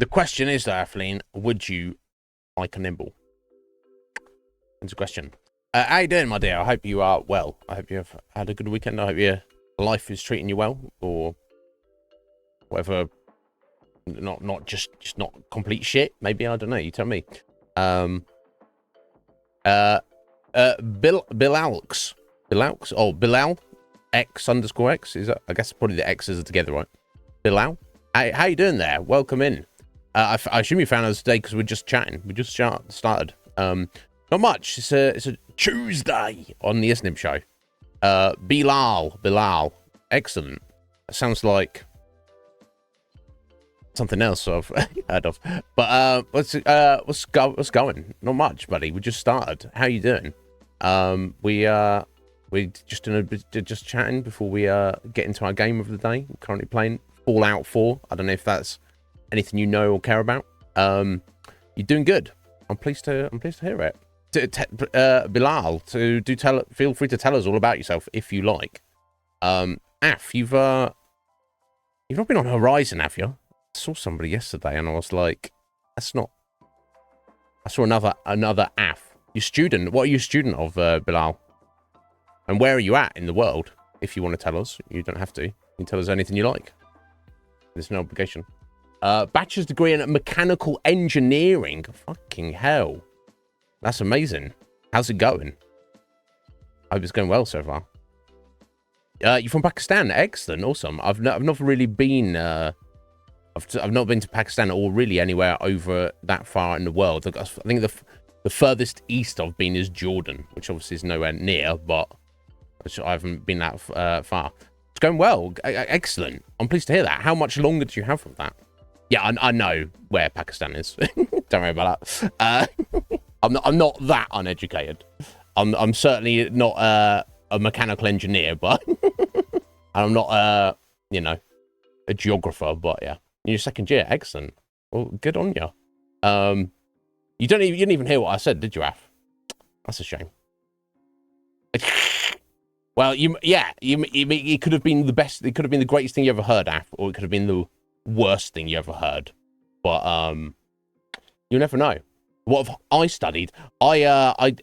The question is, though, Athleen, would you like a nibble? That's a question. How you doing, my dear? I hope you are well. I hope you have had a good weekend. I hope your life is treating you well, or whatever. Not just not complete shit. Maybe, I don't know. You tell me. Bilalx. Oh, Bilal X_X. Is that? I guess probably the X's are together, right? Bilal. How you doing there? Welcome in. I assume you found us today because we're just chatting. We just started. Not much. It's a Tuesday on the Iznib Show. Bilal. Excellent. That sounds like something else I've heard of. But what's going? Not much, buddy. We just started. How you doing? We just just chatting before we get into our game of the day. We're currently playing Fallout 4. I don't know if that's anything you know or care about. You're doing good. I'm pleased to hear it. Bilal, feel free to tell us all about yourself if you like. Af, you've not been on Horizon, have you? I saw somebody yesterday and I was like, that's not. I saw another Af. You're student. What are you a student of, Bilal? And where are you at in the world? If you want to tell us, you don't have to. You can tell us anything you like. There's no obligation. Bachelor's degree in mechanical engineering. Fucking hell. That's amazing. How's it going? I hope it's going well so far. You're from Pakistan. Excellent. Awesome. I've not really been... I've not been to Pakistan or really anywhere over that far in the world. I think the furthest east I've been is Jordan, which obviously is nowhere near, but I haven't been that far. It's going well. Excellent. I'm pleased to hear that. How much longer do you have of that? Yeah, I know where Pakistan is. Don't worry about that. I'm not that uneducated. I'm certainly not a mechanical engineer, but I'm not a geographer. But yeah, in your second year, excellent. Well, good on you. You didn't even hear what I said, did you, Af? That's a shame. Well, it could have been the best. It could have been the greatest thing you ever heard, Af, or it could have been the worst thing you ever heard. But you never know. What have I studied? I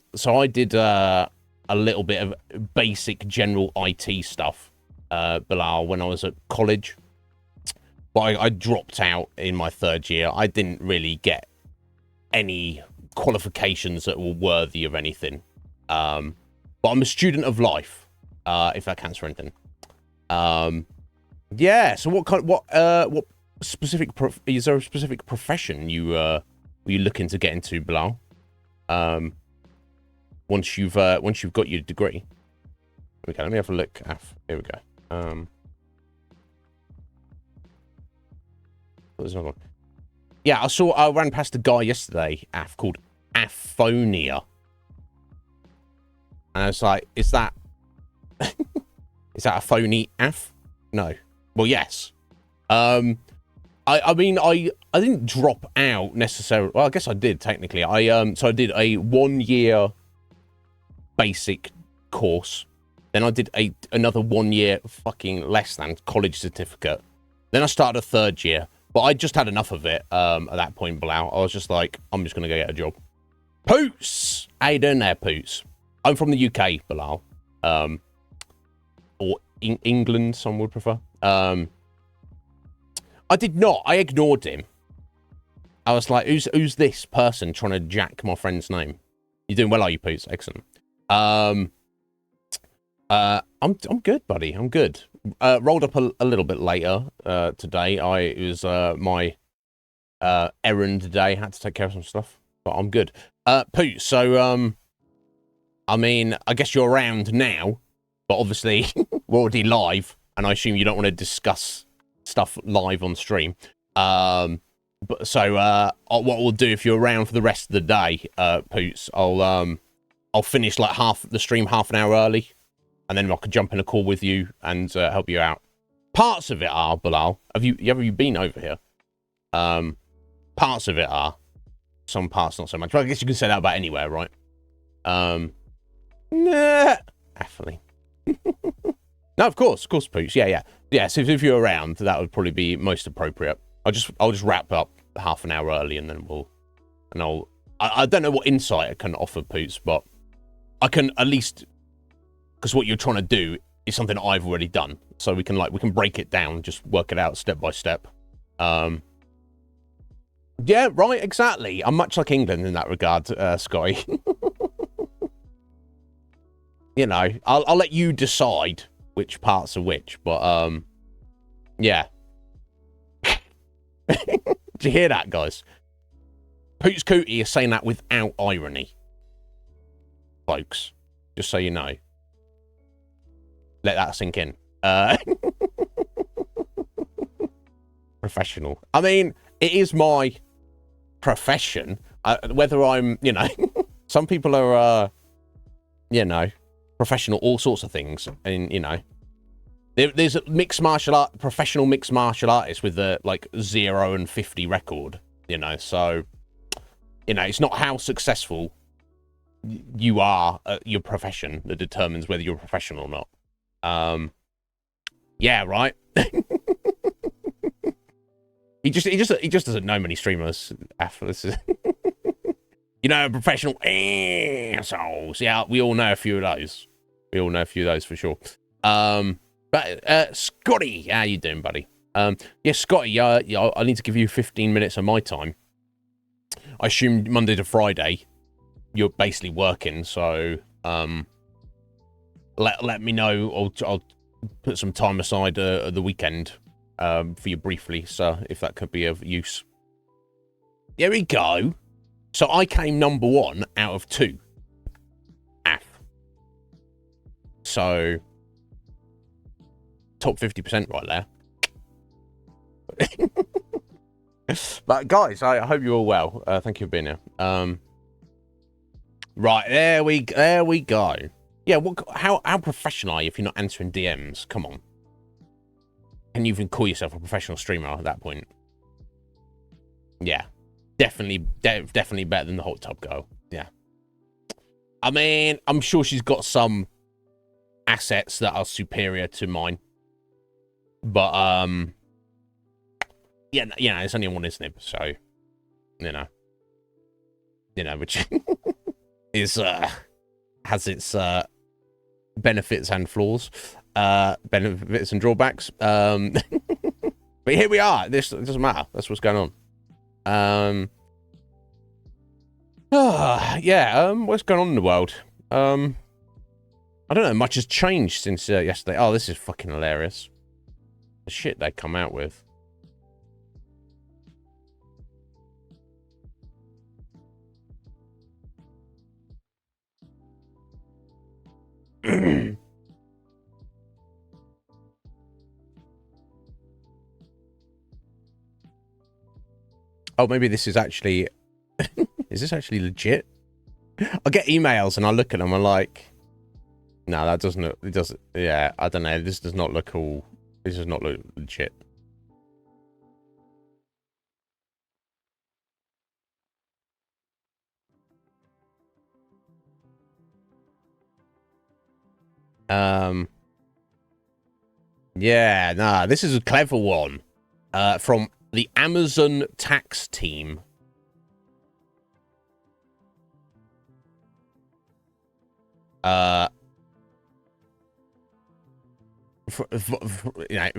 did a little bit of basic general IT stuff, Bilal, when I was at college. But I dropped out in my third year. I didn't really get any qualifications that were worthy of anything. But I'm a student of life, if that counts for anything. Yeah. So what specific is there a specific profession you you're looking to get into, Bilal? Once you've got your degree. Okay, let me have a look. Here we go. There's another one. Yeah, I ran past a guy yesterday, called Aphonia. And I was like, is that is that a phony Af? No. Well, yes. I mean, I didn't drop out necessarily. Well, I guess I did technically. So I did a 1 year basic course. Then I did another 1 year fucking less than college certificate. Then I started a third year, but I just had enough of it at that point, Bilal. I was just like, I'm just gonna go get a job. Poots, how you doing there, Poots? I'm from the UK, Bilal, or England, some would prefer. I did not. I ignored him. I was like, who's this person trying to jack my friend's name? You're doing well, are you, Poots? Excellent. I'm good, buddy. I'm good. Rolled up a little bit later today. It was my errand today. Had to take care of some stuff, but I'm good. Poots, so I mean, I guess you're around now, but obviously we're already live, and I assume you don't want to discuss stuff live on stream. But so what we'll do, if you're around for the rest of the day, Poots, I'll finish like half the stream half an hour early, and then I could jump in a call with you and help you out. Parts of it are, Bilal. Have you been over here? Parts of it are. Some parts not so much. But I guess you can say that about anywhere, right? Nah, definitely. No, of course, Pooch. Yeah. So if you're around, that would probably be most appropriate. I'll just wrap up half an hour early, and then I don't know what insight I can offer, Poots, but I can at least, because what you're trying to do is something I've already done, so we can break it down, just work it out step by step. Yeah, right, exactly. I'm much like England in that regard, Scotty. You know, I'll let you decide which parts are which, but yeah. Did you hear that, guys? Poots Cootie is saying that without irony, folks. Just so you know. Let that sink in. Professional. I mean, it is my profession. Whether I'm, you know, some people are, you know, professional, all sorts of things, and you know, there's a professional mixed martial artist with a like 0 and 50 record, you know, so, you know, it's not how successful you are at your profession that determines whether you're a professional or not. Yeah, right. he just doesn't know many streamers. You know, professional assholes. Yeah, we all know a few of those. We all know a few of those for sure. But Scotty, how you doing, buddy? Yeah, Scotty, I need to give you 15 minutes of my time. I assume Monday to Friday you're basically working, so let me know. I'll put some time aside at the weekend for you briefly, so if that could be of use. There we go. So I came number 1 out of 2. So top 50% right there. But guys, I hope you're all well. Thank you for being here. Right, there we go. Yeah, how professional are you if you're not answering DMs? Come on. Can you even call yourself a professional streamer at that point? Yeah. Definitely better than the hot tub girl. Yeah. I mean, I'm sure she's got some assets that are superior to mine. But, yeah, you know, it's only one Iznib, so, you know, which is, has its, benefits and flaws, benefits and drawbacks. But here we are. This it doesn't matter. That's what's going on. Yeah, what's going on in the world? I don't know, much has changed since yesterday. Oh, this is fucking hilarious. The shit they come out with. Oh, maybe this is actually... Is this actually legit? I get emails and I look at them, I'm like... No, that doesn't look... It doesn't... Yeah, I don't know. This does not look all... This does not look legit. Yeah, nah, this is a clever one. From the Amazon tax team. You know,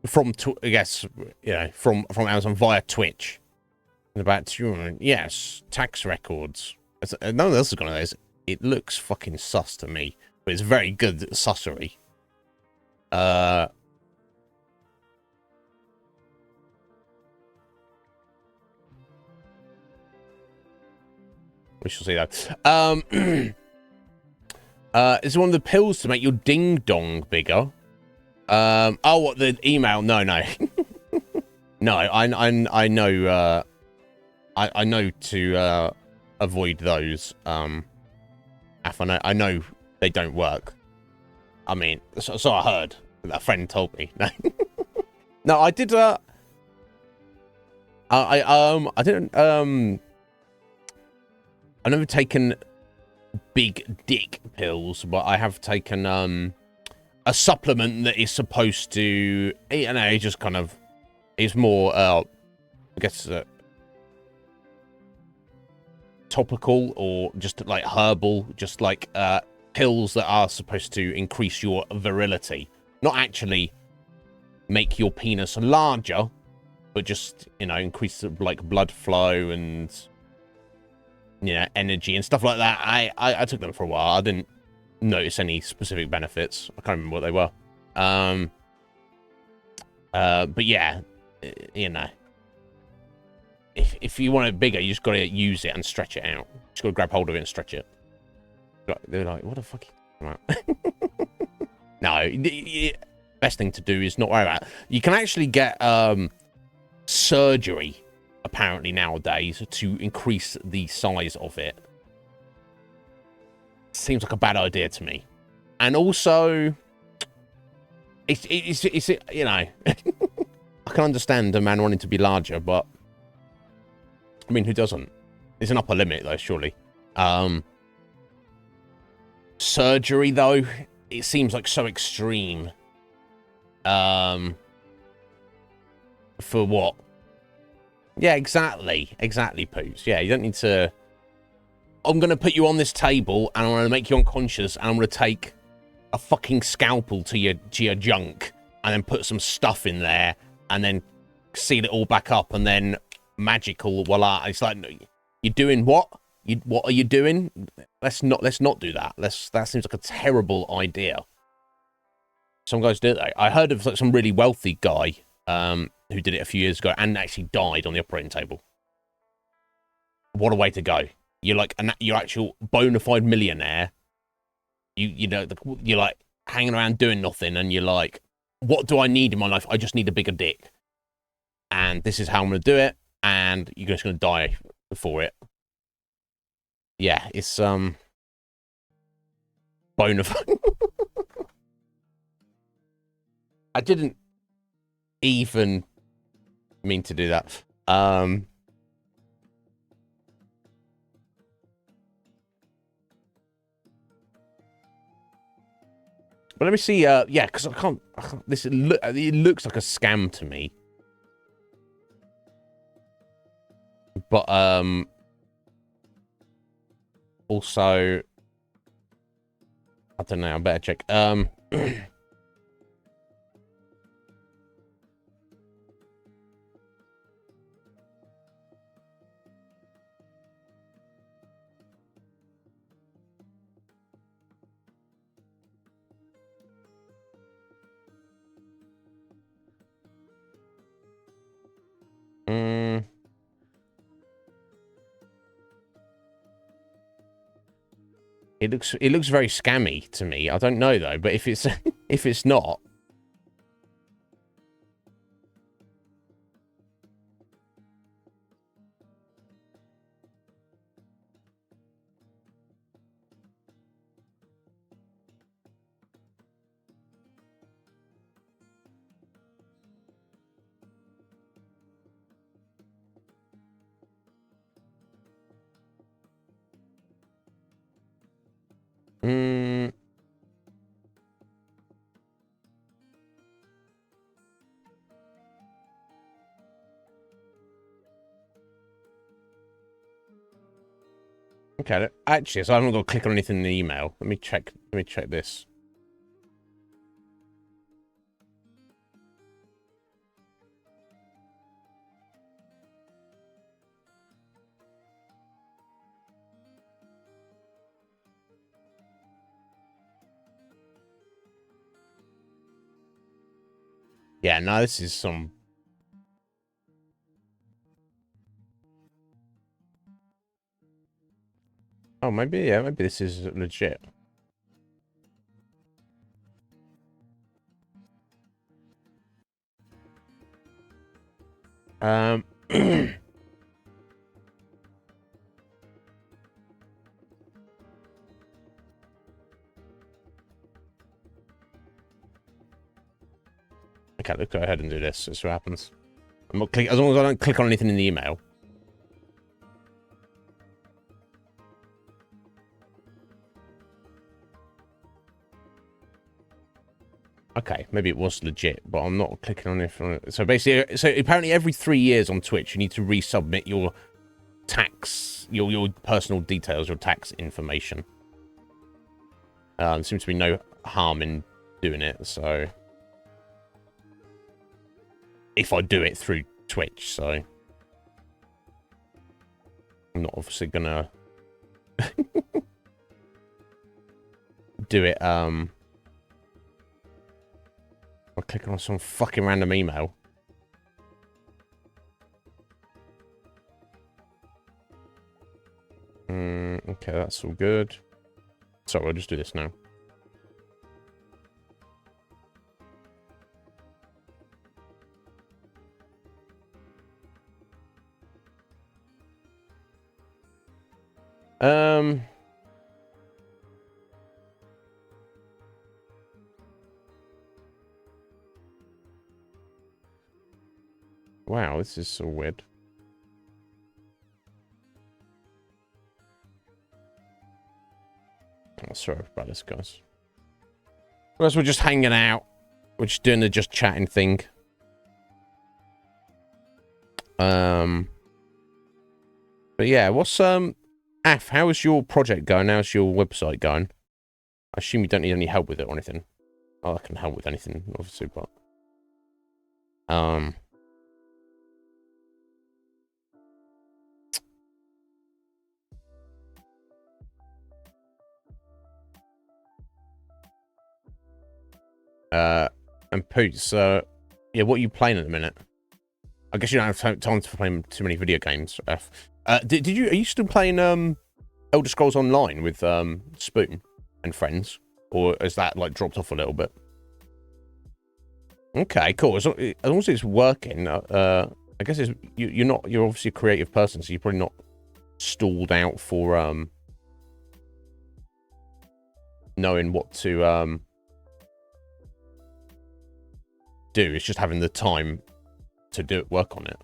from I guess, you know, from Amazon via Twitch. About yes, tax records. No one else is gonna know this. It looks fucking sus to me, but it's very good sussery. We shall see that. Is one of the pills to make your ding dong bigger? Oh, what, the email? No. No, I know. I know to avoid those. I know they don't work. I mean, so I heard. A friend told me. No, I did. I didn't. I've never taken big dick pills, but I have taken a supplement that is supposed to, you know, just kind of is more I guess, topical or just like herbal, just like pills that are supposed to increase your virility, not actually make your penis larger, but just, you know, increase like blood flow and, you know, energy and stuff like that. I took them for a while. I didn't notice any specific benefits. I can't remember what they were. But yeah, you know, if you want it bigger, you just got to use it and stretch it out. Just got to grab hold of it and stretch it. They're like, what the fuck are you talking about? No, best thing to do is not worry about it. You can actually get surgery, apparently, nowadays to increase the size of it. Seems like a bad idea to me. And also, it's you know, I can understand a man wanting to be larger, but I mean, who doesn't? There's an upper limit, though, surely. Surgery, though, it seems like so extreme. For what? Yeah, exactly. Exactly, Poos. Yeah, you don't need to... I'm going to put you on this table, and I'm going to make you unconscious, and I'm going to take a fucking scalpel to your junk, and then put some stuff in there, and then seal it all back up, and then magical, voila. It's like, you're doing what? What are you doing? Let's not do that. That seems like a terrible idea. Some guys do it. I heard of like some really wealthy guy who did it a few years ago and actually died on the operating table. What a way to go! You're like you're actual bona fide millionaire. You know, you're like hanging around doing nothing, and you're like, what do I need in my life? I just need a bigger dick, and this is how I'm going to do it. And you're just going to die for it. Yeah, it's bona fide. I didn't even mean to do that. But let me see. Yeah, because I can't. This it looks like a scam to me. But also, I don't know. I better check. It looks very scammy to me. I don't know though, but if it's if it's not, okay. Actually, so I haven't got to click on anything in the email. Let me check. Let me check this. Yeah, no, this is some... Oh, maybe, yeah, maybe this is legit. Okay, let's go ahead and do this. This is what happens. I'm not click as long as I don't click on anything in the email. Okay, maybe it was legit, but I'm not clicking on it. So basically, so apparently every 3 years on Twitch, you need to resubmit your tax, your personal details, your tax information. There seems to be no harm in doing it, so if I do it through Twitch, so I'm not obviously gonna do it. I'm clicking on some fucking random email. Okay, that's all good. So I'll just do this now. Wow, this is so weird. Oh, sorry about this, guys. Guys, we're just hanging out. We're just doing the just chatting thing. But yeah, what's Af, how is your project going? How's your website going? I assume you don't need any help with it or anything. Oh, I can help with anything, obviously, but and Poots, yeah, what are you playing at the minute? I guess you don't have time for playing too many video games, F. Are you still playing Elder Scrolls Online with Spoon and friends, or has that like dropped off a little bit? Okay, cool. As long as it's working, I guess you're obviously a creative person, so you're probably not stalled out for knowing what to do. It's just having the time to work on it.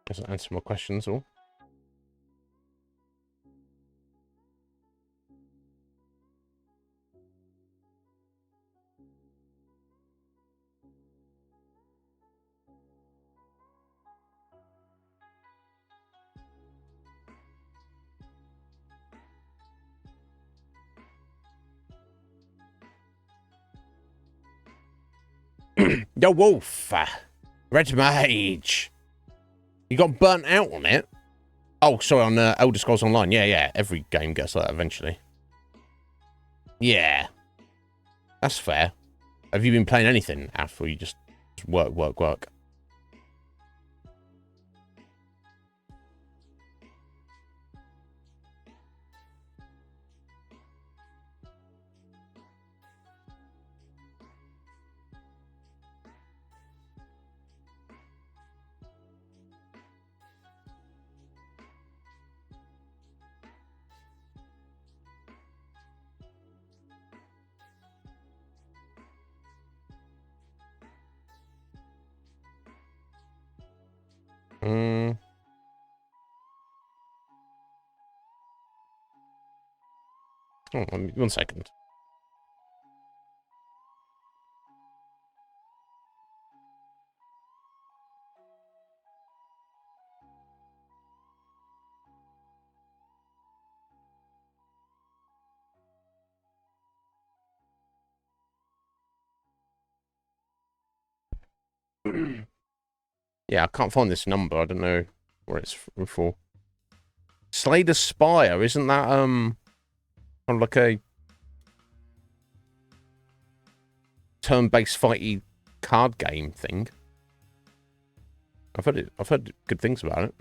Doesn't answer my questions all. Yo, Wolf! Red Mage! You got burnt out on it? Oh, sorry, on Elder Scrolls Online. Yeah. Every game gets like that eventually. Yeah. That's fair. Have you been playing anything, Alf, or you just work? Oh, 1 second. Yeah, I can't find this number. I don't know where it's for. Slay the Spire, isn't that kind of like a turn-based fighty card game thing? I've heard good things about it.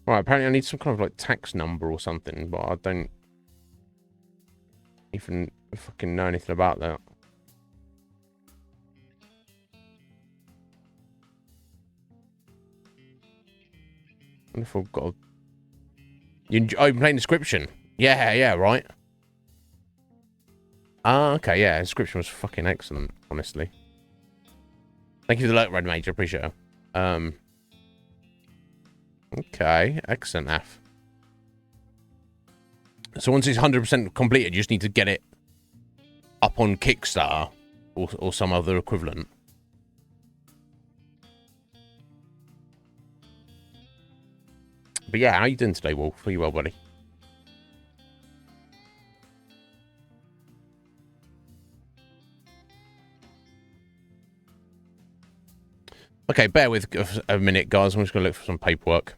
Right, apparently I need some kind of like tax number or something, but I don't even fucking know anything about that. I wonder if I've got a... Oh, plain description. Yeah, right. Ah, okay, yeah, description was fucking excellent, honestly. Thank you for the alert, Red Major, appreciate it. Okay, excellent, F. So once it's 100% completed, you just need to get it up on Kickstarter or some other equivalent. But yeah, how you doing today, Wolf? Are you well, buddy? Okay, bear with a minute, guys. I'm just going to look for some paperwork.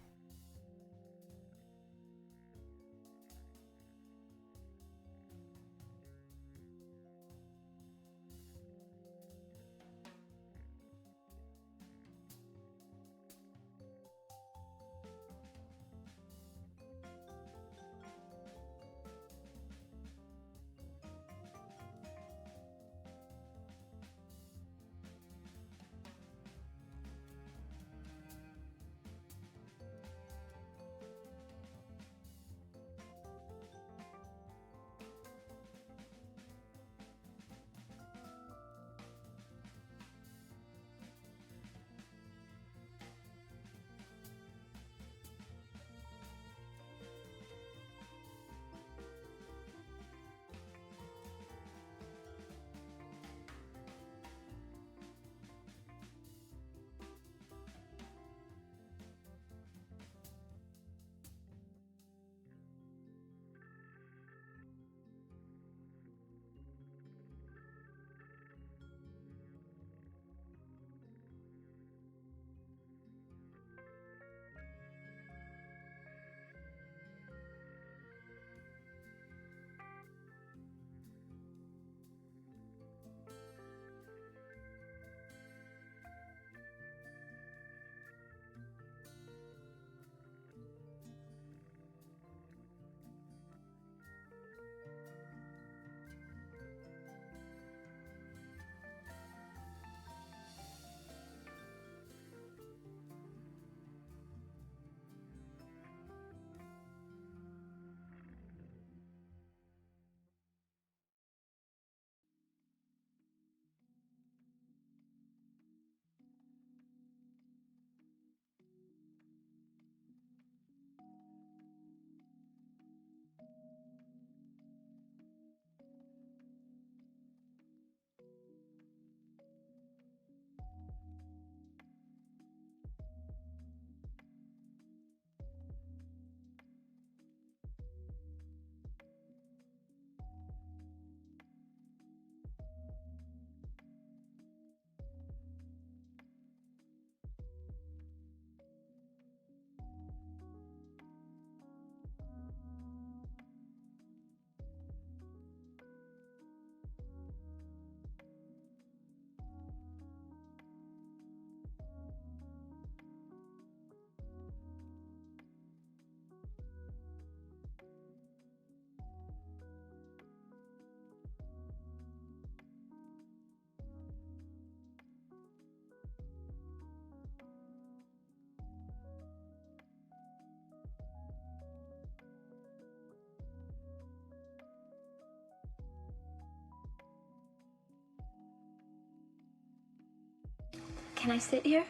Can I sit here?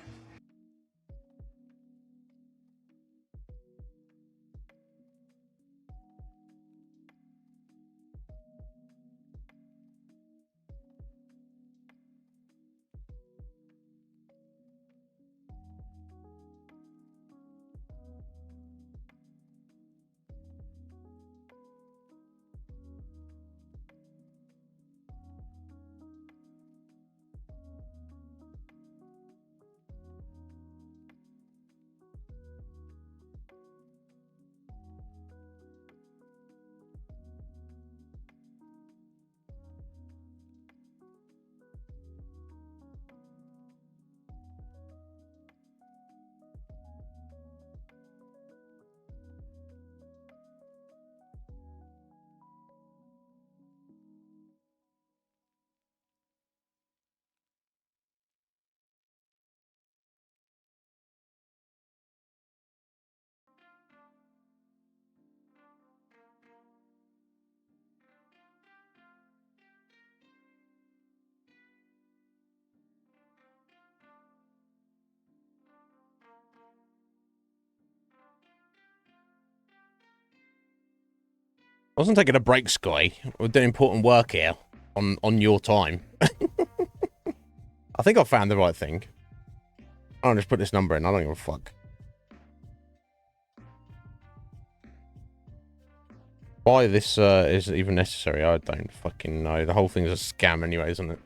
I wasn't taking a break, Sky. We're doing important work here on your time. I think I found the right thing. I'll just put this number in. I don't give a fuck. Why this is even necessary, I don't fucking know. The whole thing's a scam anyway, isn't it?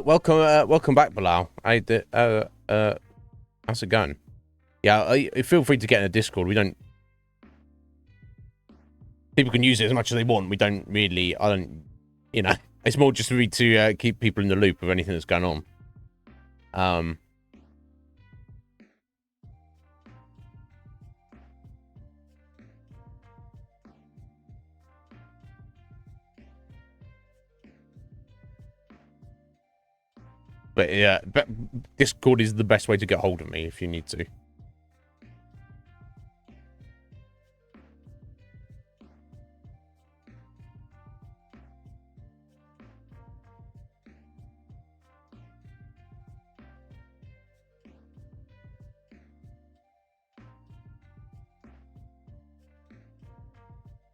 Welcome back, Bilal. How's it going? Yeah, feel free to get in a Discord. We don't. People can use it as much as they want. We don't really. I don't. You know, it's more just for me to keep people in the loop of anything that's going on. But yeah, Discord is the best way to get hold of me if you need to.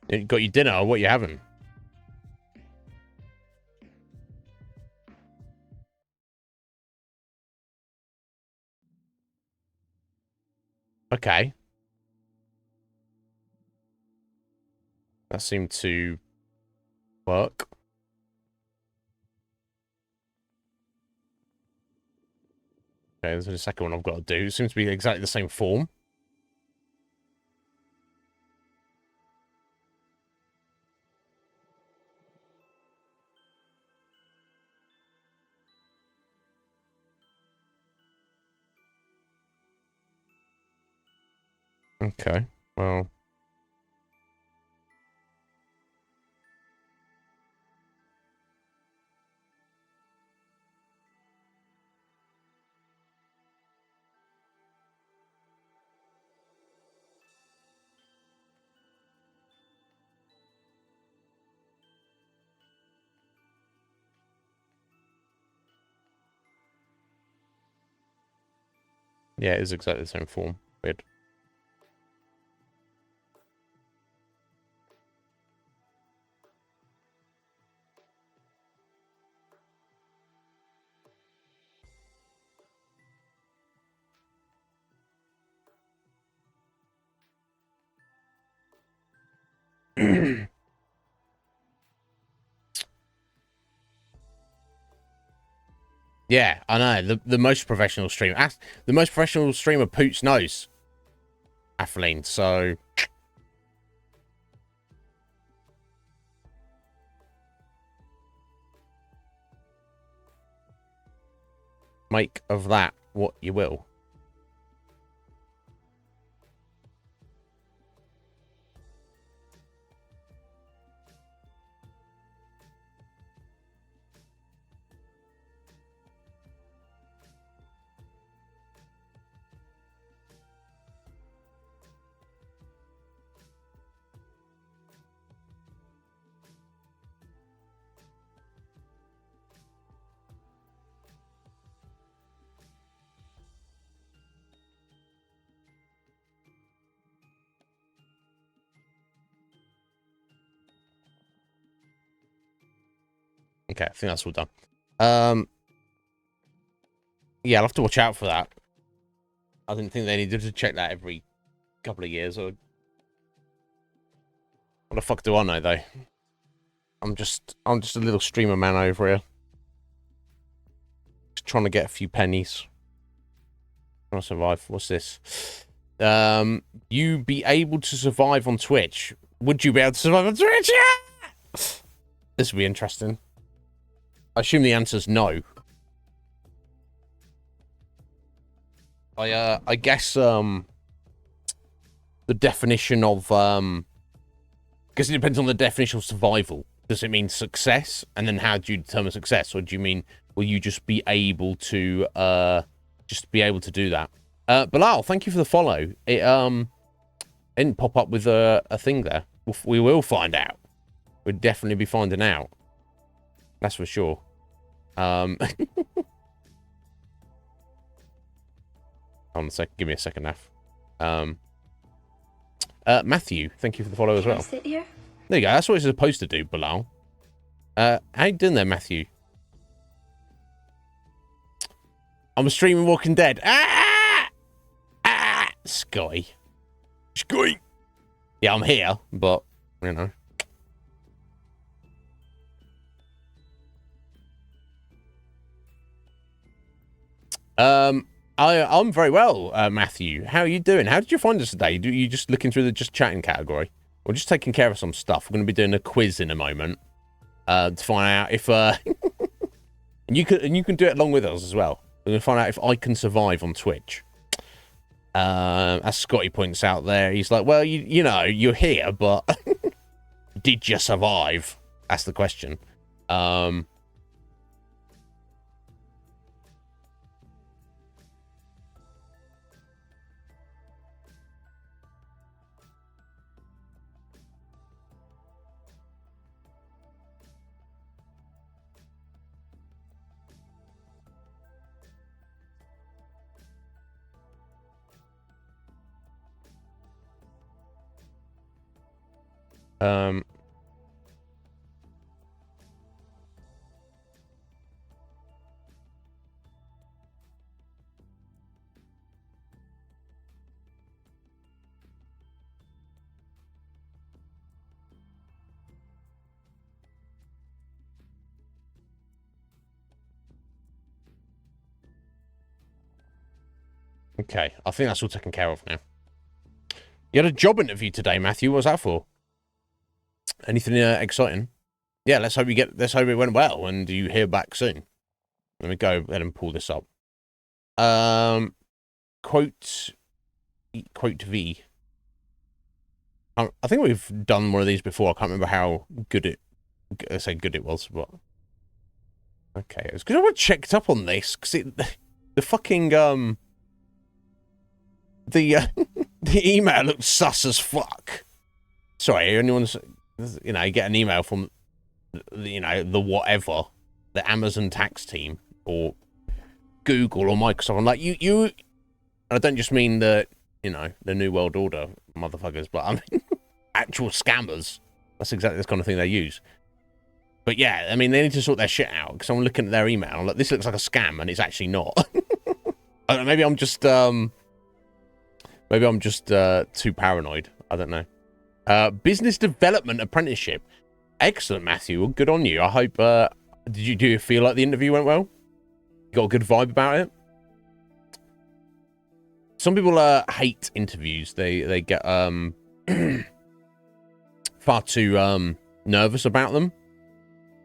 You got your dinner, or what you having? Okay. That seemed to work. Okay, there's the second one I've got to do. It seems to be exactly the same form. Okay, well. Yeah, it is exactly the same form. Weird. Yeah, I know. The most professional streamer. The most professional streamer Poots knows. Atheline, so. Make of that what you will. Okay, I think that's all done. Yeah, I'll have to watch out for that. I didn't think they needed to check that every couple of years. Or what the fuck do I know, though? I'm just a little streamer man over here. Just trying to get a few pennies. Trying to survive. What's this? You be able to survive on Twitch. Would you be able to survive on Twitch? Yeah! This will be interesting. I assume the answer's no. I guess the definition of because it depends on the definition of survival. Does it mean success? And then how do you determine success? Or do you mean will you just be able to do that? Bilal, thank you for the follow. It didn't pop up with a thing there. We will find out. We'll definitely be finding out. That's for sure. Hold on a second. Give me a second, Naf. Matthew, thank you for the follow as well. Sit here? There you go. That's what it's supposed to do, Bilal. How you doing there, Matthew? I'm streaming Walking Dead. Sky. Yeah, I'm here, but, you know. I'm very well, Matthew. How are you doing? How did you find us today? You just looking through the just chatting category? We're just taking care of some stuff. We're going to be doing a quiz in a moment to find out if and you can do it along with us as well. We're going to find out if I can survive on Twitch. As Scotty points out there, he's like, well, you know, you're here, but did you survive? That's the question. Okay, I think that's all taken care of now. You had a job interview today, Matthew. What was that for? Anything exciting? Yeah, let's hope it went well, and you hear back soon. Let me go ahead and pull this up. Quote V. I think we've done one of these before. I can't remember how good it. I say good it was, but okay. It's because I was checked up on this because the fucking the email looked sus as fuck. Sorry, anyone's, you know, you get an email from, you know, the whatever, the Amazon tax team or Google or Microsoft. I'm like, you, and I don't just mean the, you know, the New World Order motherfuckers, but I mean actual scammers. That's exactly the kind of thing they use. But yeah, I mean, they need to sort their shit out because I'm looking at their email. I'm like, this looks like a scam, and it's actually not. I don't know, maybe I'm just too paranoid. I don't know. Business development apprenticeship. Excellent, Matthew. Well, good on you. I hope. Do you feel like the interview went well? You got a good vibe about it? Some people hate interviews. They get far too nervous about them.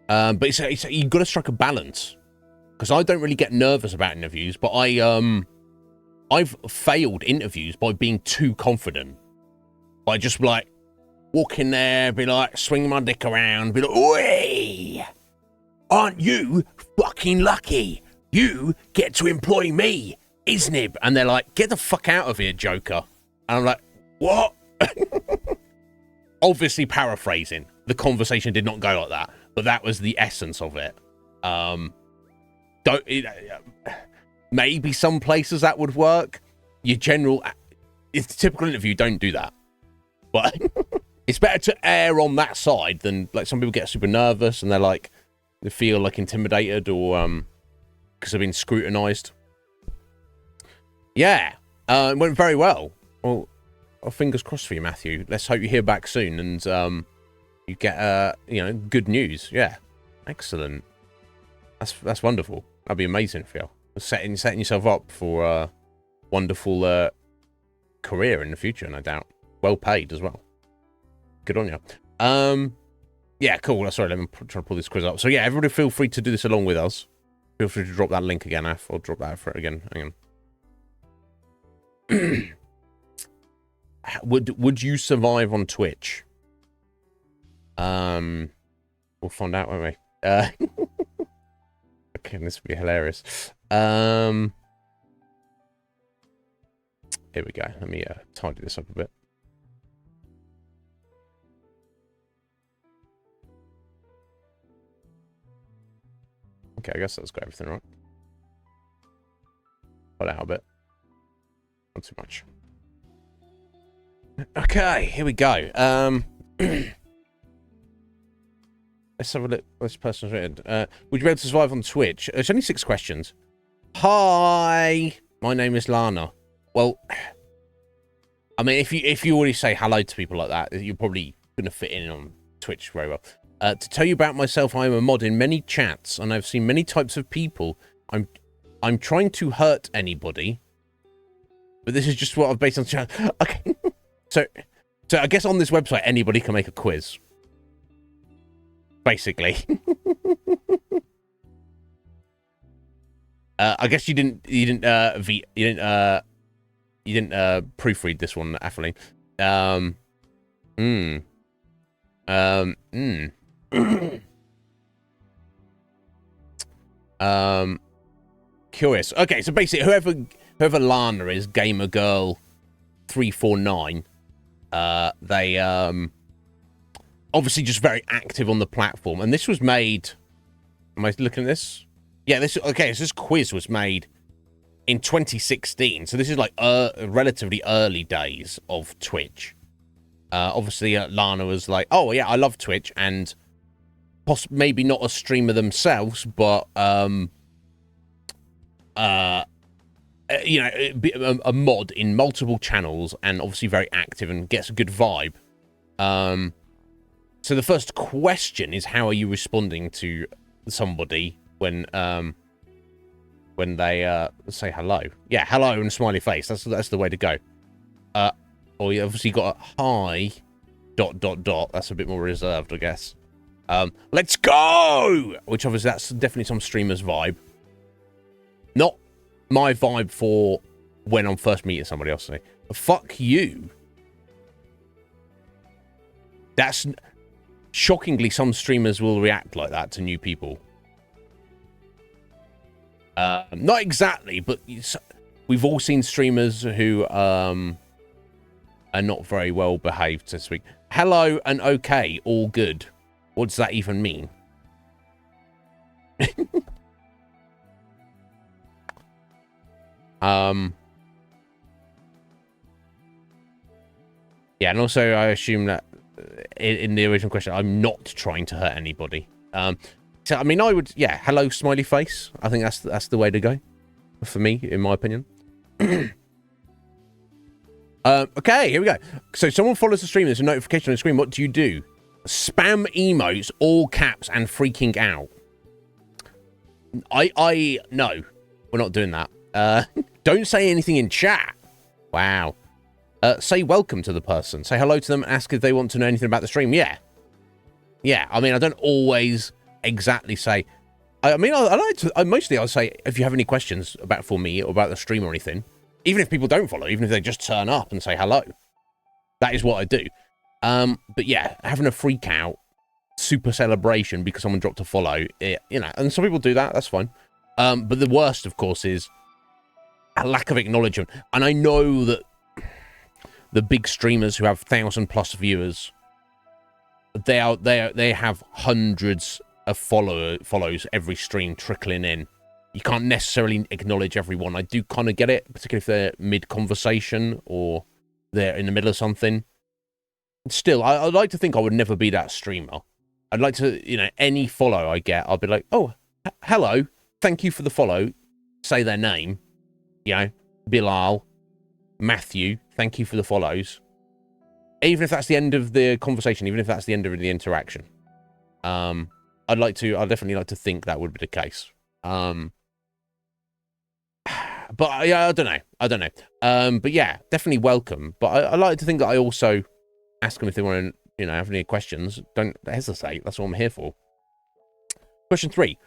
But it's you've got to strike a balance. Because I don't really get nervous about interviews, but I've failed interviews by being too confident. By just like walk in there, be like swinging my dick around, be like, "Oi! Aren't you fucking lucky? You get to employ me, Iznib." And they're like, "Get the fuck out of here, Joker." And I'm like, "What?" Obviously paraphrasing. The conversation did not go like that, but that was the essence of it. Maybe some places that would work. It's a typical interview, don't do that. But it's better to err on that side than, like, some people get super nervous and they're like, they feel like intimidated or because they've been scrutinized. Yeah, it went very well. Well, fingers crossed for you, Matthew. Let's hope you hear back soon and you get you know, good news. Yeah, excellent. That's wonderful. That'd be amazing for you. Setting yourself up for a wonderful career in the future, no doubt. Well paid as well. Good on you. Yeah, cool. Sorry, let me try to pull this quiz up. So yeah, everybody feel free to do this along with us. Feel free to drop that link again, F. I'll drop that for it again. Hang on. Would you survive on Twitch? We'll find out, won't we? Okay, this would be hilarious. Here we go. Let me tidy this up a bit. Okay, I guess that's got everything right. Cut out a bit. Not too much. Okay, here we go. Let's have a look. This person's written. Would you be able to survive on Twitch? It's only 6 questions. Hi, my name is Lana. Well, I mean, if you already say hello to people like that, you're probably gonna fit in on Twitch very well. To tell you about myself, I am a mod in many chats, and I've seen many types of people. I'm trying to hurt anybody, but this is just what I've based on chat. Okay, so I guess on this website anybody can make a quiz, basically. I guess you didn't proofread this one, Atheline. Curious. Okay, so basically whoever Lana is, Gamer Girl 349, they obviously just very active on the platform, and this was made, am I looking at this? Yeah, so this quiz was made in 2016, so this is like relatively early days of Twitch. Obviously Lana was like, oh yeah, I love Twitch, and maybe not a streamer themselves, but you know, a mod in multiple channels, and obviously very active and gets a good vibe. So the first question is, how are you responding to somebody when they say hello? Yeah, hello and smiley face. That's the way to go. Or you obviously got a hi ... That's a bit more reserved, I guess. Let's go! Which obviously that's definitely some streamer's vibe. Not my vibe for when I'm first meeting somebody else. Fuck you. That's shockingly, some streamers will react like that to new people. Not exactly, but we've all seen streamers who are not very well behaved, so to speak. Hello and okay, all good. What does that even mean? Yeah, and also I assume that in the original question, I'm not trying to hurt anybody. So I mean, I would, yeah, hello smiley face. I think that's the way to go for me, in my opinion. Okay, here we go. So someone follows the stream, there's a notification on the screen. What do you do? Spam emotes, all caps, and freaking out. No, we're not doing that. Don't say anything in chat. Wow. Say welcome to the person. Say hello to them and ask if they want to know anything about the stream. Yeah. Yeah, I mean, I don't always exactly say... I mean, I like to... Mostly I'll say, if you have any questions for me or about the stream or anything, even if people don't follow, even if they just turn up and say hello. That is what I do. But yeah, having a freak out, super celebration because someone dropped a follow, you know, and some people do that, that's fine. But the worst, of course, is a lack of acknowledgement. And I know that the big streamers who have 1,000+ viewers, they have hundreds of follows every stream trickling in. You can't necessarily acknowledge everyone. I do kind of get it, particularly if they're mid-conversation or they're in the middle of something. Still, I'd like to think I would never be that streamer. I'd like to, you know, any follow I get, I'll be like, oh, hello, thank you for the follow. Say their name, you know, Bilal, Matthew, thank you for the follows. Even if that's the end of the conversation, even if that's the end of the interaction. I'd definitely like to think that would be the case. But yeah, I don't know. But yeah, definitely welcome. But I like to think that I also ask them if they want to, you know, have any questions. Don't hesitate. That's what I'm here for. Question 3.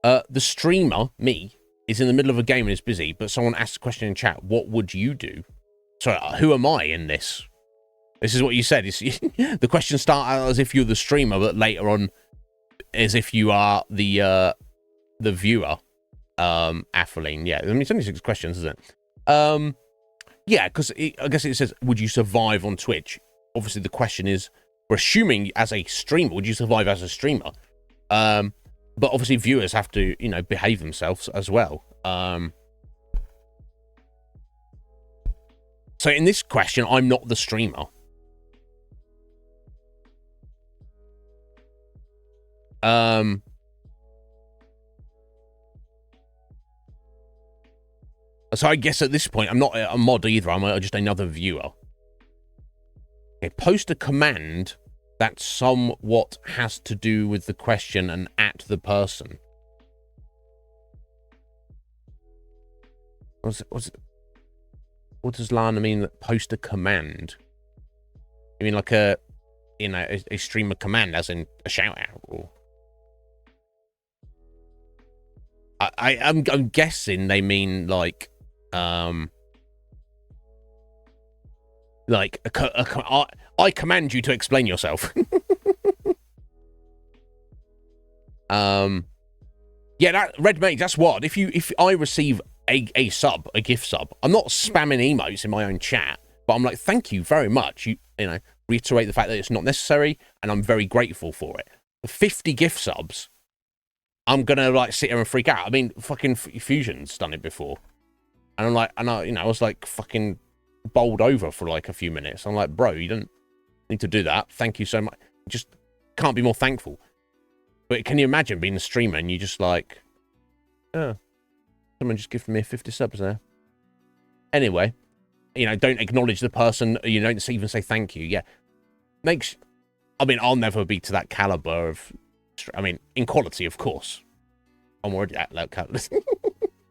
The streamer, me, is in the middle of a game and is busy, but someone asks a question in chat. What would you do? Sorry, who am I in this? This is what you said. The questions start out as if you're the streamer, but later on, as if you are the viewer. Atheline, yeah. I mean, it's only 6 questions, isn't it? Yeah, because I guess it says, would you survive on Twitch? Obviously, the question is, we're assuming as a streamer, would you survive as a streamer? But obviously, viewers have to, you know, behave themselves as well. So in this question, I'm not the streamer. So I guess at this point, I'm not a mod either. I'm just another viewer. Okay, post a command that somewhat has to do with the question and at the person. What does Lana mean that post a command? You mean like a, you know, a streamer command as in a shout out? Or... I'm guessing they mean like I command you to explain yourself. Yeah, that Red Mage, that's what. If I receive a sub, a gift sub, I'm not spamming emotes in my own chat, but I'm like, thank you very much. You know, reiterate the fact that it's not necessary, and I'm very grateful for it. For 50 gift subs, I'm gonna like sit here and freak out. I mean, fucking Fusion's done it before. And I'm like, I was like fucking bowled over for like a few minutes. I'm like, bro, you don't need to do that. Thank you so much. Just can't be more thankful. But can you imagine being a streamer and you just like, oh, someone just gifted me 50 subs there. Anyway, you know, don't acknowledge the person. You don't even say thank you. Yeah. I mean, I'll never be to that caliber of, I mean, in quality, of course. I'm already at that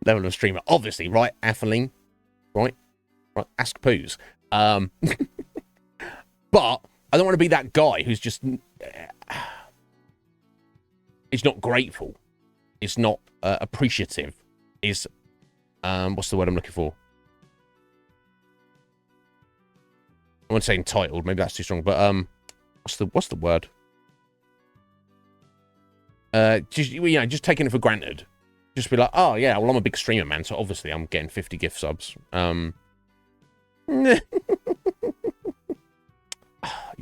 level of streamer. Obviously, right, Atheline? Right? Ask Poos. But I don't want to be that guy who's just... It's not grateful. It's not appreciative. It's... what's the word I'm looking for? I won't say entitled. Maybe that's too strong. But what's the word? Just, you know, just taking it for granted. Just be like, oh yeah, well I'm a big streamer, man, so obviously I'm getting 50 gift subs. You're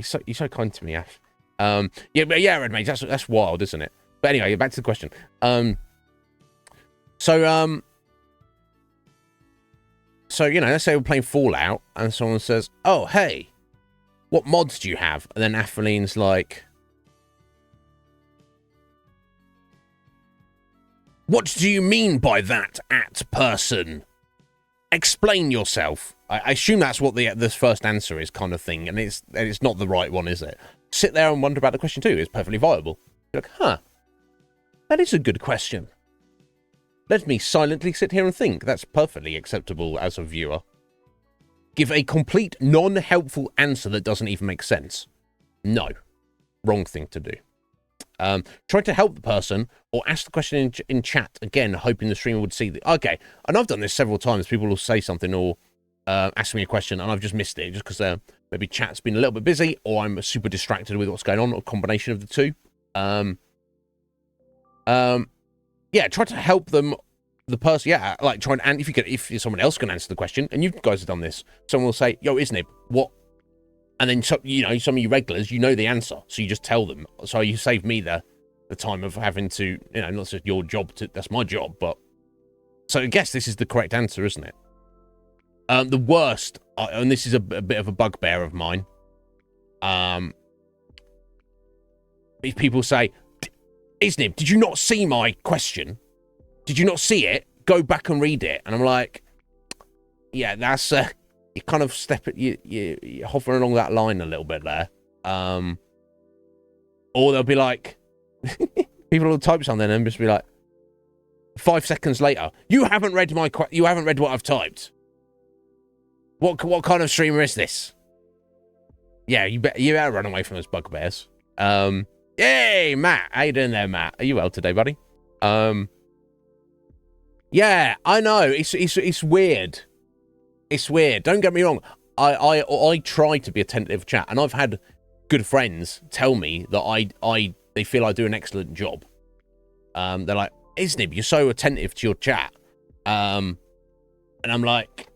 so kind to me, Ash. Yeah, but yeah, Red Mage, that's wild, isn't it? But anyway, back to the question. So you know, let's say we're playing Fallout, and someone says, "Oh, hey, what mods do you have?" And then Atheline's like, "What do you mean by that, at person? Explain yourself." I assume that's what this first answer is, kind of thing, and it's not the right one, is it? Sit there and wonder about the question too. It's perfectly viable. You're like, huh, that is a good question. Let me silently sit here and think. That's perfectly acceptable as a viewer. Give a complete non-helpful answer that doesn't even make sense. No, wrong thing to do. Try to help the person or ask the question in chat again, hoping the streamer would see the... Okay, and I've done this several times. People will say something or ask me a question and I've just missed it just because maybe chat's been a little bit busy or I'm super distracted with what's going on, or a combination of the two. Yeah, try to help them, the person. Yeah, like try and if someone else can answer the question, and you guys have done this, someone will say, "Yo, Iznib, what?" And then you know, some of you regulars, you know the answer, so you just tell them. So you save me the time of having to, you know, not just your job that's my job, but so I guess this is the correct answer, isn't it? The worst, and this is a bit of a bugbear of mine, if people say, Iznib, did you not see my question? Did you not see it? Go back and read it. And I'm like, yeah, that's you kind of you're hovering along that line a little bit there. Or they'll be like, people will type something and just be like, 5 seconds later, you haven't read you haven't read what I've typed. What kind of streamer is this? Yeah, you better run away from those bugbears. Yay, Matt. How you doing there, Matt? Are you well today, buddy? Yeah, I know. It's weird. It's weird. Don't get me wrong. I try to be attentive chat, and I've had good friends tell me that they feel I do an excellent job. They're like, Iznib, you're so attentive to your chat. And I'm like,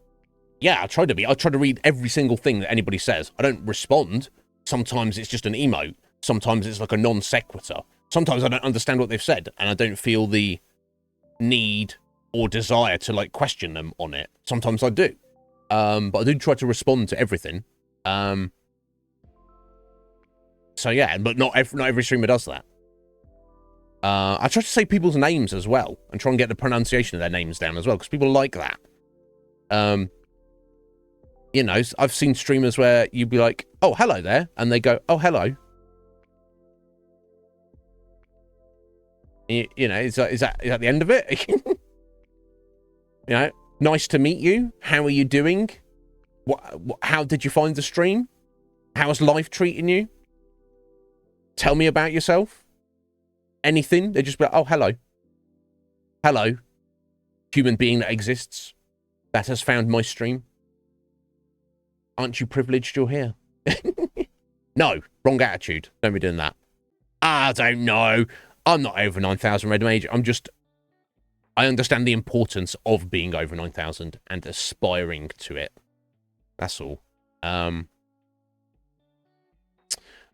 yeah, I try to be. I try to read every single thing that anybody says. I don't respond. Sometimes it's just an emote. Sometimes it's like a non sequitur. Sometimes I don't understand what they've said, and I don't feel the need or desire to like question them on it. Sometimes I do. But I do try to respond to everything. So yeah, but not every streamer does that. I try to say people's names as well, and try and get the pronunciation of their names down as well, because people like that. You know, I've seen streamers where you'd be like, oh, hello there, and they go, oh, hello. You know, is that the end of it? You know, nice to meet you. How are you doing? How did you find the stream? How's life treating you? Tell me about yourself. Anything. They just be like, oh, hello. Hello. Human being that exists. That has found my stream. Aren't you privileged you're here? No. Wrong attitude. Don't be doing that. I don't know. I'm not over 9,000 Red Mage. I understand the importance of being over 9,000 and aspiring to it. That's all.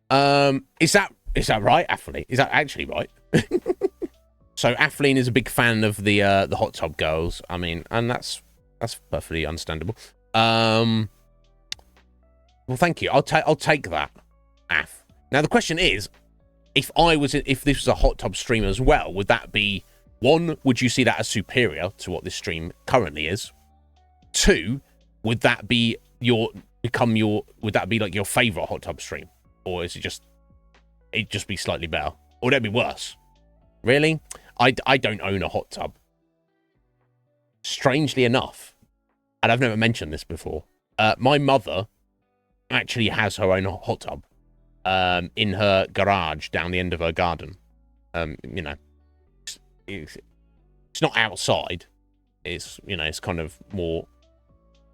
Is that right, Atheline? Is that actually right? So Atheline is a big fan of the hot tub girls. I mean, and that's perfectly understandable. Well, thank you. I'll take that, Ath. Now the question is, if this was a hot tub stream as well, would that be, one, would you see that as superior to what this stream currently is? Two, would that be would that be like your favorite hot tub stream? Or is it'd just be slightly better? Or would it be worse? Really? I don't own a hot tub. Strangely enough, and I've never mentioned this before, my mother actually has her own hot tub in her garage down the end of her garden. You know, it's not outside. It's, you know, it's kind of more,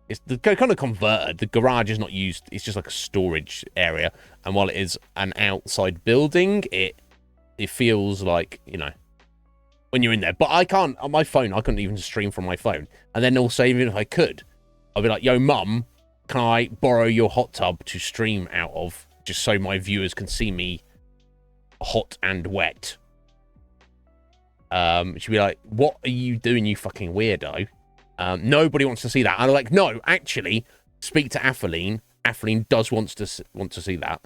it's kind of converted. The garage is not used. It's just like a storage area. And while it is an outside building, it feels like, you know, when you're in there. But I can't, on my phone, I couldn't even stream from my phone. And then also, even if I could, I'd be like, yo, mum, can I borrow your hot tub to stream out of, just so my viewers can see me hot and wet? She'd be like, what are you doing, you fucking weirdo? Nobody wants to see that. And I'm like, no, actually, speak to Atheline. Atheline does want to see that.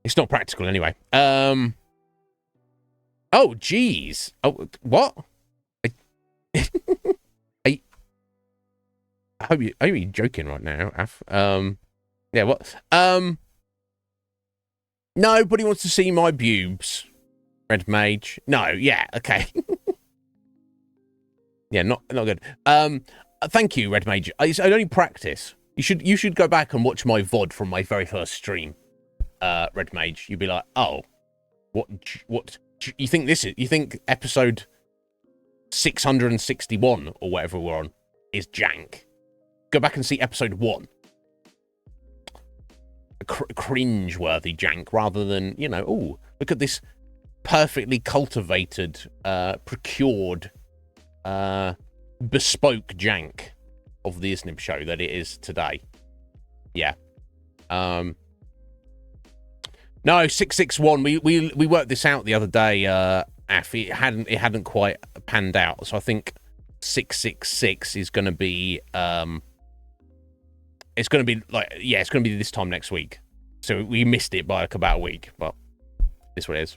It's not practical anyway. Oh, geez. Oh, what? I hope you're joking right now, Af. Yeah, what? Nobody wants to see my boobs, Red Mage. No, yeah, okay. Yeah, not good. Thank you, Red Mage. I only practice. You should go back and watch my VOD from my very first stream, Red Mage. You'd be like, oh, what you think this is? You think episode 661 or whatever we're on is jank? Go back and see episode 1. Cringe-worthy jank, rather than, you know, oh, look at this perfectly cultivated, procured, bespoke jank of the Iznib Show that it is today. Yeah. No, 661. We worked this out the other day. Af, it hadn't quite panned out, so I think 666 is going to be it's going to be like, yeah, it's going to be this time next week. So we missed it by like about a week, but it's what it is.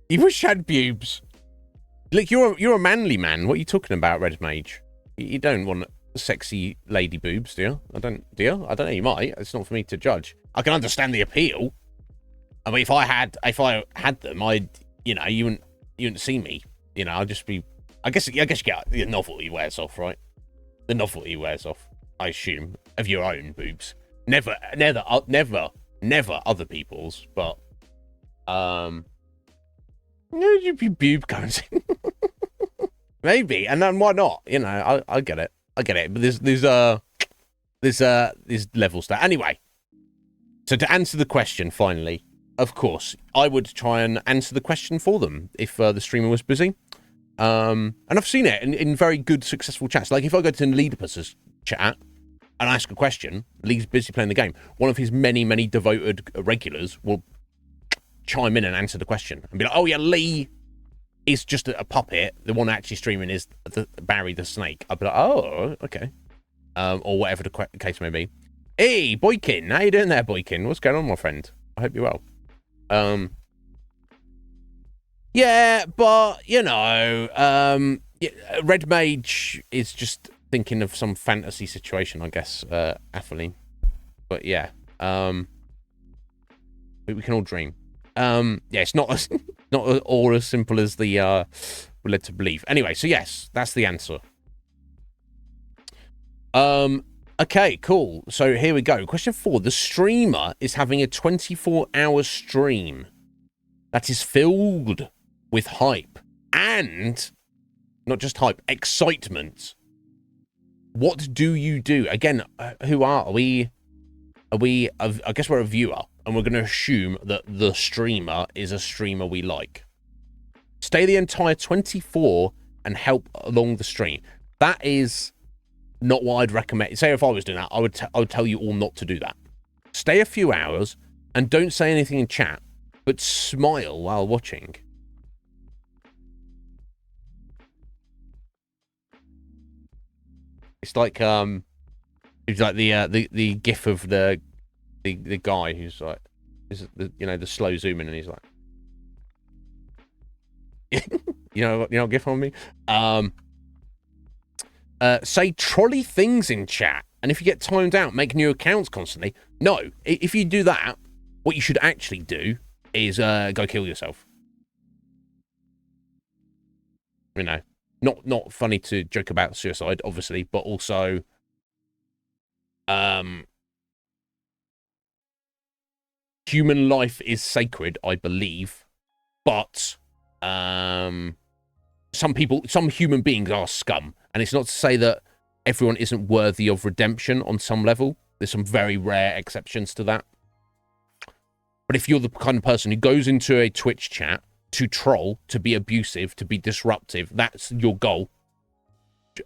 You wish you had pubes. Look, you're a manly man. What are you talking about, Red Mage? You don't want sexy lady boobs, do you? Do you? I don't know. You might. It's not for me to judge. I can understand the appeal. I mean, if I had them, you wouldn't see me. You know, I'd just be. I guess you get the novelty wears off, right? The novelty wears off. I assume of your own boobs. Never other people's, but boob counts. Maybe, and then why not? You know, I get it. But there's levels there. Anyway, so to answer the question, finally, of course, I would try and answer the question for them if the streamer was busy. And I've seen it in very good, successful chats. Like if I go to Leadipus's chat and ask a question, Lee's busy playing the game. One of his many, many devoted regulars will chime in and answer the question and be like, "Oh yeah, Lee is just a puppet. The one actually streaming is Barry the Snake." I'll be like, "Oh, okay," or whatever the case may be. Hey, Boykin, how you doing there, Boykin? What's going on, my friend? I hope you're well. Yeah, but you know, Red Mage is just thinking of some fantasy situation, I guess, Athelene. But yeah, we can all dream. Yeah, it's not all as simple as the we're led to believe. Anyway, so yes, that's the answer. Okay, cool. So here we go. Question 4. The streamer is having a 24-hour stream that is filled with hype and not just hype, excitement. What do you do? Again, who are we? I guess we're a viewer, and we're going to assume that the streamer is a streamer we like. Stay the entire 24 and help along the stream. That is not what I'd recommend. Say if I was doing that, I would tell you all not to do that. Stay a few hours and don't say anything in chat, but smile while watching. It's like it's like the gif of the guy who's like, the slow zoom in, and he's like, you know, gif on me. Say trolley things in chat, and if you get timed out, make new accounts constantly. No, if you do that, what you should actually do is go kill yourself. You know, not funny to joke about suicide, obviously, but also, human life is sacred, I believe, but some human beings are scum. And it's not to say that everyone isn't worthy of redemption on some level. There's some very rare exceptions to that. But if you're the kind of person who goes into a Twitch chat to troll, to be abusive, to be disruptive, that's your goal.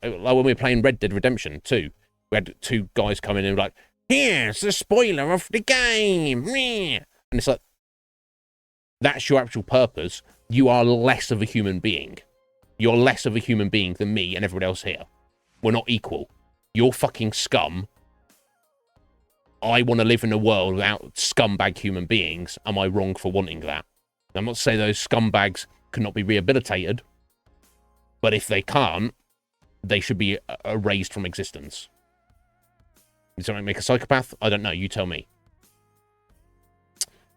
Like when we were playing Red Dead Redemption 2, we had two guys come in and were like, "Here's the spoiler of the game." And it's like, that's your actual purpose. You are less of a human being. You're less of a human being than me and everybody else here. We're not equal. You're fucking scum. I want to live in a world without scumbag human beings. Am I wrong for wanting that? I'm not saying those scumbags cannot be rehabilitated, but if they can't, they should be erased from existence. Does that make a psychopath? I don't know. You tell me.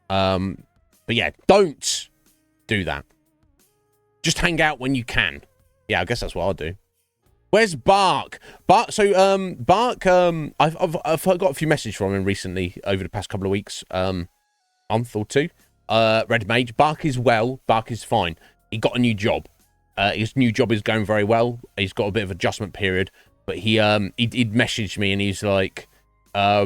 But yeah, don't do that. Just hang out when you can. Yeah, I guess that's what I'll do. Where's Bark? Bark. So, Bark. I've got a few messages from him recently over the past couple of weeks. Month or two. Red Mage. Bark is well. Bark is fine. He got a new job. His new job is going very well. He's got a bit of adjustment period, but he'd messaged me and he's like, yeah,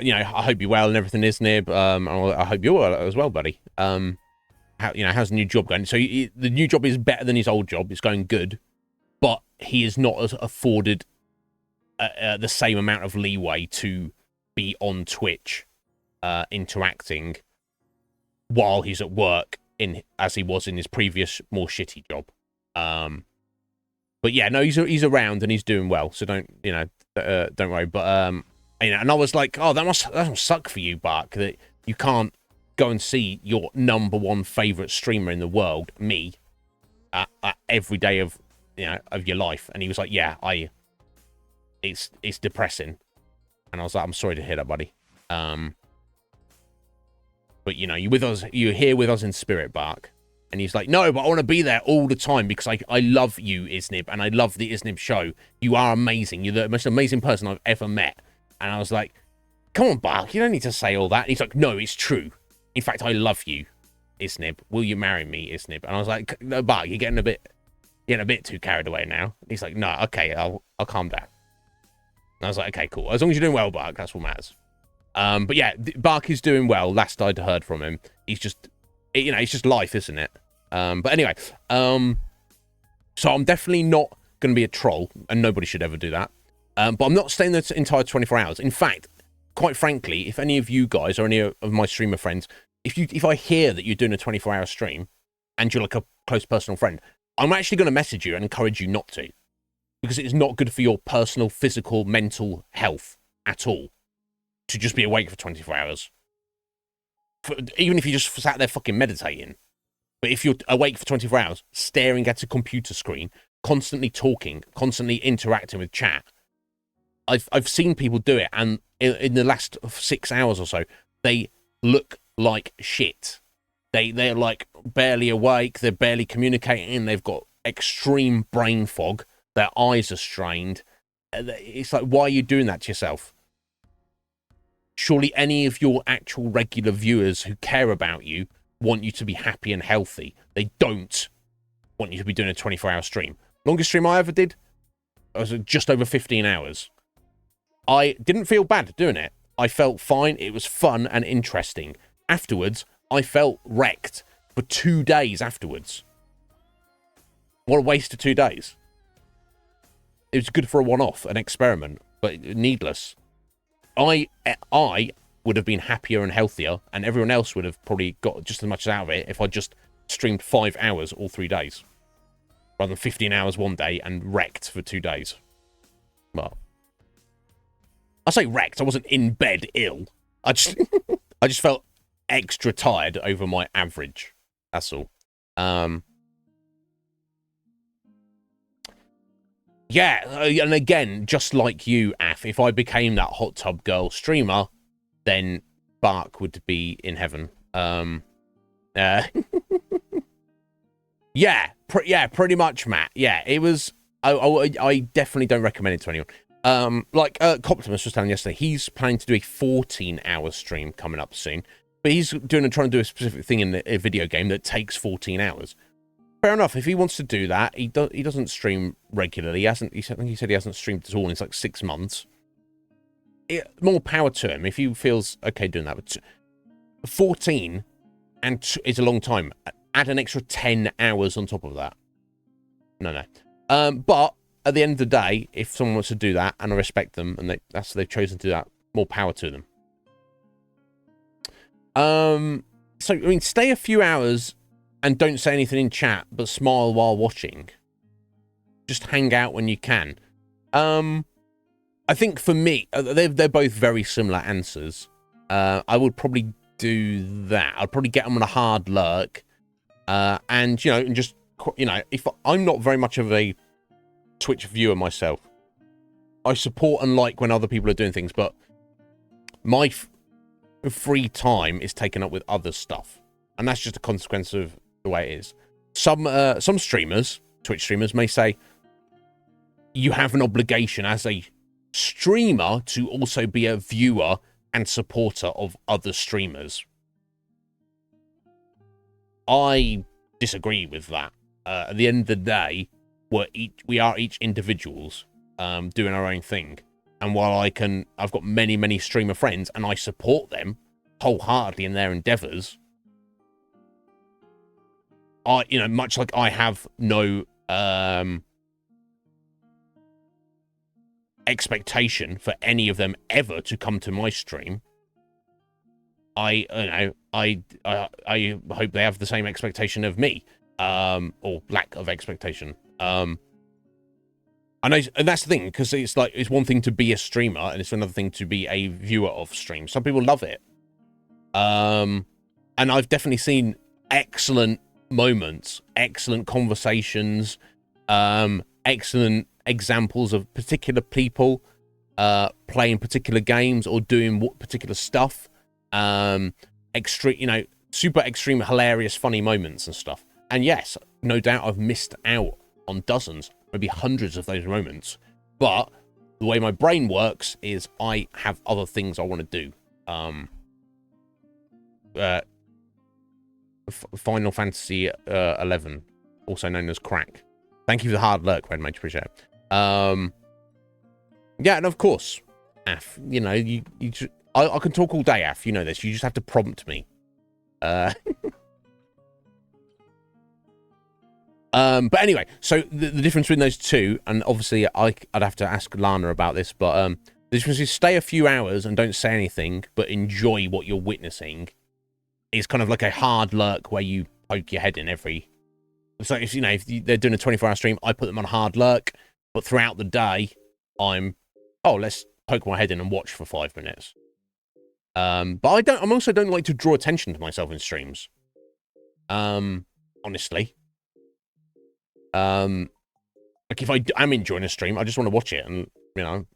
you know, I hope you're well and everything, Iznib. I hope you're well as well, buddy. How's the new job going? So the new job is better than his old job. It's going good, but he is not afforded the same amount of leeway to be on Twitch, interacting while he's at work as he was in his previous more shitty job. But yeah, no, he's around and he's doing well. So don't don't worry. But and I was like, oh, that must suck for you, Bark, that you can't go and see your #1 favorite streamer in the world, me, every day of of your life. And he was like, yeah, it's depressing. And I was like, I'm sorry to hear that, buddy. But you're here with us in spirit, Bark. And he's like, no, but I want to be there all the time because I love you, Iznib, and I love the Iznib Show. You are amazing. You're the most amazing person I've ever met. And I was like, come on, Bark, you don't need to say all that. And he's like, no, it's true. In fact, I love you, Iznib. Will you marry me, Iznib? And I was like, no, Bark, you're getting a bit too carried away now. And he's like, no, okay, I'll calm down. And I was like, okay, cool. As long as you're doing well, Bark, that's what matters. But yeah, Bark is doing well. Last I'd heard from him, he's just, it's just life, isn't it? But anyway, so I'm definitely not going to be a troll, and nobody should ever do that. But I'm not staying the entire 24 hours. In fact, quite frankly, if any of you guys or any of my streamer friends, if I hear that you're doing a 24-hour stream and you're like a close personal friend, I'm actually going to message you and encourage you not to, because it's not good for your personal, physical, mental health at all to just be awake for 24 hours. Even if you just sat there fucking meditating. But if you're awake for 24 hours, staring at a computer screen, constantly talking, constantly interacting with chat, I've seen people do it, and in the last 6 hours or so, they look like shit. They're like barely awake, they're barely communicating, they've got extreme brain fog, their eyes are strained. It's like, why are you doing that to yourself? Surely any of your actual regular viewers who care about you want you to be happy and healthy. They don't want you to be doing a 24-hour stream. Longest stream I ever did was just over 15 hours. I didn't feel bad doing it. I felt fine. It was fun and interesting. Afterwards, I felt wrecked for 2 days afterwards. What a waste of 2 days. It was good for a one-off, an experiment, but needless. I would have been happier and healthier, and everyone else would have probably got just as much out of it if I just streamed 5 hours all 3 days, rather than 15 hours one day and wrecked for 2 days. Well, I say wrecked. I wasn't in bed ill. I just felt extra tired over my average. That's all. Yeah, and again, just like you, Af, if I became that hot tub girl streamer, then Bark would be in heaven. Yeah, pretty much, Matt. Yeah, it was. I definitely don't recommend it to anyone. Like Coptimus was telling yesterday, he's planning to do a 14-hour stream coming up soon, but he's trying to do a specific thing in a video game that takes 14 hours. Fair enough. If he wants to do that, he doesn't stream regularly. I think he said he hasn't streamed at all in like 6 months. More power to him if he feels okay doing that. But 14 is a long time. Add an extra 10 hours on top of that. No. But at the end of the day, if someone wants to do that, and I respect them, and they've chosen to do that, more power to them. So I mean, stay a few hours and don't say anything in chat, but smile while watching. Just hang out when you can. I think for me, they're both very similar answers. I would probably do that. I'd probably get them on a hard lurk, and just if I'm not very much of a Twitch viewer myself, I support and like when other people are doing things, but my free time is taken up with other stuff, and that's just a consequence of the way it is. Some streamers, Twitch streamers, may say you have an obligation as a streamer to also be a viewer and supporter of other streamers. I disagree with that. At the end of the day, we are each individuals doing our own thing. And while I've got many streamer friends and I support them wholeheartedly in their endeavors, much like I have no expectation for any of them ever to come to my stream, I hope they have the same expectation of me, or lack of expectation. I know, and that's the thing, because it's like, it's one thing to be a streamer, and it's another thing to be a viewer of streams. Some people love it. And I've definitely seen excellent moments, excellent conversations, excellent examples of particular people playing particular games or doing particular stuff. Extreme, you know, super extreme, hilarious, funny moments and stuff. And yes, no doubt I've missed out on dozens, maybe hundreds of those moments. But the way my brain works is I have other things I want to do. Final Fantasy 11, also known as crack. Thank you for the hard lurk, Red Mage, appreciate it. Yeah, and of course, Af, you know, I can talk all day, Af, you know this. You just have to prompt me. But anyway, so the difference between those two, and obviously I'd have to ask Lana about this, but the difference is stay a few hours and don't say anything, but enjoy what you're witnessing, is kind of like a hard lurk where you poke your head in every... So, if, you know, if they're doing a 24-hour stream, I put them on a hard lurk, but throughout the day, I'm, oh, let's poke my head in and watch for 5 minutes. But I also don't like to draw attention to myself in streams. Honestly. Like if I'm enjoying a stream, I just want to watch it, and you know,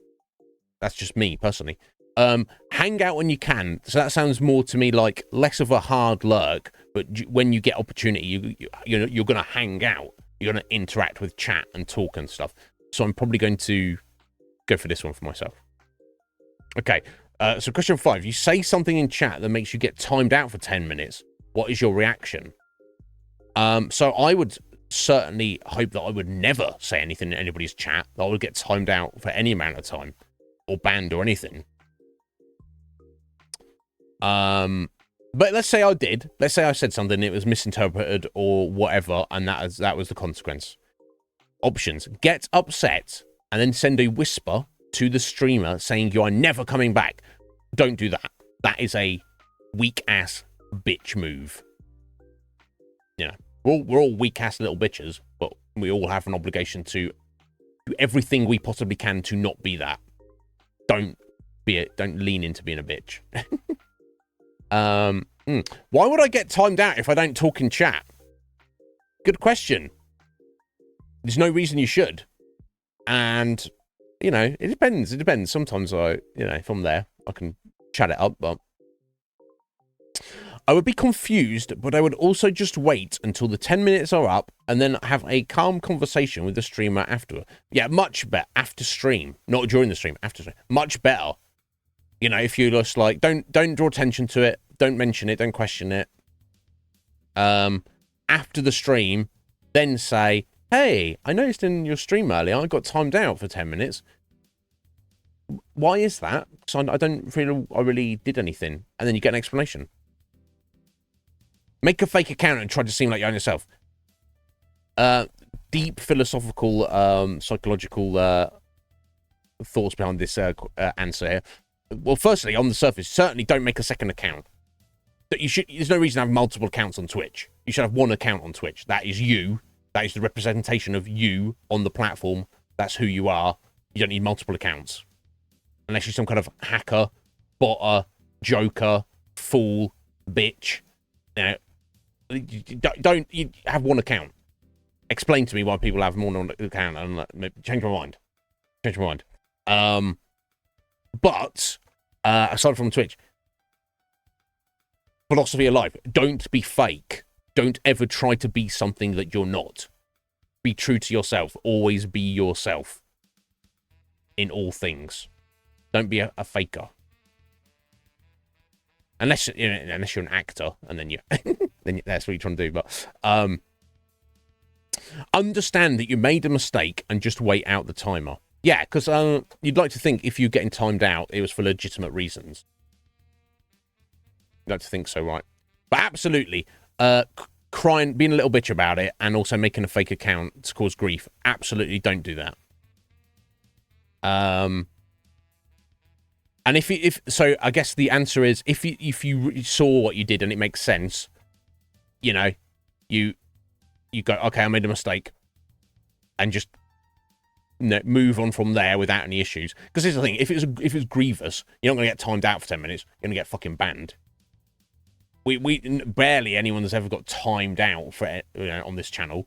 that's just me personally. Hang out when you can. So that sounds more to me like less of a hard lurk, but when you get opportunity, you're gonna hang out. You're gonna interact with chat and talk and stuff. So I'm probably going to go for this one for myself. Okay. So question 5: you say something in chat that makes you get timed out for 10 minutes. What is your reaction? So I would certainly hope that I would never say anything in anybody's chat that I would get timed out for any amount of time or banned or anything. But let's say I did. Let's say I said something, it was misinterpreted or whatever, and that was the consequence. Options: get upset and then send a whisper to the streamer saying you are never coming back. Don't do that. That is a weak ass bitch move. You know, we're all weak ass little bitches, but we all have an obligation to do everything we possibly can to not be that. Don't lean into being a bitch. Why would I get timed out if I don't talk in chat? Good question. There's no reason you should. And, you know, it depends. It depends. Sometimes if I'm there, I can chat it up, but I would be confused, but I would also just wait until the 10 minutes are up and then have a calm conversation with the streamer after. Yeah, much better. After stream. Not during the stream. After stream. Much better. You know, if you just like, don't draw attention to it. Don't mention it. Don't question it. After the stream, then say, hey, I noticed in your stream earlier, I got timed out for 10 minutes. Why is that? Because I don't feel I really did anything. And then you get an explanation. Make a fake account and try to seem like you own yourself. Deep philosophical, psychological thoughts behind this answer here. Well, firstly, on the surface, certainly don't make a second account. There's no reason to have multiple accounts on Twitch. You should have one account on Twitch. That is you. That is the representation of you on the platform. That's who you are. You don't need multiple accounts. Unless you're some kind of hacker, botter, joker, fool, bitch. You know, you have one account. Explain to me why people have more than one account and change my mind. Change my mind. But aside from Twitch, philosophy of life, don't be fake. Don't ever try to be something that you're not. Be true to yourself. Always be yourself in all things. Don't be a faker. Unless you're an actor, and then that's what you're trying to do. But understand that you made a mistake and just wait out the timer. Yeah, because you'd like to think if you're getting timed out, it was for legitimate reasons. You'd like to think so, right? But absolutely, crying, being a little bitch about it, and also making a fake account to cause grief. Absolutely, don't do that. And so, I guess the answer is if you saw what you did and it makes sense, you know, you go, okay, I made a mistake, and just move on from there without any issues. Because here's the thing: if it's grievous, you're not going to get timed out for 10 minutes. You're going to get fucking banned. We barely anyone's ever got timed out for it, on this channel.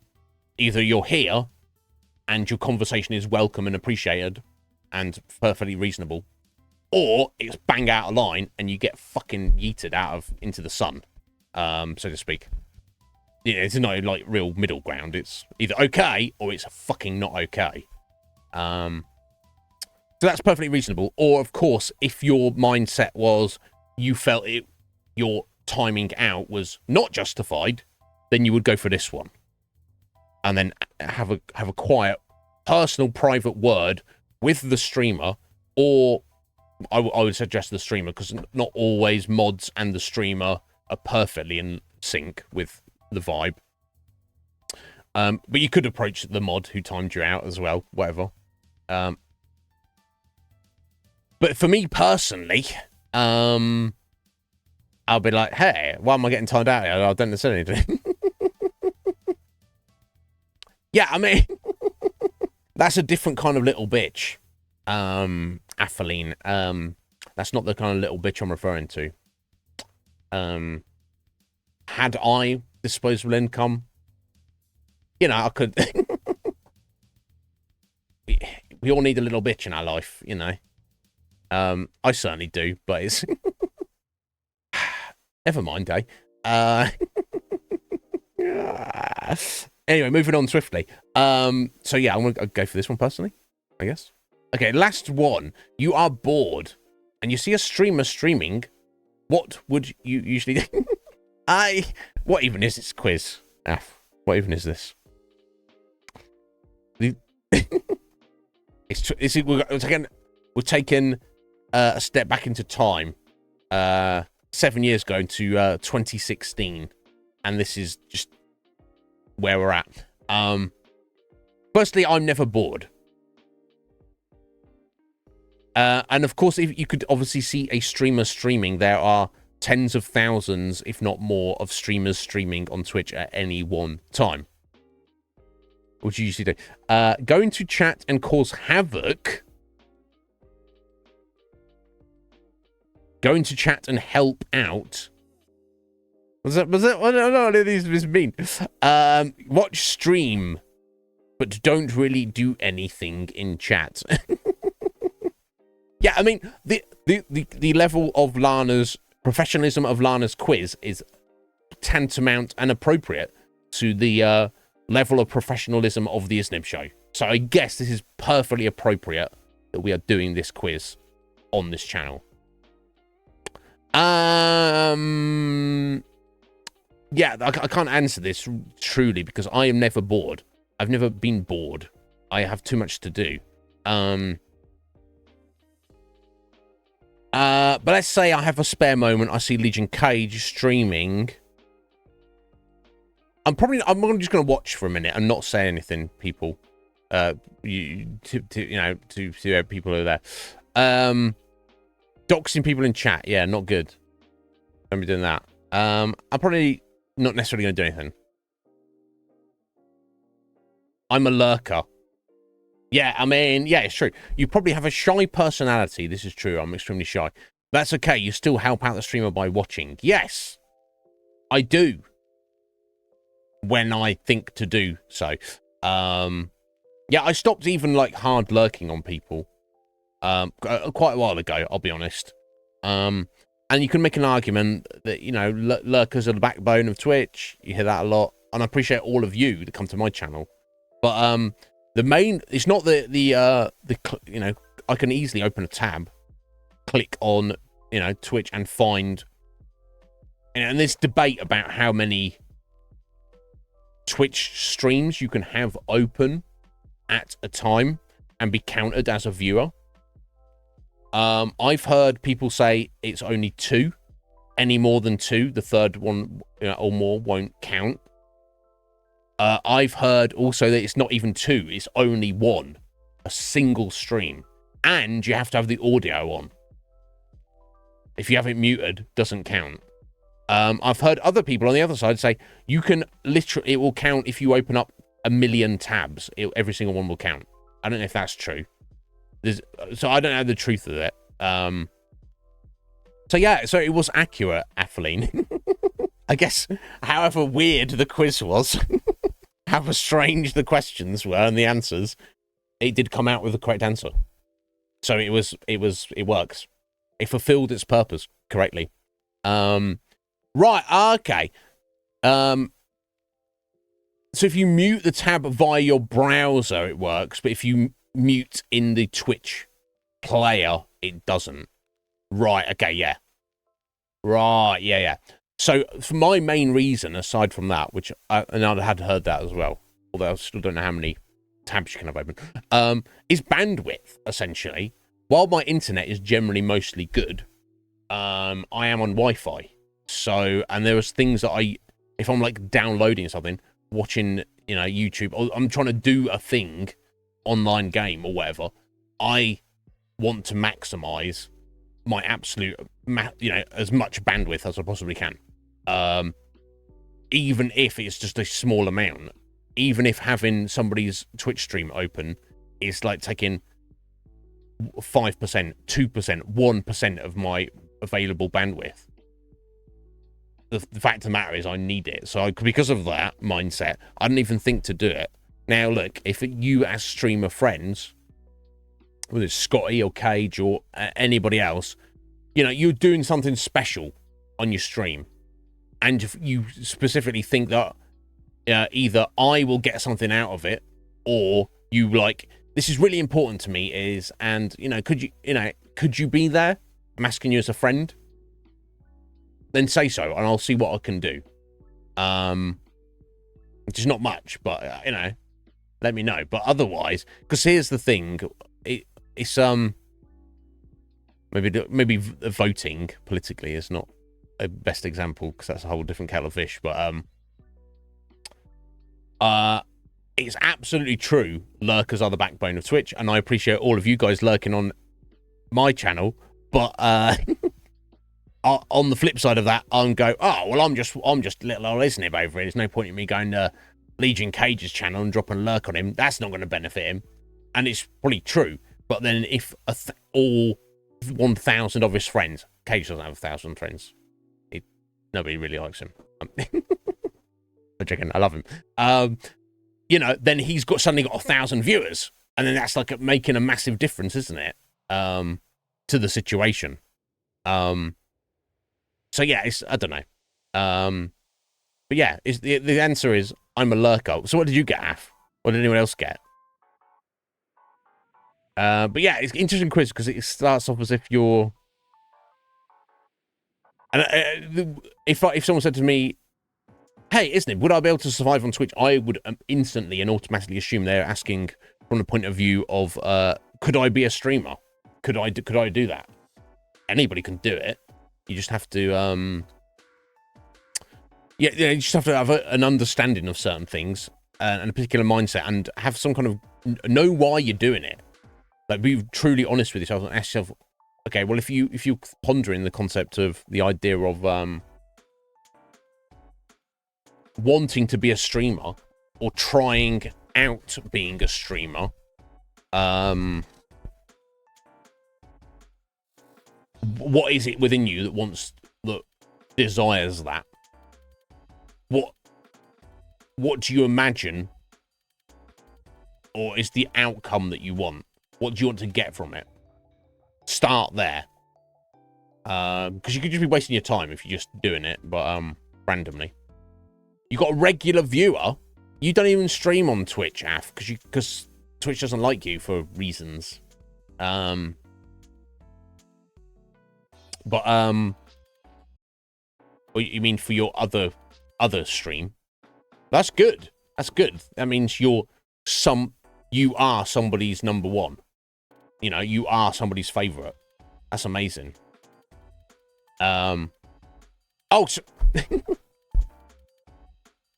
Either you're here and your conversation is welcome and appreciated and perfectly reasonable, or it's bang out of line and you get fucking yeeted into the sun, so to speak. It's not like real middle ground. It's either okay or it's fucking not okay. So that's perfectly reasonable. Or of course, if your mindset was you felt your timing out was not justified, then you would go for this one, and then have a quiet, personal, private word with the streamer, or I would suggest the streamer, because not always mods and the streamer are perfectly in sync with the vibe. But you could approach the mod who timed you out as well, whatever. But for me personally, I'll be like, hey, why am I getting timed out here? I don't say anything. Yeah, I mean, that's a different kind of little bitch. Athaline. That's not the kind of little bitch I'm referring to. Had I disposable income, I could. We all need a little bitch in our life, I certainly do, but it's never mind, Anyway, moving on swiftly. So yeah, I'm gonna go for this one personally, I guess. Okay, last one. You are bored and you see a streamer streaming. What would you usually do? What even is this quiz? What even is this? We're taking a step back into time. 7 years ago to 2016, and this is just where we're at. Firstly, I'm never bored. And of course, if you could obviously see a streamer streaming, there are tens of thousands, if not more, of streamers streaming on Twitch at any one time. What do you usually do? Go into chat and cause havoc. Go into chat and help out. Was that? I don't know what these mean. Watch stream, but don't really do anything in chat. Yeah, I mean, the level of Lana's professionalism of Lana's quiz is tantamount and appropriate to the level of professionalism of the Iznib Show. So I guess this is perfectly appropriate that we are doing this quiz on this channel. Yeah, I can't answer this truly because I am never bored. I've never been bored. I have too much to do. But let's say I have a spare moment. I see Legion Cage streaming. I'm just going to watch for a minute and not say anything, people. To people who are there. Doxing people in chat. Yeah, not good. Don't be doing that. I'm probably not necessarily going to do anything. I'm a lurker. Yeah, I mean, yeah, it's true. You probably have a shy personality. This is true. I'm extremely shy. That's okay. You still help out the streamer by watching. Yes, I do. When I think to do so. Yeah, I stopped even like hard lurking on people. Quite a while ago, I'll be honest. And you can make an argument that, lurkers are the backbone of Twitch. You hear that a lot. And I appreciate all of you that come to my channel. But the main, it's not I can easily open a tab, click on, Twitch and find, and this debate about how many Twitch streams you can have open at a time and be counted as a viewer. I've heard people say it's only 2. Any more than 2, the third one or more won't count. I've heard also that it's not even 2, it's only 1. A single stream. And you have to have the audio on. If you have it muted, doesn't count. I've heard other people on the other side say you can literally, it will count if you open up 1 million tabs. Every single one will count. I don't know if that's true. So I don't know the truth of it. So yeah, so it was accurate, Atheline. I guess, however weird the quiz was, however strange the questions were and the answers, it did come out with the correct answer. So it works. It fulfilled its purpose correctly. Right, okay. So if you mute the tab via your browser, it works, but if you mute in the Twitch player, it doesn't. Right, okay, yeah. Right, yeah. So for my main reason, aside from that, which I had heard that as well, although I still don't know how many tabs you can have open, is bandwidth, essentially. While my internet is generally mostly good, I am on Wi-Fi. So, and there was things that if I'm like downloading something, watching, YouTube, or I'm trying to do a thing, online game or whatever, I want to maximize my absolute, as much bandwidth as I possibly can. Even if it's just a small amount, even if having somebody's Twitch stream open is like taking 5%, 2%, 1% of my available bandwidth. The fact of the matter is I need it. So because of that mindset, I didn't even think to do it. Now, look, if you as streamer friends, whether it's Scotty or Cage or anybody else, you're doing something special on your stream, and if you specifically think that either I will get something out of it, or you like, this is really important to me, and could you be there? I'm asking you as a friend. Then say so, and I'll see what I can do. Which is not much, but let me know. But otherwise, because here's the thing, it's maybe voting politically is not a best example, because that's a whole different kettle of fish. But it's absolutely true. Lurkers are the backbone of Twitch, and I appreciate all of you guys lurking on my channel. But on the flip side of that, I'm just little old Iznib over it. There's no point in me going to Legion Cage's channel and dropping a lurk on him. That's not going to benefit him, and it's probably true. But then if all 1,000 of his friends, Cage doesn't have 1,000 friends. Nobody really likes him. I'm joking. I love him. Then he's suddenly got 1,000 viewers, and then that's like making a massive difference, isn't it? To the situation. So yeah, I don't know. But yeah, the answer is I'm a lurker. So what did you get, Af? What did anyone else get? But yeah, it's an interesting quiz because it starts off as if you're. And if someone said to me, "Hey, Iznib, would I be able to survive on Twitch?" I would instantly and automatically assume they're asking from the point of view of, could I be a streamer? Could I do that? Anybody can do it. You just have to, you just have to have an understanding of certain things and a particular mindset, and have some kind of know why you're doing it. Like, be truly honest with yourself and ask yourself, okay, well, if you're pondering the concept of the idea of wanting to be a streamer or trying out being a streamer, what is it within you that desires that? What do you imagine, or is the outcome that you want? What do you want to get from it? Start there, because you could just be wasting your time if you're just doing it, but randomly. You got a regular viewer. You don't even stream on Twitch, Af, because Twitch doesn't like you for reasons. But what you mean for your other stream? That's good. That's good. That means you are somebody's number one. You are somebody's favorite. That's amazing. So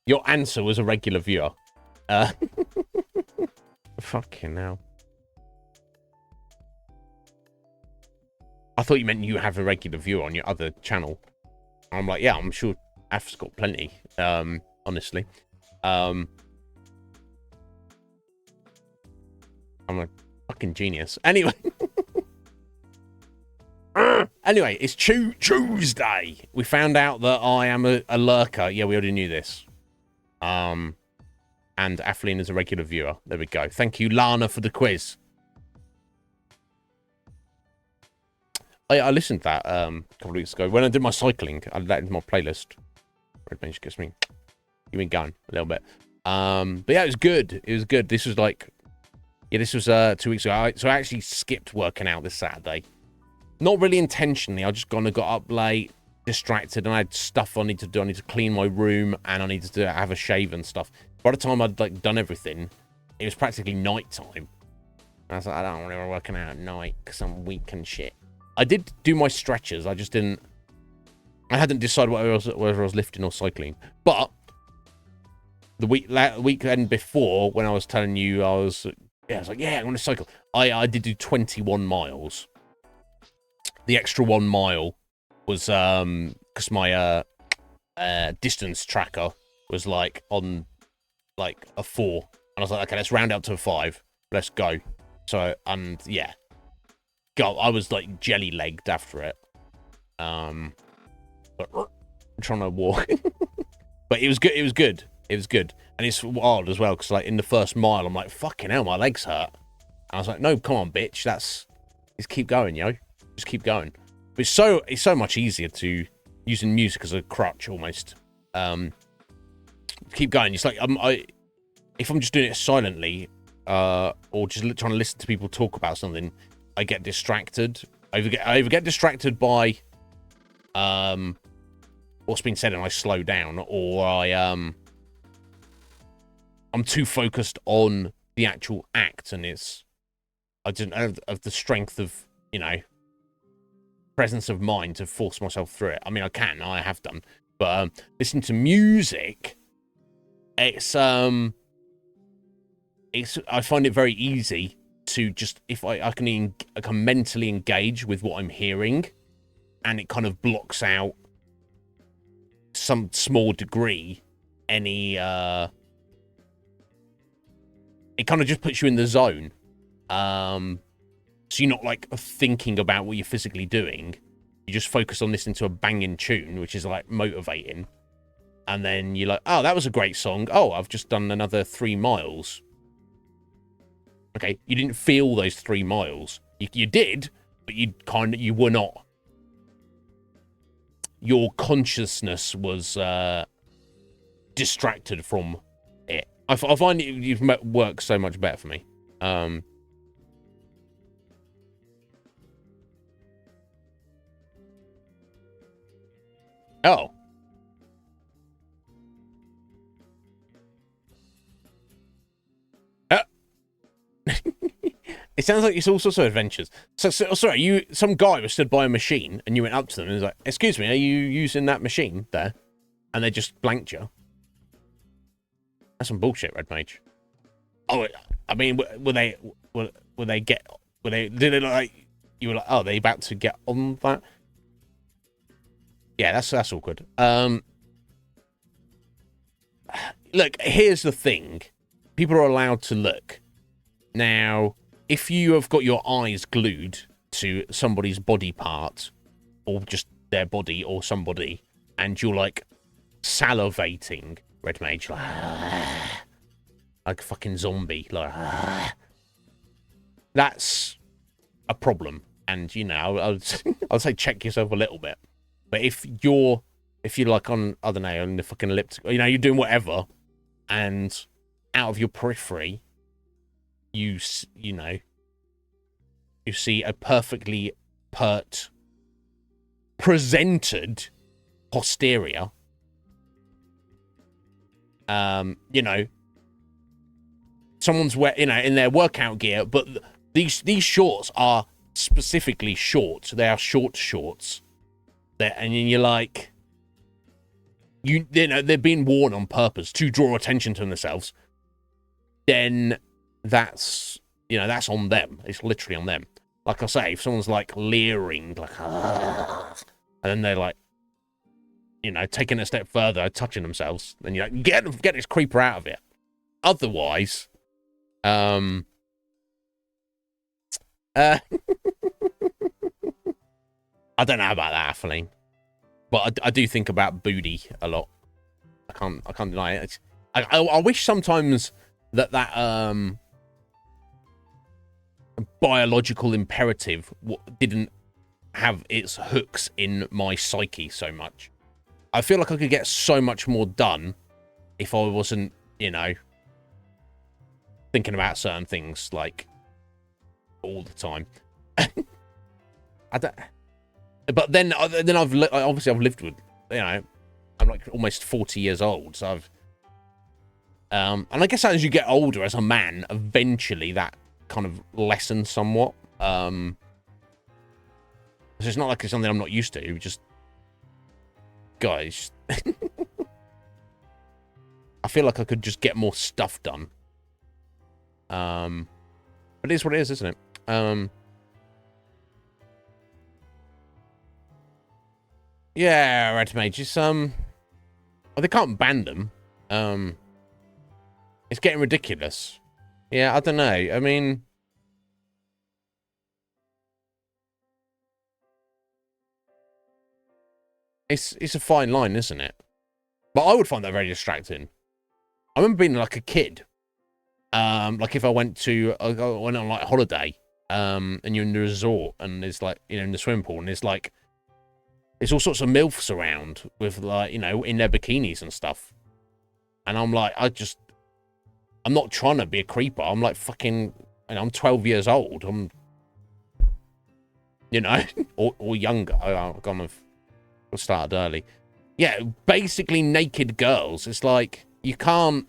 your answer was a regular viewer. Fucking hell. I thought you meant you have a regular viewer on your other channel. I'm like, yeah, I'm sure Af's got plenty, honestly. I'm a fucking genius. Anyway. Anyway, it's Tuesday. We found out that I am a lurker. Yeah, we already knew this. And Atheline is a regular viewer. There we go. Thank you, Lana, for the quiz. I listened to that a couple of weeks ago. When I did my cycling, I let into my playlist. Red Bench gets me. You been going a little bit. But yeah, it was good. It was good. This was like... Yeah, this was 2 weeks ago. So I actually skipped working out this Saturday. Not really intentionally. I just got up late, distracted, and I had stuff I need to do. I need to clean my room, and I needed to have a shave and stuff. By the time I'd like done everything, it was practically night time. And I was like, I don't want to be working out at night because I'm weak and shit. I did do my stretches. I just didn't. I hadn't decided whether I was lifting or cycling. But the weekend before, when I was telling you, I was like, yeah, I'm going to cycle. I did do 21 miles. The extra 1 mile was because my distance tracker was like on like a 4, and I was like, okay, let's round out to a 5. Let's go. So yeah, I was like jelly legged after it. But I'm trying to walk. But it was good. It was good. It was good, and it's wild as well because like in the first mile, I'm like, fucking hell, my legs hurt. And I was like, no, come on, bitch, just keep going, yo. Just keep going. But it's so much easier to using music as a crutch almost. Keep going. It's like if I'm just doing it silently, or just trying to listen to people talk about something, I get distracted. I either get distracted by what's been said and I slow down, or I'm too focused on the actual act, and I didn't have the strength of, you know, presence of mind to force myself through it. I mean, I have done, but listening to music, I find it very easy to just, if I can mentally engage with what I'm hearing, and it kind of blocks out some small degree any it kind of just puts you in the zone. So you're not like thinking about what you're physically doing. You just focus on listening to a banging tune, which is like motivating. And then you're like, oh, that was a great song. Oh, I've just done another 3 miles. Okay, you didn't feel those 3 miles. You did, but you were not. Your consciousness was distracted from it. I find you've worked so much better for me. Oh. It sounds like it's all sorts of adventures. So sorry, some guy was stood by a machine and you went up to them and was like, excuse me, are you using that machine there? And they just blanked you. That's some bullshit, Red Mage. Oh, I mean, did they like, you were like, oh, they about to get on that? Yeah, that's awkward. Look, here's the thing. People are allowed to look. Now, if you have got your eyes glued to somebody's body part, or just their body or somebody, and you're like salivating, Red Mage, like a fucking zombie, like that's a problem. And you know, I'd say check yourself a little bit. But if you're like on, I don't know, on the fucking elliptical, you know, you're doing whatever, and out of your periphery, you know, you see a perfectly presented posterior, you know, someone's in their workout gear, but these shorts are specifically short. They are short shorts. And you're like, you know, they're being worn on purpose to draw attention to themselves. Then that's on them. It's literally on them. Like I say, if someone's like leering, like, and then they're like, you know, taking a step further, touching themselves, then you're like, get this creeper out of it. Otherwise, Uh, I don't know about that, Atheline, but I do think about booty a lot. I can't deny it. I wish sometimes that biological imperative didn't have its hooks in my psyche so much. I feel like I could get so much more done if I wasn't, you know, thinking about certain things like all the time. I don't. But then I've lived with, you know, I'm like almost 40 years old, so and I guess as you get older as a man, eventually that kind of lessens somewhat. So it's not like it's something I'm not used to. Just guys, I feel like I could just get more stuff done. But it is what it is, isn't it? Yeah, Red Mage. It's well, they can't ban them. It's getting ridiculous. Yeah, I don't know. I mean, it's a fine line, isn't it? But I would find that very distracting. I remember being like a kid. Like if I went on like holiday, and you're in the resort and there's like, you know, in the swimming pool and there's like, there's all sorts of MILFs around with like, you know, in their bikinis and stuff. And I'm like, I'm not trying to be a creeper. I'm like fucking, you know, I'm 12 years old. I'm, you know, or younger. I've started early. Yeah, basically naked girls. It's like, you can't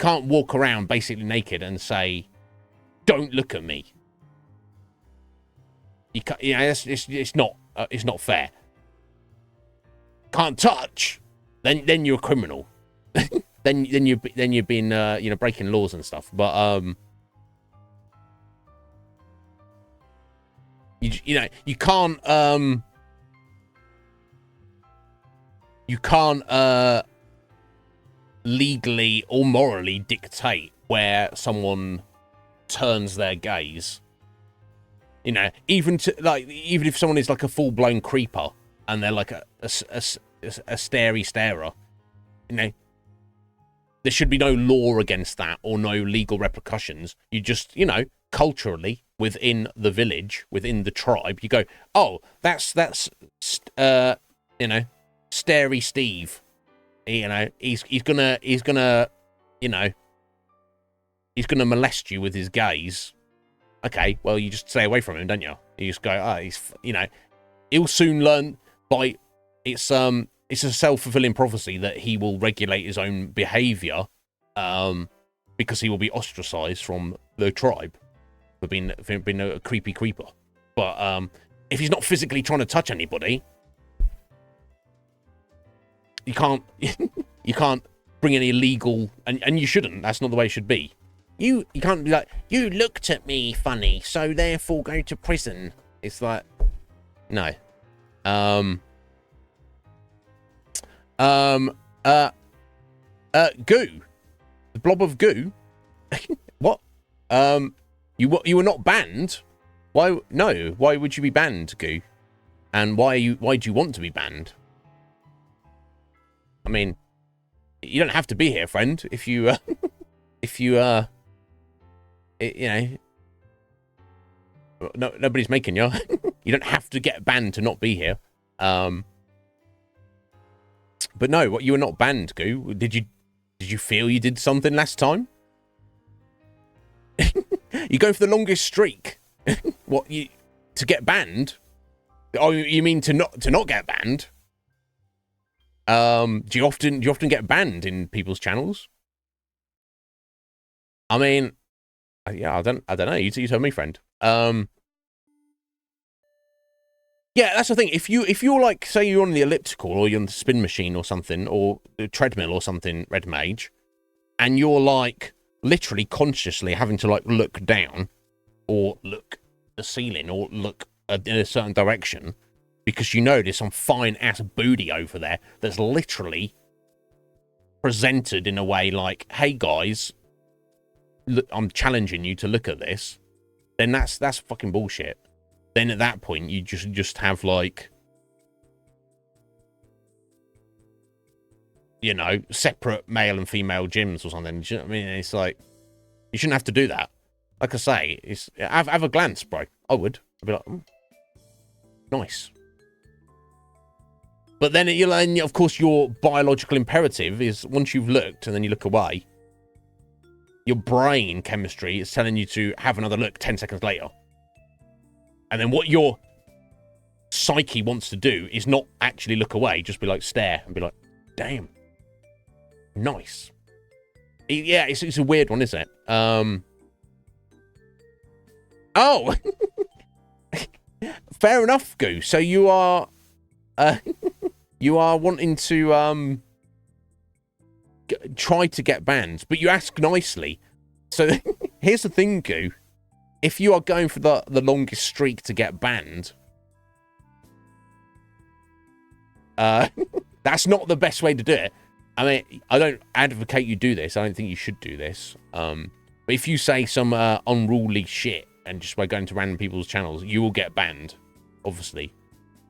walk around basically naked and say, don't look at me. You can't, you know, it's not fair. Can't touch, then you're a criminal. then you've been you know, breaking laws and stuff. But you know, you can't legally or morally dictate where someone turns their gaze. You know, even if someone is like a full-blown creeper and they're like a starey starer, you know, there should be no law against that or no legal repercussions. You just, you know, culturally within the village, within the tribe, you go, oh, that's you know, starey Steve. You know, he's gonna you know, he's gonna molest you with his gaze. Okay, well, you just stay away from him, don't you? You just go, oh, he's, you know, he'll soon learn by, it's a self-fulfilling prophecy that he will regulate his own behavior, because he will be ostracized from the tribe for being a creepy creeper. But if he's not physically trying to touch anybody, you can't you can't bring any illegal, and you shouldn't. That's not the way it should be. You can't be like, you looked at me funny, so therefore go to prison. It's like, no. Goo. The blob of goo. What? You were not banned. Why? No. Why would you be banned, Goo? And why do you want to be banned? I mean, you don't have to be here, friend. If you you know, nobody's making you. You don't have to get banned to not be here. But no, what, you were not banned, Goo. Did you feel you did something last time? You go for the longest streak. What, to get banned? Oh, you mean to not get banned? Do you often get banned in people's channels? I mean, yeah, I don't know. You tell me, friend. Yeah, that's the thing. If you're like, say you're on the elliptical or you're on the spin machine or something, or the treadmill or something, Red Mage, and you're like literally consciously having to like look down or look at the ceiling or look in a certain direction because you know there's some fine ass booty over there that's literally presented in a way like, hey guys, look, I'm challenging you to look at this, then that's fucking bullshit. Then at that point, you just have like, you know, separate male and female gyms or something. You know what I mean? It's like, you shouldn't have to do that. Like I say, it's have a glance, bro. I would. I'd be like, nice. But then, of course, your biological imperative is once you've looked and then you look away, your brain chemistry is telling you to have another look 10 seconds later. And then what your psyche wants to do is not actually look away, just be like, stare and be like, damn. Nice. Yeah, it's a weird one, isn't it? Oh! Fair enough, Goo. So you are... you are wanting to try to get banned, but you ask nicely. So here's the thing, Goo. If you are going for the longest streak to get banned, that's not the best way to do it. I mean, I don't advocate you do this. I don't think you should do this. But if you say some unruly shit and just by going to random people's channels, you will get banned, obviously.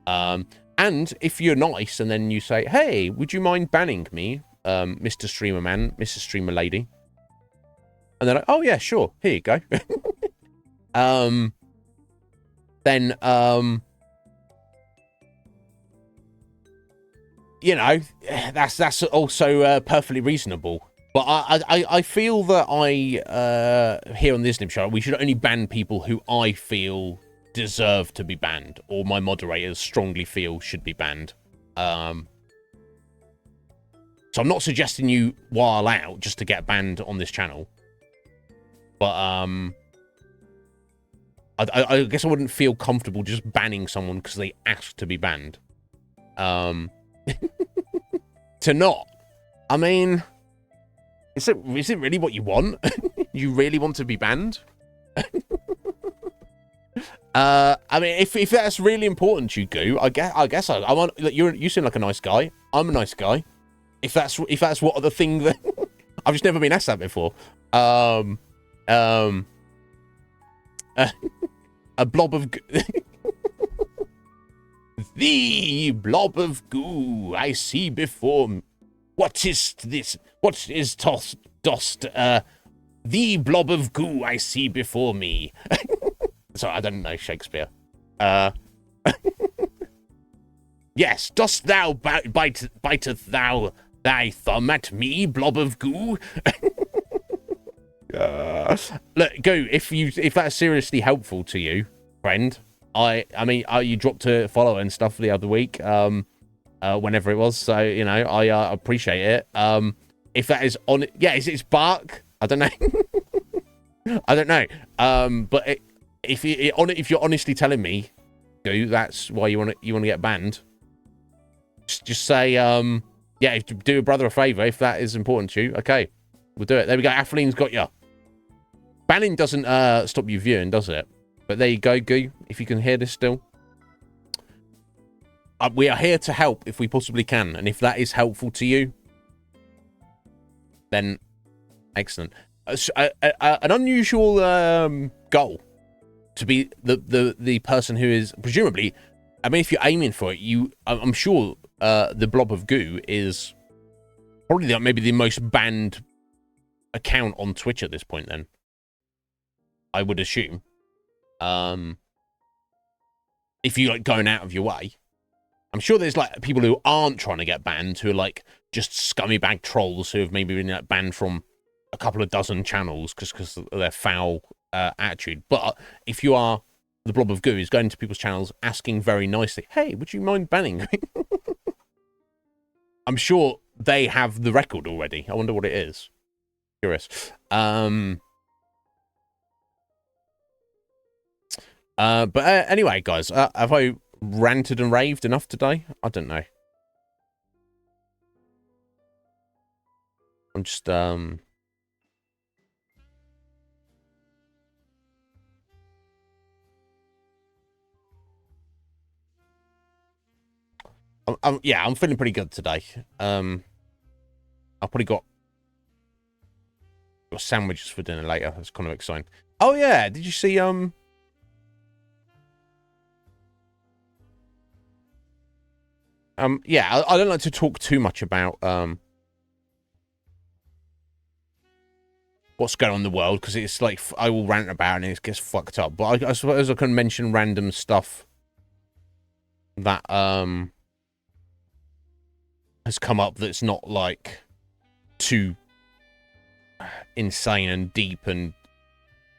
And if you're nice and then you say, hey, would you mind banning me, Mr. Streamer Man, Mrs. Streamer Lady? And they're like, oh, yeah, sure. Here you go. Then, you know, that's also perfectly reasonable. But I feel that here on the Iznib Show, we should only ban people who I feel deserve to be banned, or my moderators strongly feel should be banned. So I'm not suggesting you while out just to get banned on this channel. But I guess I wouldn't feel comfortable just banning someone because they asked to be banned. To not. I mean, is it really what you want? You really want to be banned? I mean, if that's really important to you, Goo, I guess I want. You seem like a nice guy. I'm a nice guy. If that's what the thing that I've just never been asked that before. A blob of the blob of goo I see before me. What is this? What is dost? The blob of goo I see before me. Sorry, I don't know Shakespeare. Yes, dost thou biteth thou thy thumb at me, blob of goo? Look, Goo, if that's seriously helpful to you, friend, I mean, you dropped a follow and stuff the other week, whenever it was, so, you know, I appreciate it. If that is on, yeah, it's bark? I don't know. I don't know. But if you're honestly telling me, Goo, that's why you want to get banned, just say, yeah, do a brother a favor if that is important to you. Okay, we'll do it. There we go. Athleen's got you. Banning doesn't stop you viewing, does it? But there you go, Goo. If you can hear this still. We are here to help if we possibly can. And if that is helpful to you, then excellent. An unusual goal to be the person who is presumably, I mean, if you're aiming for it, I'm sure the blob of goo is probably maybe the most banned account on Twitch at this point, then I would assume. If you like going out of your way, I'm sure there's like people who aren't trying to get banned, who are like just scummy bag trolls who have maybe been like, banned from a couple of dozen channels because of their foul attitude. But if you are the blob of goo, is going to people's channels asking very nicely, hey, would you mind banning me? I'm sure they have the record already. I wonder what it is. Curious. But anyway, guys, have I ranted and raved enough today? I don't know. I'm just yeah, I'm feeling pretty good today. I've probably got sandwiches for dinner later. That's kind of exciting. Oh yeah, did you see Yeah, I don't like to talk too much about what's going on in the world, because it's like I will rant about and it gets fucked up. But I suppose I can mention random stuff that has come up that's not like too insane and deep, and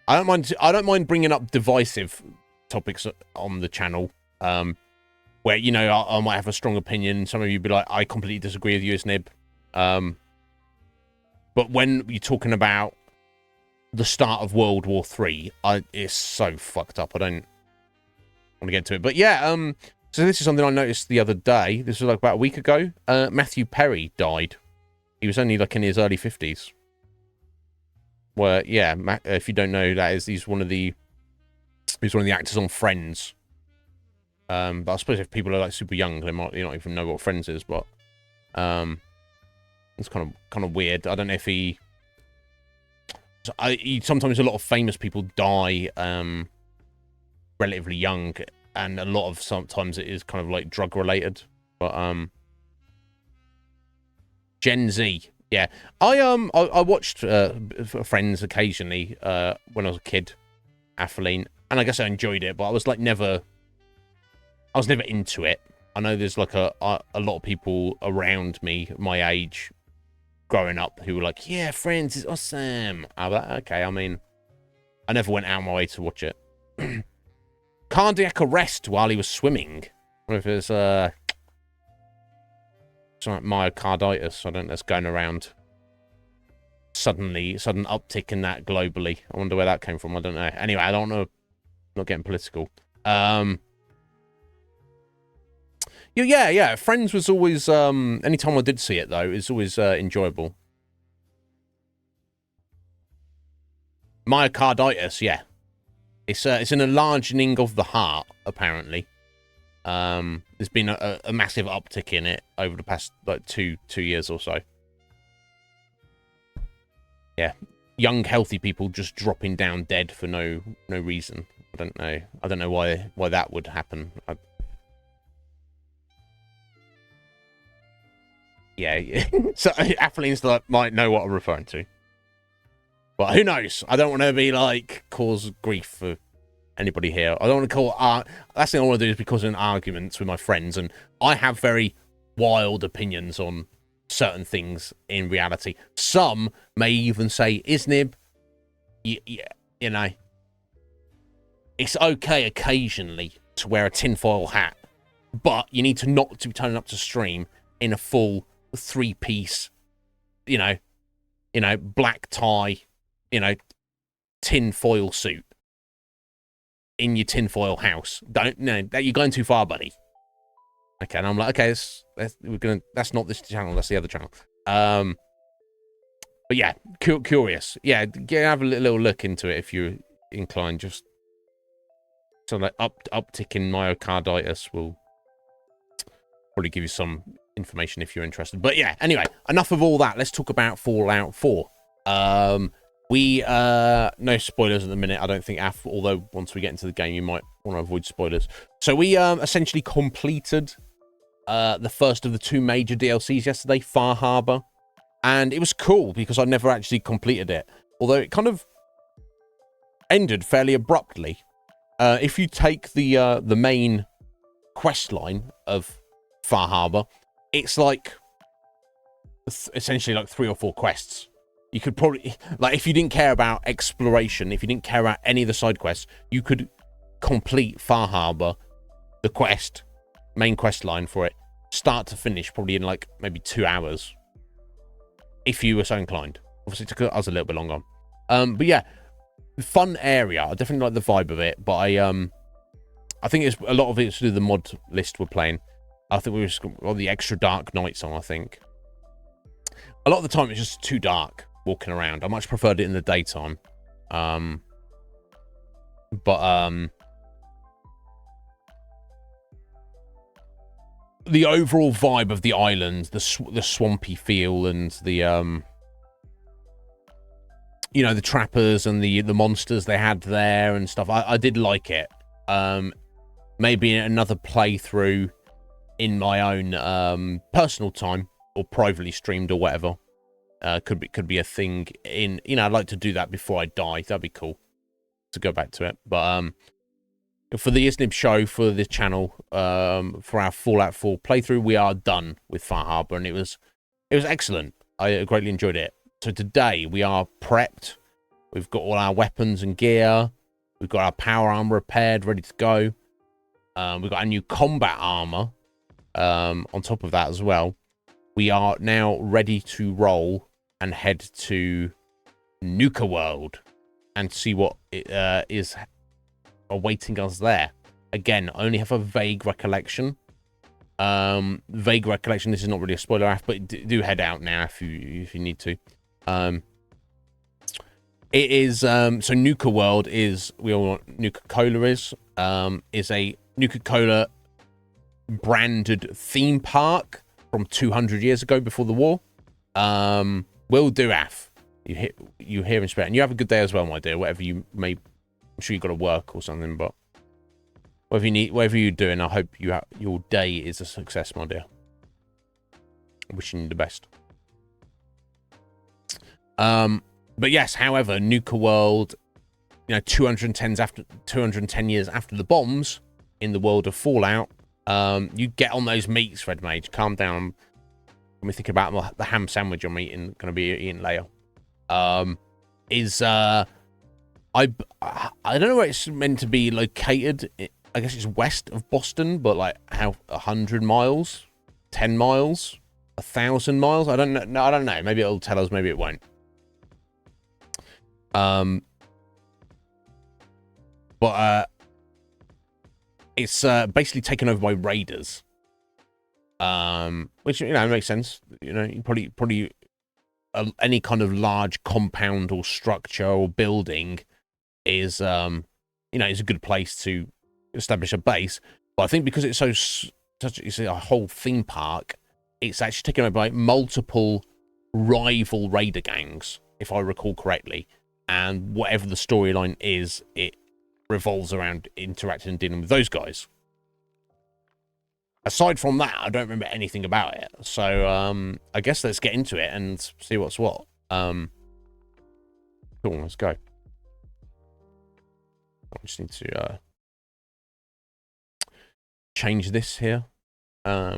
I don't mind bringing up divisive topics on the channel, where, you know, I might have a strong opinion. Some of you be like, I completely disagree with you, Iznib. But when you're talking about the start of World War III, it's so fucked up. I don't want to get into it. But yeah, so this is something I noticed the other day. This was like about a week ago. Matthew Perry died. He was only like in his early 50s. Where, yeah, if you don't know, he's one of the actors on Friends. But I suppose if people are like super young, they might not even know what Friends is. But it's kind of weird. I don't know if sometimes a lot of famous people die relatively young, and a lot of sometimes it is kind of like drug related. But Gen Z, yeah, I watched Friends occasionally when I was a kid, Atheline, and I guess I enjoyed it, but I was never into it. I know there's like a lot of people around me, my age, growing up, who were like, yeah, Friends is awesome. I was like, okay, I mean, I never went out of my way to watch it. Cardiac arrest while he was swimming. I don't know if it's like myocarditis, I don't know, that's going around. Sudden uptick in that globally. I wonder where that came from. I don't know. Anyway, I don't know. Not getting political. Yeah. Friends was always anytime I did see it though, it's always enjoyable. Myocarditis, yeah. It's an enlarging of the heart, apparently. There's been a massive uptick in it over the past like two years or so. Yeah, young healthy people just dropping down dead for no reason. I don't know why that would happen. Yeah. So Athletes might know what I'm referring to. But who knows? I don't want to be like cause grief for anybody here. I don't want to call that's the thing I want to do is be causing arguments with my friends, and I have very wild opinions on certain things in reality. Some may even say, Iznib, you know, it's okay occasionally to wear a tinfoil hat, but you need to not to be turning up to stream in a full 3-piece, you know, black tie, tinfoil suit in your tinfoil house. You're going too far, buddy. Okay, and I'm like, okay, that's not this channel, that's the other channel. But yeah, curious. Yeah, have a little look into it if you're inclined. Just so like uptick in myocarditis will probably give you some information if you're interested. But yeah, anyway, enough of all that. Let's talk about Fallout 4. We no spoilers at the minute, I don't think, although once we get into the game you might want to avoid spoilers. So we essentially completed the first of the 2 major DLCs yesterday, Far Harbor, and it was cool because I never actually completed it, although it kind of ended fairly abruptly. If you take the main quest line of Far Harbor, it's like essentially like 3 or 4 quests. You could probably, like, if you didn't care about exploration, if you didn't care about any of the side quests, you could complete Far Harbor, the main quest line for it, start to finish, probably in like maybe 2 hours, if you were so inclined. Obviously, it took us a little bit longer. But yeah, fun area. I definitely like the vibe of it, but I think it's a lot of it's to do the mod list we're playing. I think we just got the extra dark nights on, I think. A lot of the time, it's just too dark walking around. I much preferred it in the daytime. The overall vibe of the island, the swampy feel, and the the trappers and the monsters they had there and stuff, I did like it. Maybe another playthrough, in my own personal time or privately streamed or whatever. Could be a thing in, you know, I'd like to do that before I die. That'd be cool to go back to it. But for the Iznib Show, for this channel, for our Fallout 4 playthrough, we are done with Far Harbor, and it was excellent. I greatly enjoyed it. So today we are prepped. We've got all our weapons and gear. We've got our power armor repaired, ready to go. We've got our new combat armor on top of that as well. We are now ready to roll and head to Nuka World and see what is awaiting us there. Again, I only have a vague recollection. This is not really a spoiler app, but do head out now if you need to. It is so Nuka World is, we all know what Nuka-Cola is a Nuka-Cola branded theme park from 200 years ago before the war. Will do, Af. You hear and spread, and you have a good day as well, my dear. Whatever you may, I'm sure you got to work or something, but whatever you're doing, I hope your day is a success, my dear. Wishing you the best. But yes, however, Nuka World, you know, 210 years after the bombs in the world of Fallout, you get on those meats, Red Mage. Calm down. Let me think about the ham sandwich I'm going to be eating later. I don't know where it's meant to be located. I guess it's west of Boston, but like how 100 miles, 10 miles, 1,000 miles. I don't know. No, I don't know. Maybe it'll tell us. Maybe it won't. But it's basically taken over by raiders. Which, you know, makes sense. You know, probably any kind of large compound or structure or building is, you know, is a good place to establish a base. But I think because it's it's a whole theme park, it's actually taken over by multiple rival raider gangs, if I recall correctly. And whatever the storyline is, it revolves around interacting and dealing with those guys. Aside from that, I don't remember anything about it. So, I guess let's get into it and see what's what. Cool, let's go. I just need to change this here. There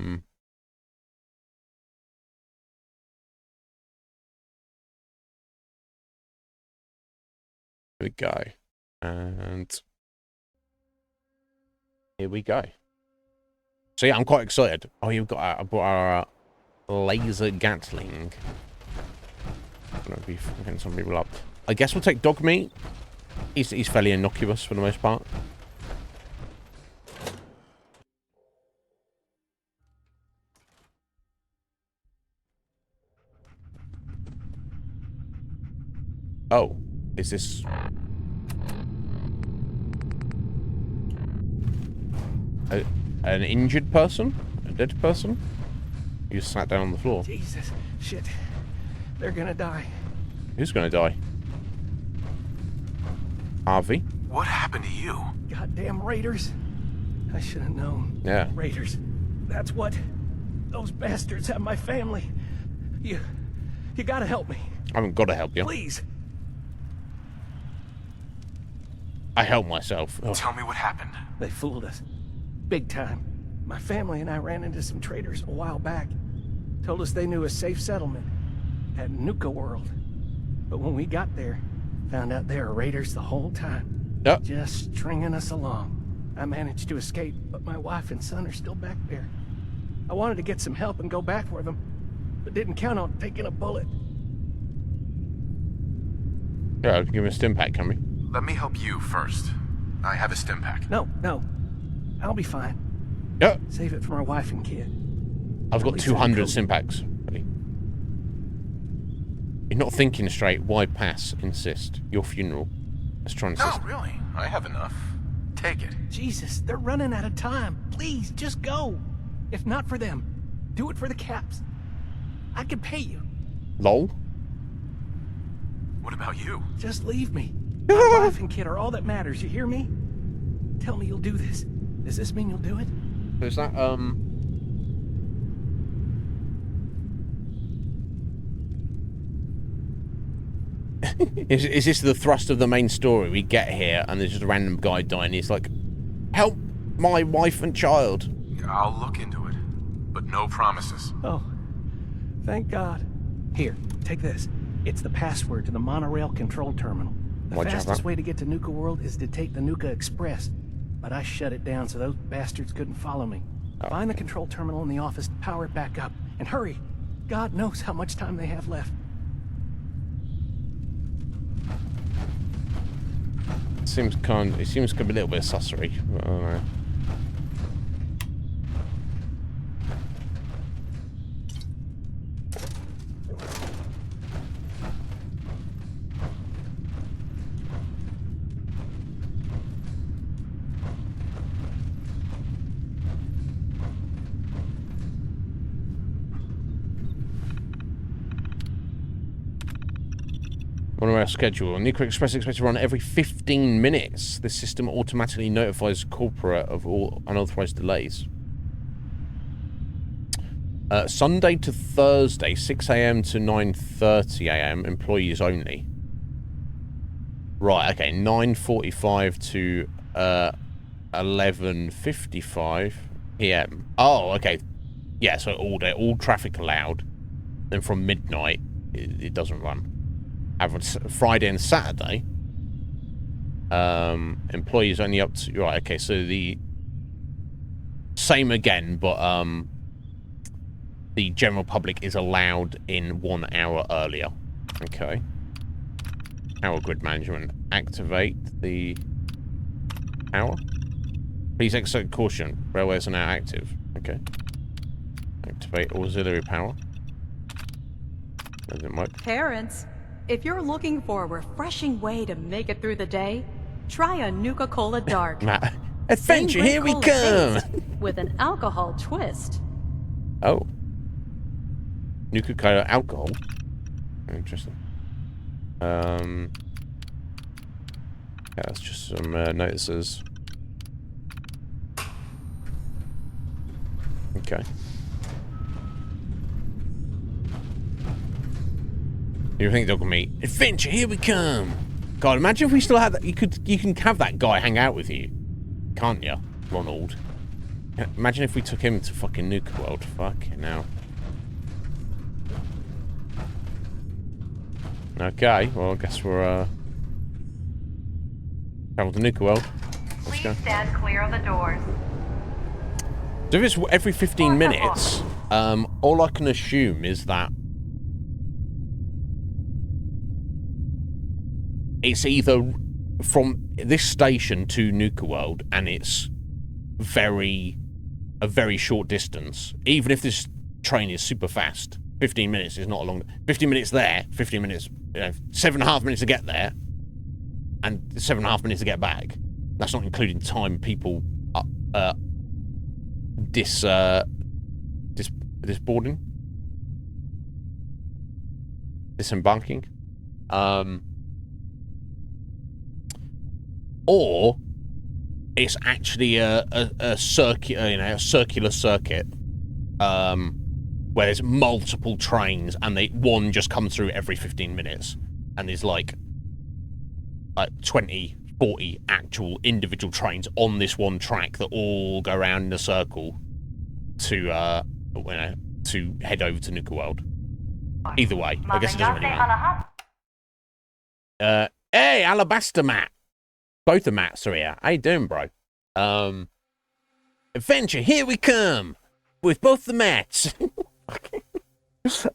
we go. And here we go. So yeah, I'm quite excited. Oh, I brought our laser Gatling. I'm gonna be fucking some people up. I guess we'll take dog meat. He's fairly innocuous for the most part. Oh, is this? An injured person? A dead person? You just sat down on the floor. Jesus, shit. They're gonna die. Who's gonna die? Harvey? What happened to you? Goddamn raiders. I should have known. Yeah. Raiders. That's what. Those bastards have my family. You gotta help me. I haven't got to help you. Please. I help myself. Ugh. Tell me what happened. They fooled us. Big time. My family and I ran into some traders a while back. Told us they knew a safe settlement at Nuka World. But when we got there, found out they were raiders the whole time. Yep. Just stringing us along. I managed to escape, but my wife and son are still back there. I wanted to get some help and go back for them, but didn't count on taking a bullet. Yeah, give me a stim pack, can we? Let me help you first. I have a stim pack. No. I'll be fine. Yep. Save it for my wife and kid. I've got 200 stim packs. Buddy. You're not thinking straight. Why pass? Insist. Your funeral. Let's try and insist. No, really. I have enough. Take it. Jesus, they're running out of time. Please, just go. If not for them, do it for the Caps. I could pay you. Lol. What about you? Just leave me. My wife and kid are all that matters, you hear me? Tell me you'll do this. Does this mean you'll do it? Is that, Is this the thrust of the main story? We get here and there's just a random guy dying. He's like, help my wife and child. I'll look into it, but no promises. Oh, thank God. Here, take this. It's the password to the monorail control terminal. The fastest way to get to Nuka World is to take the Nuka Express, but I shut it down so those bastards couldn't follow me. Find the control terminal in the office, power it back up, and hurry. God knows how much time they have left. It seems to be a little bit sussery. I don't know. Monorail schedule. Nuka Express is expected to run every 15 minutes. This system automatically notifies corporate of all unauthorized delays. Sunday to Thursday, 6 a.m. to 9:30 a.m. Employees only. Right, okay. 9:45 to 11:55 p.m. Oh, okay. Yeah, so all day, all traffic allowed. Then from midnight, it doesn't run. Friday and Saturday. Employees only up to... Right, okay, so the... Same again, but the general public is allowed in 1 hour earlier. Okay. Power grid management. Activate the power. Please exercise caution. Railways are now active. Okay. Activate auxiliary power. Doesn't work. Parents, if you're looking for a refreshing way to make it through the day, try a Nuka-Cola Dark. Adventure, here we come! With an alcohol twist. Oh. Nuka-Cola alcohol? Interesting. Yeah, that's just some notices. Okay. You think they'll me? Adventure, here we come! God, imagine if we still had that. You can have that guy hang out with you, can't you, Ronald? Imagine if we took him to fucking Nuka World. Fucking hell. Okay, well I guess we're travel to Nuka World. Let's go. Please stand clear of the doors. So if it's every 15 minutes, all I can assume is that it's either from this station to Nuka World, and it's a very short distance. Even if this train is super fast, 15 minutes is not a long... 15 minutes there, 15 minutes... 7.5 minutes to get there, and 7.5 minutes to get back. That's not including time people disboarding, disembarking, or it's actually a circular circuit, where there's multiple trains and one just comes through every 15 minutes, and there's like 20, 40 actual individual trains on this one track that all go around in a circle to head over to Nuka World. Either way, I guess it doesn't really matter. Hey, Alabaster Matt. Both the Matts are here. How you doing, bro? Adventure, here we come with both the Matts.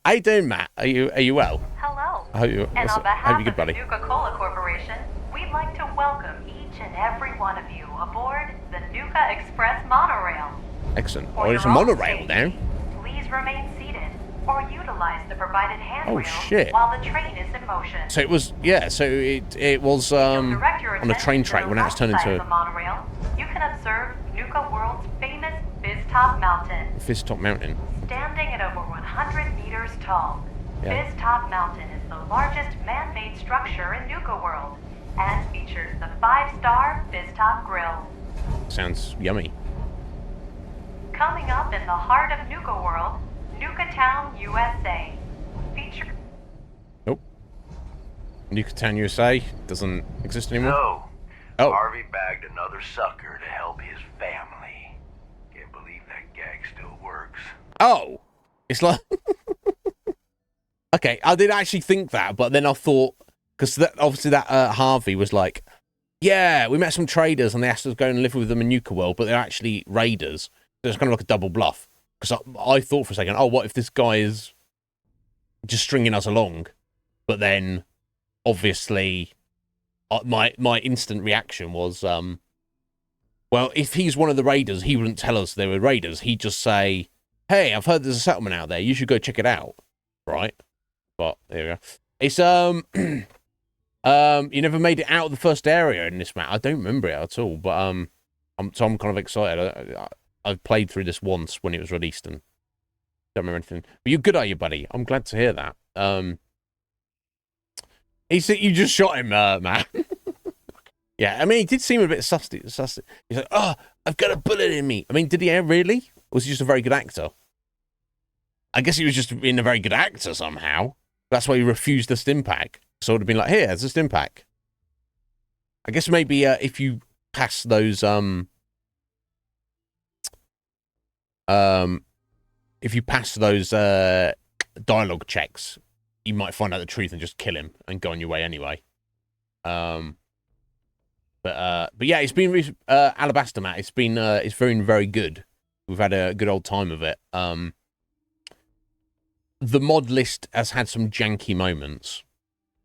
How you doing, Matt? Are you well? Hello. And on behalf of the Nuka-Cola Corporation, we'd like to welcome each and every one of you aboard the Nuka Express monorail. Excellent. Oh, there's a monorail now. Please remain seated or utilize the provided handrail while the train is in motion. So it was, yeah. So it was on a train track when it's turned into the monorail. You can observe Nuka World's famous Fizztop Mountain. Fizztop Mountain. Standing at over 100 meters tall, Fizztop Mountain is the largest man-made structure in Nuka World and features the 5-star Fizztop Grill. Sounds yummy. Coming up in the heart of Nuka World, Nuka Town, USA. Feature. Nope. Nuketown, USA doesn't exist anymore? No. Oh. Harvey bagged another sucker to help his family. Can't believe that gag still works. Oh. It's like... Okay, I did actually think that, but then I thought... Because obviously that Harvey was like, yeah, we met some traders and they asked us to go and live with them in Nuka World, but they're actually raiders. So it's kind of like a double bluff. Because I thought for a second, oh, what if this guy is just stringing us along? But then, obviously, my instant reaction was, well, if he's one of the raiders, he wouldn't tell us they were raiders. He'd just say, hey, I've heard there's a settlement out there. You should go check it out. Right? But, there we go. It's, you never made it out of the first area in this map. I don't remember it at all, but, I'm kind of excited. I've played through this once when it was released and don't remember anything. But you're good, are you, buddy? I'm glad to hear that. He said you just shot him, man. Yeah, I mean, he did seem a bit sussy. He's like, oh, I've got a bullet in me. I mean, did he really? Or was he just a very good actor? I guess he was just being a very good actor somehow. That's why he refused the stim pack. So it would have been like, here, there's a stim pack. I guess maybe if you pass those, if you pass those dialogue checks, you might find out the truth and just kill him and go on your way anyway. But yeah, it's been Alabasta, Matt. It's been it's very, very good. We've had a good old time of it. The mod list has had some janky moments.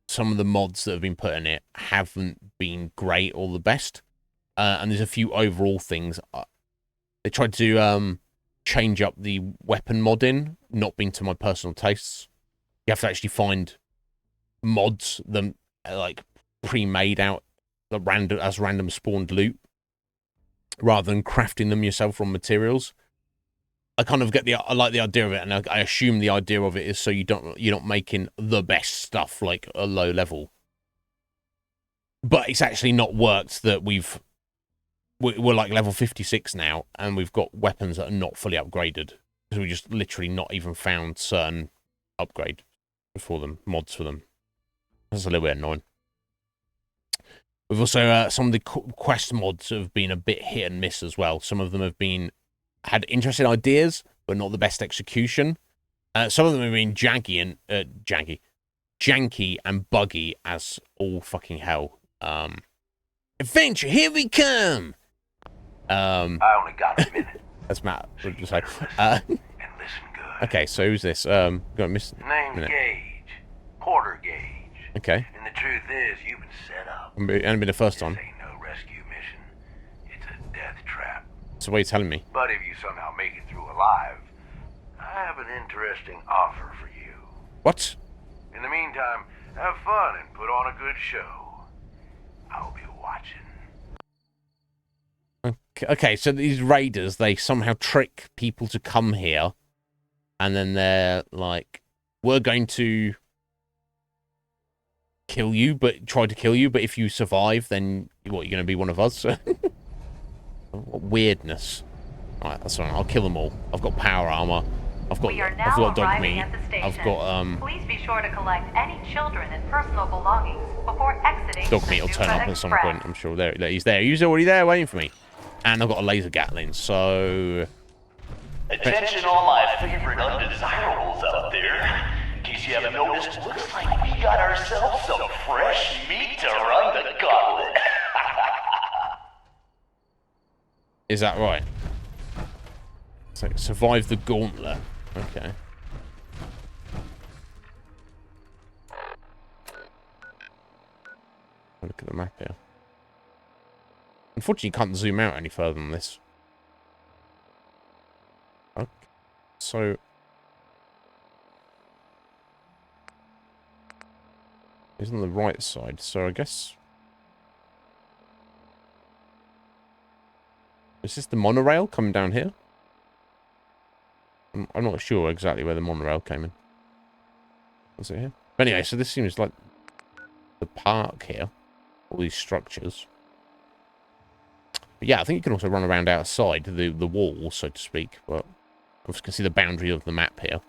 Some of the mods that have been put in it haven't been great or the best. And there's a few overall things. They tried to change up the weapon modding, not being to my personal tastes. You have to actually find mods, them like pre-made out as random spawned loot, rather than crafting them yourself from materials. I kind of get I like the idea of it, and I assume the idea of it is so you're not making the best stuff like a low level. But it's actually not worked that we're like level 56 now, and we've got weapons that are not fully upgraded because we just literally not even found certain upgrade for them, mods for them. That's a little bit annoying. We've also some of the quest mods have been a bit hit and miss as well. Some of them have had interesting ideas, but not the best execution. Some of them have been janky and buggy as all fucking hell. Adventure, here we come. I only got a minute. That's Matt. Would you say? And listen good. Okay, so who's this? Got Name's Gage. Porter Gage. Okay. And the truth is, you've been set up. And been the first This time. ain't no rescue mission. It's a death trap. So what are you telling me? But if you somehow make it through alive, I have an interesting offer for you. What? In the meantime, have fun and put on a good show. I'll be watching. Okay, so these raiders, they somehow trick people to come here, and then they're like, we're going to kill you, but try to kill you, but if you survive, then what, you're going to be one of us? What weirdness. Alright, that's fine, I'll kill them all. I've got power armor. I've got dog meat. I've got Please be sure to collect any children and personal belongings before exiting. dog meat will turn up at some point, I'm sure. There he's there. He's already there waiting for me. And I've got a laser Gatling, so... Attention all my favorite undesirables out there. In case you haven't noticed, looks like we got ourselves some fresh meat to run the gauntlet. Is that right? It's like survive the gauntlet. Okay. Look at the map here. Unfortunately, you can't zoom out any further than this. Okay. So... It's on the right side, so I guess... Is this the monorail coming down here? I'm not sure exactly where the monorail came in. Was it here? But anyway, so this seems like the park here. All these structures. But yeah, I think you can also run around outside the wall, so to speak. But I just can see the boundary of the map here.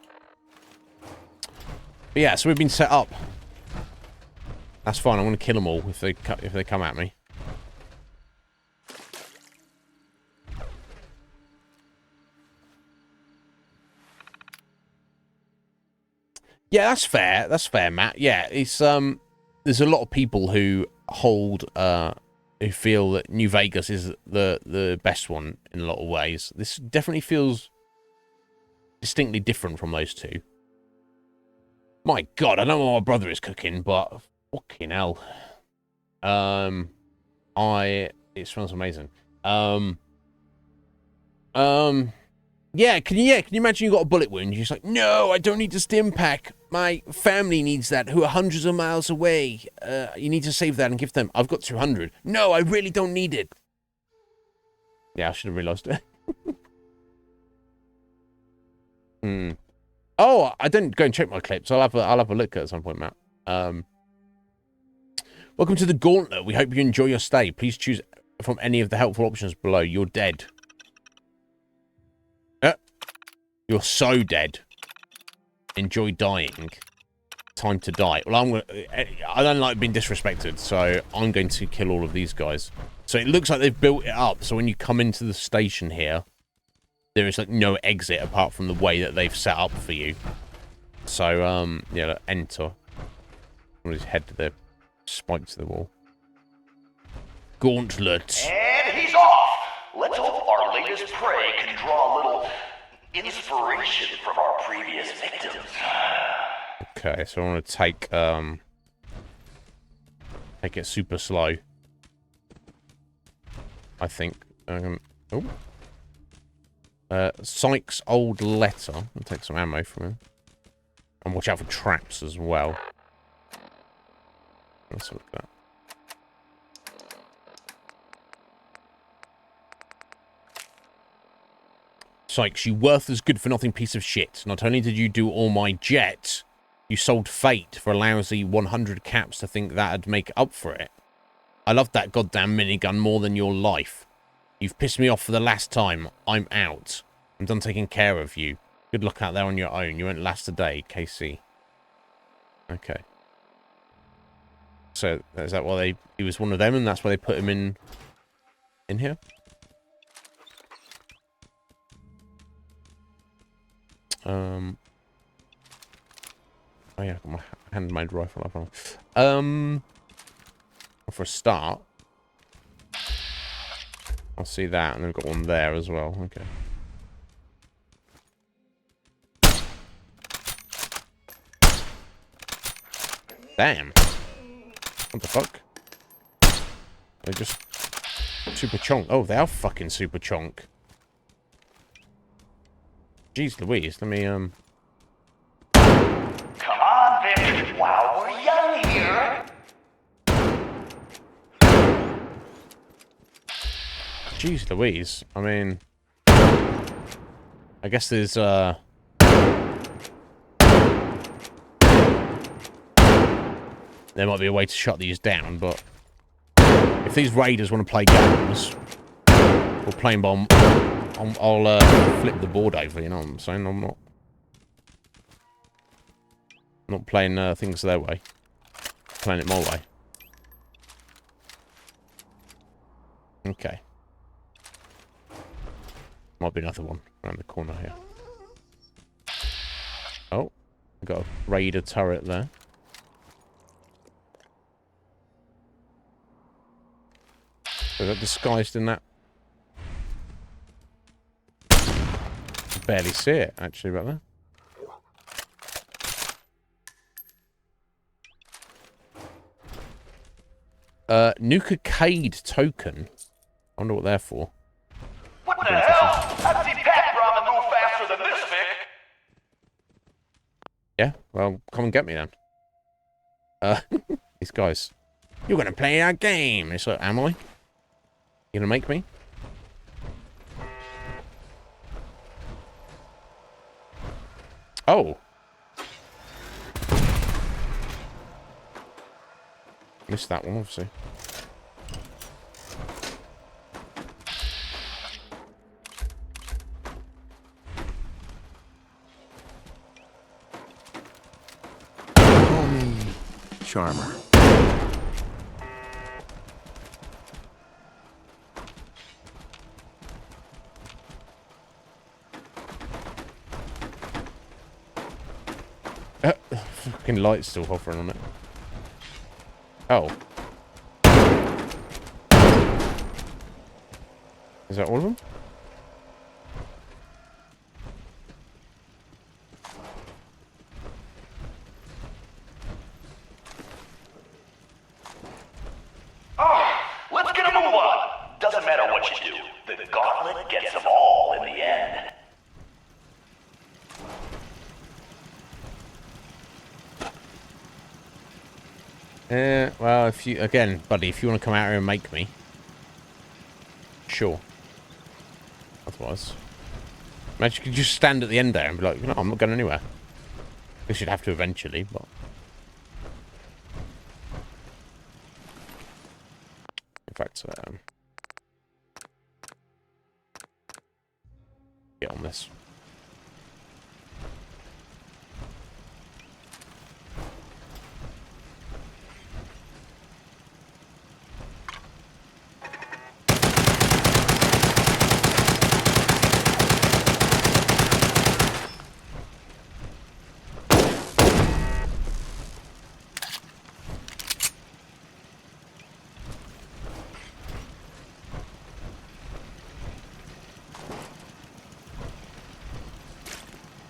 But yeah, so we've been set up. That's fine. I'm going to kill them all if they come at me. Yeah, that's fair. That's fair, Matt. Yeah, it's there's a lot of people who hold who feel that New Vegas is the best one in a lot of ways. This definitely feels distinctly different from those two. My God, I don't know what my brother is cooking, but fucking hell. It smells amazing. Yeah, can you imagine you got a bullet wound? You're just like, no, I don't need the stim pack. My family needs that, who are hundreds of miles away. You need to save that and give them. I've got 200. No, I really don't need it. Yeah, I should have realized it. Oh, I didn't go and check my clips. I'll have a look at some point, Matt. Welcome to the Gauntlet. We hope you enjoy your stay. Please choose from any of the helpful options below. You're dead. You're so dead. Enjoy dying. Time to die. Well, I don't like being disrespected, so I'm going to kill all of these guys. So it looks like they've built it up. So when you come into the station here, there is like no exit apart from the way that they've set up for you. So yeah, enter. I'm just head to the spike to the wall. Gauntlet. And he's off. Let's hope our latest prey can draw a little inspiration from our previous victims. Okay, so I want to take it super slow. I think. Sykes' old letter. I'll take some ammo from him. And watch out for traps as well. Let's look at that. Sykes, you worthless good-for-nothing piece of shit. Not only did you do all my jet, you sold Fate for a lousy 100 caps to think that'd make up for it. I loved that goddamn minigun more than your life. You've pissed me off for the last time. I'm out. I'm done taking care of you. Good luck out there on your own. You won't last a day, KC. Okay. So, is that why he was one of them and that's why they put him in here? Oh yeah, I've got my handmade rifle up on. For a start, I'll see that, and then we've got one there as well. Okay. Damn. What the fuck? They just super chonk. Oh, they are fucking super chonk. Jeez Louise, let me, Come on, Vic, while we're young here. Jeez Louise, I mean... I guess there's, there might be a way to shut these down, but... If these raiders want to play games... Or plane bomb... I'll flip the board over, you know what I'm saying? I'm not playing things their way. Playing it my way. Okay. Might be another one around the corner here. Oh, got a raider turret there. Is that disguised in that? Barely see it, actually, right there. Nuka-Cade token. I wonder what they're for. What the hell? I'd see Pat Brahma move faster than this, Vic. Yeah, well, come and get me then. These guys. You're gonna play our game. It's like, am I? You gonna make me? Oh. Missed that one, obviously. Call me Charmer. fucking light's still hovering on it. Oh. Is that all of them? Oh, let's get a move on. Doesn't matter what you do. The gauntlet gets them all in the end. Well, if you, again, buddy, if you want to come out here and make me. Sure. Otherwise. Imagine you could just stand at the end there and be like, no, I'm not going anywhere. I guess you'd have to eventually, but... In fact, get on this.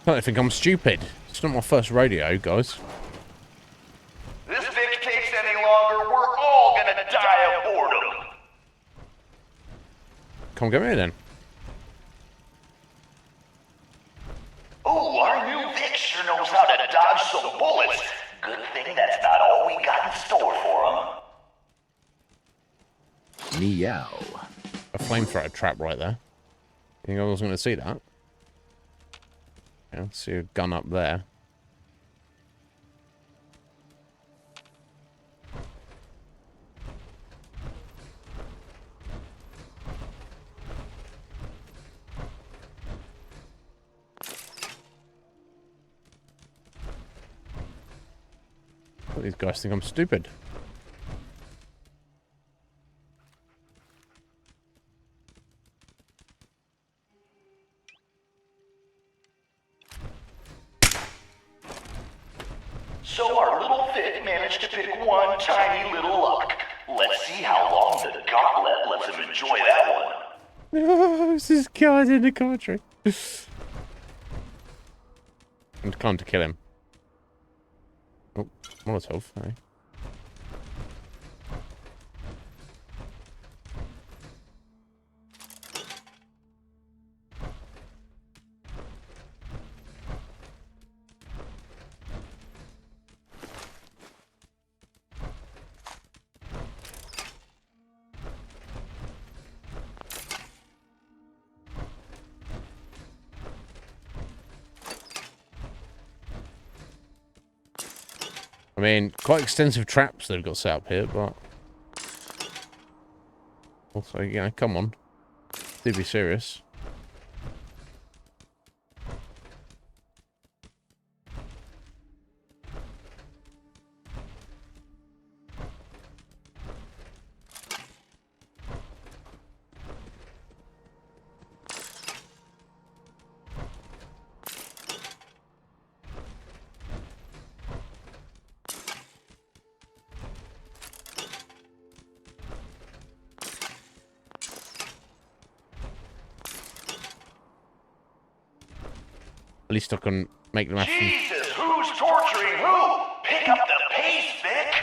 I don't think I'm stupid. It's not my first rodeo, guys. This fix takes any longer, we're all gonna die of boredom. Come get me then. Ooh, our new Vic sure knows how to dodge some bullets. Good thing that's not all we got in store for him. Meow. A flamethrower trap right there. You think I was going to see that? Yeah, see a gun up there. These guys think I'm stupid. So our little Vic managed to pick one tiny little lock. Let's see how long the gauntlet lets him enjoy that one. Oh, this is God in the commentary. I'm trying to kill him. Oh, Molotov, hey. I mean, quite extensive traps they've got set up here, but... Also, yeah, come on. Do be serious. At least I can make them actually... Jesus, who's torturing who? Pick up the pace, Vic!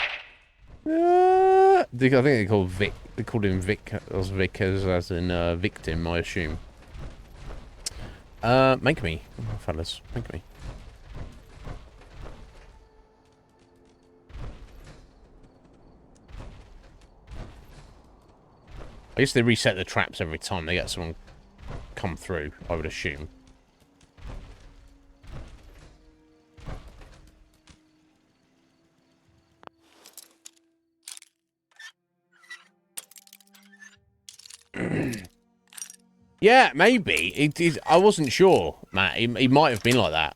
I think they called Vic. They called him Vic as Vic as in victim, I assume. Make me, fellas, make me. I guess they reset the traps every time they get someone come through, I would assume. Yeah, maybe. I wasn't sure, Matt. He might have been like that.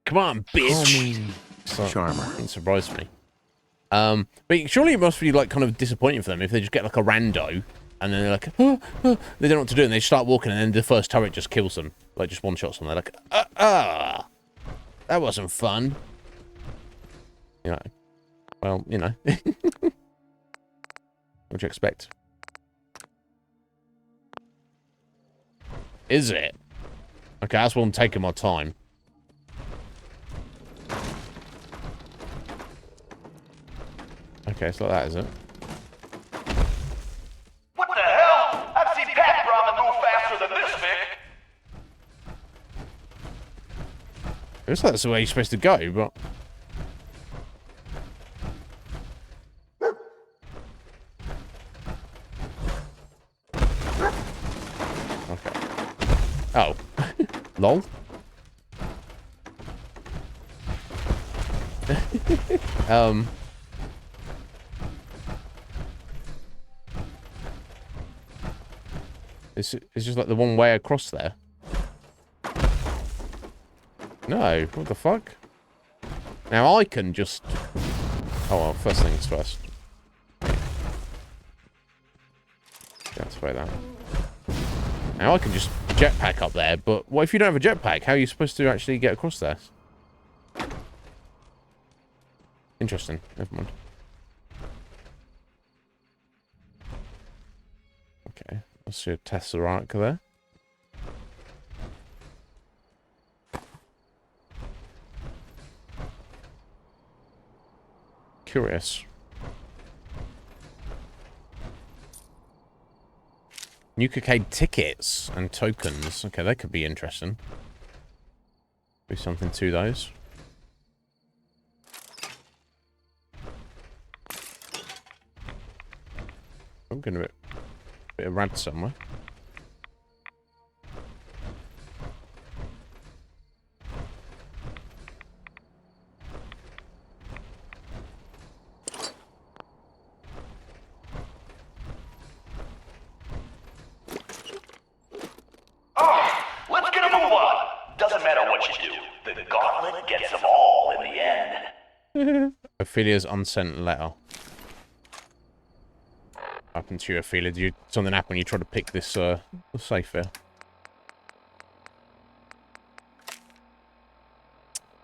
Come on, bitch. Charmer. It surprised me. But surely it must be like kind of disappointing for them if they just get like a rando and then they're like, they don't know what to do and they start walking and then the first turret just kills them, like just one shots them. They're like, that wasn't fun. You know, well, you know. What'd you expect? Is it? Okay, that's what I'm taking my time. Okay, it's like that, is it? What the hell? I've seen Pat Ramen move faster than this, Vic. It looks like that's the way you're supposed to go, but... Okay. Oh. Lol. It's just like the one way across there. No, what the fuck? Now I can just... Oh well, first things first. Deactivate that. Now I can just jetpack up there, but what if you don't have a jetpack? How are you supposed to actually get across there? Interesting. Never mind. Okay, let's see a Tesseract there. Curious. Nucleade tickets and tokens. Okay, that could be interesting. Do something to those. I'm getting a bit of rad somewhere. Let's get a move on. Doesn't matter what you do. The gauntlet gets them all in the end. Ophelia's unsent letter. What happened to you, Ophelia? Did something happen when you tried to pick this safe here?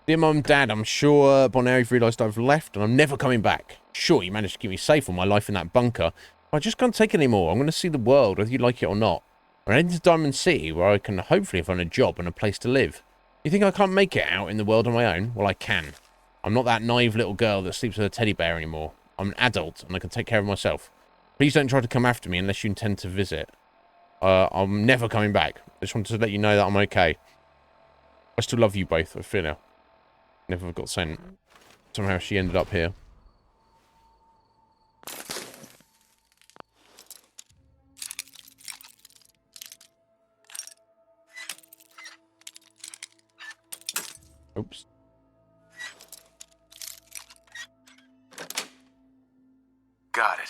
Dear Mum, Dad, I'm sure by now you've realised I've left and I'm never coming back. Sure, you managed to keep me safe all my life in that bunker, but I just can't take it anymore. I'm going to see the world, whether you like it or not. I'm heading to Diamond City, where I can hopefully find a job and a place to live. You think I can't make it out in the world on my own? Well, I can. I'm not that naive little girl that sleeps with a teddy bear anymore. I'm an adult, and I can take care of myself. Please don't try to come after me unless you intend to visit. I'm never coming back. I just wanted to let you know that I'm okay. I still love you both, Ophelia. Never got sent. Somehow she ended up here. Oops. Got it.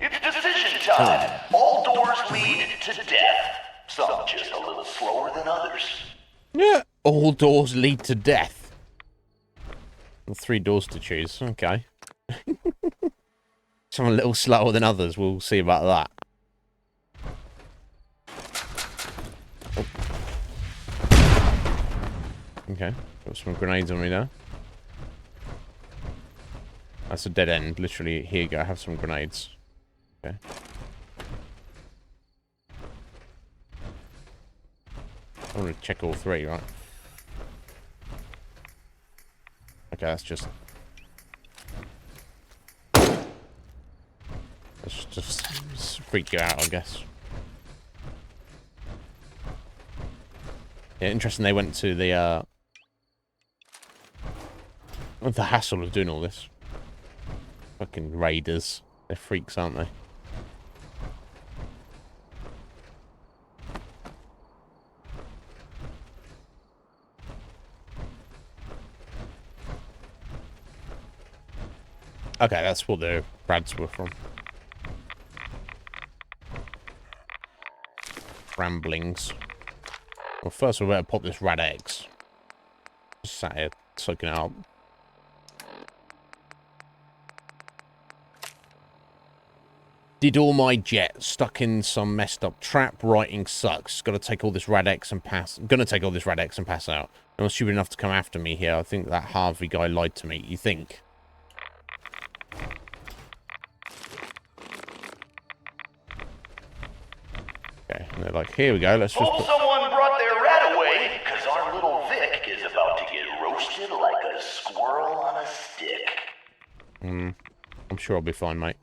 It's decision time. All doors lead to death. Some just a little slower than others. Yeah. All doors lead to death. 3 doors to choose. Okay. Some a little slower than others. We'll see about that. Oh. Okay. Got some grenades on me now. That's a dead end. Literally, here you go. Have some grenades. Okay. I want to check all 3, right? Okay, that's just... Let's just freak you out, I guess. Yeah, interesting they went to the hassle of doing all this. Fucking raiders. They're freaks, aren't they? Okay, that's what the rads were from. Ramblings. Well, first we better pop this rad X. Just sat here soaking it up. Did all my jet. Stuck in some messed up trap. Writing sucks. Gotta take all this rad X and pass. Gonna take all this rad X and pass out. No one's stupid enough to come after me here. I think that Harvey guy lied to me. You think? Okay, and they're like, here we go, let's just Hope someone brought their rat away, because our little Vic is about to get roasted like a squirrel on a stick. I'm sure I'll be fine, mate.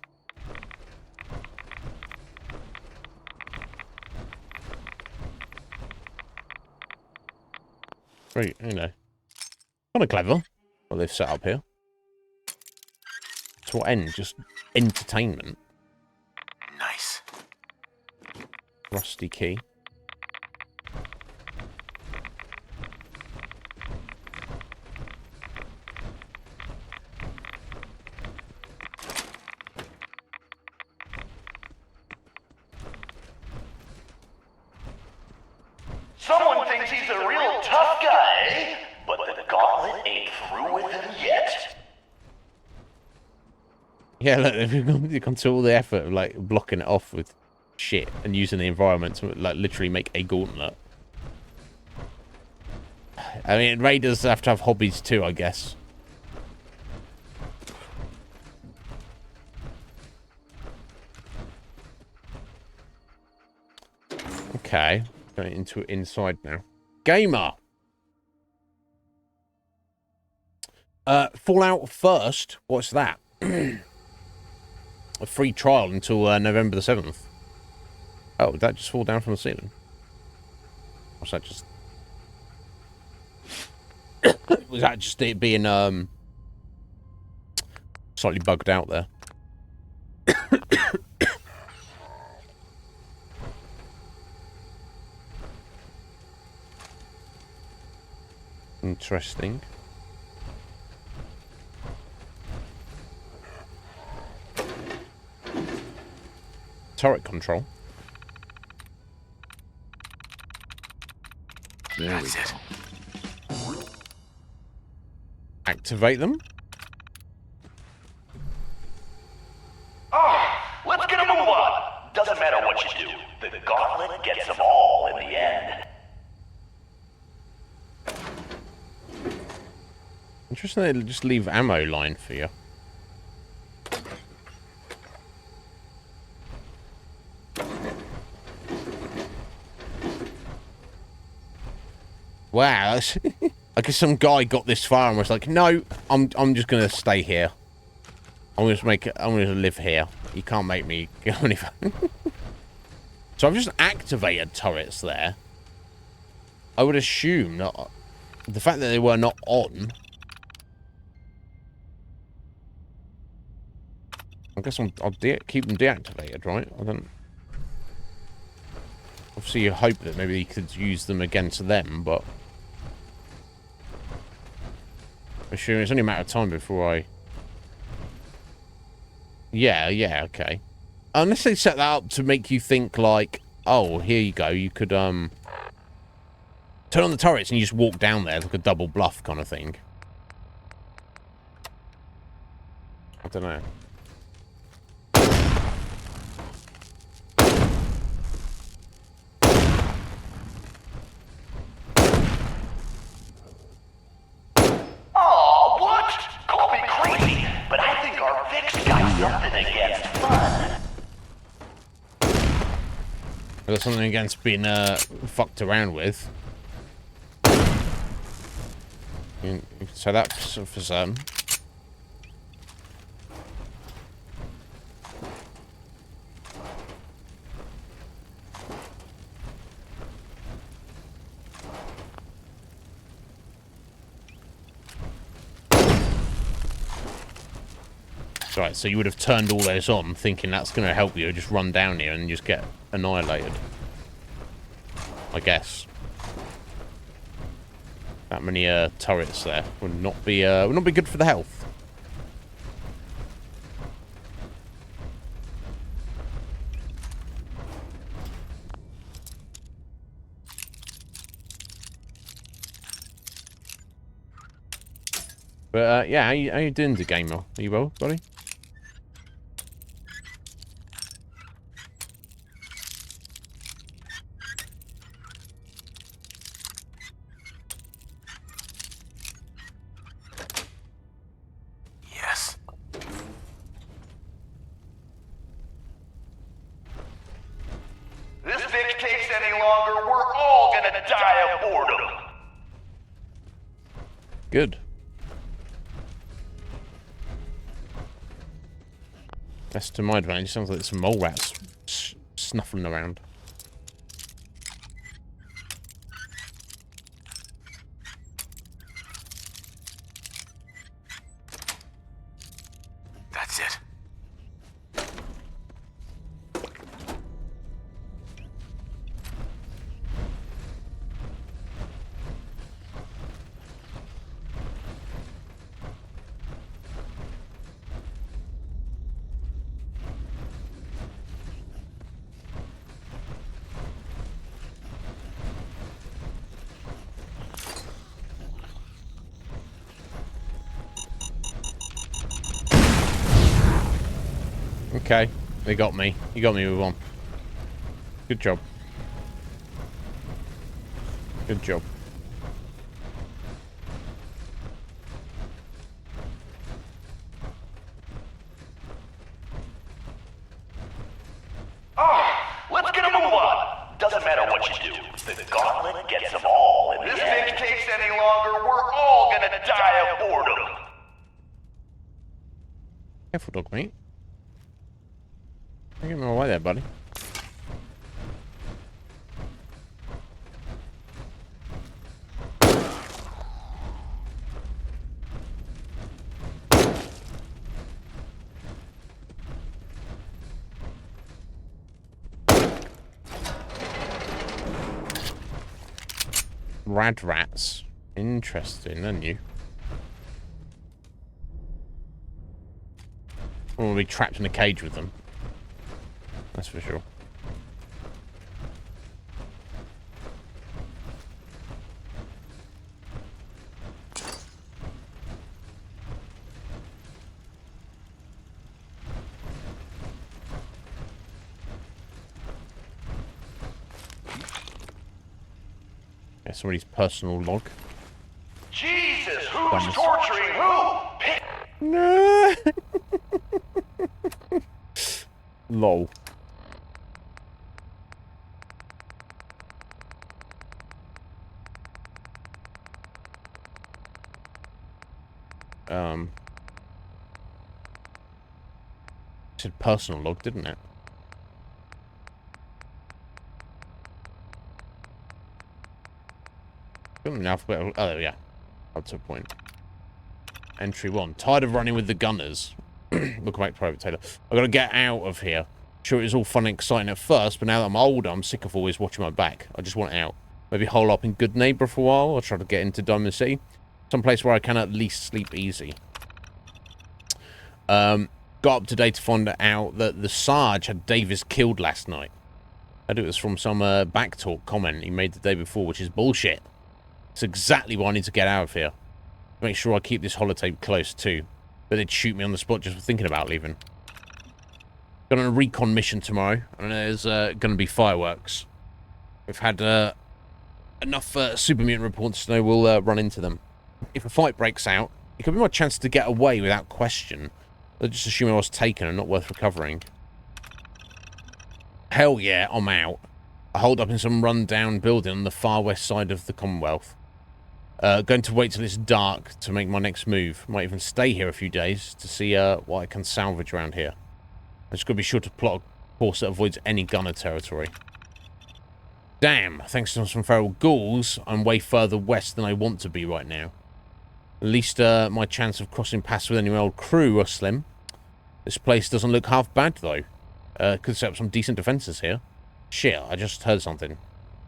Right, you know. Kind of clever what they've set up here. To what end? Just entertainment. Nice. Rusty key. Someone thinks he's a real tough guy, but the gauntlet ain't through with him yet. Yeah, look, they've gone to all the effort of, like, blocking it off with shit and using the environment to, like, literally make a gauntlet. I mean, raiders have to have hobbies too, I guess. Okay, going into inside now. Gamer. Fallout first. What's that? A free trial until November the 7th. Oh, did that just fall down from the ceiling? Was that just... was that just it being slightly bugged out there? Interesting. Turret control. That's it. Activate them. Oh, let's get a move on. Doesn't matter what you do. The gauntlet gets them all in the end. Interesting they just leave ammo line for you. Wow, that's I guess some guy got this far and was like, "No, I'm just gonna stay here. I'm gonna live here. You can't make me go anywhere." So I've just activated turrets there. I would assume that the fact that they were not on. I guess I'll keep them deactivated, right? I don't. Obviously, you hope that maybe you could use them against them, but I'm sure it's only a matter of time before I. Yeah, okay. Unless they set that up to make you think like, oh, here you go, you could turn on the turrets and you just walk down there like a double bluff kind of thing. I don't know. Oh, what? Call me crazy, but I think our Vic's got something against fun. I got something against being fucked around with. So that's for certain. Right, so you would have turned all those on, thinking that's going to help you. Just run down here and just get annihilated. I guess. That many turrets there would not be good for the health. But yeah, how you doing, the gamer? Are you well, buddy? Yes. This bitch takes any longer, we're all gonna die of boredom. Good. That's to my advantage. Sounds like some mole rats snuffling around. That's it. Okay, they got me. You got me with one. Good job. Good job. Let's get a move on. Doesn't matter what you do. The gauntlet gets them all. And this bitch takes any longer, we're all gonna die of boredom. Careful, dog meat. Don't get in my way there, buddy. Rad rats. Interesting, aren't you? We'll be trapped in a cage with them. That's for sure. Yeah, somebody's personal log. Jesus, who's torturing who? No. Lol. It said personal log, didn't it? Alphabetical. Oh, yeah. Up to a point. Entry 1. Tired of running with the gunners. Welcome back, Private Taylor. I've got to get out of here. Sure, it was all fun and exciting at first, but now that I'm older, I'm sick of always watching my back. I just want out. Maybe hole up in Good Neighbor for a while, or try to get into Diamond City. Someplace where I can at least sleep easy. Got up today to find out that the Sarge had Davis killed last night. I think it was from some backtalk comment he made the day before, which is bullshit. It's exactly why I need to get out of here. Make sure I keep this holotape close too. But they'd shoot me on the spot just for thinking about leaving. Got on a recon mission tomorrow, and there's going to be fireworks. We've had enough super mutant reports to know we'll run into them. If a fight breaks out, it could be my chance to get away without question. They'll just assume I was taken and not worth recovering. Hell yeah, I'm out. I hold up in some run-down building on the far west side of the Commonwealth. Going to wait till it's dark to make my next move. Might even stay here a few days to see what I can salvage around here. I just got to be sure to plot a course that avoids any gunner territory. Damn, thanks to some feral ghouls, I'm way further west than I want to be right now. At least my chance of crossing paths with any old crew are slim. This place doesn't look half bad, though. Could set up some decent defences here. Shit, I just heard something.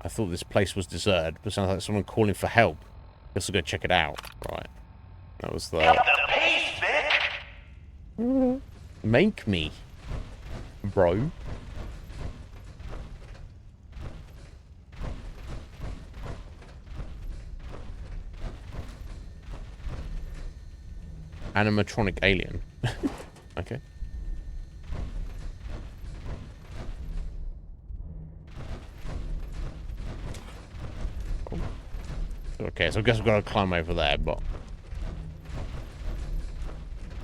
I thought this place was deserted, but it sounds like someone calling for help. Guess I'll go check it out. Right. That was the... Up the pace, Vic! Make me, bro. Animatronic alien. Okay. Oh. Okay, so I guess I've got to climb over there, but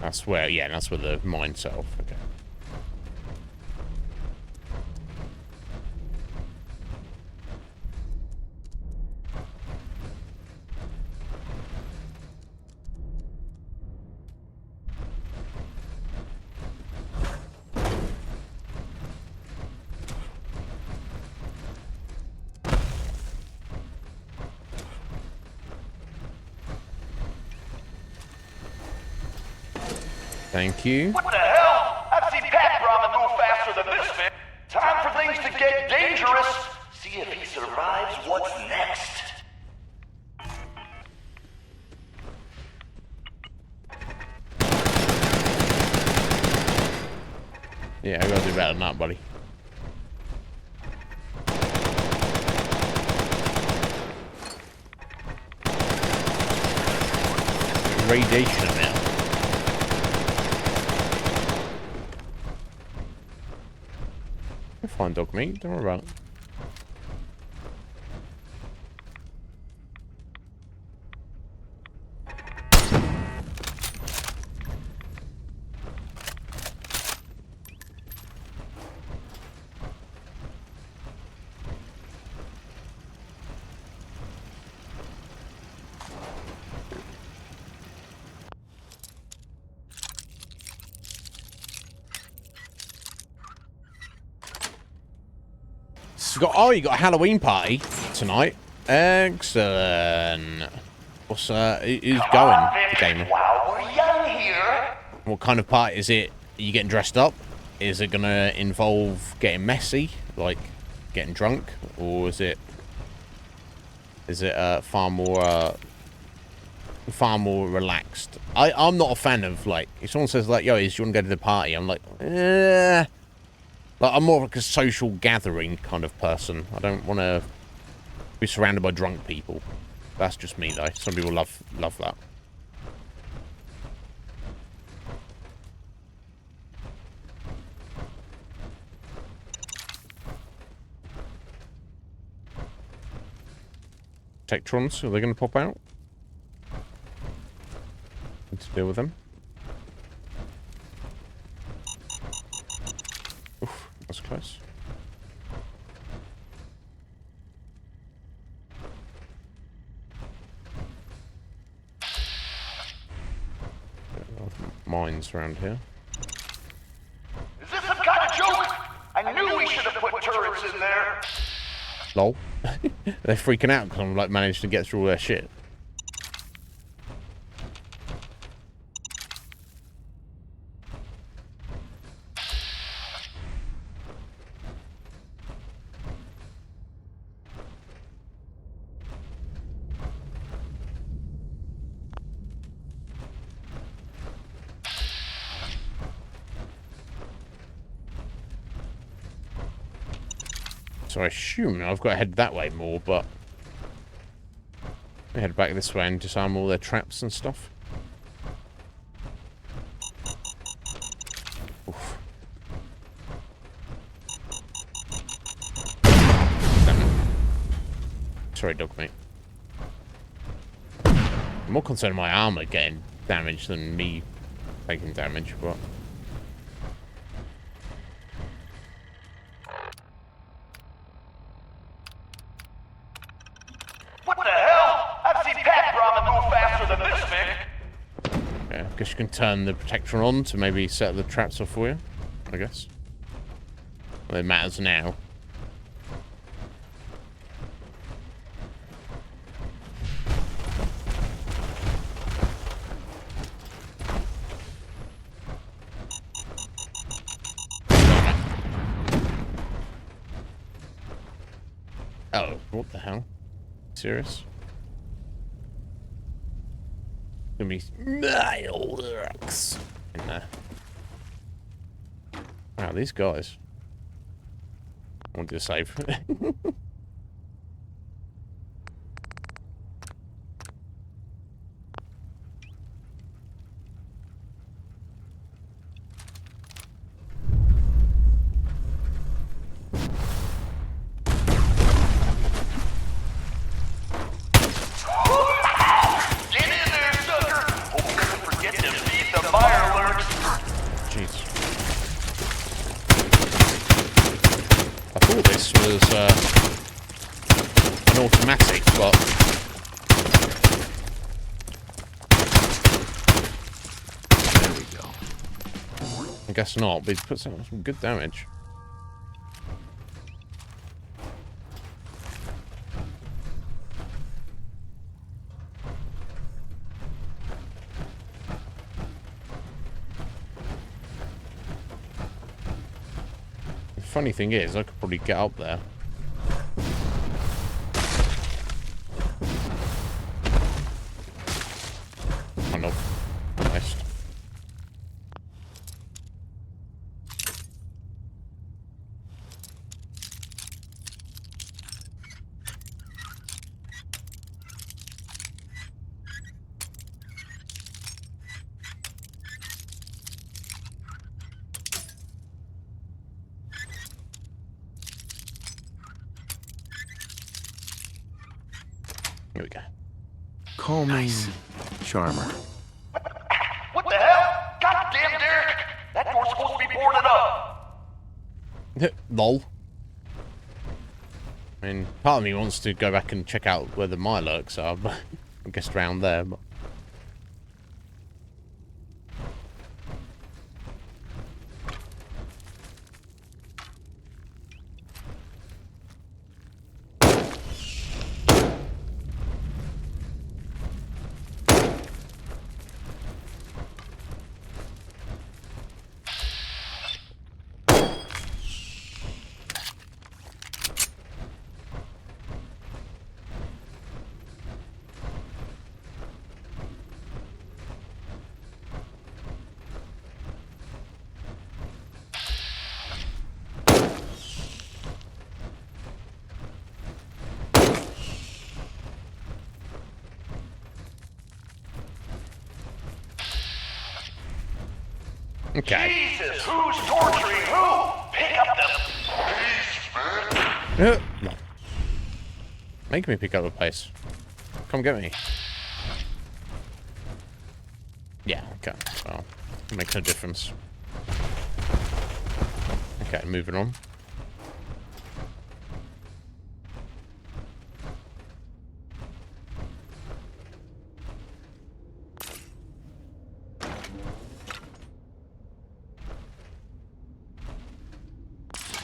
that's where, yeah, that's where the mine set off. Okay. Thank you. What the hell? I've seen Pat Brahman move faster than this thing. Time for things to get dangerous. See if he survives what's next. Yeah, I gotta do better than that, buddy. Radiation now. You're fine, dog meat. Don't worry about it. You got a Halloween party tonight. Excellent. What's who's going, gamer? While we're young here. What kind of party is it? Are you getting dressed up? Is it gonna involve getting messy, like getting drunk, or is it far more relaxed? I'm not a fan of, like, if someone says like, "Yo, do you want to go to the party?" I'm like, eh. Like, I'm more of like a social gathering kind of person. I don't want to be surrounded by drunk people. That's just me, though. Some people love that. Tectrons, are they going to pop out? Need to deal with them. Oof, that's close. Mines around here. Is this some kind of joke? I knew we should have put turrets in there. Lol. They're freaking out because I'm like managed to get through all their shit. So I assume I've got to head that way more, but I head back this way and disarm all their traps and stuff. Oof. Sorry, dog mate. I'm more concerned with my armor getting damaged than me taking damage, but I guess you can turn the protector on to maybe set the traps off for you, I guess. Well, it matters now. Oh, what the hell? Serious? Gonna be miles in there. Wow, these guys. I want to do a save. I guess not, but he puts out some good damage. The funny thing is, I could probably get up there. Oh no. Nice. Here we go. Calming charmer. What the hell? Goddamn, Derek! That door's supposed to be boarded up! Lol. I mean, part of me wants to go back and check out where the Mirelurks are, but I guess around there. But... Okay. Jesus, who's torturing who? Pick up the... No. Make me pick up the pace. Come get me. Yeah, okay. Well, it makes no difference. Okay, moving on.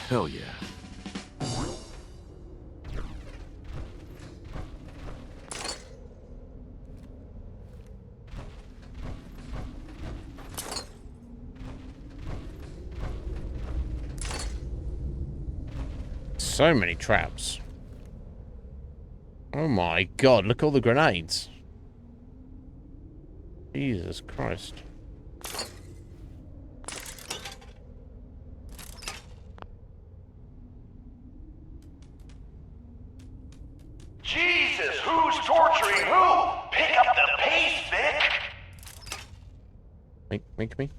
Hell yeah. So many traps. Oh my god, look at all the grenades. Jesus Christ. Jesus, who's torturing who? Pick up the pace, Vic! Make me.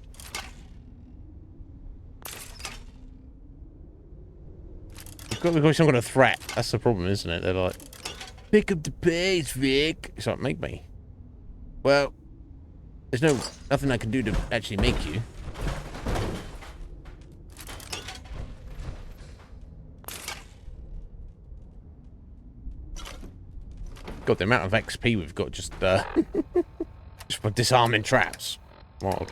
You've got some kind of threat. That's the problem, isn't it? They're like, pick up the pace, Vic. It's like, make me. Well, there's nothing I can do to actually make you. God, the amount of XP we've got just for disarming traps. Wild.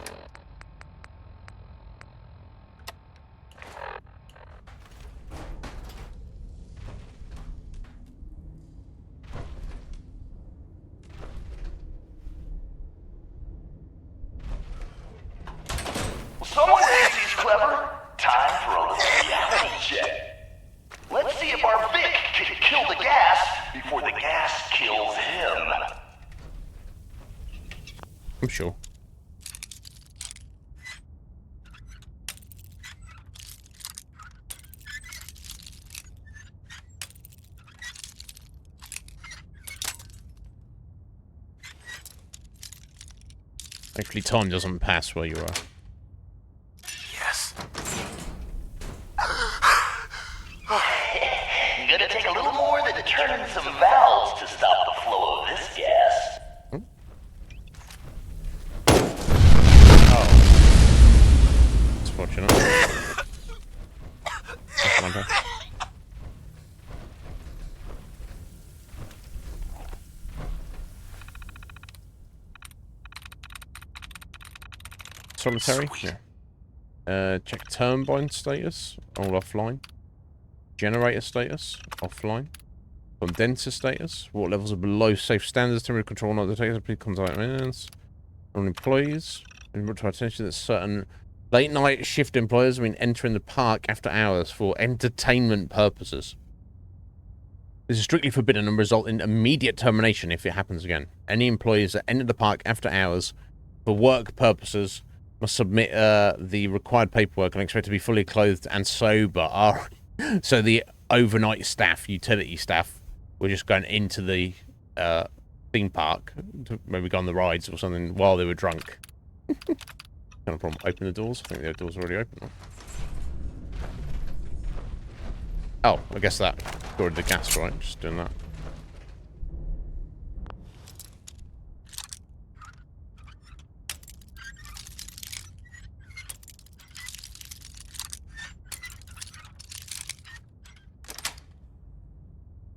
Someone thinks he's clever. Time for a reality check. Let's see if our Vic can kill the gas before the gas kills him. I'm sure. Hopefully time doesn't pass where you are. Yes. Gonna take a little more than turning some valves to stop the flow of this gas. Oh. It's fortunate. That's not bad. Solitary? Sweet. Yeah. Check turbine status, all offline. Generator status, offline. Condenser status, water levels are below safe standards. Temperature control not detected. Please contact maintenance. On employees, we brought to our attention that certain late night shift employers have been entering the park after hours for entertainment purposes. This is strictly forbidden and result in immediate termination if it happens again. Any employees that enter the park after hours for work purposes must submit the required paperwork and expect to be fully clothed and sober. So the overnight staff, utility staff, were just going into the theme park to maybe go on the rides or something while they were drunk. Kind of problem. Open the doors. I think the doors are already open. Right? Oh, I guess that stored the gas, right? Just doing that.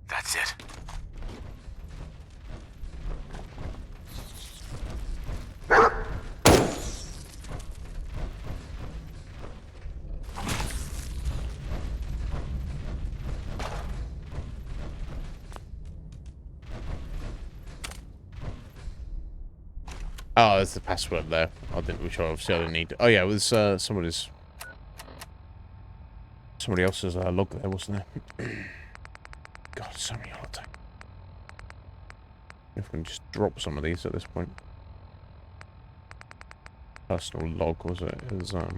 That's it. Oh, there's the password there. I didn't, which obviously I didn't need. Oh yeah, it was somebody else's log there, wasn't there? God, so many holidays. If we can just drop some of these at this point. Personal log, was it? It was the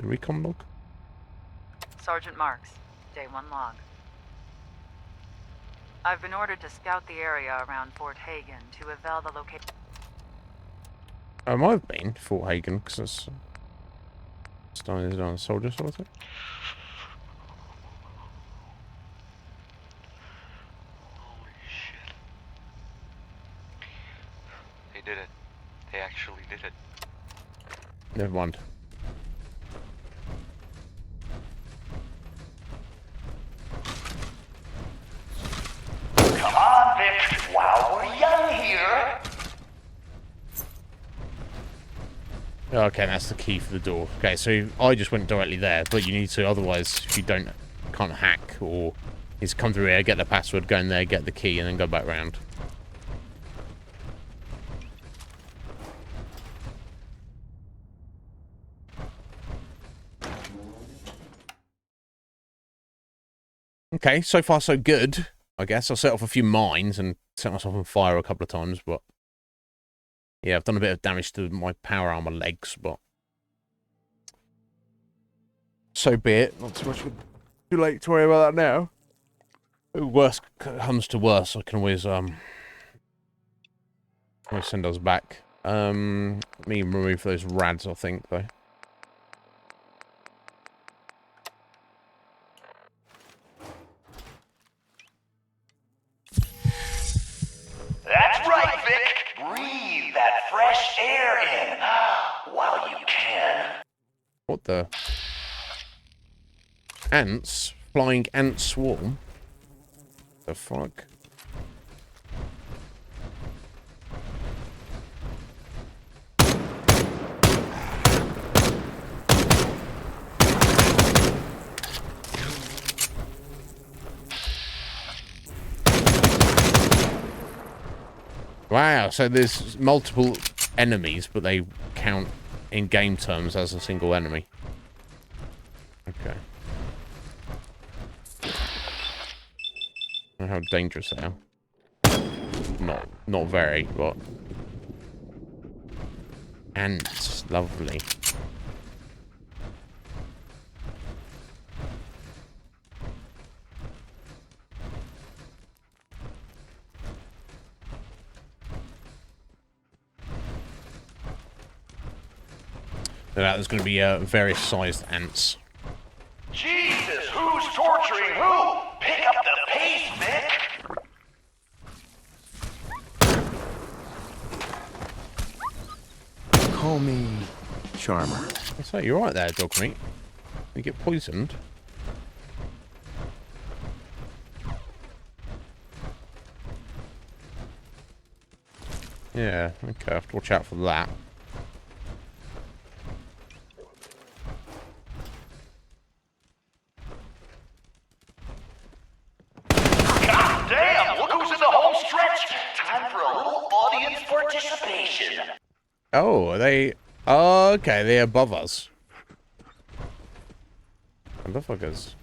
recon log? Sergeant Marks, Day 1 log. I've been ordered to scout the area around Fort Hagen to eval the location. I might have been Fort Hagen because it's starting on a soldier sort of thing. Holy shit. They did it. They actually did it. Never mind. Come on, Vic, while we're young here. Okay, that's the key for the door. Okay, so I just went directly there, but you need to, otherwise, if you can't hack, or is come through here, get the password, go in there, get the key, and then go back round. Okay, so far so good, I guess. I set off a few mines and set myself on fire a couple of times, but yeah, I've done a bit of damage to my power armor legs, but so be it. Not too much. Too late to worry about that now. Worst comes to worse, I can always send us back. Me remove those rads, I think, though. That's right, Vic. Breathe that fresh air in while you can. What the? Ants? Flying ant swarm? The fuck? Wow, so there's multiple enemies, but they count in game terms as a single enemy. Okay. I don't know how dangerous they are. Not very, but ants, lovely. There's going to be various sized ants. Jesus, who's torturing who? Pick up the pace, Vic. Call me Charmer. So you're right there, dog meat. You get poisoned. Yeah, okay, I have to watch out for that. God damn, look who's in the home stretch! Time for a little audience participation. Oh, are they... Oh, okay, they're above us. Motherfuckers.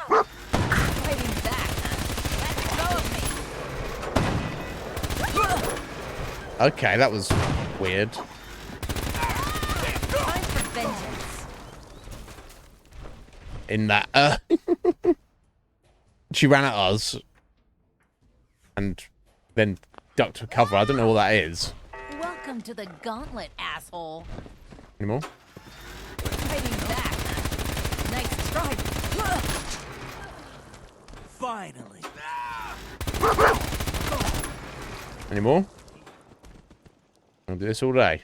Fighting back. Let go of me. Okay, that was weird. Time for vengeance. In that, she ran at us. And then ducked for cover. I don't know what that is. Welcome to the gauntlet, asshole. Anymore? Fighting back. Nice try. Finally. Anymore? I'll do this all day.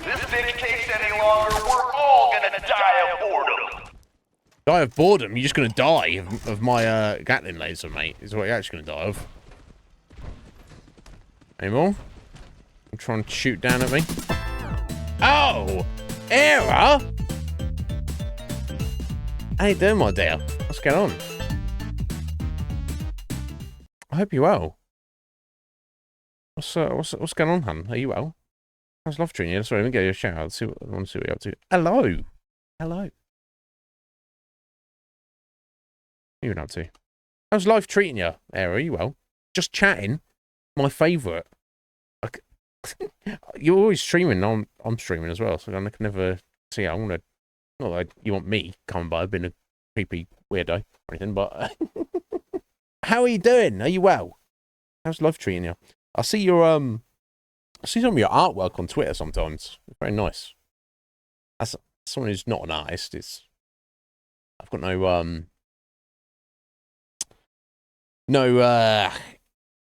This dictates any longer, we're all gonna die of boredom. Die of boredom? You're just gonna die of my Gatling laser, mate. Is what you're actually gonna die of. Any more? I'm trying to shoot down at me. Oh! Era! How you doing, my dear? What's going on? I hope you're well. What's going on, hun? Are you well? How's love treating you? Sorry, let me get you a shout out. I want to see what you're up to. Hello! Hello. What are you been up to? How's life treating you, Era? Are you well? Just chatting. My favourite. You're always streaming. I'm streaming as well, so I can never see. I want to. Not like you want me coming by. I've been a creepy weirdo or anything, but how are you doing? Are you well? How's life treating you? I see your I see some of your artwork on Twitter sometimes. Very nice. As someone who's not an artist, I've got no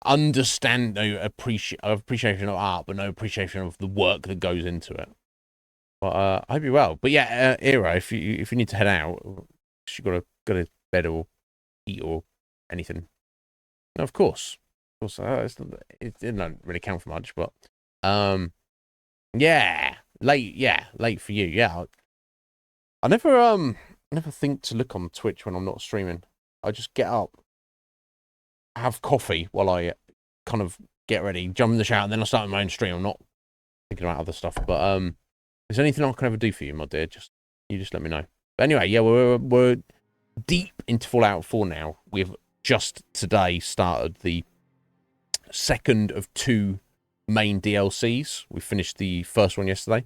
appreciation of art, but no appreciation of the work that goes into it. But I hope you're well. But yeah, Era, if you need to head out, you gotta go to bed or eat or anything. No, of course, it didn't really count for much, but yeah, late for you. Yeah, I never think to look on Twitch when I'm not streaming. I just get up, have coffee while I kind of get ready, jump in the shower, and then I start my own stream. I'm not thinking about other stuff, but is there anything I can ever do for you, my dear? You just let me know. But anyway, yeah, we're deep into Fallout 4 now. We've just today started the second of 2 main DLCs. We finished the first one yesterday,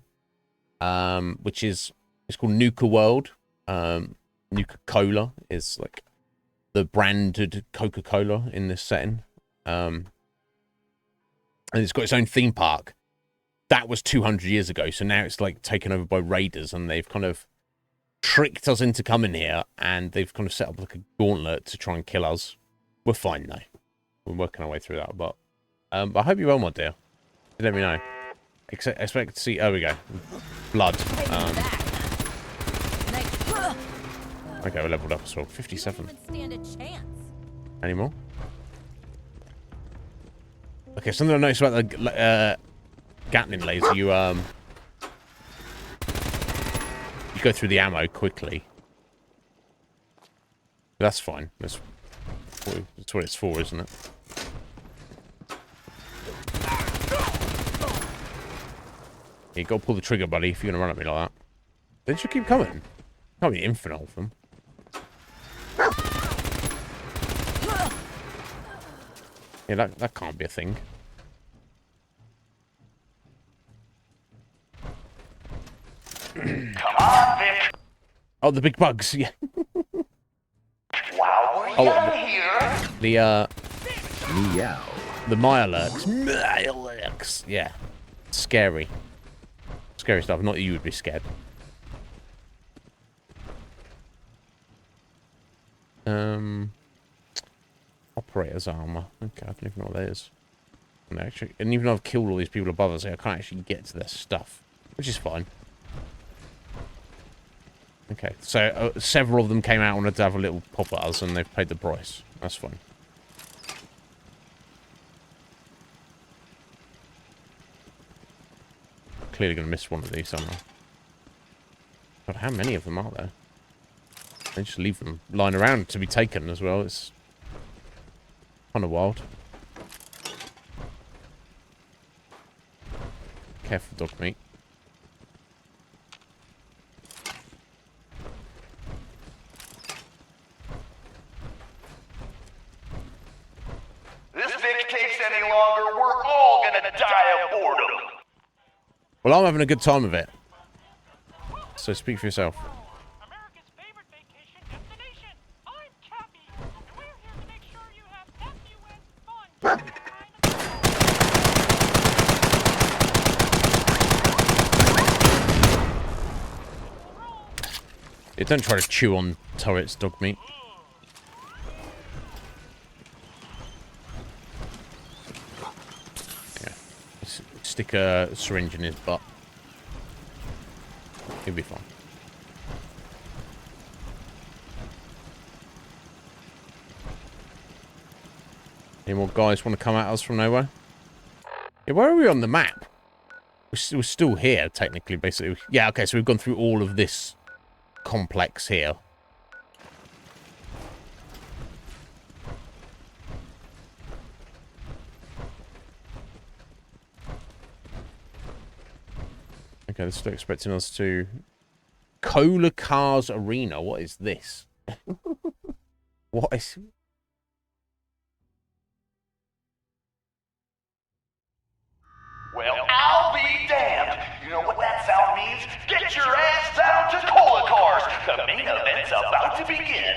which is it's called Nuka World. Nuka Cola is like the branded Coca-Cola in this setting, and it's got its own theme park. That was 200 years ago, so now it's like taken over by raiders, and they've kind of tricked us into coming here, and they've kind of set up like a gauntlet to try and kill us. We're fine though. We're working our way through that, but I hope you're well, my dear. Let me know. Expect to see. Oh, we go. Blood. Okay, we're leveled up as well. 57. Any more? Okay, something I noticed about the Gatling laser. You go through the ammo quickly. That's fine. That's what it's for, isn't it? You gotta pull the trigger, buddy, if you're gonna run at me like that. They should keep coming. Can't be infinite of them. Yeah, that can't be a thing. Come on, Vic. Oh, the big bugs. Yeah. Wow, we're done here. The Mirelurks. Yeah. Scary. Scary stuff. Not that you would be scared. Operator's armor. Okay, I don't even know what that is. And, actually, and even though I've killed all these people above us, I can't actually get to their stuff, which is fine. Okay, so several of them came out and wanted to have a little pop at us, and they've paid the price. That's fine. Clearly going to miss one of these somehow. God, how many of them are there? They just leave them lying around to be taken as well. It's kind of wild. Careful, dog meat. This Vic takes any longer, we're all gonna die of boredom. Well, I'm having a good time of it. So speak for yourself. America's favorite vacation destination. I'm Cappy, and we're here to make sure you have fun. Yeah, don't try to chew on turrets, dog meat. Yeah. Stick a syringe in his butt. He'll be fine. Any more guys want to come at us from nowhere? Yeah, where are we on the map? We're still here, technically, basically. Yeah, okay, so we've gone through all of this complex here. Okay, they're still expecting us to... Cola Cars Arena. What is this? What is... Well, I'll be damned. You know what that sound means? Get your ass down to Cola Cars. The main event's about to begin.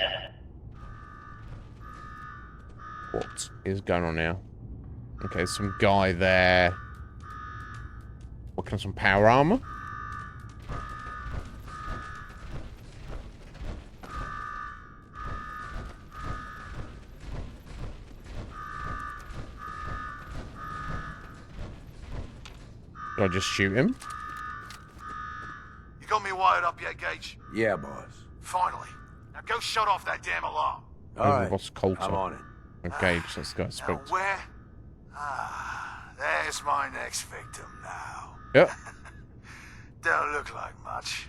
What is going on now? Okay, some guy there. Working on some power armor. Do I just shoot him? You got me wired up yet, Gage? Yeah, boss. Finally. Now go shut off that damn alarm. All right. What's Coulter? I'm on it. Okay, so that's the guy I spoke Now to. where? Ah, there's my next victim now. Yep. Don't look like much.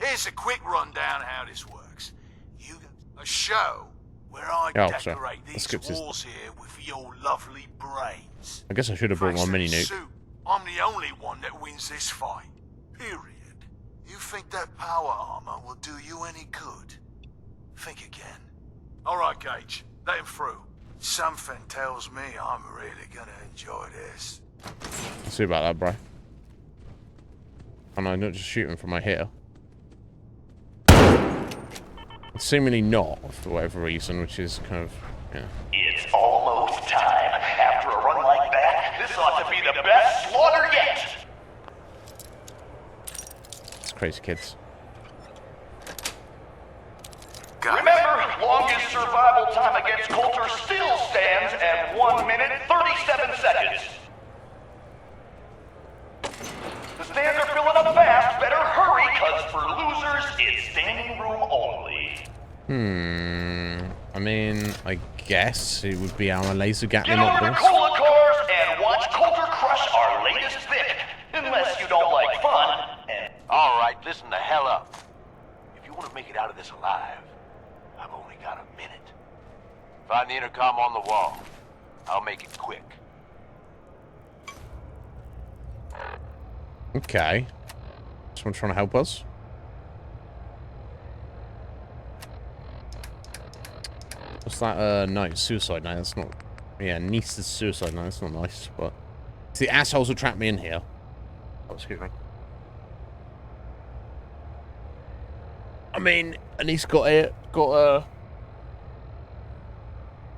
Here's a quick rundown how this works. You got a show where I decorate these walls here with your lovely brains. I guess I should have brought my mini nuke. I'm the only one that wins this fight. Period. You think that power armor will do you any good? Think again. All right, Gage. Let him through. Something tells me I'm really gonna enjoy this. Let's see about that, bro. And I'm not just shooting from my hair. Seemingly not, for whatever reason, which is kind of, yeah. It's almost time. After a run like that, this ought to be the best slaughter yet. It's crazy, kids. Remember, longest survival time against Coulter still stands at 1 minute 37 seconds. The stands are filling up fast. Better hurry, cause for losers, it's standing room only. I mean, I guess it would be our laser gatling Get up over to boss. Cola Cars and watch Coulter crush our latest Vic. Unless you don't like fun. All right, listen the hell up. If you want to make it out of this alive, I've only got a minute. Find the intercom on the wall. I'll make it quick. Okay. Someone trying to help us? What's that? No, suicide note. That's not... Yeah, niece's suicide note. That's not nice, but... See, assholes will trap me in here. Oh, excuse me. I mean, and he's got it. Oh,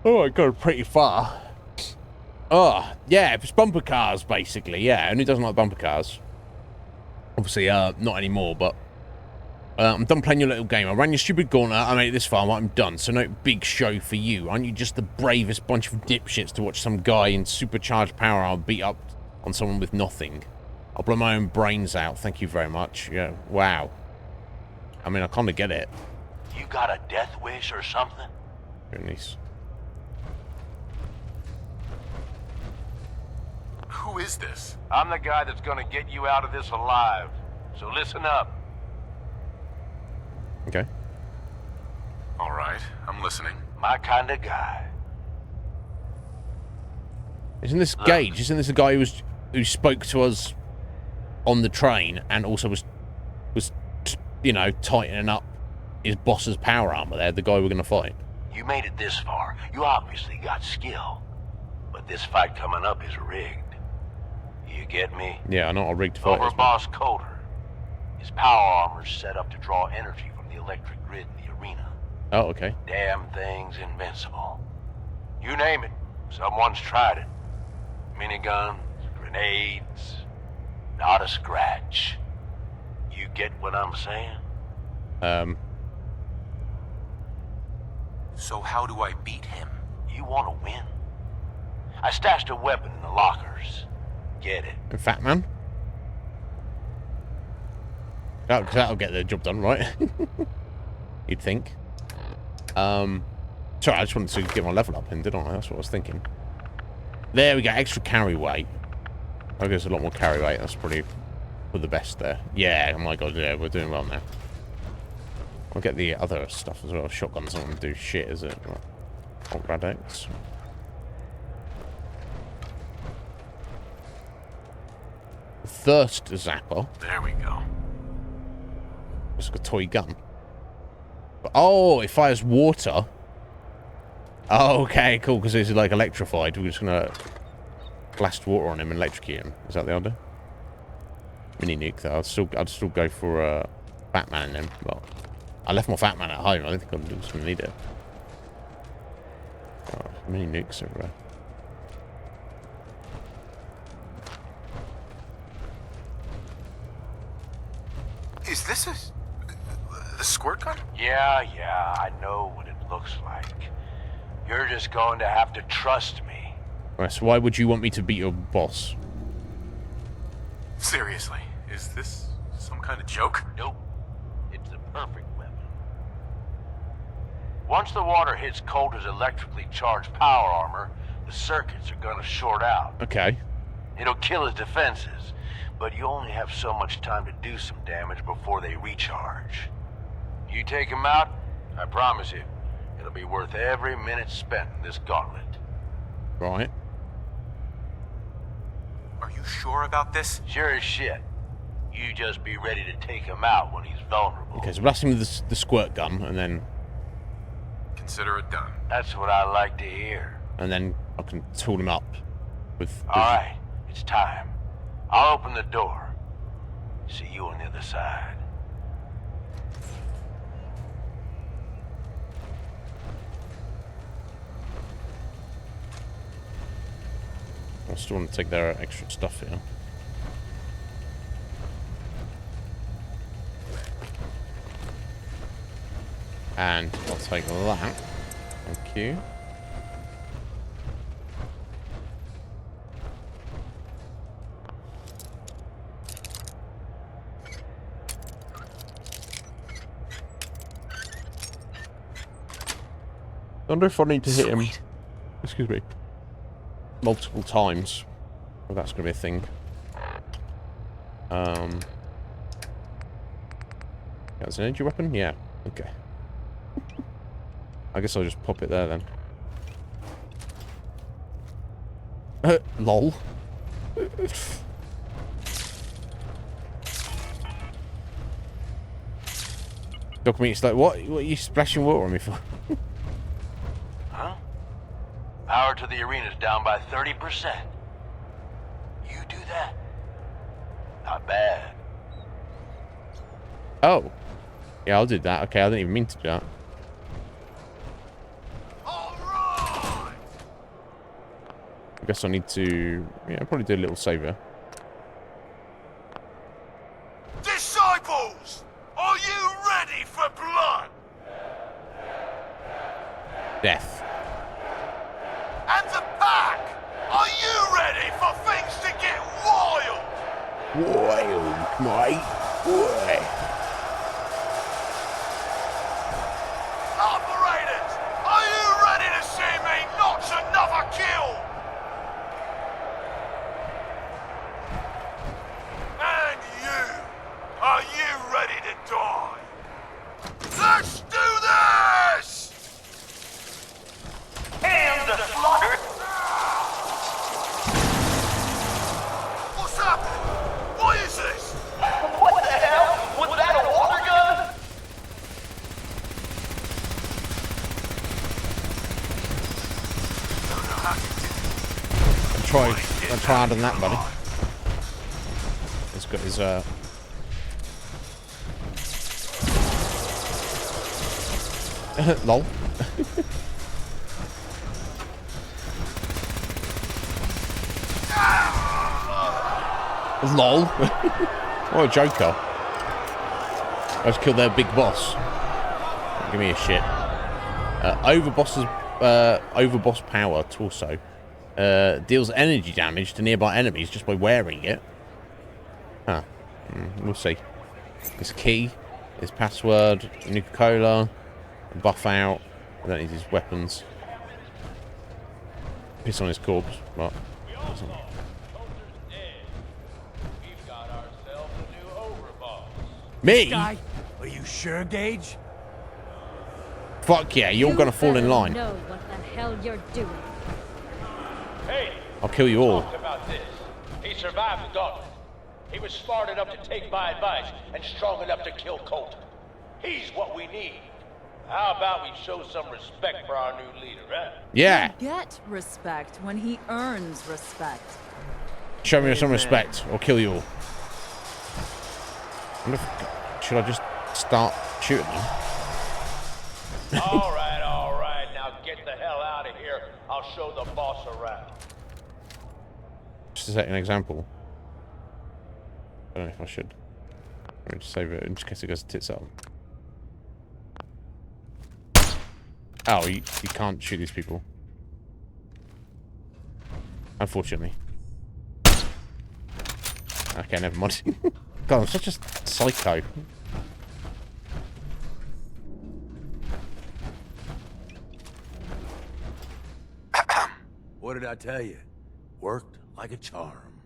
I got pretty far. Oh, yeah, it's bumper cars, basically. Yeah, only doesn't like bumper cars. Obviously, not anymore, but... I'm done playing your little game. I ran your stupid gauntlet. I made it this far. I'm done. So no big show for you. Aren't you just the bravest bunch of dipshits to watch some guy in supercharged power armor beat up on someone with nothing? I'll blow my own brains out. Thank you very much. Yeah. Wow. I mean, I kind of get it. You got a death wish or something? Goodness. Who is this? I'm the guy that's gonna get you out of this alive. So listen up. Okay. All right, I'm listening. My kind of guy. Isn't this Gage? Isn't this the guy who spoke to us on the train and also was you know, tightening up his boss's power armor there, the guy we're gonna fight? You made it this far. You obviously got skill. But this fight coming up is rigged. You get me? Yeah, I know a rigged fight. Over Boss Coder. His power armor's set up to draw energy from the electric grid in the arena. Oh, okay. Damn thing's invincible. You name it, someone's tried it. Miniguns, grenades, not a scratch. You get what I'm saying? So how do I beat him? You want to win? I stashed a weapon in the lockers. Get it. And Fat Man? That'll get the job done, right? You'd think. Sorry, I just wanted to get my level up in, didn't I? That's what I was thinking. There we go, extra carry weight. I guess a lot more carry weight. That's probably for the best there. Yeah, oh my god, yeah, we're doing well now. I'll get the other stuff as well. Shotguns don't do shit, is it? Right. Radex. Thirst zapper. There we go. It's like a toy gun. But, oh, it fires water. Oh, okay, cool, because he's like electrified. We're just gonna blast water on him and electrocute him. Is that the idea? Mini nuke though. I'd still go for Batman then. Well, I left my Fat Man at home. I don't think I'm just gonna need it. Oh, mini nukes everywhere. Is this a squirt gun? Yeah, I know what it looks like. You're just going to have to trust me. Right, so why would you want me to beat your boss? Seriously, is this some kind of joke? Nope. It's the perfect weapon. Once the water hits Coulter's electrically charged power armor, the circuits are gonna short out. Okay. It'll kill his defenses, but you only have so much time to do some damage before they recharge. You take him out, I promise you, it'll be worth every minute spent in this gauntlet. Right. Are you sure about this? Sure as shit. You just be ready to take him out when he's vulnerable. Okay, so blast him with the squirt gun, and then... Consider it done. That's what I like to hear. And then I can tool him up with... Alright, it's time. I'll open the door. See you on the other side. I still want to take their extra stuff here. And I'll take that. Thank you. I wonder if I need to hit him. Excuse me. Multiple times. Well, that's going to be a thing. That's an energy weapon? Yeah. Okay. I guess I'll just pop it there then. Lol. Dog meat's like, what are you splashing water on me for? Huh? Power to the arena's down by 30%. You do that? Not bad. Oh. Yeah, I'll do that. Okay, I didn't even mean to do that. I guess I need to... Yeah, I'll probably do a little saver. Disciples! Are you And the pack! Are you ready for things to get wild? Wild, mate. Wild. Operators, are you ready to see me notch another kill? And you, are you ready to die? Let's do this! And the slaughter. What's happening? What is this? What the hell? Was that a water gun? Don't know how to do it. I'll try harder than that, buddy. He's got his lol. Lol. What a joker. Let's kill their big boss. Give me a shit. Overboss power torso. Deals energy damage to nearby enemies just by wearing it. Huh. We'll see. His key, his password, Nuka-Cola, buff out. I don't need his weapons. Piss on his corpse, but... Me? Guy, are you sure, Gage? Fuck yeah, you're gonna fall in line. Know what the hell you're doing. Hey, I'll kill you all. talk about this. He survived the gauntlet. He was smart enough to take my advice and strong enough to kill Coulter. He's what we need. How about we show some respect for our new leader, huh? Yeah. Get respect when he earns respect. Show me some respect, or kill you all. Should I just start shooting them? all right. Now get the hell out of here. I'll show the boss around. Just to set an example. I don't know if I should. Let me just save it in case it goes tits up. Oh, you can't shoot these people. Unfortunately. Okay, never mind. God, I'm such a psycho. What did I tell you? Worked like a charm.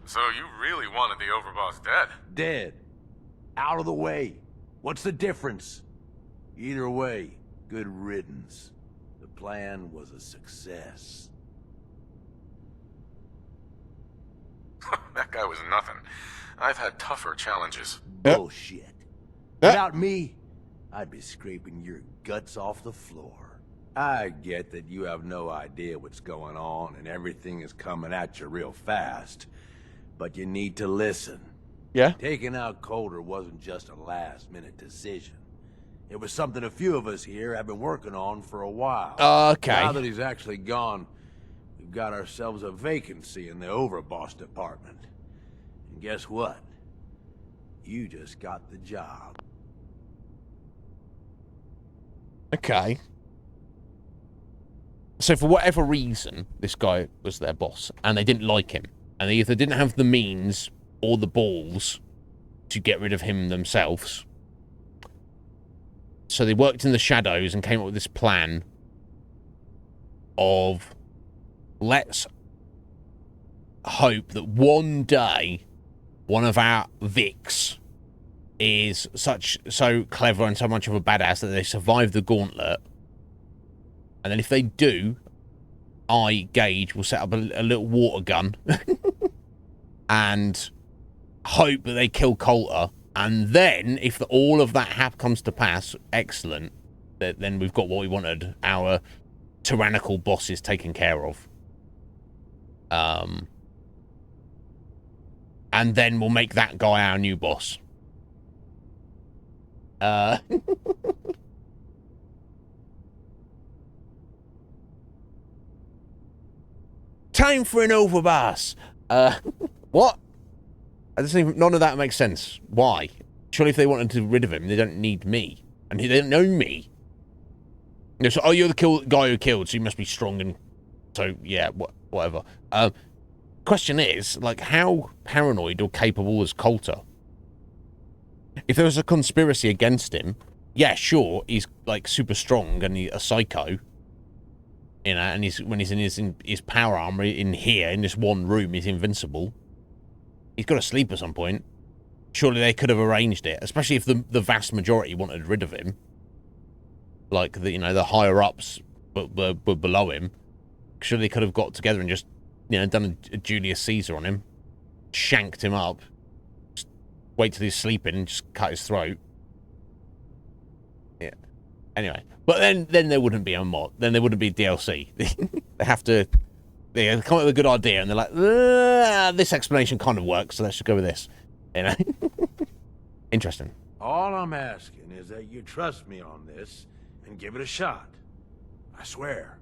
So you really wanted the overboss dead? Dead. Out of the way. What's the difference? Either way, good riddance. The plan was a success. That guy was nothing. I've had tougher challenges. Bullshit. Without me, I'd be scraping your guts off the floor. I get that you have no idea what's going on and everything is coming at you real fast. But you need to listen. Yeah? Taking out Coulter wasn't just a last-minute decision. It was something a few of us here have been working on for a while. Okay. Now that he's actually gone, we've got ourselves a vacancy in the overboss department. And guess what? You just got the job. Okay. So for whatever reason, this guy was their boss, and they didn't like him. And they either didn't have the means or the balls to get rid of him themselves. So they worked in the shadows and came up with this plan of, let's hope that one day one of our Vics is so clever and so much of a badass that they survive the gauntlet. And then if they do, I, Gage, will set up a little water gun and hope that they kill Coulter. And then, if all of that comes to pass, excellent. Then we've got what we wanted. Our tyrannical boss is taken care of. And then we'll make that guy our new boss. Time for an overboss. What? I just think none of that makes sense. Why? Surely if they wanted to get rid of him, they don't need me. And they don't know me. Yeah, so, oh, you're the guy who killed, so you must be strong and... So, yeah, whatever. Question is, like, how paranoid or capable is Coulter? If there was a conspiracy against him, yeah, sure, he's, like, super strong and he's a psycho. You know, and when he's in his power armor in here, in this one room, he's invincible. He's got to sleep at some point. Surely they could have arranged it, especially if the vast majority wanted rid of him. Like, the higher-ups were below him. Surely they could have got together and just, done a Julius Caesar on him. Shanked him up. Just wait till he's sleeping and just cut his throat. Yeah. Anyway. But then there wouldn't be a mod. Then there wouldn't be DLC. They have to... They come up with a good idea and they're like, this explanation kind of works, so let's just go with this. Interesting. All I'm asking is that you trust me on this and give it a shot. I swear,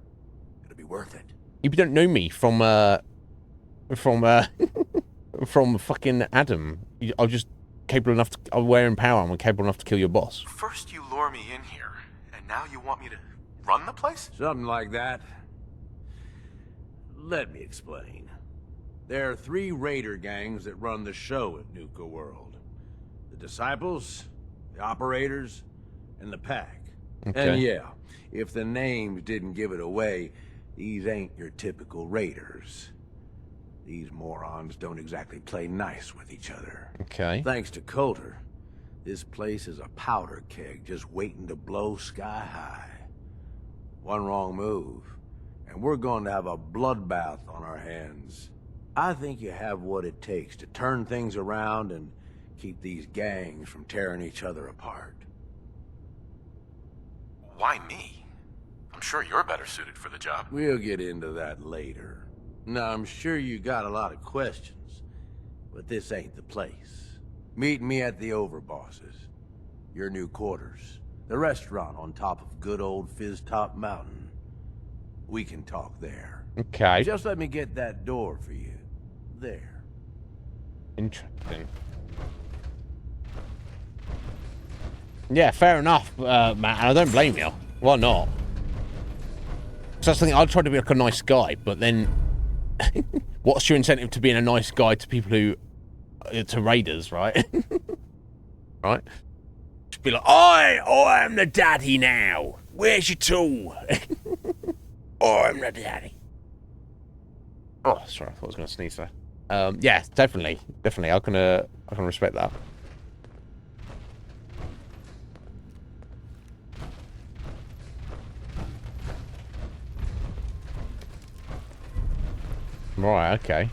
it'll be worth it. You don't know me from fucking Adam. I'm just capable enough to... I'm wearing power. I'm capable enough to kill your boss. First you lure me in here, and now you want me to run the place? Something like that. Let me explain. There are 3 raider gangs that run the show at Nuka World. The Disciples, the Operators, and the Pack. Okay. And yeah, if the names didn't give it away, these ain't your typical raiders. These morons don't exactly play nice with each other. Okay. Thanks to Coulter, this place is a powder keg just waiting to blow sky high. One wrong move, and we're going to have a bloodbath on our hands. I think you have what it takes to turn things around and keep these gangs from tearing each other apart. Why me? I'm sure you're better suited for the job. We'll get into that later. Now, I'm sure you got a lot of questions, but this ain't the place. Meet me at the Overbosses, your new quarters, the restaurant on top of good old Fizztop Mountain. We can talk there. Okay. Just let me get that door for you. There. Interesting. Yeah, fair enough, Matt. And I don't blame you. Why not? So that's the thing. I'd try to be like a nice guy, but then, what's your incentive to being a nice guy to people who, to raiders, right? Right? Just be like, I am the daddy now. Where's your tool? I'm the daddy. Oh, sorry. I thought I was going to sneeze there. Yeah, definitely. I can respect that. Right, okay.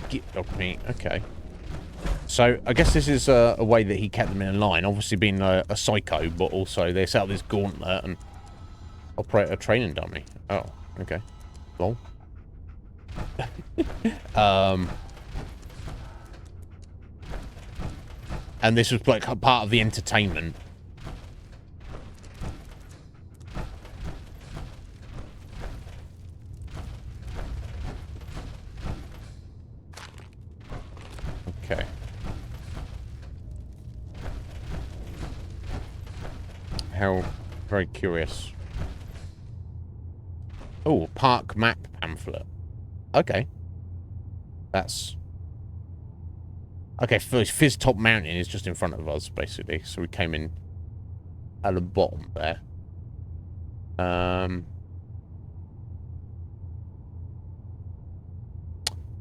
Get dog meat, okay. So, I guess this is a way that he kept them in line. Obviously being a psycho, but also they set up this gauntlet and operate a training dummy. Oh, okay. Lol. And this was like part of the entertainment. Okay. How very curious. Oh, park map pamphlet. Okay. That's... Okay, Fizztop Mountain is just in front of us, basically. So we came in at the bottom there. Kind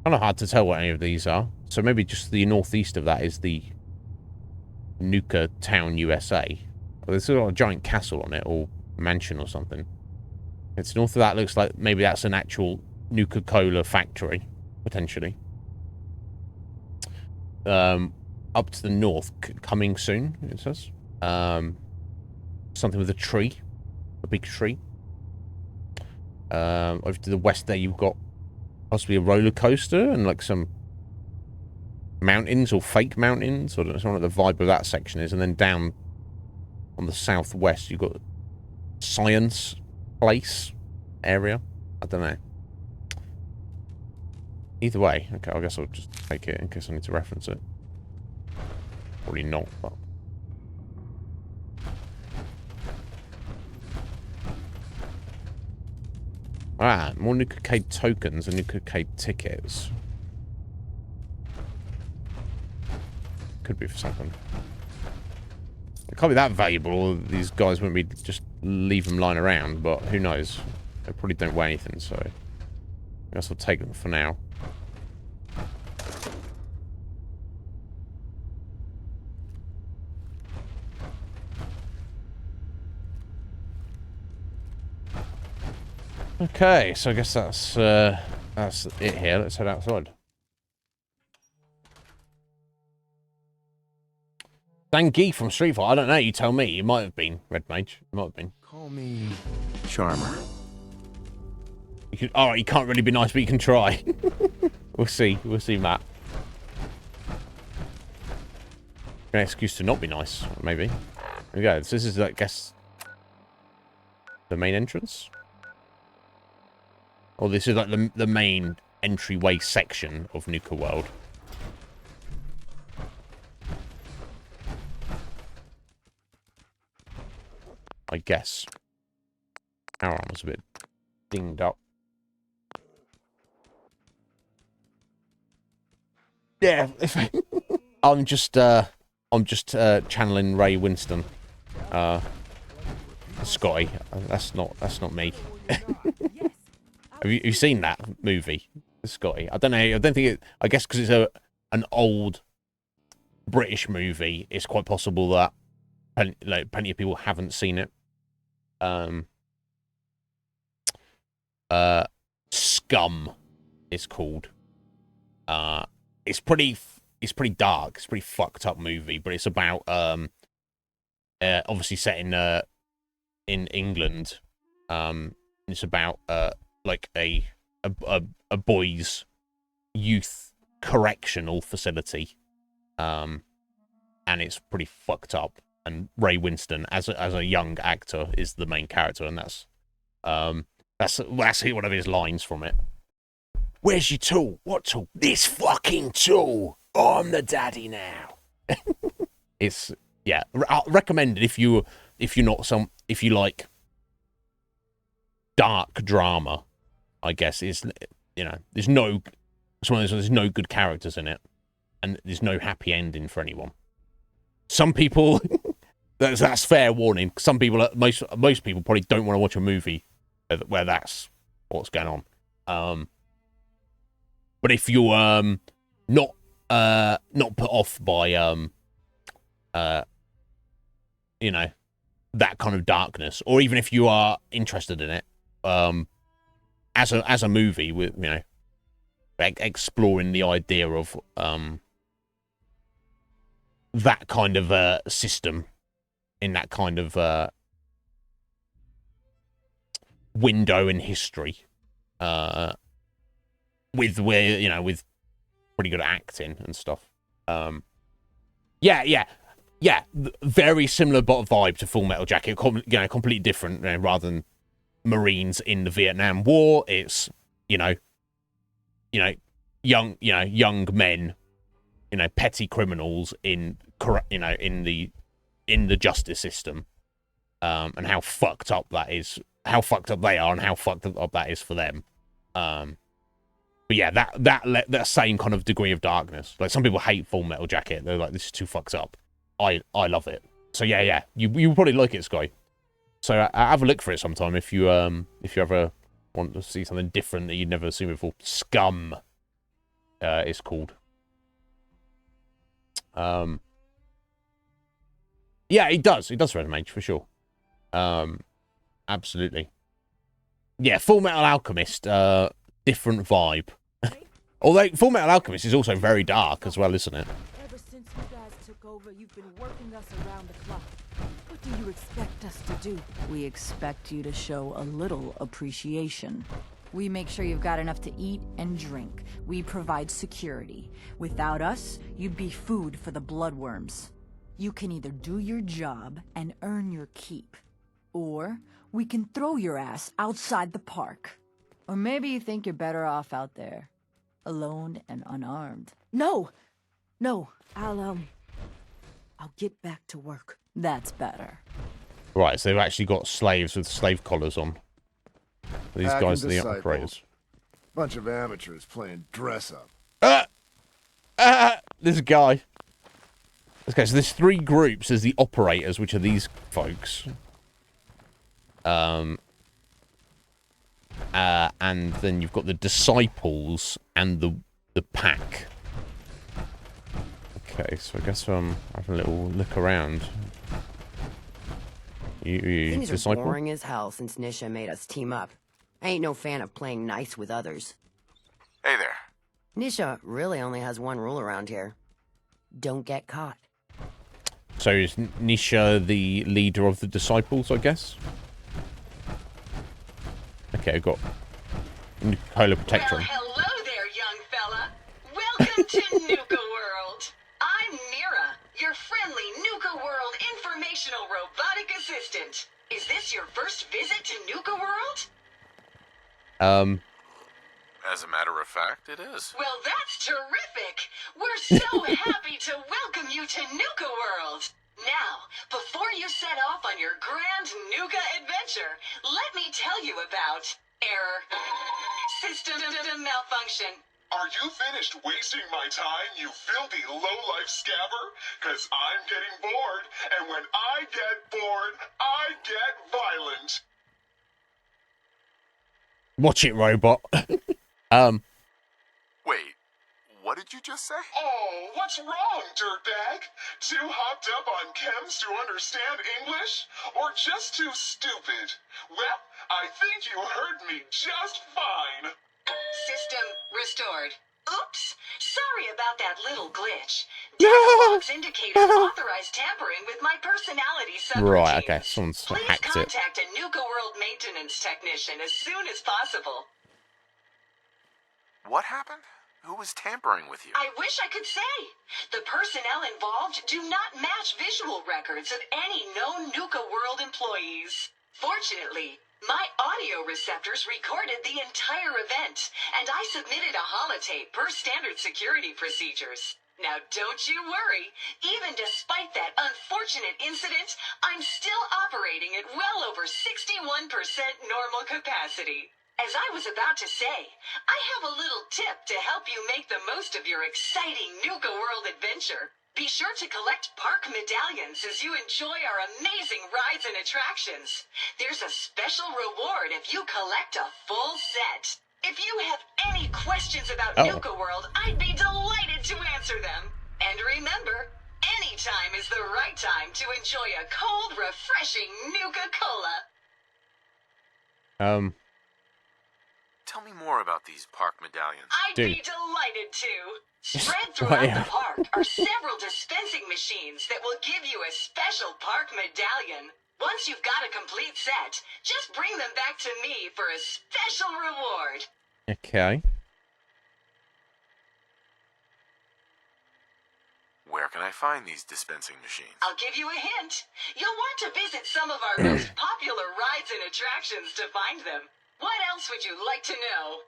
of hard to tell what any of these are. So maybe just the northeast of that is the Nuka Town, USA. Well, there's got a giant castle on it, or mansion or something. It's north of that. Looks like maybe that's an actual Nuka-Cola factory, potentially. Up to the north, coming soon, it says. Something with a tree. A big tree. Over to the west there, you've got possibly a roller coaster and like some mountains or fake mountains. I don't know what the vibe of that section is. And then down on the southwest, you've got Science Place area. I don't know. Either way, okay, I guess I'll just take it in case I need to reference it. Probably not, but... Ah, more Nuka-Cade tokens and Nuka-Cade tickets. Could be for something. It can't be that valuable. These guys wouldn't be just leave them lying around, but who knows? They probably don't weigh anything, so I guess I'll take them for now. Okay, so I guess that's it here. Let's head outside. Zangief from Street Fighter. I don't know. You tell me. You might have been Red Mage. You might have been. Call me Charmer. You can. All right. You can't really be nice, but you can try. We'll see. We'll see, Matt. An excuse to not be nice, maybe. There we go. So this is, I guess, the main entrance. Or this is like the main entryway section of Nuka World. I guess. Our arm was a bit dinged up. Yeah, I'm just channeling Ray Winston. Scotty. That's not me. Have you seen that movie, Scotty? I don't know. I don't think it. I guess because it's an old British movie, it's quite possible that plenty of people haven't seen it. Scum is called. It's pretty dark. It's a pretty fucked up movie, but it's about obviously set in England. It's about like a boys' youth correctional facility, and it's pretty fucked up. And Ray Winston, as a young actor, is the main character, and that's one of his lines from it. Where's your tool? What tool? This fucking tool. I'm the daddy now. It's recommended if you like dark drama. I guess there's no good characters in it, and there's no happy ending for anyone. Some people, that's fair warning. Some people, most people probably don't want to watch a movie where that's what's going on. But if you're not put off by that kind of darkness, or even if you are interested in it, as a movie with exploring the idea of that kind of system in that kind of window in history, with pretty good acting and stuff. Very similar vibe to Full Metal Jacket. Completely different. Rather than Marines in the Vietnam War, it's young men, petty criminals in the justice system, and how fucked up that is, how fucked up they are, and how fucked up that is for them. But yeah, that same kind of degree of darkness. Like, some people hate Full Metal Jacket. They're like, this is too fucked up. I love it. So yeah, you probably like it, Sky. So have a look for it sometime if you ever want to see something different that you'd never seen before. Scum, it's called. Yeah, it does Red Mage for sure. Absolutely. Yeah, Full Metal Alchemist, different vibe. Although Full Metal Alchemist is also very dark as well, isn't it? Ever since you guys took over, you've been working us around the clock. What do you expect us to do? We expect you to show a little appreciation. We make sure you've got enough to eat and drink. We provide security. Without us, you'd be food for the bloodworms. You can either do your job and earn your keep, or we can throw your ass outside the park. Or maybe you think you're better off out there. Alone and unarmed. No! No, I'll get back to work. That's better. Right, so they've actually got slaves with slave collars on. These guys are the operators. Bunch of amateurs playing dress up. There's a guy. Okay, so there's 3 groups. There's the operators, which are these folks. And then you've got the disciples and the pack. Okay, so I guess I'm having a little look around. You Things disciple? are boring as hell since Nisha made us team up. I ain't no fan of playing nice with others. Hey there. Nisha really only has one rule around here. Don't get caught. So is Nisha the leader of the disciples, I guess? Okay, I've got Nicola Protector. Well, hello there, young fella. Welcome to Nuka World. I'm Mira, your friendly Nuka World informational robotic assistant. Is this your first visit to Nuka World? As a matter of fact, it is. Well, that's terrific. We're so happy to welcome you to Nuka World. Now, before you set off on your grand Nuka adventure, let me tell you about error. System malfunction. Are you finished wasting my time, you filthy low-life scabber? 'Cause I'm getting bored, and when I get bored, I get violent. Watch it, robot. Wait, what did you just say? Oh, what's wrong, dirtbag? Too hopped up on chems to understand English? Or just too stupid? Well, I think you heard me just fine. System restored. Oops, sorry about that little glitch. Data logs indicate unauthorized tampering with my personality subroutines. Right, okay, someone's Please hacked it. contact a Nuka World maintenance technician as soon as possible. What happened? Who was tampering with you? I wish I could say. The personnel involved do not match visual records of any known Nuka World employees. Fortunately, my audio receptors recorded the entire event, and I submitted a holotape per standard security procedures. Now don't you worry, even despite that unfortunate incident, I'm still operating at well over 61% normal capacity. As I was about to say, I have a little tip to help you make the most of your exciting Nuka World adventure. Be sure to collect park medallions as you enjoy our amazing rides and attractions. There's a special reward if you collect a full set. If you have any questions about Nuka World, I'd be delighted to answer them. And remember, any time is the right time to enjoy a cold, refreshing Nuka-Cola. Tell me more about these park medallions. I'd be delighted to. Spread throughout the park are several dispensing machines that will give you a special park medallion. Once you've got a complete set, just bring them back to me for a special reward. Okay. Where can I find these dispensing machines? I'll give you a hint. You'll want to visit some of our most popular rides and attractions to find them. What else would you like to know?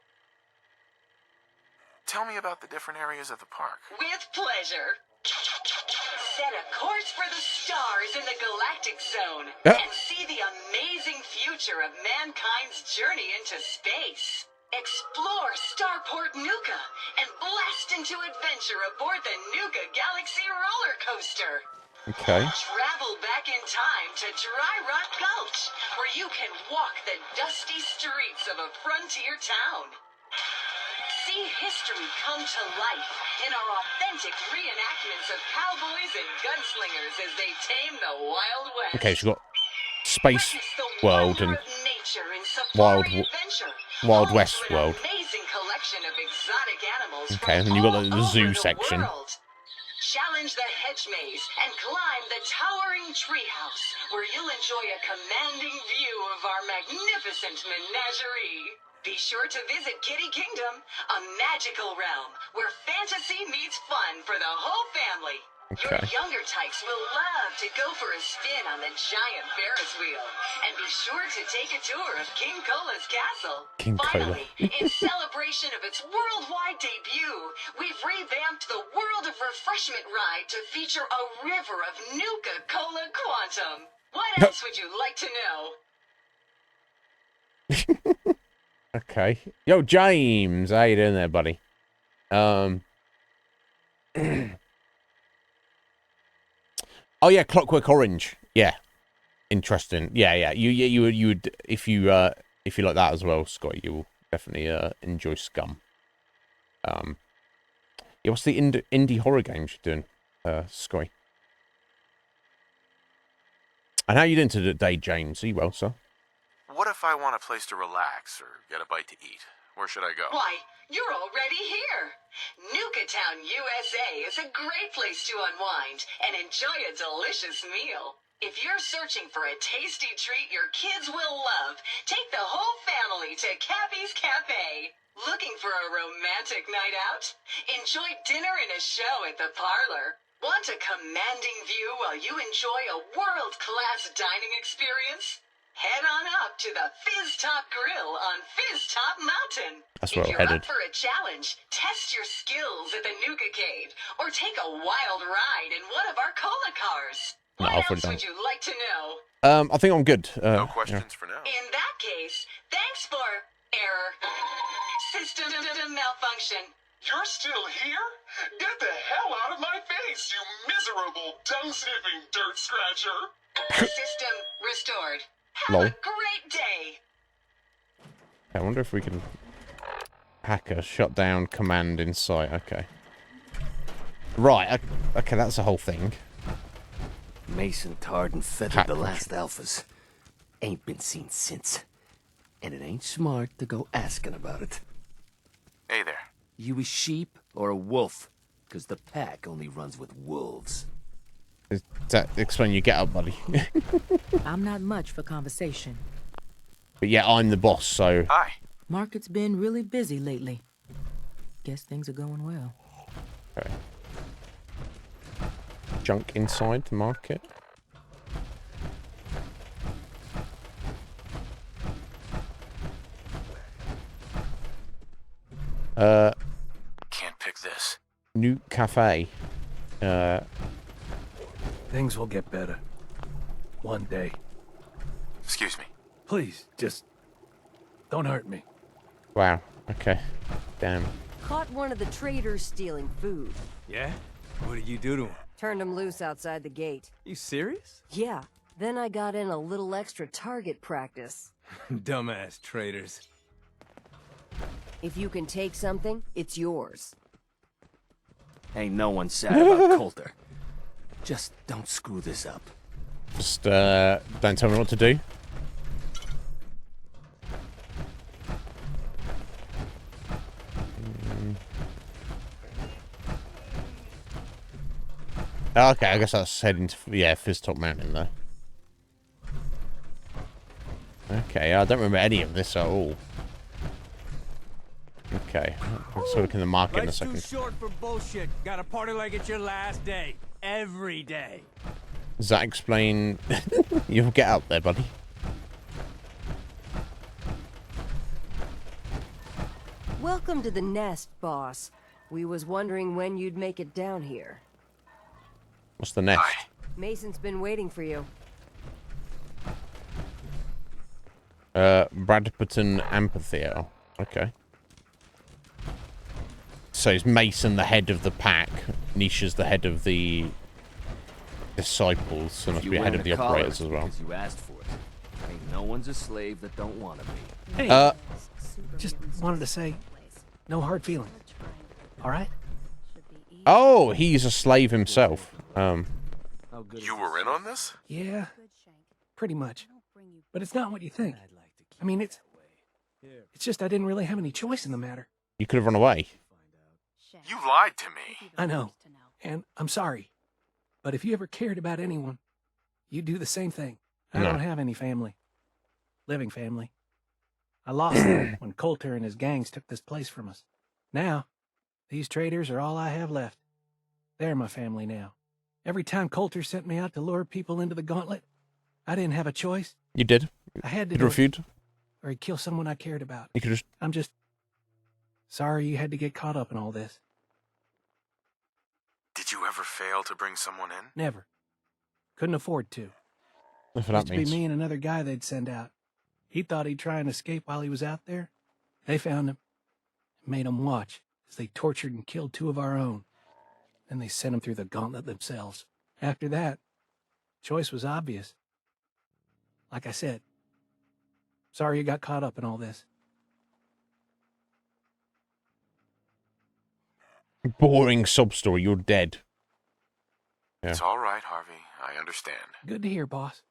Tell me about the different areas of the park. With pleasure. Set a course for the stars in the galactic zone and see the amazing future of mankind's journey into space. Explore Starport Nuka and blast into adventure aboard the Nuka Galaxy roller coaster. Okay. Travel back in time to Dry Rock Gulch, where you can walk the dusty streets of a frontier town. See history come to life in our authentic reenactments of cowboys and gunslingers as they tame the Wild West. Okay, she's got Space World and Wild West World. Amazing collection of exotic animals. Okay, and then you've got the zoo section. Challenge the hedge maze and climb the towering treehouse, where you'll enjoy a commanding view of our magnificent menagerie. Be sure to visit Kitty Kingdom, a magical realm where fantasy meets fun for the whole family. Your Okay. younger types will love to go for a spin on the giant Ferris wheel. And be sure to take a tour of King Cola's castle. King Cola. Finally, in celebration of its worldwide debut, we've revamped the World of Refreshment ride to feature a river of Nuka-Cola Quantum. What else would you like to know? Okay. Yo, James, how you doing there, buddy? Oh yeah, Clockwork Orange. Yeah, interesting. Yeah. You would if you like that as well, Scott. You will definitely enjoy Scum. Yeah, what's the indie horror games you're doing, Scotty? And how you doing today, James? Are you well, sir? What if I want a place to relax or get a bite to eat? Where should I go? Why, you're already here. Nuka Town, USA is a great place to unwind and enjoy a delicious meal. If you're searching for a tasty treat your kids will love, take the whole family to Cappy's Cafe. Looking for a romantic night out? Enjoy dinner and a show at the parlor. Want a commanding view while you enjoy a world-class dining experience? Head on up to the Fizz Top Grill on Fizz Top Mountain. That's where if I'm you're headed. up for a challenge, test your skills at the Nuka Cave or take a wild ride in one of our cola cars. No, What I'll put else it would you like to know? I think I'm good. No Yeah. questions for now. In that case, thanks for error. System malfunction. You're still here? Get the hell out of my face, you miserable, tongue-sniffing dirt scratcher! System restored. Have Lol. a great day. I wonder if we can hack a shutdown command in sight. Okay. Right. Okay, that's the whole thing. Mason tarred and feathered Hack the last alphas. Ain't been seen since. And it ain't smart to go asking about it. Hey there. You a sheep or a wolf? Because the pack only runs with wolves. Does that explain your get up, buddy? I'm not much for conversation. But yeah, I'm the boss, so... Hi. Market's been really busy lately. Guess things are going well. Okay. Junk inside the market. Can't pick this. New cafe. Things will get better. One day. Excuse me. Please, just don't hurt me. Wow. Okay. Damn. Caught one of the traders stealing food. Yeah? What did you do to him? Turned him loose outside the gate. You serious? Yeah. Then I got in a little extra target practice. Dumbass traders. If you can take something, it's yours. Ain't no one sad about Coulter. Just don't screw this up. Just, don't tell me what to do. Okay, I guess that's heading to, yeah, Fizz Top Mountain, though. Okay, I don't remember any of this at all. Okay, let's look in the market in a second. Life's too short for bullshit. Gotta party like it's your last day. Every day. Does that explain... You'll get out there, buddy. Welcome to the nest, boss. We was wondering when you'd make it down here. What's the nest? Mason's been waiting for you. Bradperton Amphitheatre. Okay. So is Mason the head of the pack? Nisha's the head of the disciples, so must be head of the operators as well. You asked for it. Ain't no one's a slave that don't want to be. Hey, just wanted to say, no hard feelings. All right? Oh, he's a slave himself. You were in on this? Yeah, pretty much. But it's not what you think. I mean, it's just I didn't really have any choice in the matter. You could have run away. You lied to me. I know, and I'm sorry. But if you ever cared about anyone, you'd do the same thing. I No. don't have any family. Living family. I lost them when Coulter and his gangs took this place from us. Now, these traders are all I have left. They're my family now. Every time Coulter sent me out to lure people into the gauntlet, I didn't have a choice. You did. I had to You'd refuse. or he'd kill someone I cared about. You could just... I'm just sorry you had to get caught up in all this. Did you ever fail to bring someone in? Never. Couldn't afford to. That's what Used that to means. be me and another guy they'd send out. He thought he'd try and escape while he was out there. They found him and made him watch as they tortured and killed 2 of our own. Then they sent him through the gauntlet themselves. After that, choice was obvious. Like I said, sorry you got caught up in all this. Boring sob story. You're dead. Yeah. It's all right, Harvey. I understand. Good to hear, boss.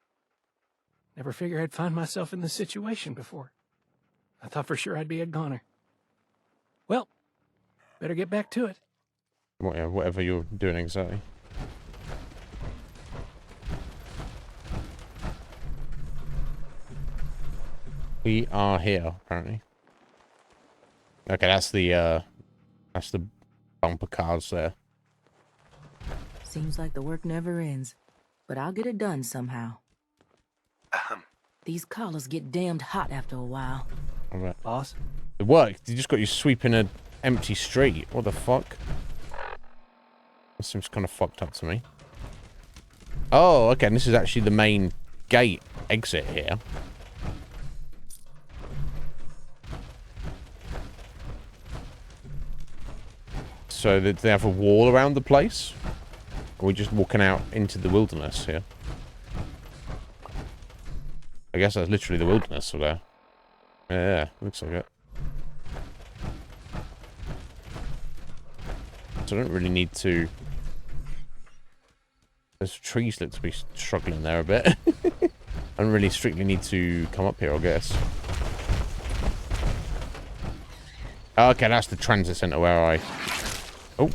Never figured I'd find myself in this situation before. I thought for sure I'd be a goner. Well, better get back to it. Whatever you're doing exactly. We are here, apparently. Okay, that's the bumper cars there. Seems like the work never ends, but I'll get it done somehow. These collars get damned hot after a while. All right. Boss? It worked. You just got you sweeping an empty street. What the fuck? That seems kind of fucked up to me. Oh, okay. And this is actually the main gate exit here. So did they have a wall around the place? Or are we just walking out into the wilderness here? I guess that's literally the wilderness over there. Yeah, looks like it. So I don't really need to... Those trees look to be struggling there a bit. I don't really strictly need to come up here, I guess. Okay, that's the transit center where I... Oh.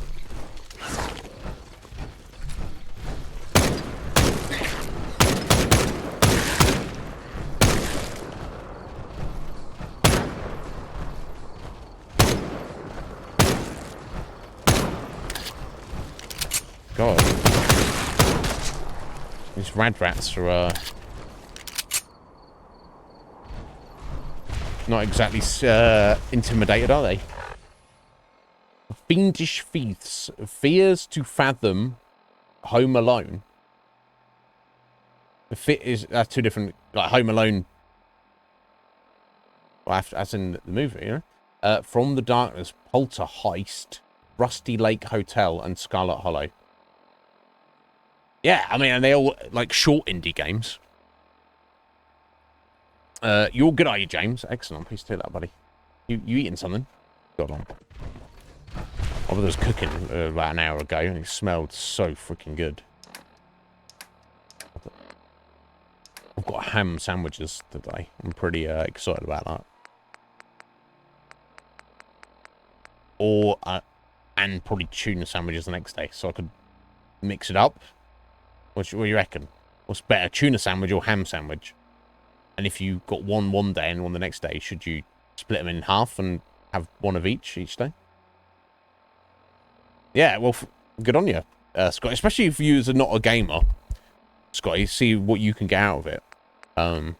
God. These rad rats are, not exactly, intimidated, are they? Fiendish Feats fears to fathom Home Alone. The fit is, that's 2 different, like Home Alone, well, as in the movie, you know? From the Darkness, Poltergeist, Rusty Lake Hotel, and Scarlet Hollow. Yeah, I mean, and they all, like, short indie games. You're good, are you, James? Excellent. Please take that, buddy. You eating something? Got on. I was cooking about an hour ago, and it smelled so freaking good. I've got ham sandwiches today. I'm pretty excited about that. Or, and probably tuna sandwiches the next day, so I could mix it up. What do you reckon? What's better, tuna sandwich or ham sandwich? And if you got one day and one the next day, should you split them in half and have one of each day? Yeah, well, good on you, Scott. Especially if you are not a gamer, Scotty. See what you can get out of it. I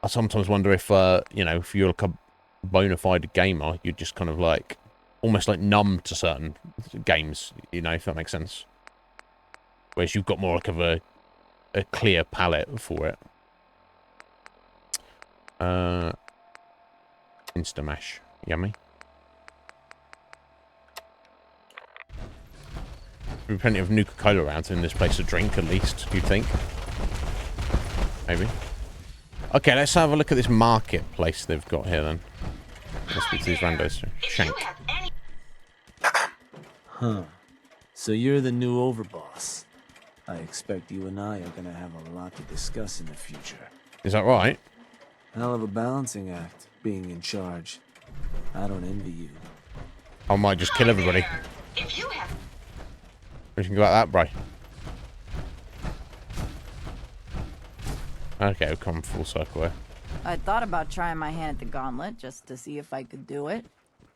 sometimes wonder if, you know, if you're like a bona fide gamer, you're just kind of like, almost like numb to certain games, you know, if that makes sense. Whereas you've got more like of a clear palette for it. Instamash. Yummy. There'll be plenty of Nuka-Cola around in this place to drink, at least, do you think? Maybe. Okay, let's have a look at this marketplace they've got here, then. Let's speak to these randos. Shank. Huh. So you're the new overboss. I expect you and I are gonna have a lot to discuss in the future. Is that right? Hell of a balancing act, being in charge. I don't envy you. I might just kill everybody. If you have... What do you think about that, bro? Okay, we'll come full circle here. I thought about trying my hand at the gauntlet just to see if I could do it.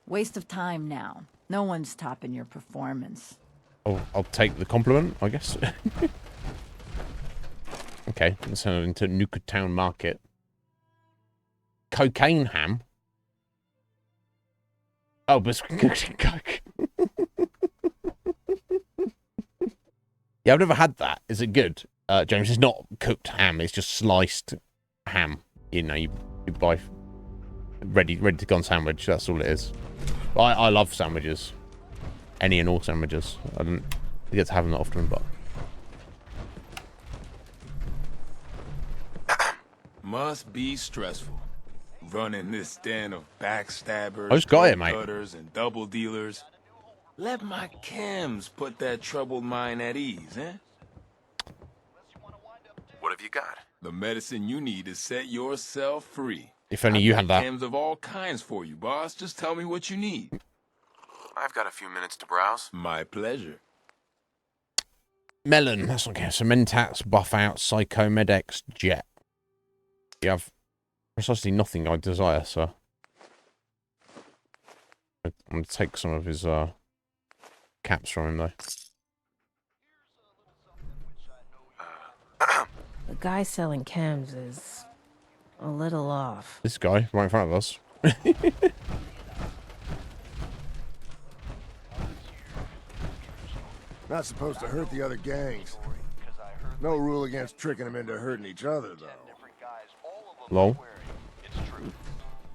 Waste of time now. No one's topping your performance. I'll take the compliment, I guess. Okay, let's head into Nuka Town Market. Cocaine ham? Oh, but it's coke. Yeah, I've never had that. Is it good? James, it's not cooked ham. It's just sliced ham. You know, you buy ready to go on sandwich. That's all it is. I love sandwiches. Any and all sandwiches. I don't get to have them that often, but... Must be stressful. Running this den of backstabbers, I just got it, mate. cutters, and double dealers. Let my chems put that troubled mind at ease, eh? What have you got? The medicine you need to set yourself free. If only you had that. Chems of all kinds for you, boss. Just tell me what you need. I've got a few minutes to browse. My pleasure. Melon. That's okay. So Mentats, Buff Out, Psycho, Medex, Jet. You have precisely nothing I desire, so... I'm going to take some of his caps from him, though. The guy selling chems is a little off. This guy, right in front of us. Not supposed to hurt the other gangs. No rule against tricking them into hurting each other, though. Lol.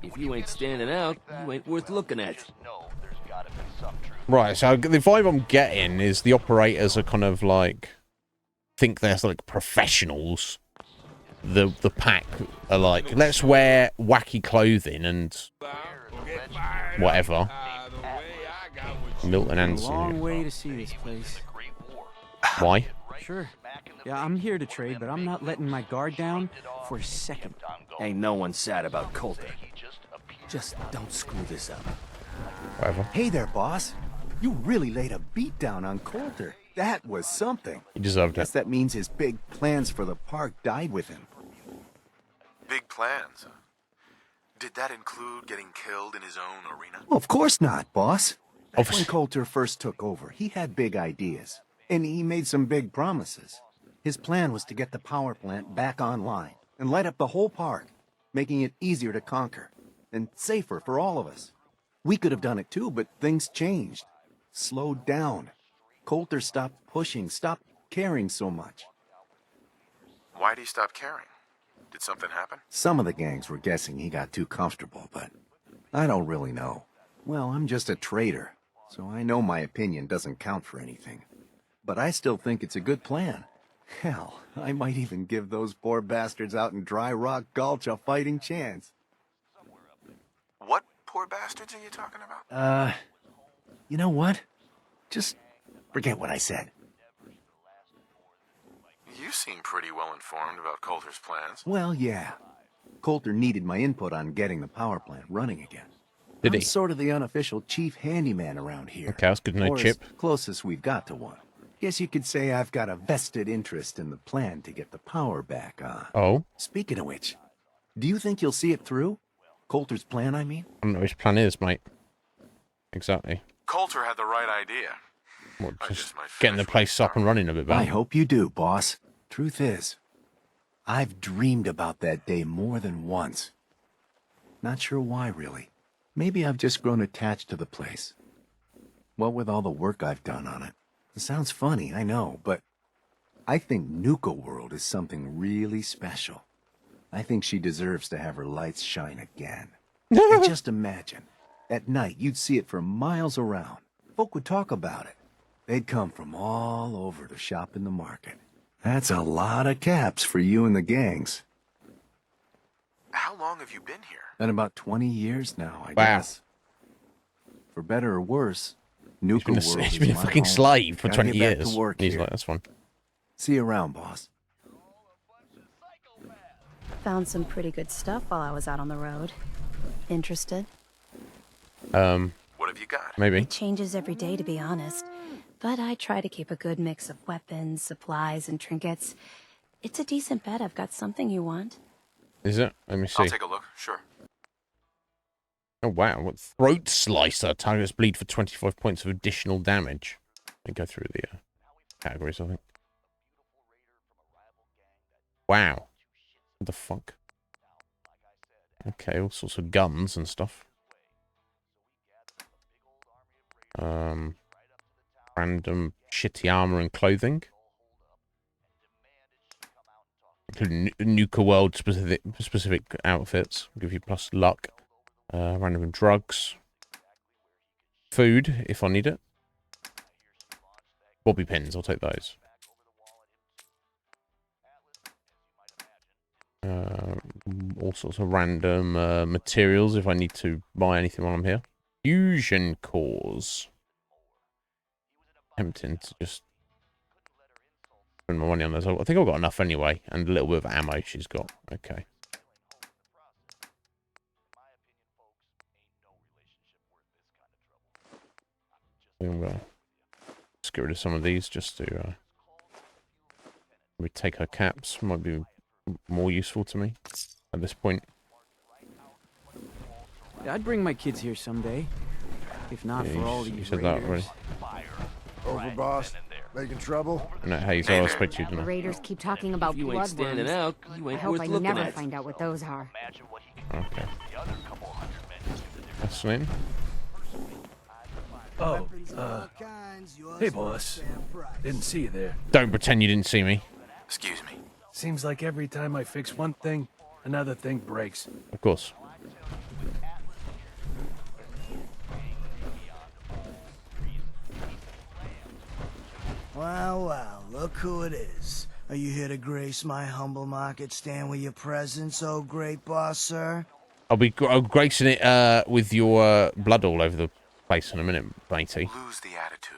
If you ain't standing out, you ain't worth looking at. Right, so the vibe I'm getting is the operators are kind of like... think they're like professionals. The pack are like, let's wear wacky clothing and whatever. Milton Anson. Long way to see this place. Why? Sure. Yeah, I'm here to trade, but I'm not letting my guard down for a second. Ain't no one sad about Coulter. Just don't screw this up. Whatever. Hey there, boss. You really laid a beat down on Coulter. That was something. He deserved Guess it. that means his big plans for the park died with him. Big plans. Did that include getting killed in his own arena? Well, of course not, boss. Obviously. When Coulter first took over, he had big ideas, and he made some big promises. His plan was to get the power plant back online and light up the whole park, making it easier to conquer and safer for all of us. We could have done it too, but things changed. Slowed down. Coulter stopped pushing, stopped caring so much. Why'd he stop caring? Did something happen? Some of the gangs were guessing he got too comfortable, but I don't really know. Well, I'm just a trader, so I know my opinion doesn't count for anything. But I still think it's a good plan. Hell, I might even give those poor bastards out in Dry Rock Gulch a fighting chance. What poor bastards are you talking about? You know what? Just forget what I said. You seem pretty well informed about Coulter's plans. Well, yeah. Coulter needed my input on getting the power plant running again. Did he? I'm sort of the unofficial chief handyman around here. Okay, that's good to know, or Chip. As closest we've got to one. Guess you could say I've got a vested interest in the plan to get the power back on. Oh? Speaking of which, do you think you'll see it through? Coulter's plan, I mean? I don't know what his plan is, mate. Exactly. Coulter had the right idea. What, just getting the place up and running a bit better. I hope you do, boss. Truth is, I've dreamed about that day more than once. Not sure why, really. Maybe I've just grown attached to the place. What with all the work I've done on it. It sounds funny, I know, but I think Nuka World is something really special. I think she deserves to have her lights shine again. And just imagine, at night you'd see it for miles around. Folk would talk about it. They'd come from all over to shop in the market. That's a lot of caps for you and the gangs. How long have you been here? Been about 20 years now, I Wow. guess. For better or worse, Nuka World He's is been a my fucking home. slave for Gotta 20 get back years. to work He's here. like, that's fine. See you around, boss. Found some pretty good stuff while I was out on the road. Interested? What have you got? Maybe. It changes every day, to be honest. But I try to keep a good mix of weapons, supplies, and trinkets. It's a decent bet I've got something you want. Is it? Let me see. I'll take a look, sure. Oh, wow. What throat slicer. Targets bleed for 25 points of additional damage. Let me go through the categories, I think. Wow. What the fuck? Okay, all sorts of guns and stuff. Random shitty armor and clothing. Including Nuka World specific outfits. Give you plus luck. Random drugs. Food, if I need it. Bobby pins, I'll take those. All sorts of random materials if I need to buy anything while I'm here. Fusion cores. Tempting to just spend my money on those. I think I've got enough anyway, and a little bit of ammo she's got. Okay. I'm gonna just get rid of some of these just to maybe take her caps. Might be more useful to me at this point. I'd bring my kids here someday, if not for all these said that already. Overboss, making trouble? No, hey, so I expect you to The know. Raiders keep talking about you ain't standing bloodworms. out, you ain't I hope worth I looking never at. find out what those are. Okay. Fascinating. Oh, hey, boss. Didn't see you there. Don't pretend you didn't see me. Excuse me. Seems like every time I fix one thing, another thing breaks. Of course. Well, well, look who it is. Are you here to grace my humble market stand with your presence, oh great boss, sir? I'll be gracing it with your blood all over the place in a minute, matey. Lose the attitude,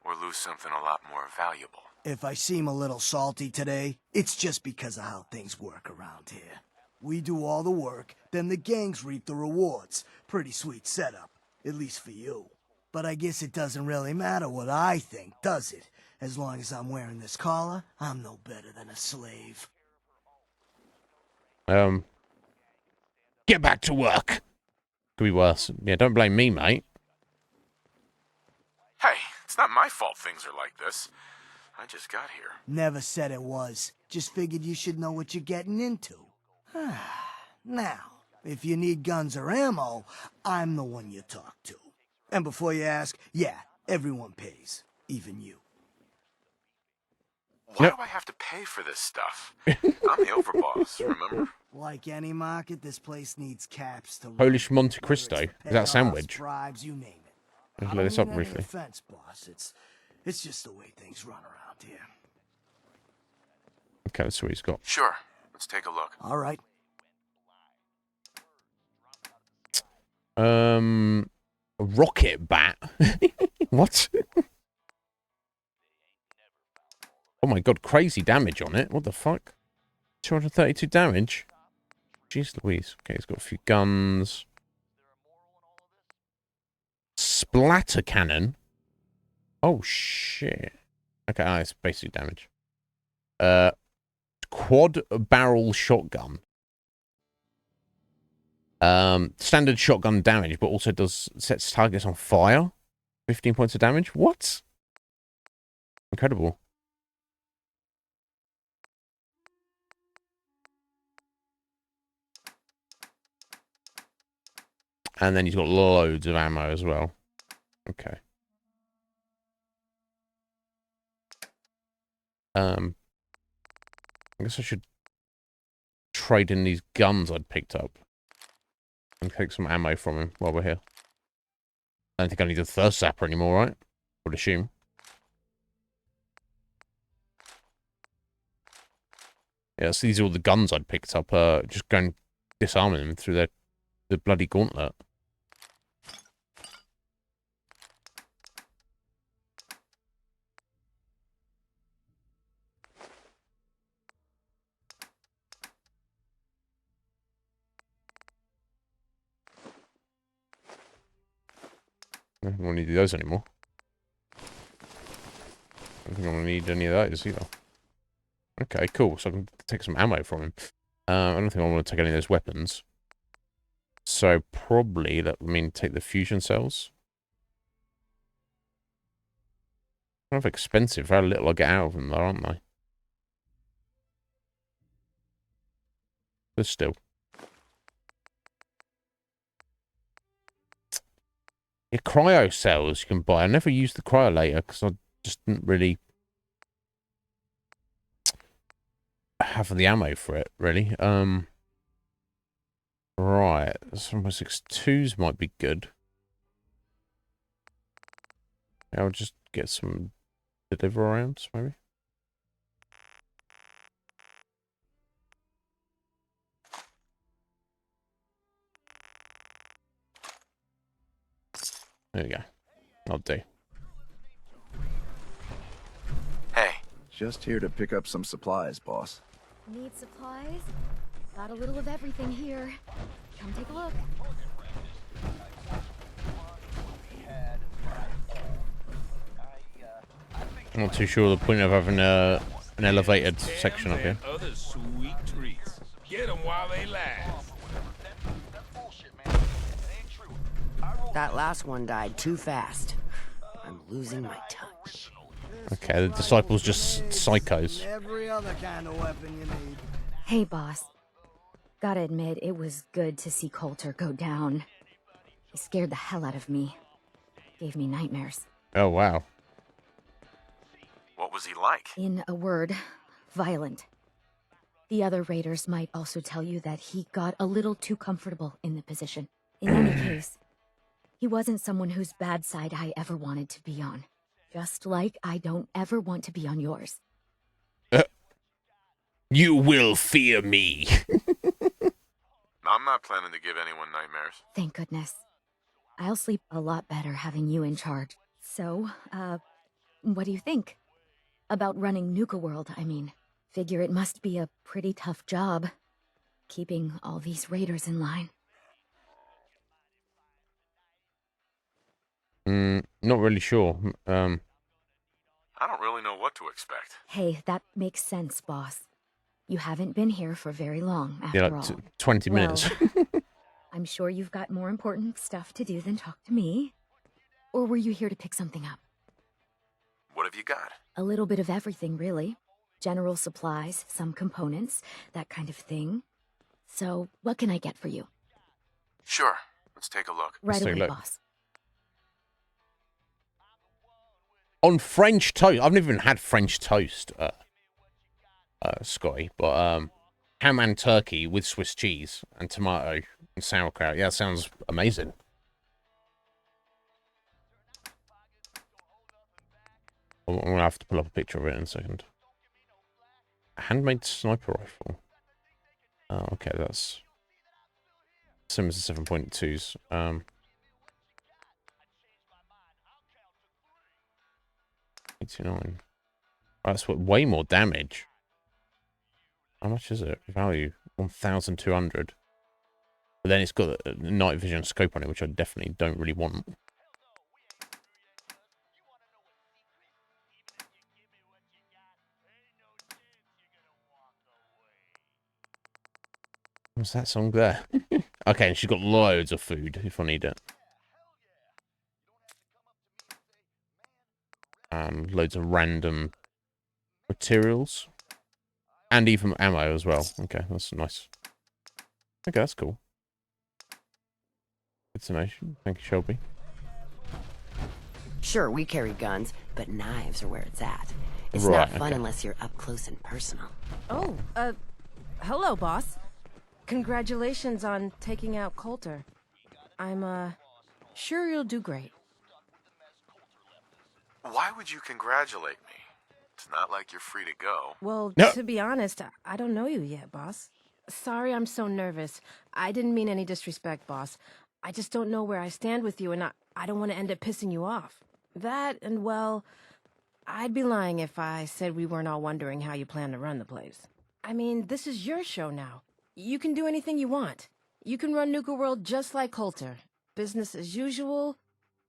or lose something a lot more valuable. If I seem a little salty today, it's just because of how things work around here. We do all the work, then the gangs reap the rewards. Pretty sweet setup, at least for you. But I guess it doesn't really matter what I think, does it? As long as I'm wearing this collar, I'm no better than a slave. Get back to work. Could be worse. Yeah, don't blame me, mate. Hey, it's not my fault things are like this. I just got here. Never said it was. Just figured you should know what you're getting into. Now, if you need guns or ammo, I'm the one you talk to. And before you ask, yeah, everyone pays. Even you. Why do I have to pay for this stuff? I'm the overboss, remember? Like any market, this place needs caps to Polish Monte Cristo. Is that sandwich? Bribes, you name it. Let's load this up briefly. Offense, boss. It's just the way things run around here. Okay, let's see what he's got. Sure. Let's take a look. All right. A rocket bat. What? Oh my god, crazy damage on it. What the fuck? 232 damage? Jeez Louise. Okay, he's got a few guns. Splatter cannon. Oh shit. Okay, it's basic damage. Quad barrel shotgun. Standard shotgun damage, but also sets targets on fire. 15 points of damage. What? Incredible. And then he's got loads of ammo as well. Okay. I guess I should trade in these guns I'd picked up and take some ammo from him while we're here. I don't think I need a thirst zapper anymore, right? I would assume. Yeah, so these are all the guns I'd picked up. Just going disarming them through the bloody gauntlet. I don't want to do those anymore. I don't think I'm going to need any of those either. Okay, cool. So I can take some ammo from him. I don't think I want to take any of those weapons. So probably, take the fusion cells. Kind of expensive. How little I get out of them, though, aren't they? But still. Yeah, cryo cells you can buy. I never used the cryolator because I just didn't really have the ammo for it, really. Right. Some 6.2s might be good. I'll just get some deliver rounds, maybe. There we go. I'll do. Hey. Just here to pick up some supplies, boss. Need supplies? Got a little of everything here. Come take a look. I'm not too sure the point of having an elevated section up here. Other sweet treats. Get them while they last. That last one died too fast. I'm losing my touch. Okay, the disciples just psychos. Every other kind of weapon you need. Hey, boss. Gotta admit, it was good to see Coulter go down. He scared the hell out of me. Gave me nightmares. Oh, wow. What was he like? In a word, violent. The other raiders might also tell you that he got a little too comfortable in the position. In any case, he wasn't someone whose bad side I ever wanted to be on. Just like I don't ever want to be on yours. You will fear me. I'm not planning to give anyone nightmares. Thank goodness. I'll sleep a lot better having you in charge. So, what do you think? About running Nuka World, I mean. Figure it must be a pretty tough job, keeping all these raiders in line. Not really sure. I don't really know what to expect. Hey, that makes sense, boss. You haven't been here for very long, after Yeah, all. 20 minutes. Well, I'm sure you've got more important stuff to do than talk to me. Or were you here to pick something up? What have you got? A little bit of everything, really. General supplies, some components, that kind of thing. So, what can I get for you? Sure. Let's take a look. Right away, boss. On French toast. I've never even had French toast, Scotty, but ham and turkey with Swiss cheese and tomato and sauerkraut. Yeah, sounds amazing. I'm gonna have to pull up a picture of it in a second. A handmade sniper rifle. Oh, okay, that's similar to 7.2s. 89. Oh, that's what, way more damage. How much is it? Value 1,200. But then it's got a night vision scope on it, which I definitely don't really want. What's that song there? Okay, and she's got loads of food if I need it. And loads of random materials. And even ammo as well. Okay, that's nice. Okay, that's cool. Good to know. Thank you, Shelby. Sure, we carry guns, but knives are where it's at. It's Right, not fun okay. unless you're up close and personal. Oh, hello, boss. Congratulations on taking out Coulter. I'm, sure you'll do great. Why would you congratulate me? It's not like you're free to go. Well, No. to be honest, I don't know you yet, boss. Sorry I'm so nervous. I didn't mean any disrespect, boss. I just don't know where I stand with you, and I don't want to end up pissing you off. That, and well, I'd be lying if I said we weren't all wondering how you plan to run the place. I mean, this is your show now. You can do anything you want. You can run Nuka World just like Coulter. Business as usual,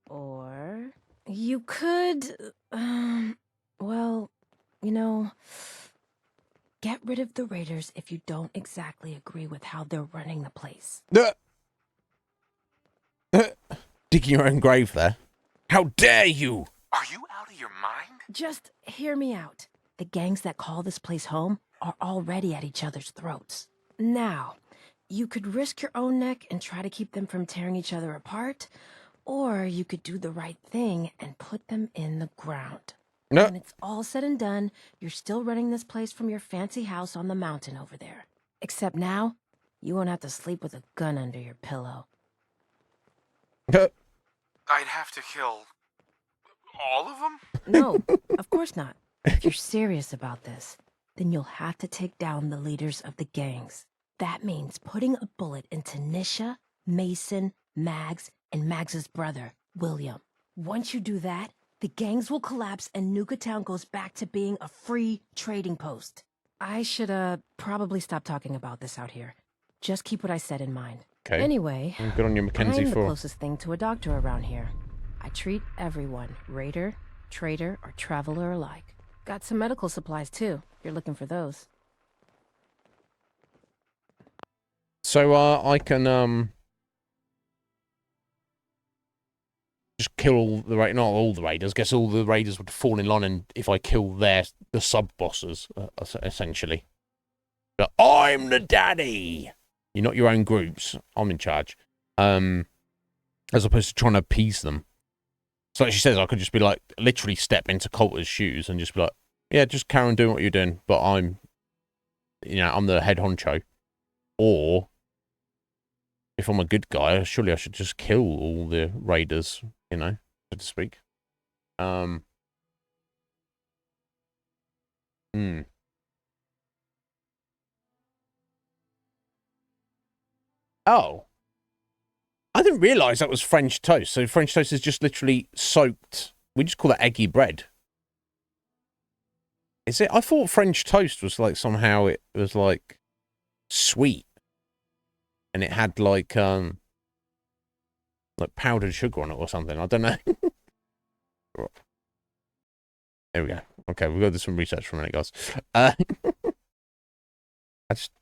or you could, well, you know, Get rid of the raiders if you don't exactly agree with how they're running the place. Digging your own grave there. How dare you? Are you out of your mind? Just hear me out. The gangs that call this place home are already at each other's throats. Now, you could risk your own neck and try to keep them from tearing each other apart, or you could do the right thing and put them in the ground. No. When it's all said and done, you're still running this place from your fancy house on the mountain over there. Except now, you won't have to sleep with a gun under your pillow. I'd have to kill all of them? No, of course not. If you're serious about this, then you'll have to take down the leaders of the gangs. That means putting a bullet into Nisha, Mason, Mags, and Mags's brother, William. Once you do that, the gangs will collapse and Nuka Town goes back to being a free trading post. I should, probably stop talking about this out here. Just keep what I said in mind. Okay. Anyway, good on you, Mackenzie, I'm the for... closest thing to a doctor around here. I treat everyone, raider, trader, or traveler alike. Got some medical supplies, too, if you're looking for those. So, I can, just kill all the raiders, not all the raiders. Guess all the raiders would fall in line, and if I kill the sub bosses, essentially. But I'm the daddy. You're not your own groups. I'm in charge. As opposed to trying to appease them. So like she says, I could just be like, literally step into Coulter's shoes and just be like, yeah, just carry on doing what you're doing, but I'm the head honcho. Or if I'm a good guy, surely I should just kill all the raiders, so to speak. Oh. I didn't realise that was French toast. So French toast is just literally soaked. We just call that eggy bread. Is it? I thought French toast was like somehow it was like sweet. And it had like powdered sugar on it or something. I don't know. There we go. Okay, we've got to do some research for a minute, guys. I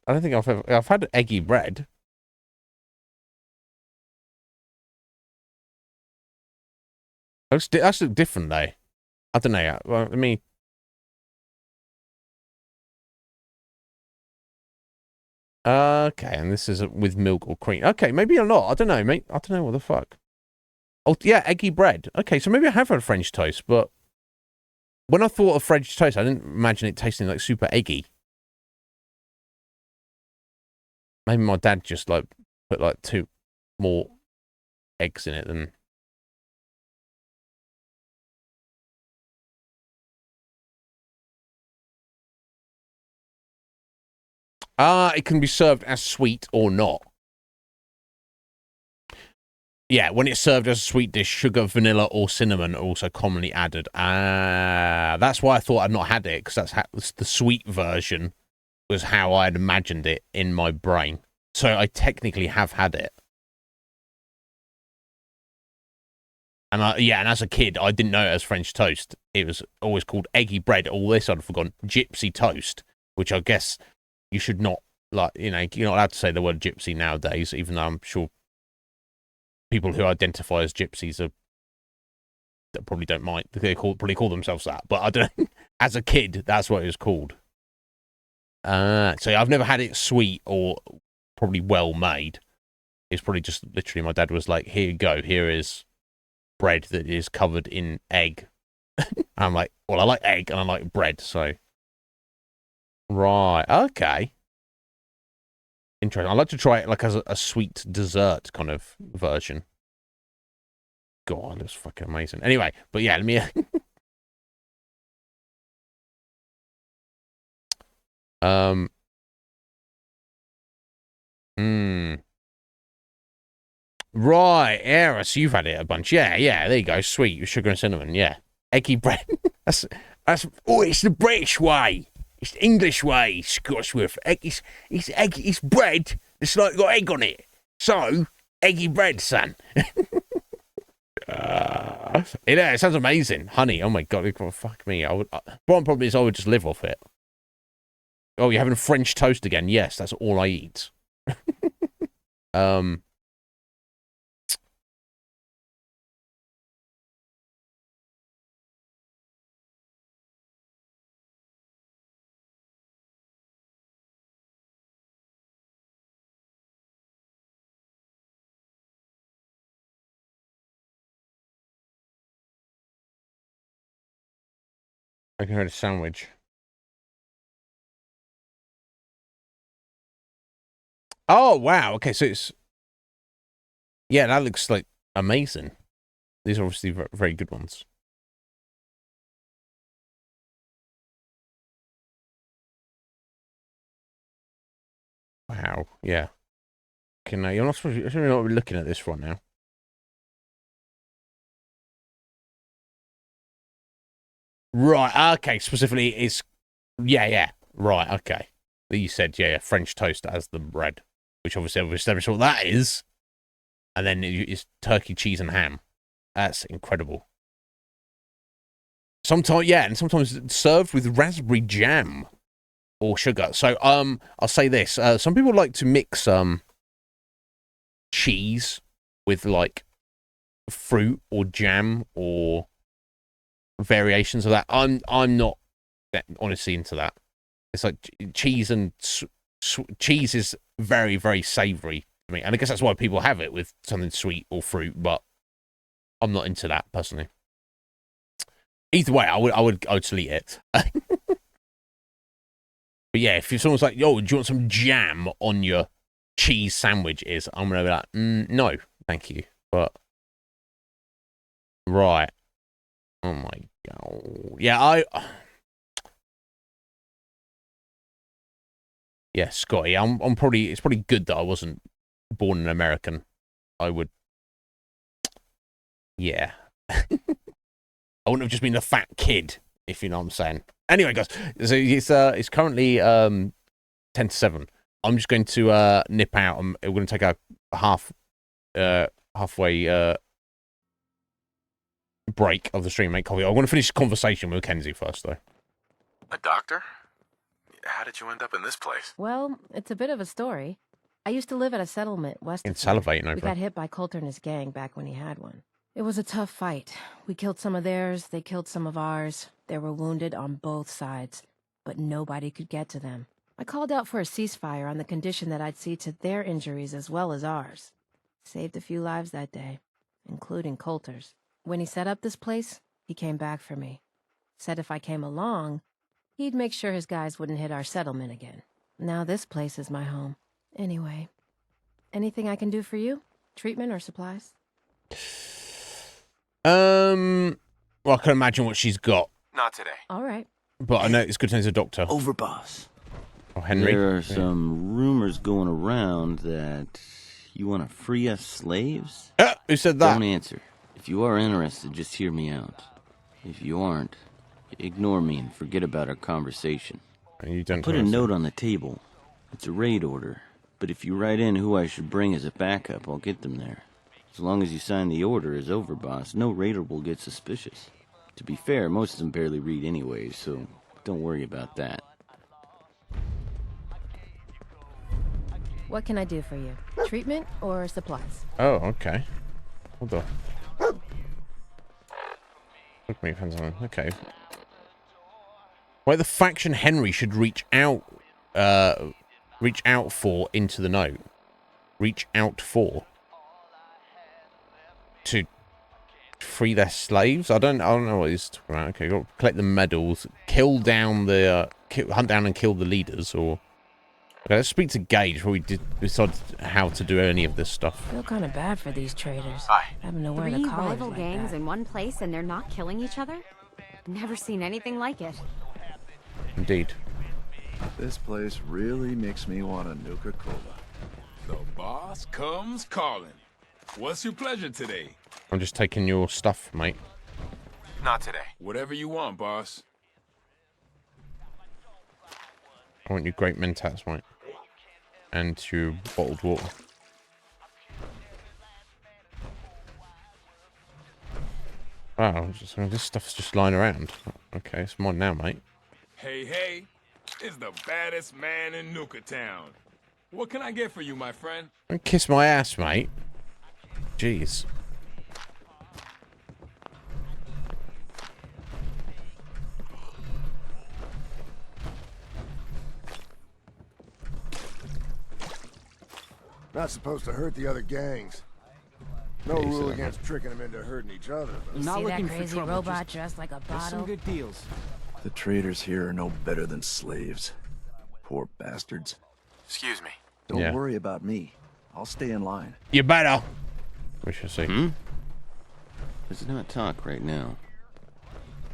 don't think I've had eggy bread. That's different though. I don't know. Well, I mean, okay, and this is with milk or cream. Okay, maybe I'm not. I don't know, mate. I don't know what the fuck. Oh yeah, eggy bread. Okay, so maybe I have had French toast, but when I thought of French toast, I didn't imagine it tasting like super eggy. Maybe my dad just like put like 2 more eggs in it than. It can be served as sweet or not. Yeah, when it's served as a sweet dish, sugar, vanilla, or cinnamon are also commonly added. That's why I thought I'd not had it, because that's the sweet version was how I had imagined it in my brain. So I technically have had it. And and as a kid, I didn't know it as French toast. It was always called eggy bread. All this I'd forgotten. Gypsy toast, which I guess you should not, like, you're not allowed to say the word gypsy nowadays, even though I'm sure people who identify as gypsies probably don't mind. They probably call themselves that. But I don't know. As a kid, that's what it was called. So I've never had it sweet or probably well made. It's probably just literally my dad was like, here you go. Here is bread that is covered in egg. I'm like, well, I like egg and I like bread, so. Right, okay. Interesting. I'd like to try it like as a sweet dessert kind of version. God, that's fucking amazing. Anyway, but yeah, let me... Right, yeah, so you've had it a bunch. Yeah, there you go. Sweet, with sugar and cinnamon, yeah. Eggy bread. that's it's the British way. It's the English way, Scotsworth. It's egg. It's bread. It's like got egg on it. So eggy bread, son. It sounds amazing. Honey, oh my god, fuck me. One problem is I would just live off it. Oh, you're having French toast again? Yes, that's all I eat. I can have a sandwich. Oh, wow. Okay, so it's... Yeah, that looks like amazing. These are obviously very good ones. Wow, yeah. Okay, now you're not supposed to not be looking at this right now. Right, okay, specifically it's... Yeah, right, okay. You said, yeah, French toast as the bread, which obviously we've established what that is. And then it's turkey, cheese, and ham. That's incredible. Sometimes, yeah, and sometimes served with raspberry jam or sugar. So, I'll say this. Some people like to mix cheese with like fruit or jam or variations of that. I'm not honestly into that. It's like cheese and cheese is very, very savory to me, and I guess that's why people have it with something sweet or fruit. But I'm not into that personally. Either way, I would still eat it. But yeah, if someone's like, "Yo, do you want some jam on your cheese sandwich?" I'm gonna be like, "No, thank you." But right, oh my god, yeah, yeah, Scotty, I'm probably, it's probably good that I wasn't born an American. I would, yeah. I wouldn't have just been a fat kid, if you know what I'm saying. Anyway, guys, so it's currently 10-7. I'm just going to nip out, and we're going to take a halfway break of the stream, make coffee. I want to finish the conversation with Kenzie first, though. A doctor? How did you end up in this place? Well, it's a bit of a story. I used to live at a settlement west of here. We got hit by Coulter and his gang back when he had one. It was a tough fight. We killed some of theirs, they killed some of ours. There were wounded on both sides, but nobody could get to them. I called out for a ceasefire on the condition that I'd see to their injuries as well as ours. Saved a few lives that day, including Coulter's. When he set up this place, he came back for me. Said if I came along, he'd make sure his guys wouldn't hit our settlement again. Now this place is my home. Anyway, anything I can do for you? Treatment or supplies? Well, I can imagine what she's got. Not today. All right. But I know it's good to know he's a doctor. Overboss. Oh, Henry. There are some rumors going around that you want to free us slaves? Who said that? Don't answer. If you are interested, just hear me out. If you aren't, ignore me and forget about our conversation. You don't put a note on the table. It's a raid order. But if you write in who I should bring as a backup, I'll get them there. As long as you sign the order as overboss, no raider will get suspicious. To be fair, most of them barely read anyway, so don't worry about that. What can I do for you? Treatment or supplies? Oh, okay. Hold on. Look me, depends on. Okay. Why the faction Henry should reach out for into the note. Reach out for. To free their slaves? I don't know what he's talking about. Okay, got to collect the medals, kill down the hunt down and kill the leaders, or okay, let's speak to Gage before we decide how to do any of this stuff. I feel kind of bad for these traitors. Hi. Having to wear the Three collars rival like gangs that. in one place and they're not killing each other? Never seen anything like it. Indeed. This place really makes me want a Nuka-Cola. The boss comes calling. What's your pleasure today? I'm just taking your stuff, mate. Not today. Whatever you want, boss. I want your great mentats, mate. And your bottled water. Wow, this stuff's just lying around. Okay, it's mine now, mate. Hey, is the baddest man in Nuka Town. What can I get for you, my friend? Don't kiss my ass, mate. Jeez. Not supposed to hurt the other gangs. No rule against tricking them into hurting each other. You Not see looking that for crazy trouble, robot just- dressed like a There's some bottle? good deals. The traders here are no better than slaves. Poor bastards. Excuse me. Don't Yeah. worry about me. I'll stay in line. You better. We shall see. Let's not talk right now.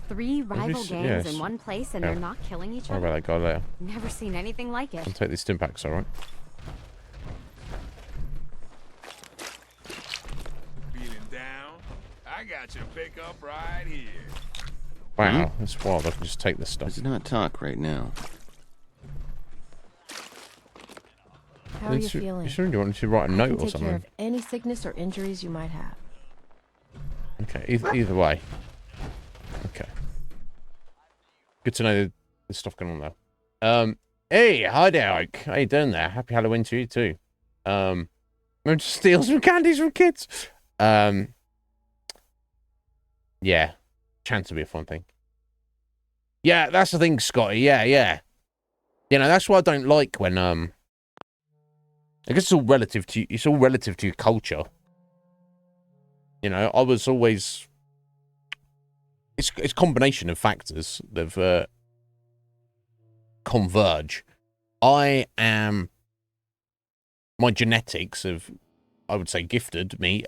3 rival gangs yes. in one place and Yeah. they're not killing each Sorry other? about that guy later. Never seen anything like it. I'll take these stimpaks, alright? Feeling down? I got your pickup right here. Wow, that's wild. I can just take this stuff. Let's not talk right now. How are you feeling? You sure you want to write a I note can or take something? care of any sickness or injuries you might have. Okay, either way. Okay. Good to know there's stuff going on there. Hey, hi there, Oak. How you doing there? Happy Halloween to you too. Remember to steal some candies from kids? Yeah. Chance to be a fun thing. Yeah, that's the thing, Scotty. Yeah. You know, that's what I don't like when I guess it's all relative to your culture. You know, I was always it's a combination of factors that converge. My genetics have, I would say, gifted me.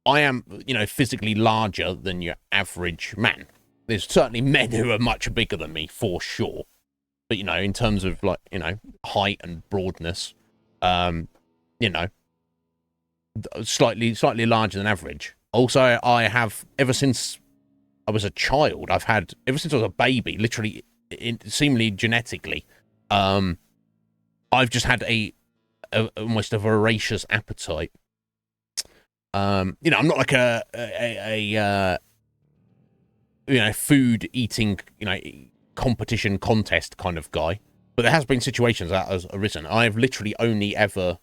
I am, you know, physically larger than your average man. There's certainly men who are much bigger than me, for sure. But, you know, in terms of, like, you know, height and broadness, you know, slightly larger than average. Also, I have, ever since I was a child, ever since I was a baby, literally, seemingly genetically, I've just had almost a voracious appetite. You know, I'm not like a you know, food eating, you know, competition contest kind of guy, but there has been situations that has arisen. I have literally only ever,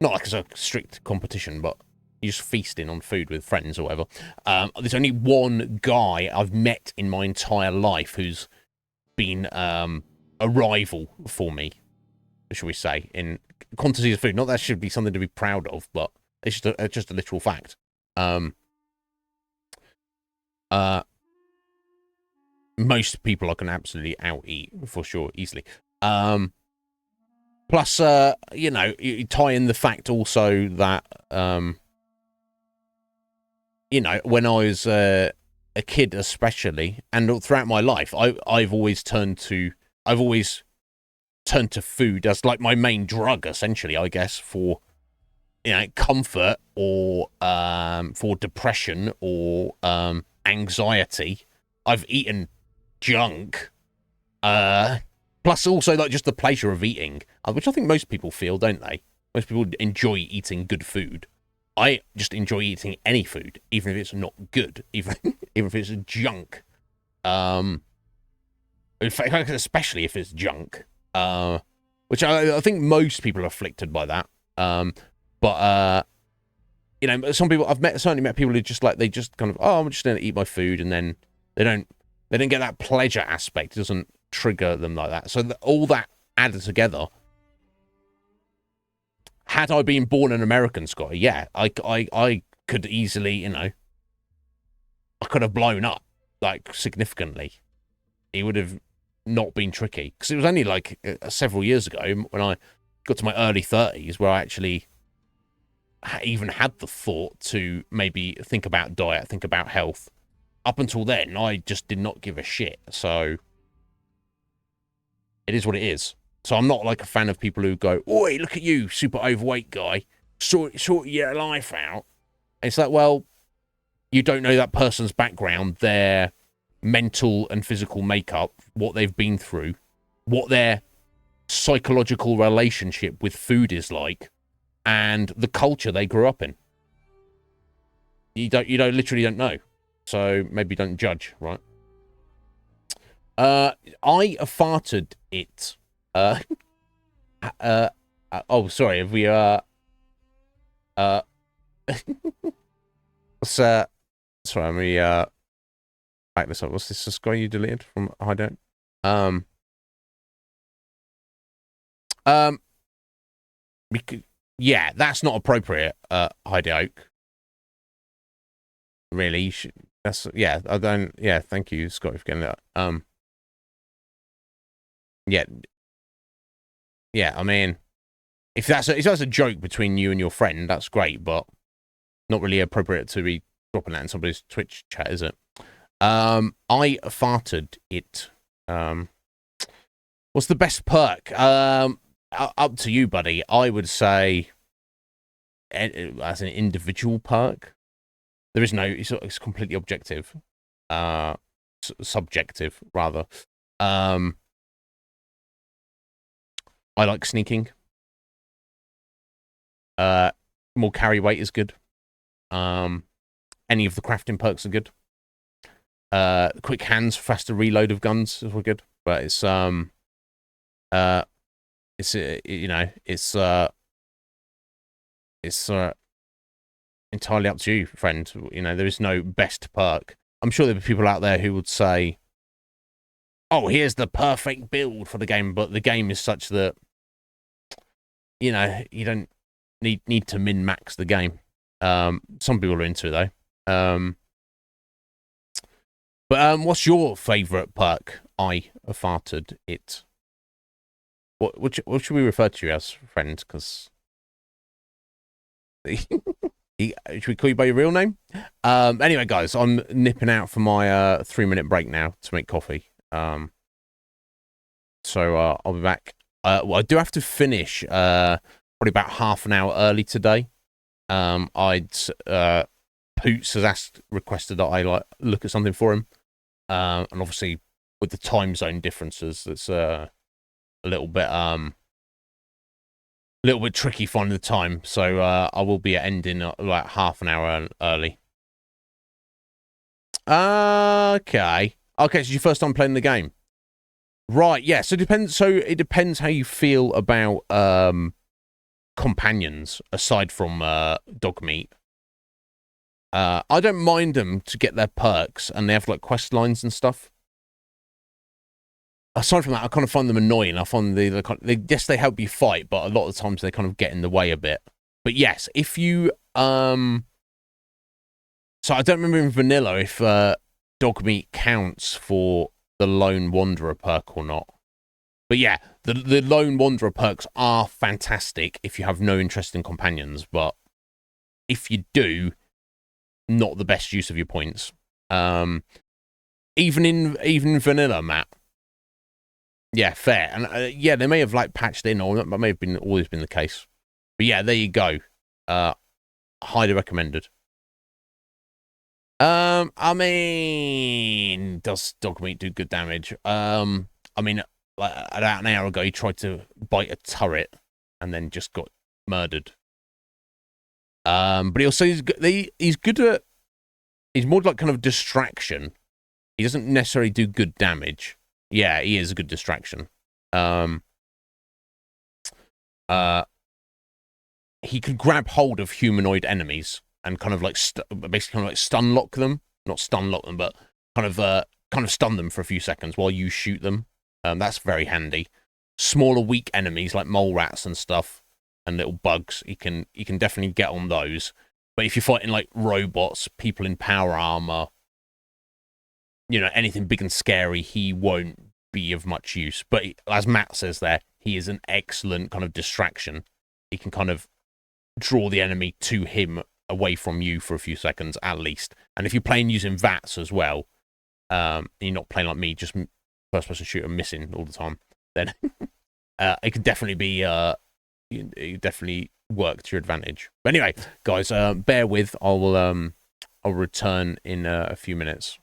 not like as a strict competition, but you're just feasting on food with friends or whatever. There's only one guy I've met in my entire life who's been a rival for me, shall we say, in quantities of food. Not that should be something to be proud of, but it's just a literal fact. Most people I can absolutely out-eat, for sure, easily. Plus, you know, you tie in the fact also that, you know, when I was a kid especially, and throughout my life, I've always turned to food as like my main drug, essentially, I guess, for, you know, comfort or for depression or anxiety. I've eaten junk, plus also like just the pleasure of eating, which I think most people feel, don't they? Most people enjoy eating good food. I just enjoy eating any food, even if it's not good, even if it's junk. In fact, especially if it's junk, which I think most people are afflicted by that. But you know, some people certainly met people who just like, they just kind of, oh, I'm just going to eat my food, and then they don't get that pleasure aspect. It doesn't trigger them like that. So all that added together, had I been born an American, Scotty, yeah, I could easily, you know, I could have blown up, like, significantly. It would have not been tricky. Because it was only, like, several years ago, when I got to my early 30s, where I actually even had the thought to maybe think about diet, think about health. Up until then, I just did not give a shit. So it is what it is. So I'm not like a fan of people who go, "Oi, look at you, super overweight guy, sort your life out." And it's like, well, you don't know that person's background, their mental and physical makeup, what they've been through, what their psychological relationship with food is like, and the culture they grew up in. You literally don't know. So maybe don't judge, right? I farted it. Oh, sorry. Have we what's sorry, let me back this up. What's this subscribe you deleted from Hideout? Yeah, that's not appropriate, Hideout. Really, you should, that's, yeah, I don't, yeah, thank you, Scotty, for getting that. Yeah, yeah, I mean, if that's a joke between you and your friend, that's great, but not really appropriate to be dropping that in somebody's Twitch chat, is it? I farted it. What's the best perk? Up to you, buddy. I would say as an individual perk, there is no. It's completely objective, subjective rather. I like sneaking. More carry weight is good. Any of the crafting perks are good. Quick hands, faster reload of guns were good, but it's you know, it's entirely up to you, friend. You know, there is no best perk. I'm sure there are people out there who would say, "Oh, here's the perfect build for the game," but the game is such that, you know, you don't need to min max the game. Some people are into it though. But what's your favourite perk? I farted it. What should we refer to you as, friend? Because should we call you by your real name? Anyway, guys, I'm nipping out for my 3-minute break now to make coffee. So I'll be back. Well, I do have to finish probably about half an hour early today. Poots has requested that I look at something for him. And obviously with the time zone differences, it's a little bit tricky finding the time. So I will be ending like half an hour early. Okay, so it's your first time playing the game, right? Yeah. So it depends how you feel about companions aside from dog meat. I don't mind them to get their perks, and they have like quest lines and stuff. Aside from that, I kind of find them annoying. I find yes, they help you fight, but a lot of the times they kind of get in the way a bit. But yes, if you so I don't remember in vanilla if dog meat counts for the lone wanderer perk or not. But yeah, the lone wanderer perks are fantastic if you have no interest in companions. But if you do, not the best use of your points. Even in vanilla, Matt. Yeah, fair. And yeah, they may have like patched in, or that may have been always been the case. But yeah, there you go. Highly recommended. I mean, does dog meat do good damage? I mean, like about an hour ago, he tried to bite a turret and then just got murdered. But he also he's good at. He's more like kind of distraction. He doesn't necessarily do good damage. Yeah, he is a good distraction. He can grab hold of humanoid enemies and kind of like basically kind of like stun lock them, not stun lock them, but kind of stun them for a few seconds while you shoot them. That's very handy. Smaller, weak enemies like mole rats and stuff, and little bugs, you can definitely get on those. But if you're fighting like robots, people in power armor, you know, anything big and scary, he won't be of much use. But as Matt says there, he is an excellent kind of distraction. He can kind of draw the enemy to him away from you for a few seconds at least. And if you're playing using VATS as well, you're not playing like me, just first person shooter missing all the time, then it can definitely be you definitely work to your advantage. But anyway, guys, bear with. I'll return in a few minutes.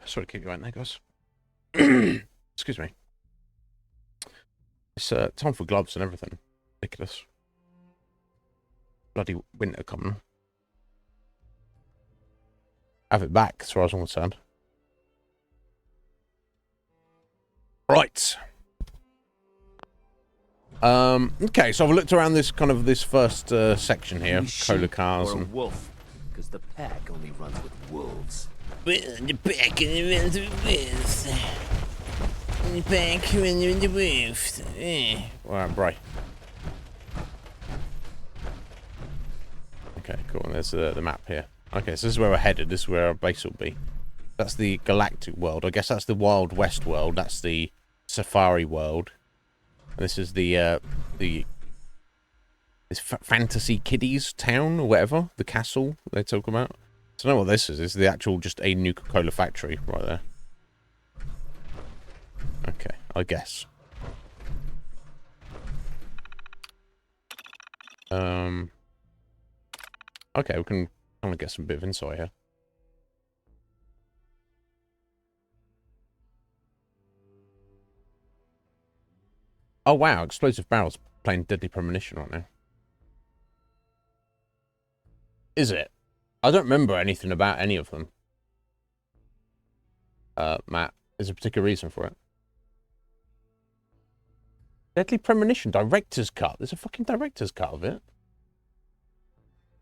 Sorry to keep you waiting there, guys. Excuse me. It's time for gloves and everything. Ridiculous. Bloody winter coming. Have it back, as far as I'm concerned. Right. Okay, so I've looked around this first section here, Cola cars or and wolf, because the pack only runs with wolves. The pack only runs with wolves. The pack runs with the wolves. Alright, bro. Okay, cool. And there's the map here. Okay, so this is where we're headed. This is where our base will be. That's the galactic world. I guess that's the Wild West world. That's the Safari world. And this is this Fantasy Kiddies town or whatever. The castle they talk about. I don't know what this is. This is the actual just a Nuka-Cola factory right there. Okay, I guess. Okay, we can kind of get some bit of insight here. Oh wow, explosive barrels playing Deadly Premonition right now. Is it? I don't remember anything about any of them. Matt, is there a particular reason for it? Deadly Premonition, director's cut. There's a fucking director's cut of it.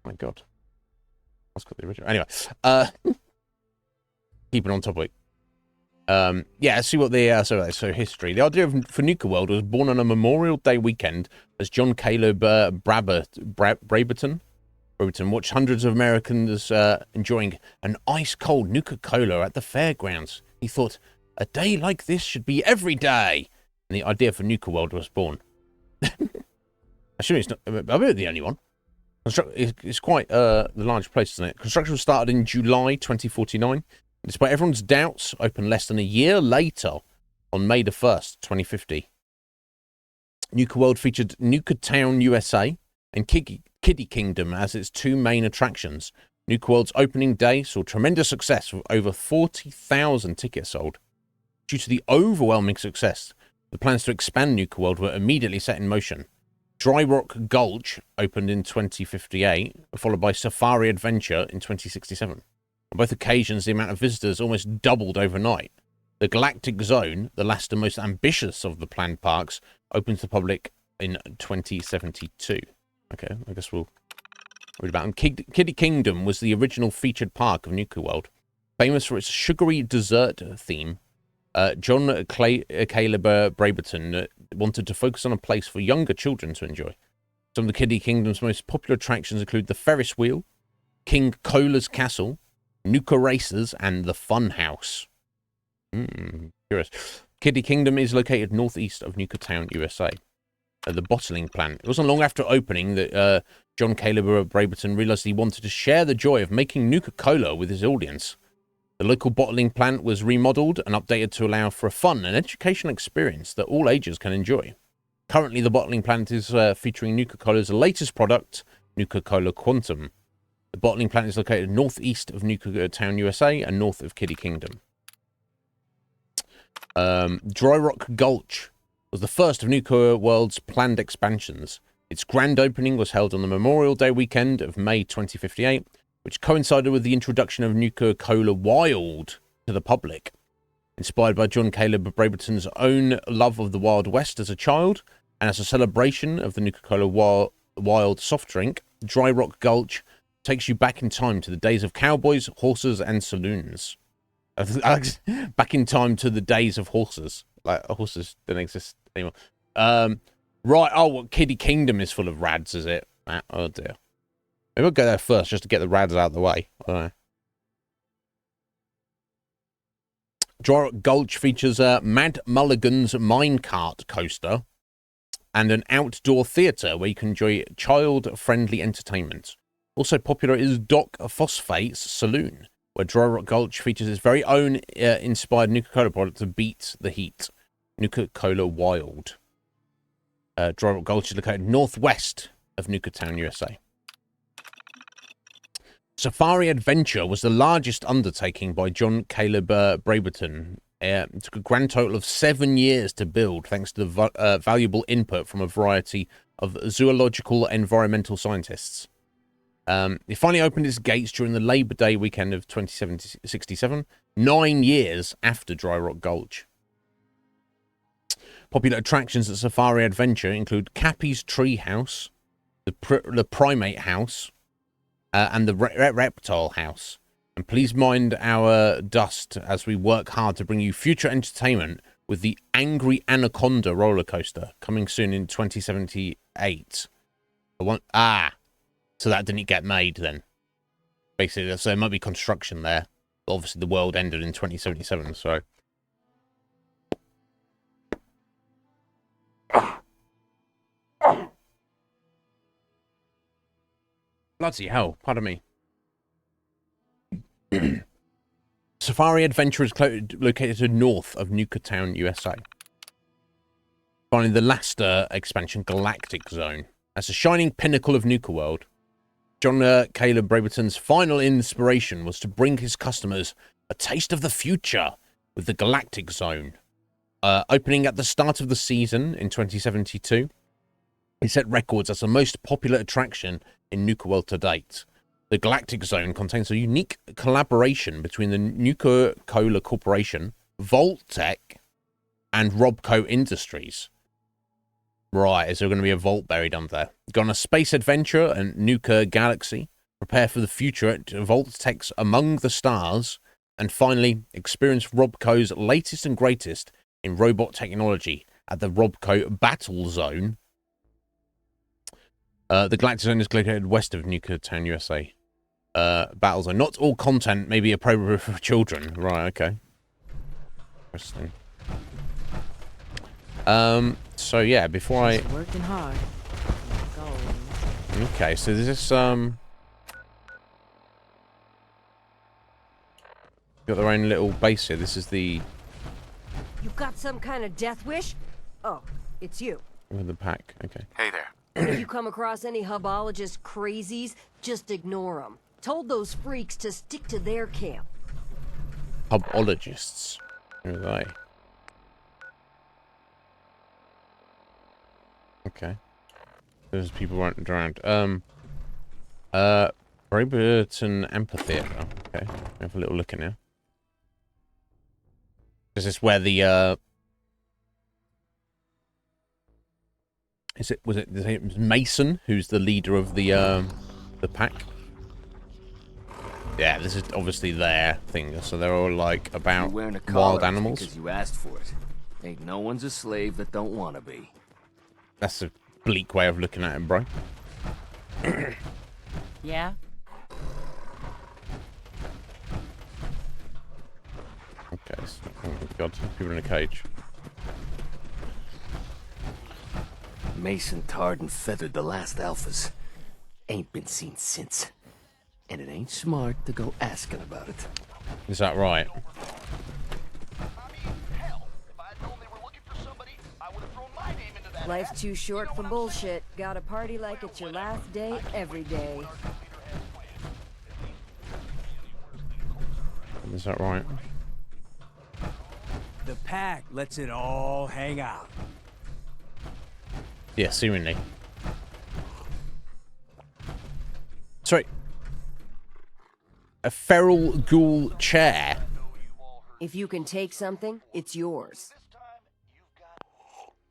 Oh my god. Let's got the original. Anyway, keeping on topic. Yeah, see what the so history. The idea for Nuka World was born on a Memorial Day weekend as John Caleb Braberton watched hundreds of Americans enjoying an ice-cold Nuka-Cola at the fairgrounds. He thought, a day like this should be every day. And the idea for Nuka World was born. Actually, it's not. I'll be the only one. It's quite the large place, isn't it? Construction was started in July 2049. Despite everyone's doubts, opened less than a year later on May the 1st, 2050. Nuka World featured Nuka Town, USA and Kiddie Kingdom as its two main attractions. Nuka World's opening day saw tremendous success with over 40,000 tickets sold. Due to the overwhelming success, the plans to expand Nuka World were immediately set in motion. Dry Rock Gulch opened in 2058, followed by Safari Adventure in 2067. On both occasions, the amount of visitors almost doubled overnight. The Galactic Zone, the last and most ambitious of the planned parks, opened to the public in 2072. Okay, I guess we'll read about them. Kiddie Kingdom was the original featured park of Nuka World. Famous for its sugary dessert theme, John Caleb Braberton wanted to focus on a place for younger children to enjoy. Some of the Kiddie Kingdom's most popular attractions include the Ferris Wheel, King Cola's Castle, Nuka Racers, and the Fun House. Curious. Kiddie Kingdom is located northeast of Nuka Town, USA. The bottling plant. It wasn't long after opening that John Caleb Braberton realized he wanted to share the joy of making Nuka-Cola with his audience. The local bottling plant was remodeled and updated to allow for a fun and educational experience that all ages can enjoy. Currently, the bottling plant is featuring Nuka-Cola's latest product, Nuka-Cola Quantum. The bottling plant is located northeast of Nuka Town, USA, and north of Kiddie Kingdom. Dry Rock Gulch was the first of Nuka World's planned expansions. Its grand opening was held on the Memorial Day weekend of May 2058, which coincided with the introduction of Nuka-Cola Wild to the public. Inspired by John Caleb Braberton's own love of the Wild West as a child, and as a celebration of the Nuka-Cola Wild soft drink, Dry Rock Gulch takes you back in time to the days of cowboys, horses, and saloons. Back in time to the days of horses. Like, horses don't exist anymore. Right, well, Kiddie Kingdom is full of rads, is it? Oh, dear. Maybe I'll go there first, just to get the rads out of the way. I don't know. Dry Rock Gulch features Mad Mulligan's minecart coaster and an outdoor theatre where you can enjoy child-friendly entertainment. Also popular is Doc Phosphate's Saloon, where Dry Rock Gulch features its very own inspired Nuka-Cola product to beat the heat, Nuka-Cola Wild. Dry Rock Gulch is located northwest of Nuka Town, USA. Safari Adventure was the largest undertaking by John Caleb Braberton. It took a grand total of 7 years to build, thanks to the valuable input from a variety of zoological environmental scientists. It finally opened its gates during the Labor Day weekend of 1967, 9 years after Dry Rock Gulch. Popular attractions at Safari Adventure include Cappy's Tree House, the Primate House, and the Reptile House. And please mind our dust as we work hard to bring you future entertainment with the Angry Anaconda roller coaster coming soon in 2078. So that didn't get made then. Basically, so there might be construction there. But obviously, the world ended in 2077, so. Bloody hell, pardon me. Safari Adventure is located north of Nuka Town, USA. Finally, the last expansion, Galactic Zone. As a shining pinnacle of Nuka World, John Caleb Braberton's final inspiration was to bring his customers a taste of the future with the Galactic Zone. Opening at the start of the season in 2072, he set records as the most popular attraction in Nuka World to date. The Galactic Zone contains a unique collaboration between the Nuka-Cola Corporation, Vault-Tec, and Robco Industries. Right, is there going to be a vault buried under there? Go on a space adventure and Nuka Galaxy. Prepare for the future at Vault-Tec's Among the Stars. And finally, experience Robco's latest and greatest in robot technology at the Robco Battle Zone. The Galactic Zone is located west of Nuka Town, USA. Battle Zone. Not all content may be appropriate for children. Right, okay. Interesting. So yeah, before I... Working hard. Okay, so there's this, got their own little base here. This is the... You got some kind of death wish? Oh, it's you. With the pack, okay. Hey there. If you come across any hubologist crazies, just ignore them. Told those freaks to stick to their camp. Hubologists. Who are they? Okay. There's people running around. Braberton Amphitheater. Okay. Have a little look in here. Is this where the was it Mason who's the leader of the pack? Yeah, this is obviously their thing. So they're all like about wild animals. Because you asked for it. Ain't no one's a slave that don't want to be. That's a bleak way of looking at it, bro. Yeah? Okay, so, oh my god, people in a cage. Mason tarred and feathered the last alphas. Ain't been seen since. And it ain't smart to go asking about it. Is that right? Life's too short for bullshit. Gotta party like it's your last day every day. Is that right? The pack lets it all hang out. Yeah, seemingly. Sorry. A feral ghoul chair. If you can take something, it's yours.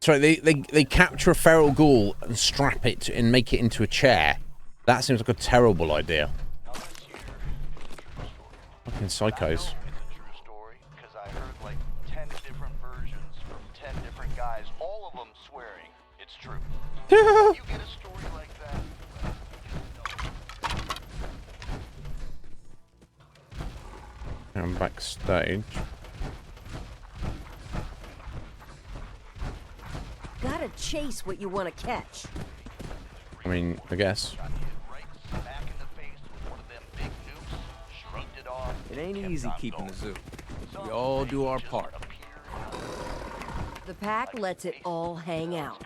Sorry, they capture a feral ghoul and strap it and make it into a chair. That seems like a terrible idea. Fucking psychos. I'm backstage. Gotta chase what you want to catch. I mean, I guess. It ain't easy keeping the zoo. We all do our part. The pack lets it all hang out.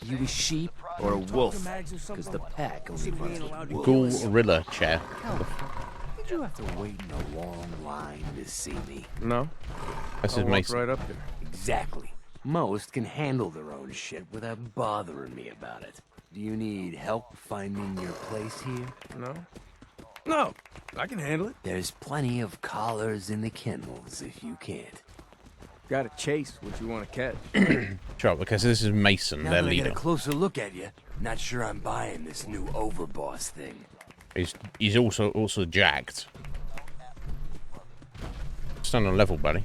You a sheep or a wolf? Because the pack only runs with wolves. Gorilla chair. Did you have to wait in a long line to see me? No. This I is walked Mason. right up here. Exactly. Most can handle their own shit without bothering me about it. Do you need help finding your place here? No. No, I can handle it. There's plenty of collars in the kennels if you can't. Gotta chase what you want to catch. Sure, because this is Mason, Now their that I get leader. a closer look at you, not sure I'm buying this new overboss thing. He's also jacked. Stand on level, buddy.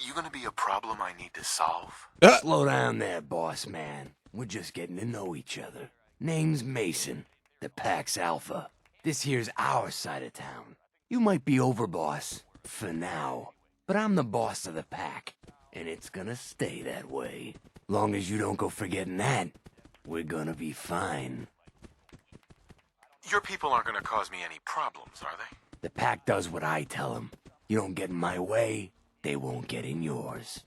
You gonna be a problem I need to solve? Slow down there, boss man. We're just getting to know each other. Name's Mason, the Pack's Alpha. This here's our side of town. You might be overboss, for now, but I'm the boss of the Pack, and it's gonna stay that way. Long as you don't go forgetting that, we're gonna be fine. Your people aren't gonna cause me any problems, are they? The Pack does what I tell them. You don't get in my way, they won't get in yours.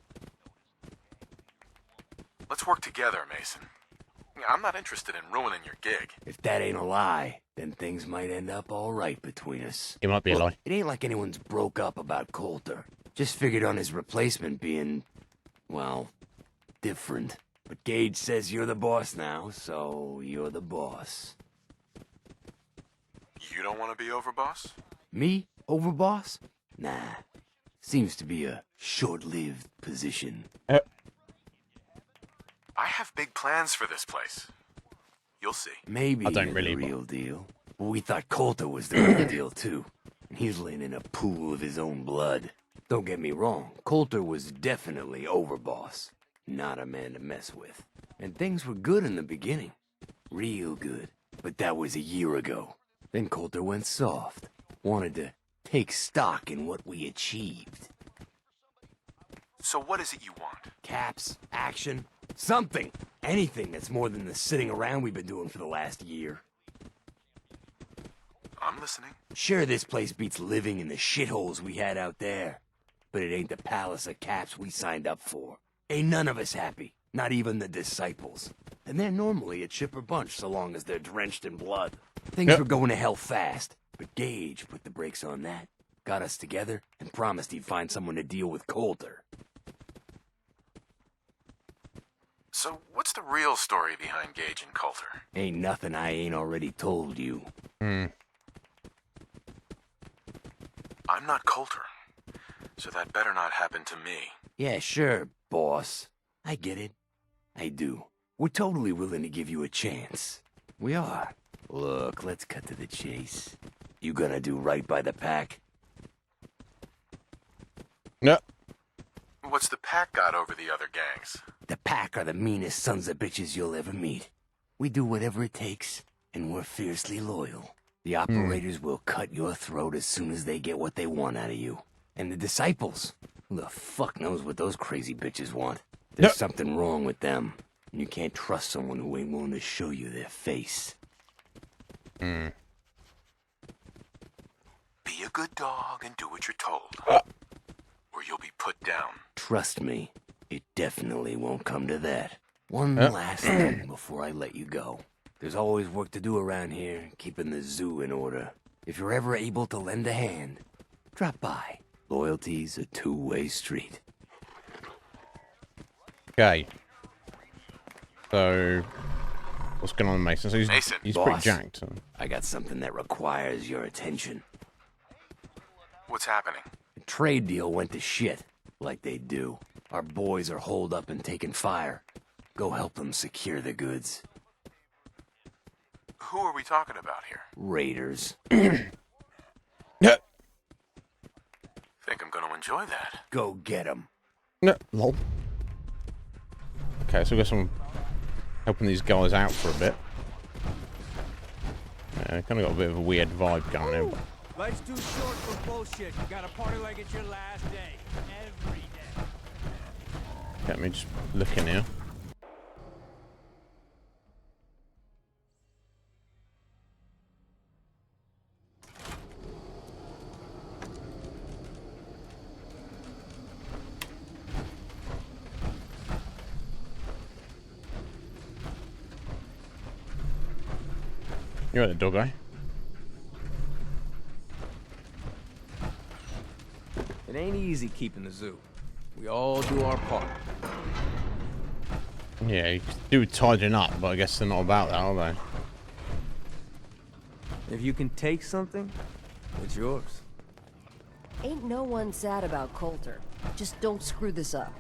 Let's work together, Mason. I'm not interested in ruining your gig. If that ain't a lie, then things might end up all right between us. It might be a lie. It ain't like anyone's broke up about Coulter. Just figured on his replacement being, well, different. But Gage says you're the boss now, so you're the boss. You don't want to be overboss? Me? Overboss? Nah. Seems to be a short-lived position. I have big plans for this place. You'll see. Maybe I don't you're really, the real deal. But we thought Coulter was the real deal, too. And he's laying in a pool of his own blood. Don't get me wrong, Coulter was definitely overboss. Not a man to mess with. And things were good in the beginning. Real good. But that was a year ago. Then Coulter went soft. Wanted to take stock in what we achieved. So what is it you want? Caps, action, something. Anything that's more than the sitting around we've been doing for the last year. I'm listening. Sure, this place beats living in the shitholes we had out there. But it ain't the palace of caps we signed up for. Ain't none of us happy. Not even the disciples. And they're normally a chipper bunch so long as they're drenched in blood. Things were going to hell fast. But Gage put the brakes on that. Got us together and promised he'd find someone to deal with Coulter. So what's the real story behind Gage and Coulter? Ain't nothing I ain't already told you. I'm not Coulter, so that better not happen to me. Yeah, sure, boss. I get it. I do. We're totally willing to give you a chance. We are. Look, let's cut to the chase. You gonna do right by the Pack? No. What's the Pack got over the other gangs? The Pack are the meanest sons of bitches you'll ever meet. We do whatever it takes, and we're fiercely loyal. The operators will cut your throat as soon as they get what they want out of you. And the disciples? Who the fuck knows what those crazy bitches want? There's something wrong with them. And you can't trust someone who ain't willing to show you their face. Be a good dog and do what you're told. Or you'll be put down. Trust me, it definitely won't come to that. One last thing before I let you go. There's always work to do around here, keeping the zoo in order. If you're ever able to lend a hand, drop by. Loyalty's a two-way street. Okay. So, what's going on with Mason? So he's pretty Boss, jacked. So. I got something that requires your attention. What's happening? The trade deal went to shit, like they do. Our boys are holed up and taking fire. Go help them secure the goods. Who are we talking about here? Raiders. Think I'm gonna enjoy that. Go get them. No, lol. Okay, so we've got some helping these guys out for a bit. Yeah, kind of got a bit of a weird vibe going on. Life's too short for bullshit. You gotta party like it's your last day. Every day. Let me just look in here. You're at the dog, eh? It ain't easy keeping the zoo. We all do our part. Yeah, you do tidying up, but I guess they're not about that, are they? If you can take something, it's yours. Ain't no one sad about Coulter. Just don't screw this up.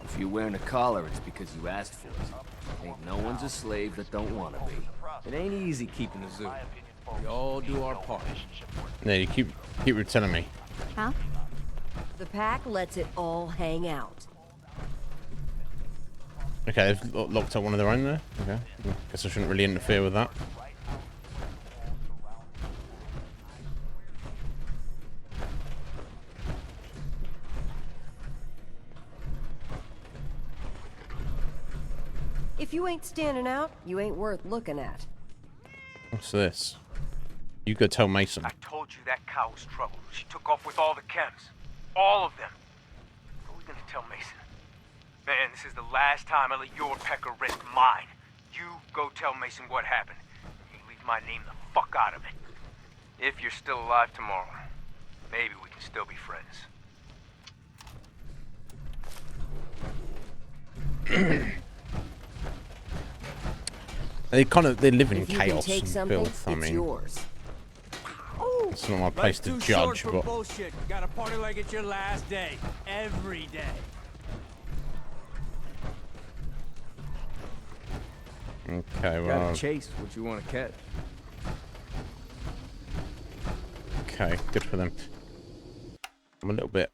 If you're wearing a collar, it's because you asked for it. Ain't no one's a slave that don't want to be. It ain't easy keeping the zoo. We all do our part. Yeah, you keep telling me. Huh? The pack lets it all hang out. Okay, they've locked up one of their own there. Okay, guess I shouldn't really interfere with that. If you ain't standing out, you ain't worth looking at. What's this? You go tell Mason. I told you that cow was trouble. She took off with all the chems. All of them. What are we gonna tell Mason? Man, this is the last time I let your pecker risk mine. You go tell Mason what happened. You leave my name the fuck out of it. If you're still alive tomorrow, maybe we can still be friends. They live in If you chaos can take and something, filth. I it's mean, yours. it's not my place to judge, but Bullshit. You gotta party like it's your last day. Every day. okay, well, Gotta chase what you want to catch. okay, good for them. I'm a little bit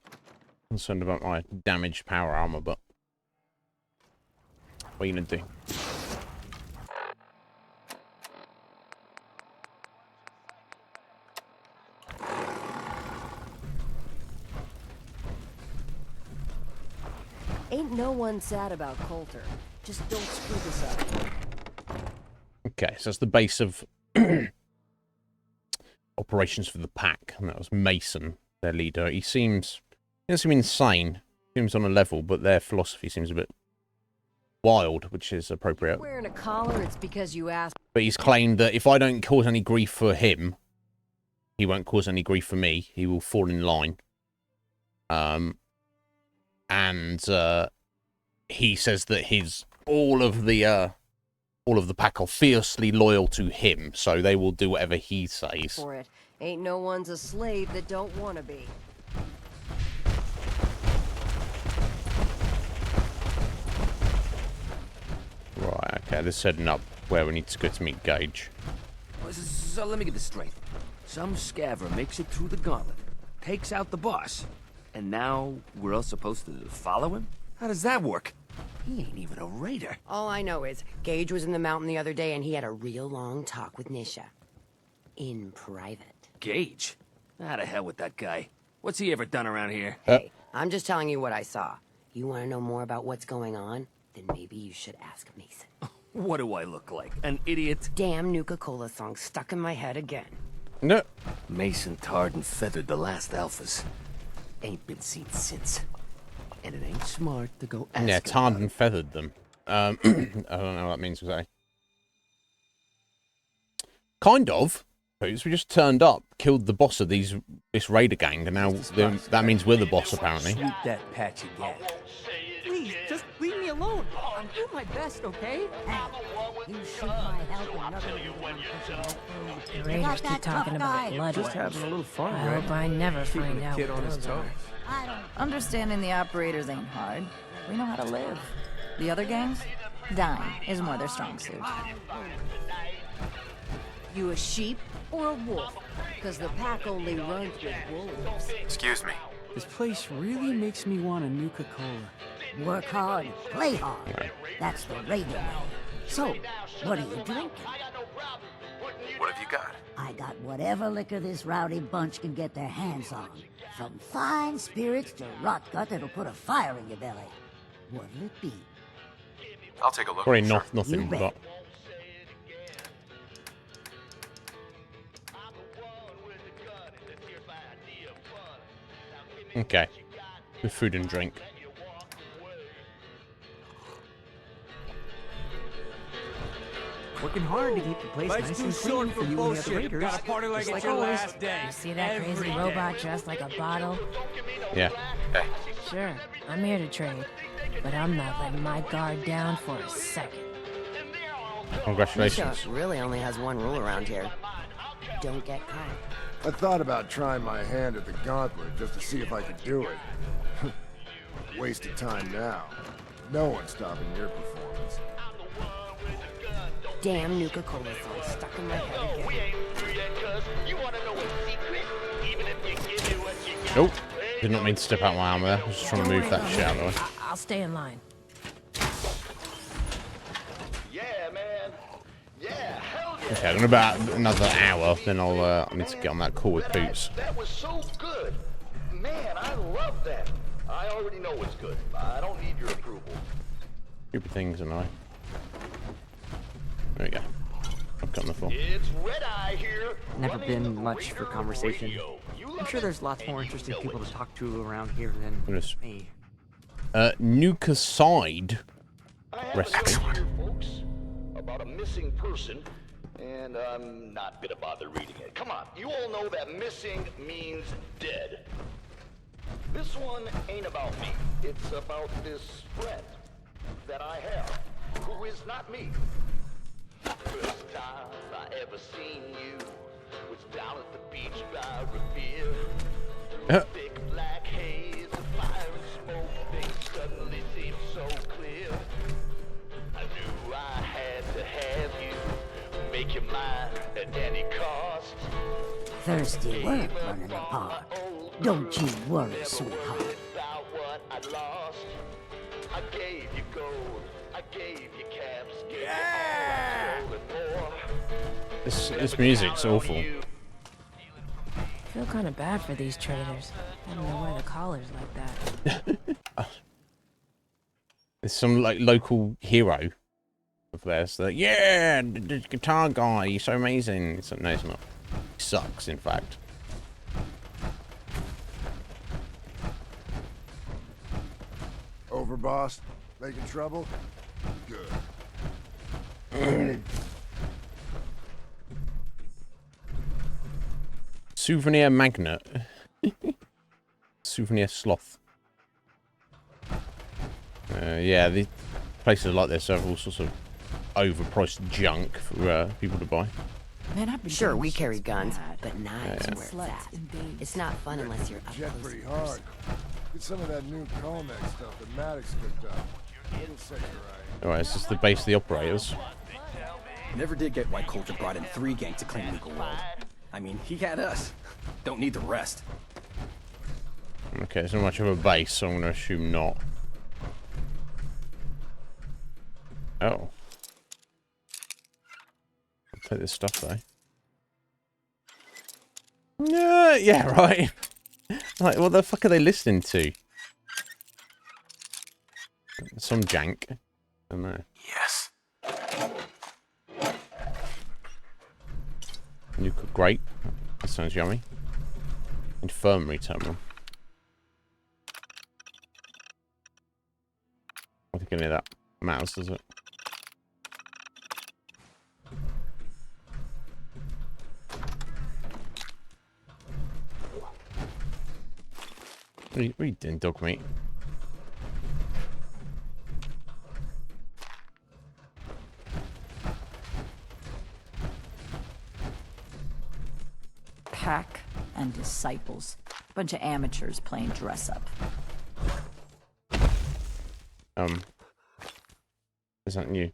concerned about my damaged power armor, but what are you gonna do? Ain't no one sad about Coulter. Just don't screw this up. Okay, so that's the base of operations for the pack, and that was Mason, their leader. He doesn't seem insane. Seems on a level, but their philosophy seems a bit wild, which is appropriate. Wearing a collar, it's because you asked. But he's claimed that if I don't cause any grief for him, he won't cause any grief for me. He will fall in line. And he says that all of the pack are fiercely loyal to him, so they will do whatever he says. For it. Ain't no one's a slave that don't want to be. Right, okay, they're setting up where we need to go to meet Gage. So let me get this straight. Some scaver makes it through the gauntlet, takes out the boss, and now we're all supposed to follow him? How does that work? He ain't even a raider. All I know is Gage was in the mountain the other day and he had a real long talk with Nisha. In private. Gage? How to hell with that guy. What's he ever done around here? Hey, I'm just telling you what I saw. You want to know more about what's going on? Then maybe you should ask Mason. What do I look like? An idiot? Damn Nuka-Cola song stuck in my head again. No. Mason tarred and feathered the last alphas. Ain't been seen since. And it ain't smart to go ask Yeah, tarred about and feathered them. I don't know what that means exactly. Kind of. We just turned up, killed the boss of this raider gang, and now that means we're the boss, apparently. Sweep that patch again. Please, just leave me alone. I'm doing my best, okay? You shoot my help and nothing. The Raiders keep talking about blood. Just having a little fun, I right? hope I never Keeping find the out kid what on his those toes. are. Understanding the operators ain't hard. We know how to live. The other gangs? Dying is more their strong suit. You a sheep or a wolf? Because the pack only runs with wolves. Excuse me. This place really makes me want a Nuka-Cola. Work hard, play hard. That's the Raider way. So, what are you drinking? What have you got? I got whatever liquor this rowdy bunch can get their hands on. From fine spirits to rot gut that'll put a fire in your belly. What'll it be? I'll take a look. Probably nothing, but... Okay. With food and drink. Working hard to keep the place nice and clean for you and the other raiders. Got a party like Just it's your always. last day. You see that crazy robot dressed like a bottle? Yeah. Hey. Sure, I'm here to trade, but I'm not letting my guard down for a second. Congratulations. Nisha really only has one rule around here. Don't get caught. I thought about trying my hand at the gauntlet just to see if I could do it. Waste of time now. No one's stopping your performance. Damn Nuka-Cola song stuck in my head again. Nope. Did not mean to step out my arm there. I was just trying to move that shit out of the way. I'll stay in line. Okay, in about another hour, then I need to get on that call with Boots. That was so good. Man, I love that. I already know it's good. I don't need your approval. Stupid things and I. There we go. I've got on the phone. It's Red Eye here. Never been much for conversation. I'm sure there's lots more interesting people to talk to around here than me. Nuka side recipe. Here, folks, about a missing person, and I'm not gonna bother reading it. Come on, you all know that missing means dead. This one ain't about me. It's about this friend that I have, who is not me. First time I ever seen you was down at the beach by Revere. Thick black haze, the fire and smoke, things suddenly seemed so clear. I knew I had to have you, make you mine at any cost. Thirsty work running the park. Don't you worry, sweetheart. About what I lost, I gave you gold, I gave you caps, gave you all and more. This music's awful. I feel kind of bad for these traders. I don't know why the collar's like that. There's some like local hero of theirs. Like, yeah, the guitar guy, you're so amazing. It's like, no, it's not. He sucks, in fact. Over, boss? Making trouble? Good. Souvenir magnet. Souvenir sloth. Yeah, the places like this have all sorts of overpriced junk for people to buy. Man, I've been sure, we carry guns, but knives Yeah. where it's at. It's not fun unless you're up Jet close pretty and hard. personal. Get some of that new Colmex stuff that Maddox cooked up. It'll set you right. Alright, it's just the base of the operators. Never did get why Coulter brought in 3 gangs to claim Nuka World. I mean, he had us. Don't need the rest. Okay, it's not much of a base, so I'm going to assume not. Oh. I'll take this stuff, though. Yeah, right. Like, what the fuck are they listening to? Some jank. I don't know. Yes. Nuka grape. That sounds yummy. Infirmary terminal. I think any of that matters, does it? What are you doing, dog meat? Pack and disciples. Bunch of amateurs playing dress up. Is that new?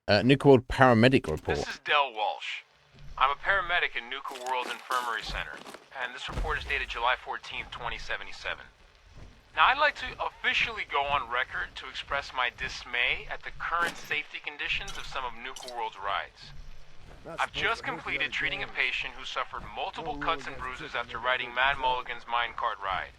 Nuka World paramedic report. This is Del Walsh. I'm a paramedic in Nuka World Infirmary Center, and this report is dated July 14th, 2077. Now, I'd like to officially go on record to express my dismay at the current safety conditions of some of Nuka World's rides. I've just completed treating a patient who suffered multiple cuts and bruises after riding Mad Mulligan's minecart ride.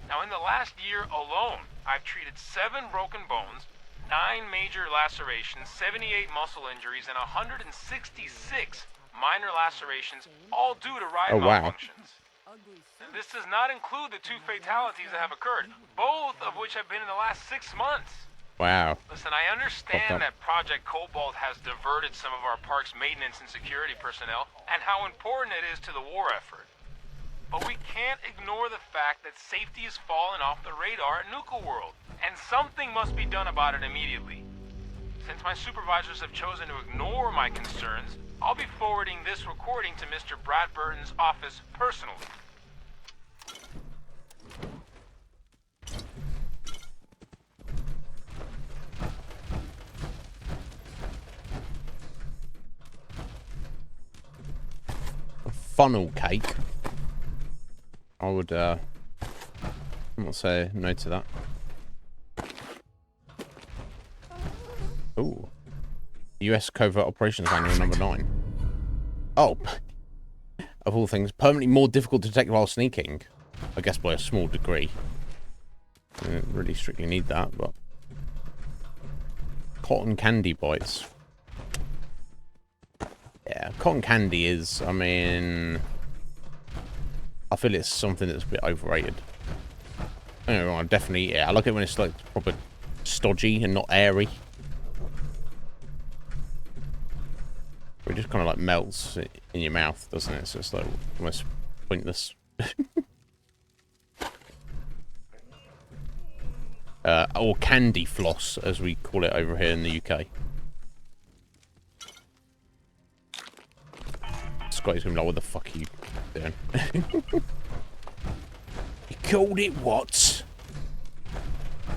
Now, in the last year alone, I've treated 7 broken bones, 9 major lacerations, 78 muscle injuries, and 166 minor lacerations, all due to ride malfunctions. And this does not include the 2 fatalities that have occurred, both of which have been in the last 6 months. Wow. Listen, I understand that Project Cobalt has diverted some of our park's maintenance and security personnel, and how important it is to the war effort. But we can't ignore the fact that safety has fallen off the radar at Nuka World, and something must be done about it immediately. Since my supervisors have chosen to ignore my concerns, I'll be forwarding this recording to Mr. Bradburton's office personally. A funnel cake. I would not say no to that. Ooh. US Covert Operations Manual number 9. Oh. Of all things, permanently more difficult to detect while sneaking. I guess by a small degree. I don't really strictly need that, but... Cotton candy bites. Yeah, cotton candy is, I mean... I feel it's something that's a bit overrated. Anyway, definitely, yeah, I like it when it's like proper stodgy and not airy. It just kind of like melts in your mouth, doesn't it? So it's like almost pointless. Or candy floss, as we call it over here in the UK. Scotty's gonna be like, what the fuck are you doing? You called it what?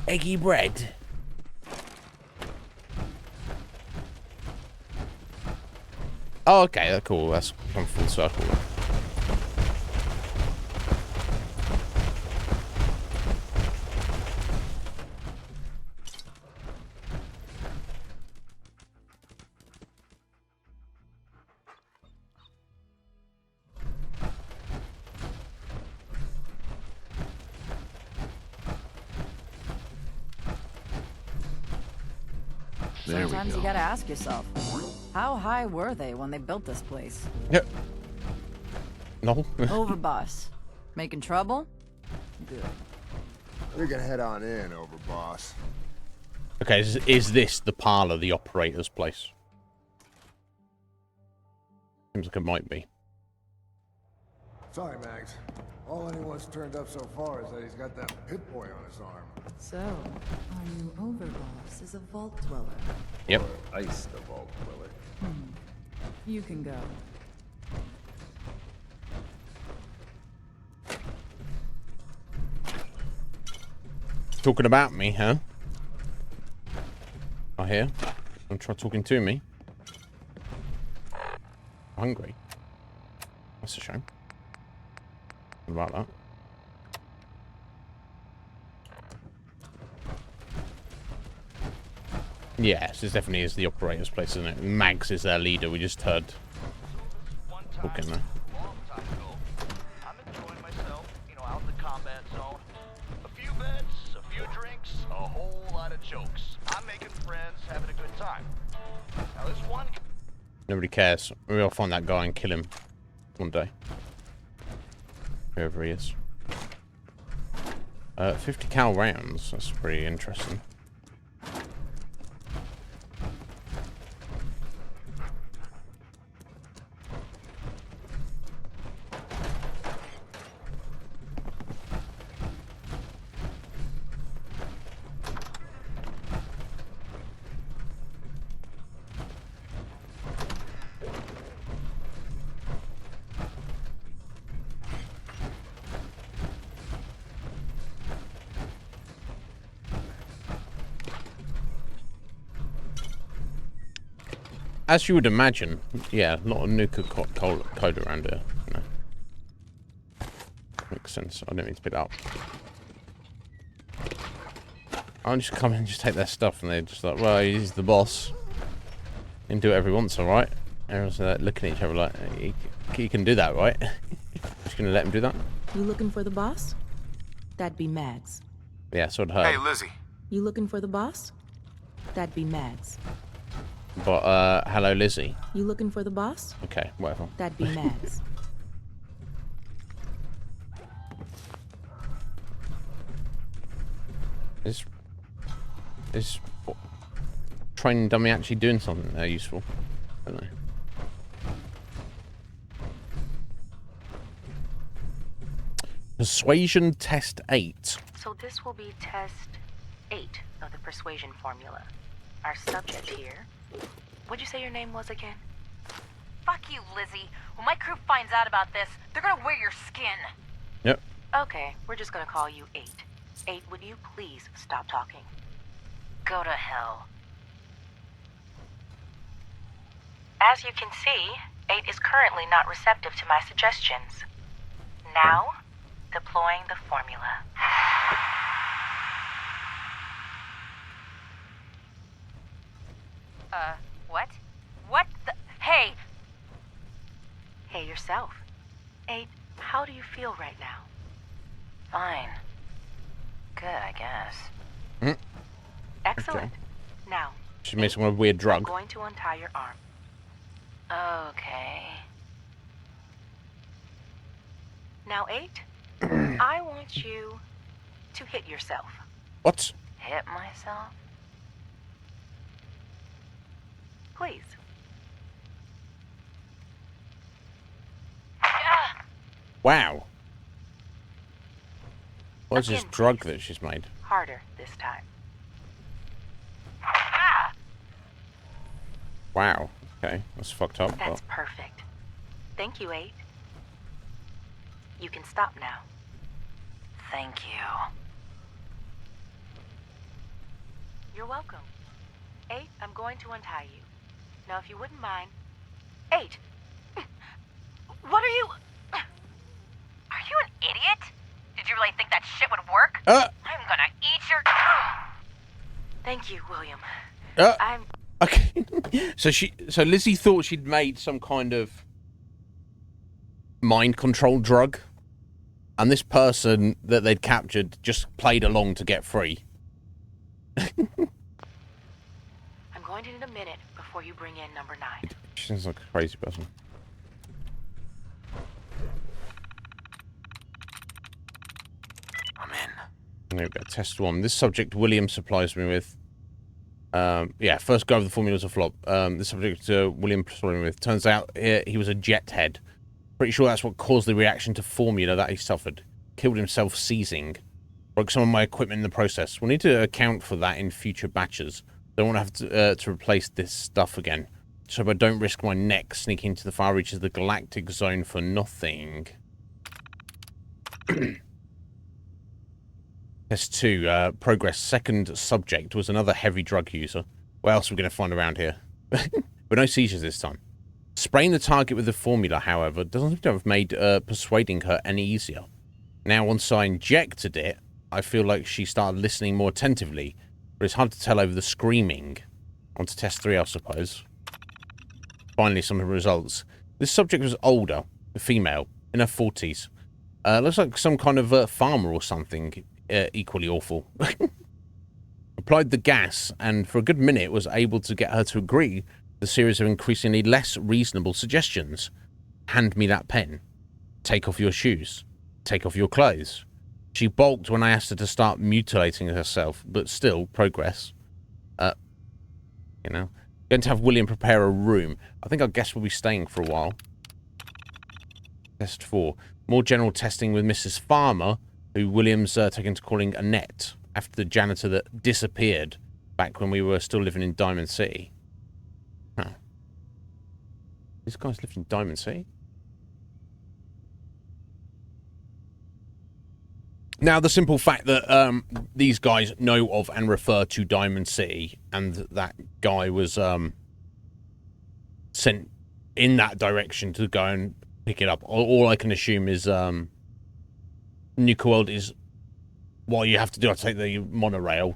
Eggy bread? Oh, okay, cool. That's come full circle. Sometimes you gotta ask yourself, how high were they when they built this place? Yep. No. Overboss. Making trouble? Good. We can head on in, Overboss. Okay, is this the parlor, the operator's place? Seems like it might be. Sorry, Max. All anyone's turned up so far is that he's got that pit boy on his arm. So, our new Overboss is a vault dweller. Yep. Ice the vault dweller. You can go. Talking about me, huh? I hear. Don't try talking to me. I'm hungry. That's a shame. What about that? Yes, this definitely is the operator's place, isn't it? Mags is their leader. We just heard talking there. I'm enjoying myself, you know, out in the combat zone. A few bets, a few drinks, a whole lot of jokes. I'm making friends, having a good time. Now this one... Nobody cares. Maybe I'll find that guy and kill him one day. Whoever he is. 50 cal rounds. That's pretty interesting. As you would imagine, yeah, not a nuka code around here. No. Makes sense. I don't need to pick it up. I'll just come in and just take their stuff, and they're just like, well, he's the boss. He can do whatever he wants, alright? Everyone's looking at each other like, he can do that, right? Just gonna let him do that? You looking for the boss? That'd be Mags. Yeah, so I'd heard. Hey, Lizzie. You looking for the boss? That'd be Mags. But, hello, Lizzie. You looking for the boss? Okay, whatever. That'd be Mags. Is training dummy actually doing something there useful. I don't know. Persuasion test 8. So this will be test 8 of the persuasion formula. Our subject here. What'd you say your name was again? Fuck you, Lizzie. When my crew finds out about this, they're gonna wear your skin. Yep. Okay, we're just gonna call you 8. 8, would you please stop talking? Go to hell. As you can see, 8 is currently not receptive to my suggestions. Now, deploying the formula. What? What the? Hey! Hey yourself. 8, how do you feel right now? Fine. Good, I guess. Mm. Excellent. Okay. Now, She made some weird I'm drug. going to untie your arm. Okay. Now, 8, I want you to hit yourself. What? Hit myself? Please. Wow. What is this Again, drug that she's made? Harder this time. Wow. Okay, that's fucked up. That's perfect. Thank you, 8. You can stop now. Thank you. You're welcome. 8, I'm going to untie you. Now, if you wouldn't mind... 8! What are you... Are you an idiot? Did you really think that shit would work? I'm gonna eat your... Thank you, William. I'm... Okay. So Lizzie thought she'd made some kind of mind control drug, and this person that they'd captured just played along to get free. I'm going to need a minute before you bring in number 9. She sounds like a crazy person. I'm in. There we go. Test 1. This subject William supplies me with. Yeah, first go of the formula's a flop. This subject William supplied me with. Turns out he was a jet head. Pretty sure that's what caused the reaction to formula that he suffered. Killed himself seizing. Broke some of my equipment in the process. We'll need to account for that in future batches. Don't want to have to replace this stuff again. So I don't risk my neck sneaking into the far reaches of the galactic zone for nothing. Test 2, progress. Second subject was another heavy drug user. What else are we going to find around here? But no seizures this time. Spraying the target with the formula, however, doesn't seem to have made persuading her any easier. Now, once I injected it, I feel like she started listening more attentively, but it's hard to tell over the screaming. On to test 3, I suppose. Finally, some results. This subject was older, a female, in her 40s. Looks like some kind of farmer or something. Equally awful. Applied the gas, and for a good minute was able to get her to agree to the series of increasingly less reasonable suggestions. Hand me that pen. Take off your shoes. Take off your clothes. She balked when I asked her to start mutilating herself, but still, progress. You know. Going to have William prepare a room. I think our guest will be staying for a while. Test 4. More general testing with Mrs. Farmer, who William's taken to calling Annette, after the janitor that disappeared back when we were still living in Diamond City. Huh. These guys lived in Diamond City? Now, the simple fact that these guys know of and refer to Diamond City, and that guy was sent in that direction to go and pick it up, all I can assume is Nuka World is what you have to do. I take the monorail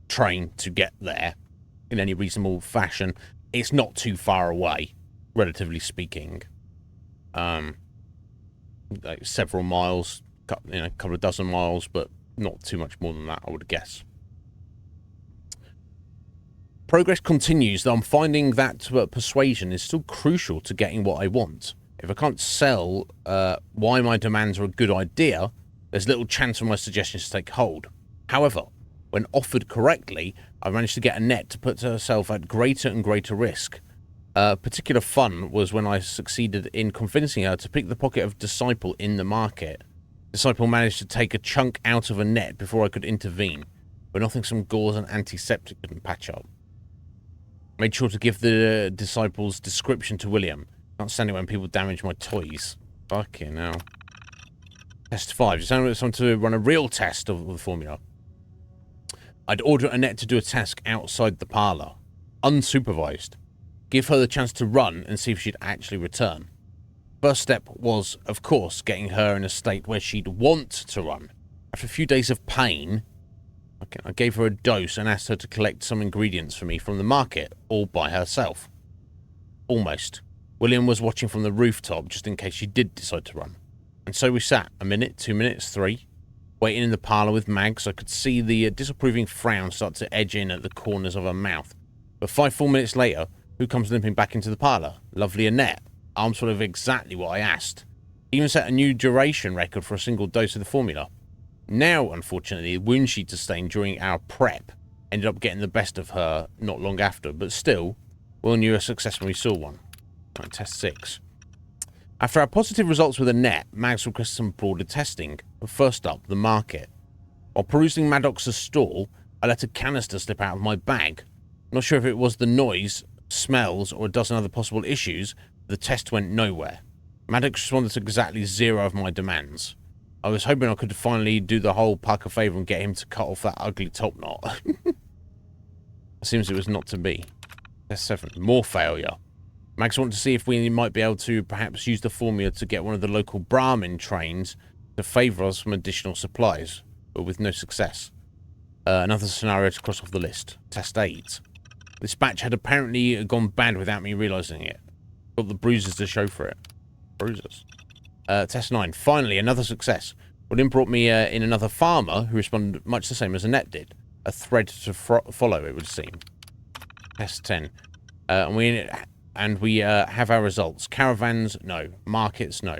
train to get there in any reasonable fashion. It's not too far away, relatively speaking. Like several miles. You know, a couple of dozen miles, but not too much more than that, I would guess. Progress continues, though I'm finding that persuasion is still crucial to getting what I want. If I can't sell why my demands are a good idea, there's little chance for my suggestions to take hold. However, when offered correctly, I managed to get Annette to put herself at greater and greater risk. Particular fun was when I succeeded in convincing her to pick the pocket of Disciple in the market. Disciple managed to take a chunk out of Annette before I could intervene, but nothing some gauze and antiseptic couldn't patch up. Made sure to give the Disciple's description to William. Can't stand it when people damage my toys. Fucking hell. Test 5. Just someone to run a real test of the formula. I'd order Annette to do a task outside the parlour, unsupervised. Give her the chance to run and see if she'd actually return. First step was, of course, getting her in a state where she'd want to run. After a few days of pain, I gave her a dose and asked her to collect some ingredients for me from the market, all by herself. Almost. William was watching from the rooftop just in case she did decide to run. And so we sat, a minute, 2 minutes, 3, waiting in the parlour with Mags. I could see the disapproving frown start to edge in at the corners of her mouth. But 5 full minutes later, who comes limping back into the parlour? Lovely Annette. Arms full of exactly what I asked. Even set a new duration record for a single dose of the formula. Now, unfortunately, the wound sheet sustained during our prep ended up getting the best of her not long after, but still, we all knew a success when we saw one. Right, test 6. After our positive results with Annette, Mags requested some broader testing. But first up, the market. While perusing Maddox's stall, I let a canister slip out of my bag. Not sure if it was the noise, smells, or a dozen other possible issues, but the test went nowhere. Maddox responded to exactly 0 of my demands. I was hoping I could finally do the whole Puck a favour and get him to cut off that ugly top knot. Seems it was not to be. Test 7. More failure. Max wanted to see if we might be able to perhaps use the formula to get one of the local Brahmin trains to favour us from additional supplies, but with no success. Another scenario to cross off the list. Test 8. This batch had apparently gone bad without me realising it. Got the bruises to show for it. Bruises. Test 9. Finally, another success. William brought me in another farmer who responded much the same as Annette did. A thread to follow, it would seem. Test 10. And we have our results. Caravans, no. Markets, no.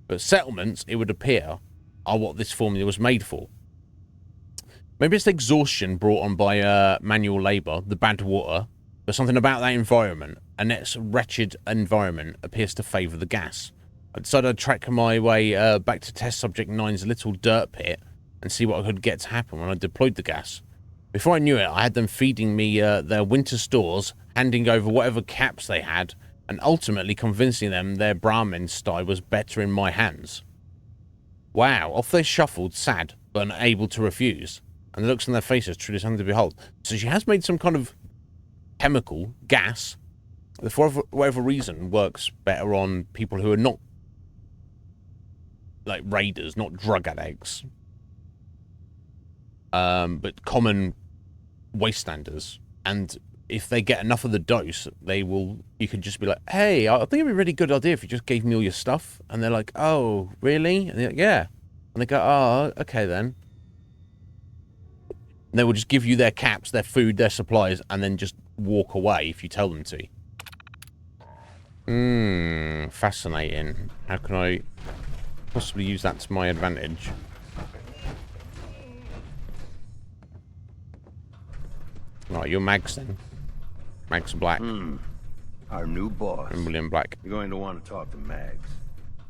But settlements, it would appear, are what this formula was made for. Maybe it's the exhaustion brought on by manual labour, the bad water, but something about that environment, Annette's wretched environment, appears to favour the gas. I decided I'd track my way back to test subject 9's little dirt pit and see what I could get to happen when I deployed the gas. Before I knew it, I had them feeding me their winter stores, handing over whatever caps they had, and ultimately convincing them their Brahmin style was better in my hands. Wow, off they shuffled, sad, but unable to refuse. And the looks on their faces truly something to behold. So she has made some kind of chemical, gas, that for whatever reason works better on people who are not like raiders, not drug addicts, but common wastestanders. And if they get enough of the dose, they will. You can just be like, "Hey, I think it'd be a really good idea if you just gave me all your stuff." And they're like, "Oh, really?" And they're like, "Yeah." And they go, "Oh, okay then." And they will just give you their caps, their food, their supplies, and then just walk away if you tell them to. Fascinating. How can I possibly use that to my advantage? Right, you're Mags then. Mags Black. Our new boss. And William Black. You're going to want to talk to Mags.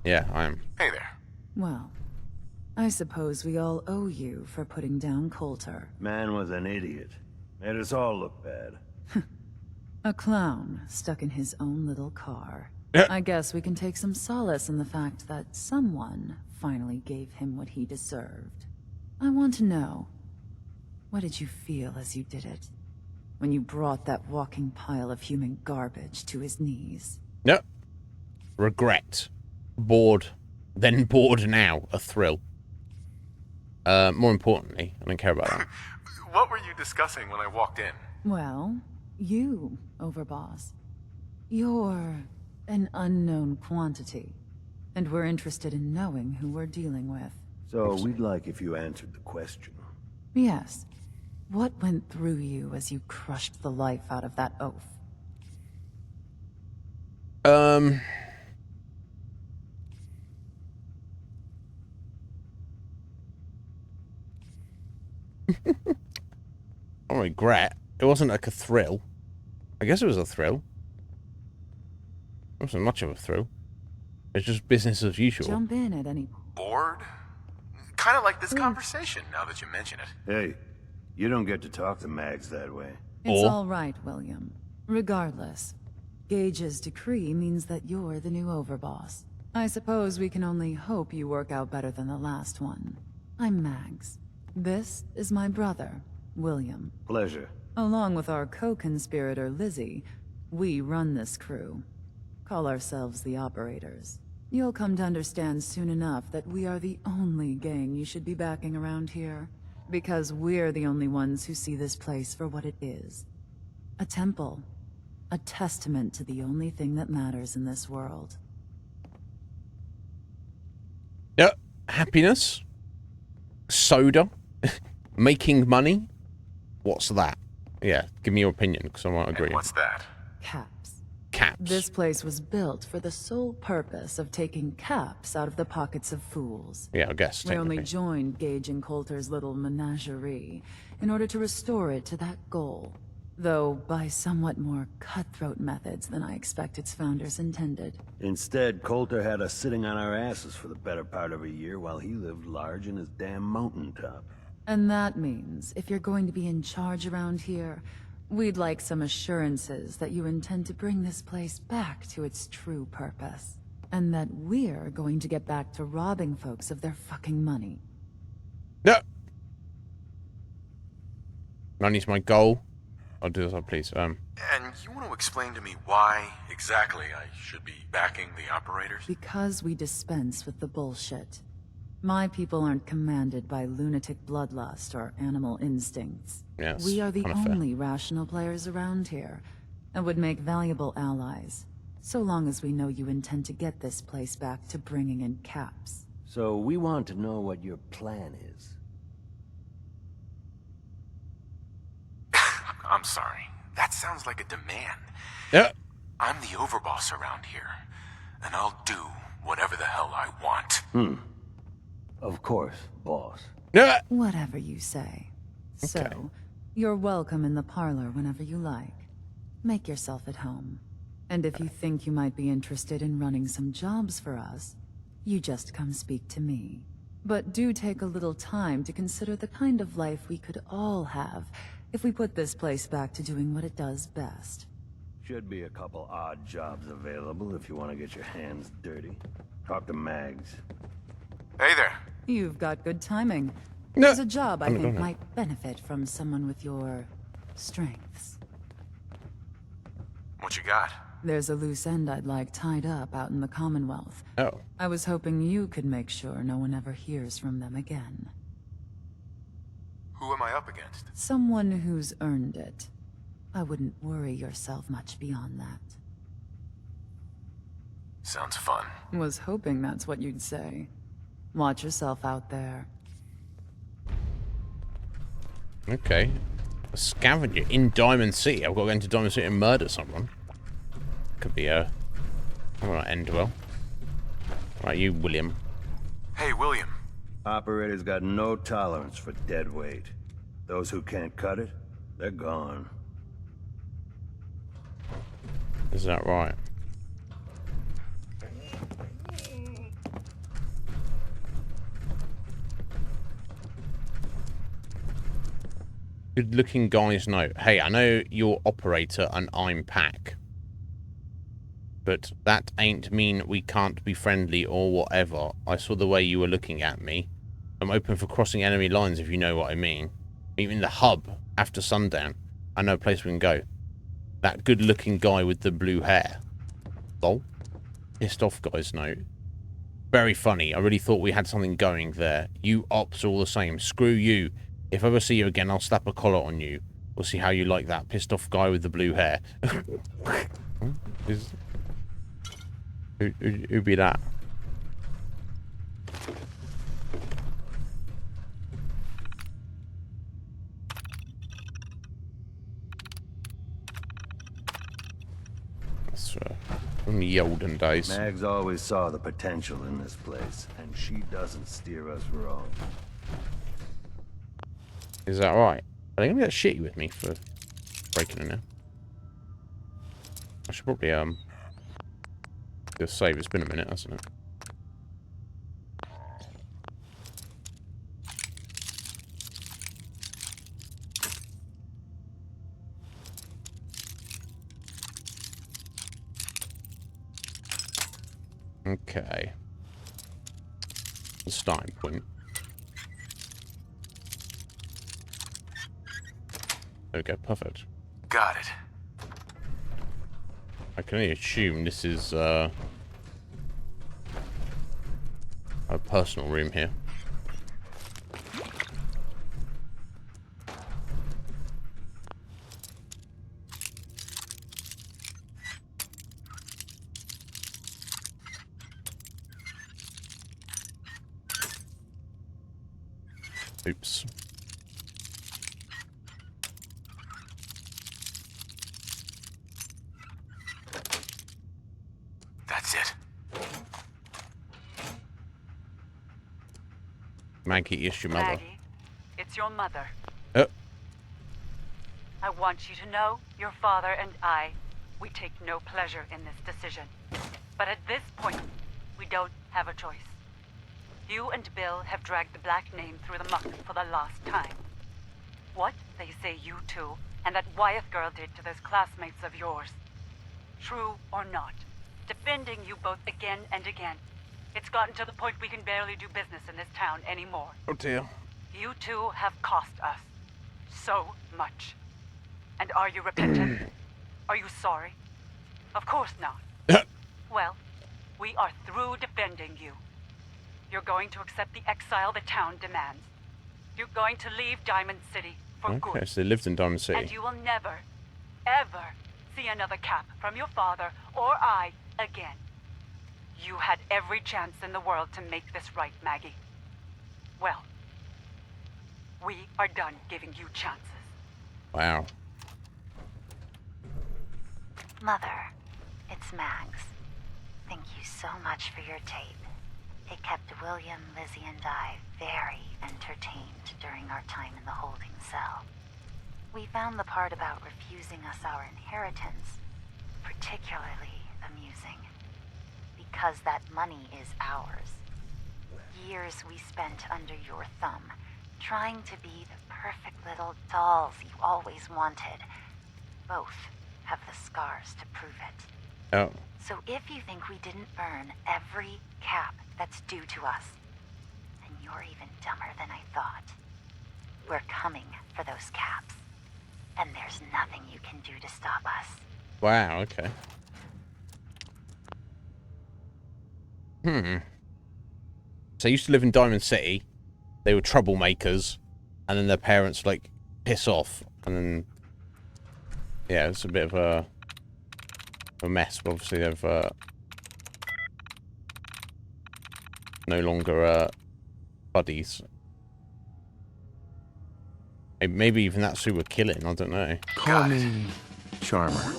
Yeah, I am. Hey there. Well, I suppose we all owe you for putting down Coulter. Man was an idiot. Made us all look bad. A clown stuck in his own little car. I guess we can take some solace in the fact that someone finally gave him what he deserved. I want to know, what did you feel as you did it? When you brought that walking pile of human garbage to his knees? Yep. Regret. Bored. Then bored now. A thrill. More importantly, I don't care about that. What were you discussing when I walked in? Well, you, Overboss. You're an unknown quantity, and we're interested in knowing who we're dealing with. So we'd like if you answered the question. Yes. What went through you as you crushed the life out of that oaf? I regret. It wasn't like a thrill. I guess it was a thrill. It wasn't much of a thrill. It's just business as usual. Jump in at any point. Bored? Kind of like this conversation, now that you mention it. Hey, you don't get to talk to Mags that way. It's all right, William. Regardless, Gage's decree means that you're the new overboss. I suppose we can only hope you work out better than the last one. I'm Mags. This is my brother, William. Pleasure. Along with our co-conspirator, Lizzie, we run this crew. Call ourselves the Operators. You'll come to understand soon enough that we are the only gang you should be backing around here. Because we're the only ones who see this place for what it is. A temple. A testament to the only thing that matters in this world. Yep. Happiness. Soda. Making money. What's that? Yeah, give me your opinion, because I won't agree. And what's that? Caps. Caps. This place was built for the sole purpose of taking caps out of the pockets of fools. Yeah, I guess. We only joined Gage and Coulter's little menagerie in order to restore it to that goal. Though by somewhat more cutthroat methods than I expect its founders intended. Instead, Coulter had us sitting on our asses for the better part of a year while he lived large in his damn mountaintop. And that means, if you're going to be in charge around here, we'd like some assurances that you intend to bring this place back to its true purpose. And that we're going to get back to robbing folks of their fucking money. No! Money's my goal. I'll do this, please. And you want to explain to me why exactly I should be backing the Operators? Because we dispense with the bullshit. My people aren't commanded by lunatic bloodlust or animal instincts. Yes, we are the kinda fair. only rational players around here, and would make valuable allies, so long as we know you intend to get this place back to bringing in caps. So we want to know what your plan is. I'm sorry. That sounds like a demand. Yeah. I'm the overboss around here, and I'll do whatever the hell I want. Of course, boss. Yeah. Whatever you say. So, you're welcome in the parlor whenever you like. Make yourself at home. And if you think you might be interested in running some jobs for us, you just come speak to me. But do take a little time to consider the kind of life we could all have if we put this place back to doing what it does best. Should be a couple odd jobs available if you want to get your hands dirty. Talk to Mags. Hey there. You've got good timing. No. There's a job I I'm think gonna- might benefit from someone with your strengths. What you got? There's a loose end I'd like tied up out in the Commonwealth. Oh. I was hoping you could make sure no one ever hears from them again. Who am I up against? Someone who's earned it. I wouldn't worry yourself much beyond that. Sounds fun. Was hoping that's what you'd say. Watch yourself out there. Okay. A scavenger in Diamond City. I've got to go into Diamond City and murder someone. Could be a... I won't end well. Right, you, William. Hey, William. Operators got no tolerance for dead weight. Those who can't cut it, they're gone. Is that right? Good looking guy's note. Hey, I know you're operator and I'm Pac. But that ain't mean we can't be friendly or whatever. I saw the way you were looking at me. I'm open for crossing enemy lines if you know what I mean. Meet me in the hub after sundown. I know a place we can go. That good looking guy with the blue hair. Lol. Pissed off guy's note. Very funny. I really thought we had something going there. You ops are all the same. Screw you. If I ever see you again, I'll slap a collar on you. We'll see how you like that pissed off guy with the blue hair. Who be that? That's from the olden days. Mags always saw the potential in this place, and she doesn't steer us wrong. Is that right? Are they gonna be that shitty with me for breaking in now. I should probably just save. It's been a minute, hasn't it? Okay. The starting point. There we go, perfect. Got it. I can only assume this is a personal room here. Oops. That's it. Maggie is your mother. Maggie, it's your mother. Oh. I want you to know your father and I, we take no pleasure in this decision. But at this point, we don't have a choice. You and Bill have dragged the black name through the muck for the last time. What they say you two and that Wyeth girl did to those classmates of yours. True or not, defending you both again and again. It's gotten to the point we can barely do business in this town anymore. Oh dear. You two have cost us so much. And are you repentant? Are you sorry? Of course not. Well, we are through defending you. You're going to accept the exile the town demands. You're going to leave Diamond City for good. Okay, so they lived in Diamond City. And you will never, ever see another cap from your father or I again. You had every chance in the world to make this right, Maggie. Well, we are done giving you chances. Wow. Mother, it's Mags. Thank you so much for your tape. It kept William, Lizzie, and I very entertained during our time in the holding cell. We found the part about refusing us our inheritance particularly amusing. Because that money is ours. Years we spent under your thumb, trying to be the perfect little dolls you always wanted. Both have the scars to prove it. Oh. So if you think we didn't earn every cap that's due to us, then you're even dumber than I thought. We're coming for those caps, and there's nothing you can do to stop us. Wow, okay. So they used to live in Diamond City. They were troublemakers, and then their parents like piss off, and then yeah, it's a bit of a mess. But obviously they've no longer buddies. Maybe even that's who we're killing. I don't know. Call me Charmer.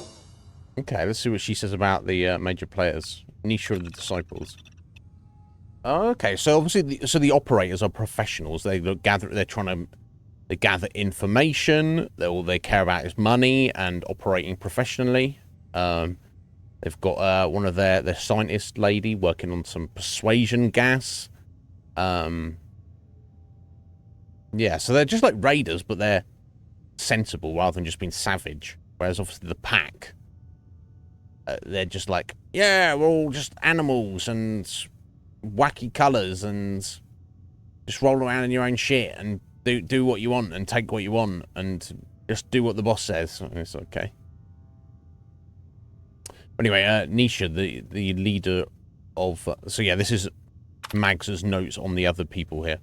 Okay, let's see what she says about the major players. Nisha of the Disciples. Okay, so obviously, the operators are professionals. They gather. They're trying to gather information. All they care about is money and operating professionally. They've got one of their scientist lady working on some persuasion gas. Yeah, so they're just like raiders, but they're sensible rather than just being savage. Whereas obviously the pack, they're just like, yeah, we're all just animals and wacky colors and just roll around in your own shit and do what you want and take what you want and just do what the boss says. It's okay. Anyway, Nisha, the leader of... so yeah, this is Mags's notes on the other people here.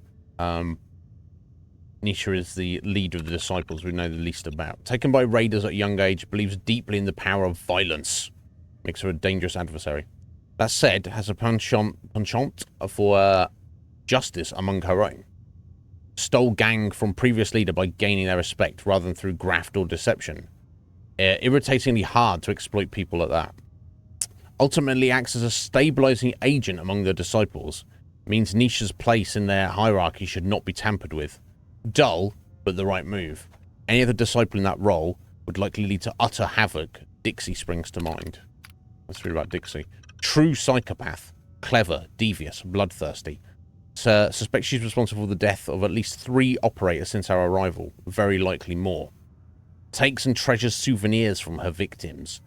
Nisha is the leader of the Disciples we know the least about. Taken by raiders at a young age, believes deeply in the power of violence. Makes her a dangerous adversary. That said, has a penchant for justice among her own. Stole gang from previous leader by gaining their respect rather than through graft or deception. Irritatingly hard to exploit people at that. Ultimately acts as a stabilizing agent among the Disciples. Means Nisha's place in their hierarchy should not be tampered with. Dull, but the right move. Any other disciple in that role would likely lead to utter havoc. Dixie springs to mind. Let's read about Dixie. True psychopath. Clever, devious, bloodthirsty. Suspect she's responsible for the death of at least 3 operators since our arrival. Very likely more. Takes and treasures souvenirs from her victims.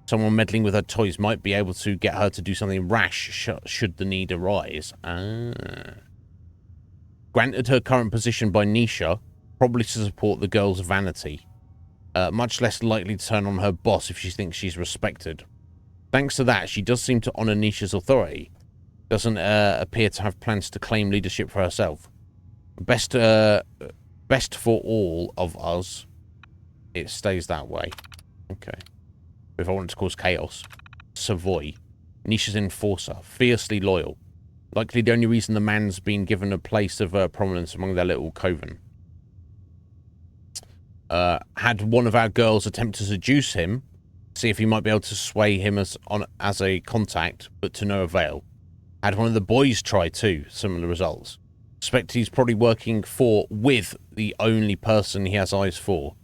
Someone meddling with her toys might be able to get her to do something rash should the need arise. Granted her current position by Nisha, probably to support the girl's vanity. Much less likely to turn on her boss if she thinks she's respected. Thanks to that, she does seem to honor Nisha's authority. Doesn't appear to have plans to claim leadership for herself. Best for all of us. It stays that way. Okay. If I wanted to cause chaos. Savoy. Nisha's enforcer. Fiercely loyal. Likely the only reason the man's been given a place of prominence among their little coven. Had one of our girls attempt to seduce him, see if he might be able to sway him as a contact, but to no avail. Had one of the boys try too, similar results. Suspect he's probably working with the only person he has eyes for.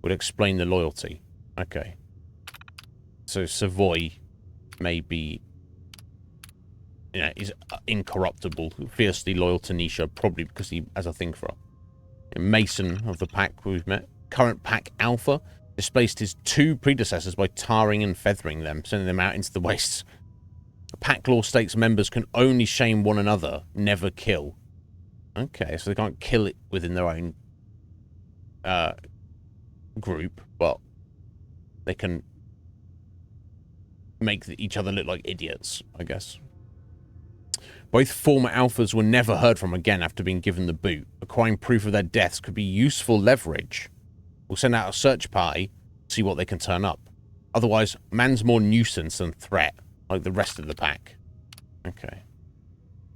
Would explain the loyalty. Okay. So Savoy may be, is incorruptible, fiercely loyal to Nisha, probably because he has a thing for her. Mason of the pack we've met. Current pack alpha displaced his 2 predecessors by tarring and feathering them, sending them out into the wastes. Pack law states members can only shame one another, never kill. Okay, so they can't kill it within their own group, but they can make each other look like idiots, I guess. Both former alphas were never heard from again after being given the boot. Acquiring proof of their deaths could be useful leverage. We'll send out a search party, see what they can turn up. Otherwise, man's more nuisance than threat, like the rest of the pack. Okay.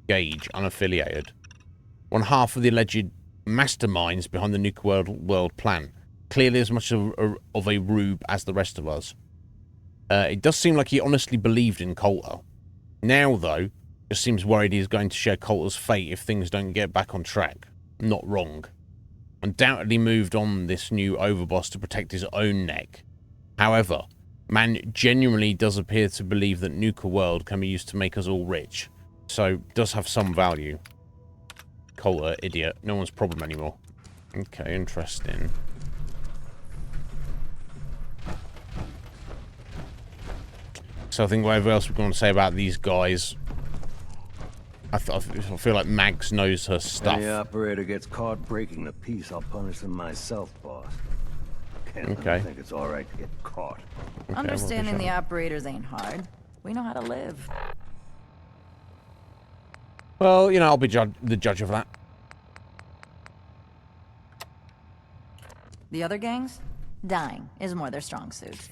Gage, unaffiliated. One half of the alleged masterminds behind the nuclear world plan. Clearly as much of a rube as the rest of us. It does seem like he honestly believed in Coulter. Now, though, just seems worried he's going to share Coulter's fate if things don't get back on track. Not wrong. Undoubtedly moved on this new overboss to protect his own neck. However, man genuinely does appear to believe that nuclear world can be used to make us all rich. So, does have some value. Coulter, idiot. No one's problem anymore. Okay, interesting. So I think whatever else we're going to say about these guys, I feel like Mags knows her stuff. Any operator gets caught breaking the peace, I'll punish them myself, boss. I think it's all right to get caught. Okay, understanding the operators ain't hard. We know how to live. Well, I'll be the judge of that. The other gangs? Dying is more their strong suit.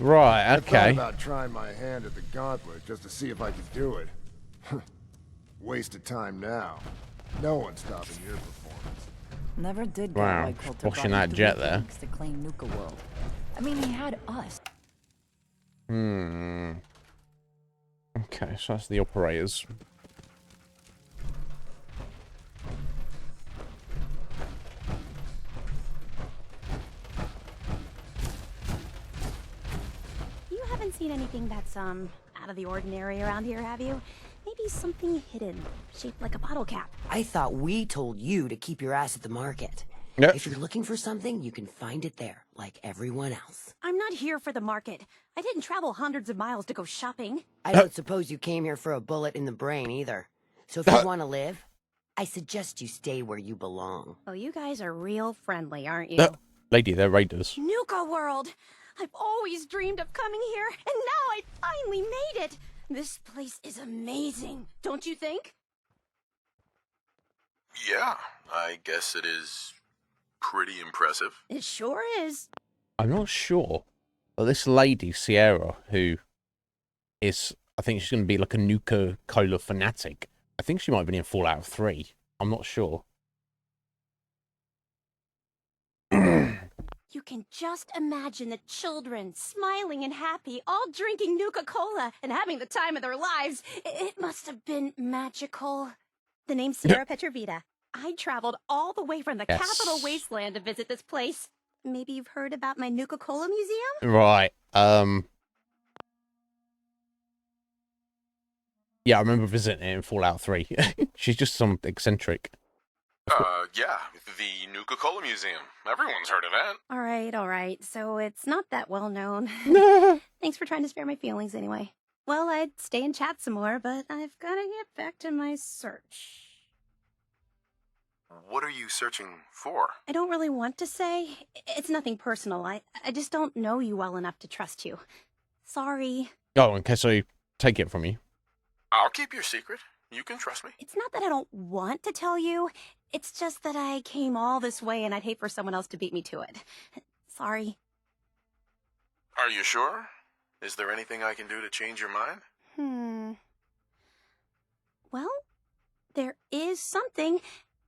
Right, okay. I thought about trying my hand at the gauntlet just to see if I could do it. Waste of time now. No one's stopping your performance. Never did get wow, why Coulter washing that jet there. To claim Nuka World. I mean, he had us. Okay, so that's the operators. You haven't seen anything that's, out of the ordinary around here, have you? Maybe something hidden, shaped like a bottle cap. I thought we told you to keep your ass at the market. Yep. If you're looking for something, you can find it there, like everyone else. I'm not here for the market. I didn't travel hundreds of miles to go shopping. I don't suppose you came here for a bullet in the brain, either. So if you want to live, I suggest you stay where you belong. Oh, you guys are real friendly, aren't you? Lady, they're raiders. Nuka World! I've always dreamed of coming here, and now I finally made it! This place is amazing, don't you think? Yeah, I guess it is pretty impressive. It sure is. I'm not sure. But this lady, Sierra, who is, I think she's going to be like a Nuka-Cola fanatic. I think she might have been in Fallout 3. I'm not sure. can just imagine the children smiling and happy, all drinking Nuka-Cola and having the time of their lives, it must have been magical. The name's Sierra Petrovita. I traveled all the way from the Capital Wasteland to visit this place. Maybe you've heard about my Nuka-Cola museum? Right. Yeah, I remember visiting it in Fallout 3. She's just some eccentric. Yeah, the Nuka-Cola Museum. Everyone's heard of that. All right. So it's not that well known. Thanks for trying to spare my feelings anyway. Well, I'd stay and chat some more, but I've got to get back to my search. What are you searching for? I don't really want to say. It's nothing personal. I just don't know you well enough to trust you. Sorry. Oh, okay, so take it from you. I'll keep your secret. You can trust me. It's not that I don't want to tell you. It's just that I came all this way and I'd hate for someone else to beat me to it. Sorry. Are you sure? Is there anything I can do to change your mind? Well, there is something.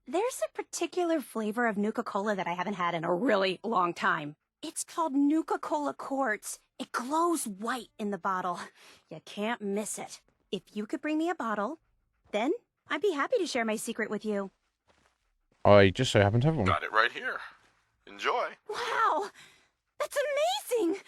There's a particular flavor of Nuka-Cola that I haven't had in a really long time. It's called Nuka-Cola Quartz. It glows white in the bottle. You can't miss it. If you could bring me a bottle, then I'd be happy to share my secret with you. I just so happen to have one. Got it right here. Enjoy. Wow! That's amazing!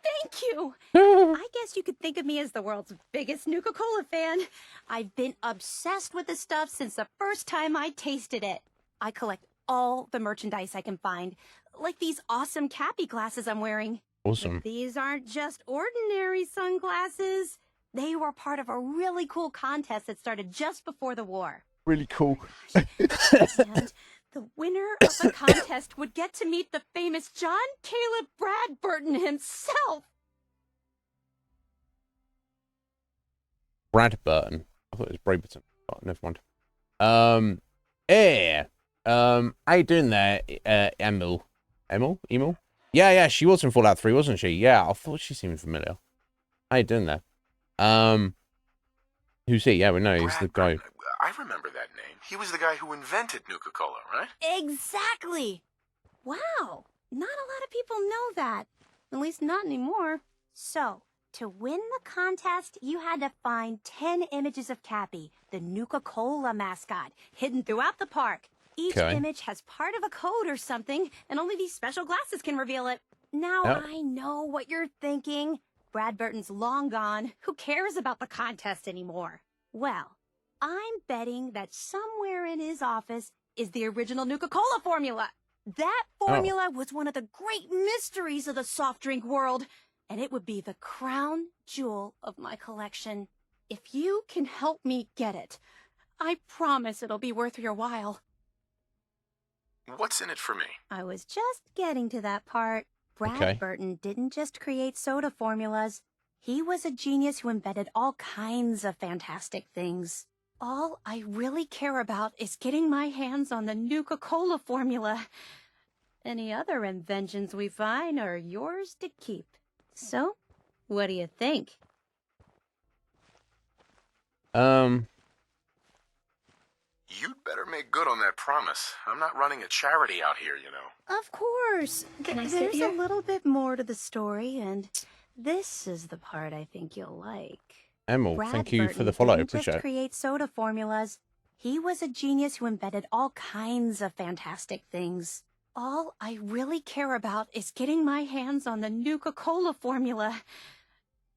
Thank you! I guess you could think of me as the world's biggest Nuka-Cola fan. I've been obsessed with the stuff since the first time I tasted it. I collect all the merchandise I can find, like these awesome Cappy glasses I'm wearing. Awesome. But these aren't just ordinary sunglasses. They were part of a really cool contest that started just before the war. Really cool. And the winner of the contest would get to meet the famous John Caleb Bradburton himself. Bradburton. I thought it was Braberton. Oh, never mind. How you doing there, Emil? Emil? Yeah, she was in Fallout 3, wasn't she? Yeah, I thought she seemed familiar. How you doing there? Who's he? Yeah, we know he's the guy. I remember that name. He was the guy who invented Nuka-Cola, right? Exactly. Wow. Not a lot of people know that. At least not anymore. So, to win the contest, you had to find 10 images of Cappy, the Nuka-Cola mascot, hidden throughout the park. Each image has part of a code or something, and only these special glasses can reveal it. Now, I know what you're thinking. Bradburton's long gone. Who cares about the contest anymore? Well, I'm betting that somewhere in his office is the original Nuka-Cola formula. That formula was one of the great mysteries of the soft drink world, and it would be the crown jewel of my collection. If you can help me get it, I promise it'll be worth your while. What's in it for me? I was just getting to that part. Bradburton didn't just create soda formulas. He was a genius who invented all kinds of fantastic things. All I really care about is getting my hands on the Nuka-Cola formula. Any other inventions we find are yours to keep. So, what do you think? You'd better make good on that promise. I'm not running a charity out here, you know. Of course. Can I sit There's here? a little bit more to the story, and this is the part I think you'll like. Emil, thank you for the follow. Didn't Appreciate just it. create soda formulas. He was a genius who invented all kinds of fantastic things. All I really care about is getting my hands on the Nuka-Cola formula.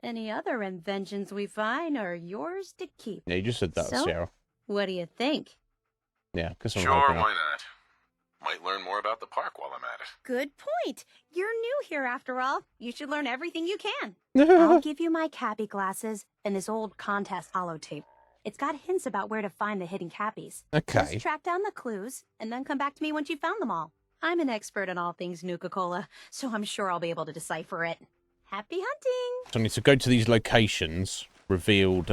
Any other inventions we find are yours to keep. Yeah, you just said that, So, Sarah. What do you think? Yeah, because I'm Sure, helping why her. not? Might learn more about the park while I'm at it. Good point. You're new here after all. You should learn everything you can. I'll give you my Cappy glasses and this old contest holotape. It's got hints about where to find the hidden Cappies. Okay. Just track down the clues and then come back to me once you've found them all. I'm an expert in all things Nuka-Cola, so I'm sure I'll be able to decipher it. Happy hunting! So I need to go to these locations revealed.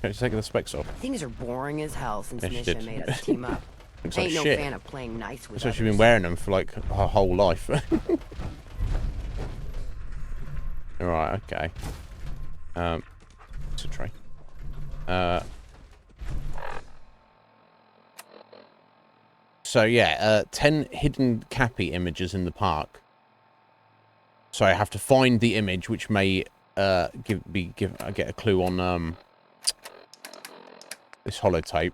Let's take the specs off. Things are boring as hell since Yeah, she Nisha did. made us team up. Looks Ain't like no shit. fan of playing nice with So she's others. been wearing them for like her whole life. Alright, okay. It's a tray. So yeah, 10 hidden Cappy images in the park. So I have to find the image, which may I get a clue on this holotape.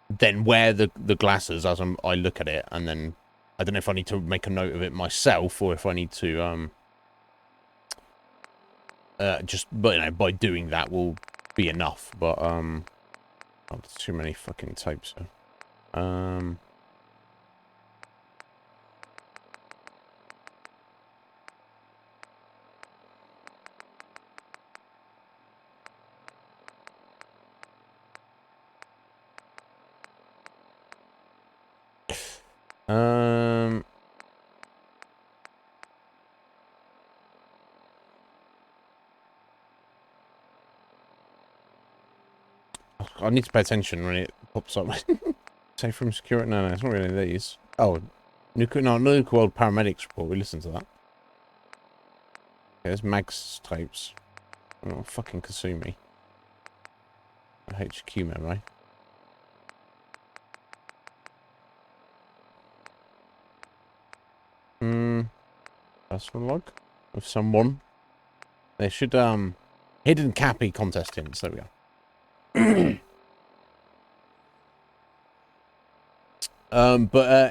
Then wear the glasses as I look at it, and then I don't know if I need to make a note of it myself or if I need to but you know, by doing that will be enough. But oh, there's too many fucking tapes here. I need to pay attention when it pops up. Say from security. No, it's not really these. Oh, Nuka World Paramedics report. We listened to that. Okay, there's Mag's tapes. Oh, fucking Kasumi. HQ memory. Personal log of someone. They should hidden Cappy contest hints. There we go.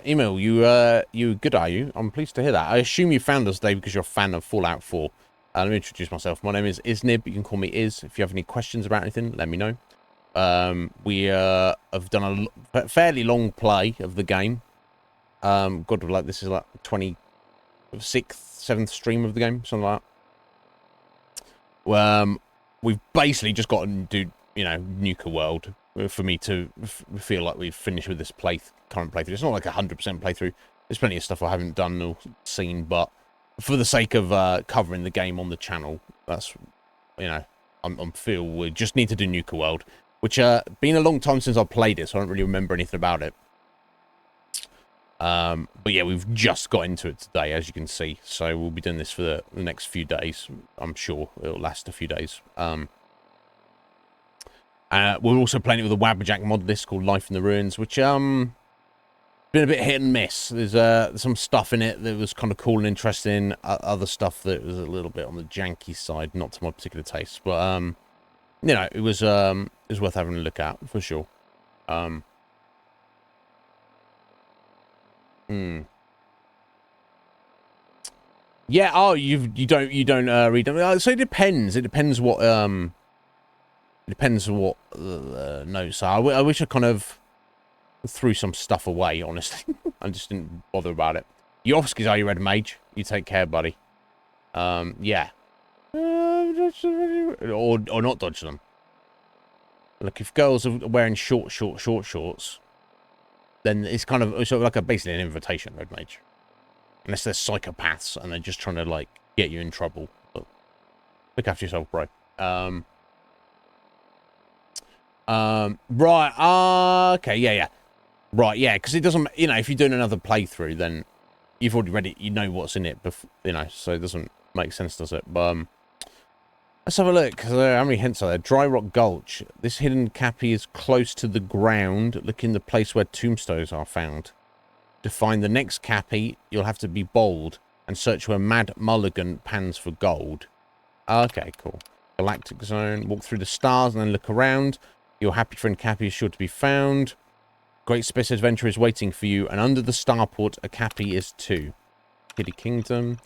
Emil, you good, are you? I'm pleased to hear that. I assume you found us, Dave, because you're a fan of Fallout 4. Let me introduce myself. My name is Iznib. You can call me Iz. If you have any questions about anything, let me know. We have done a fairly long play of the game. God, like this is like 26th, 7th stream of the game, something like that. We've basically just got to do, you know, Nuka World for me to feel like we've finished with this current playthrough. It's not like 100% playthrough. There's plenty of stuff I haven't done or seen, but for the sake of covering the game on the channel, that's, you know, I'm feel we just need to do Nuka World, which been a long time since I've played it, so I don't really remember anything about it. But yeah, we've just got into it today, as you can see, so we'll be doing this for the next few days. I'm sure it'll last a few days. We're also playing it with a Wabberjack mod list called Life in the Ruins, which been a bit hit and miss. There's some stuff in it that was kind of cool and interesting, other stuff that was a little bit on the janky side, not to my particular taste, but you know, it was worth having a look at for sure. Yeah. Oh, you don't read them. So it depends. It depends what notes are. I wish I kind of threw some stuff away. Honestly, I just didn't bother about it. Yorovsky's, are you Red Mage? You take care, buddy. Yeah. Or not dodge them. Look, if girls are wearing short shorts, then it's kind of sort of like basically an invitation, Red Mage. Unless they're psychopaths and they're just trying to like get you in trouble. But look after yourself, bro. Right. Okay. Yeah. Right. Yeah. Because it doesn't. You know, if you're doing another playthrough, then you've already read it. You know what's in it. You know, so it doesn't make sense, does it? But let's have a look. How many hints are there? Dry Rock Gulch. This hidden Cappy is close to the ground. Look in the place where tombstones are found. To find the next Cappy, you'll have to be bold and search where Mad Mulligan pans for gold. Okay, cool. Galactic Zone. Walk through the stars and then look around. Your happy friend Cappy is sure to be found. Great Space Adventure is waiting for you. And under the starport, a Cappy is too. Kitty Kingdom.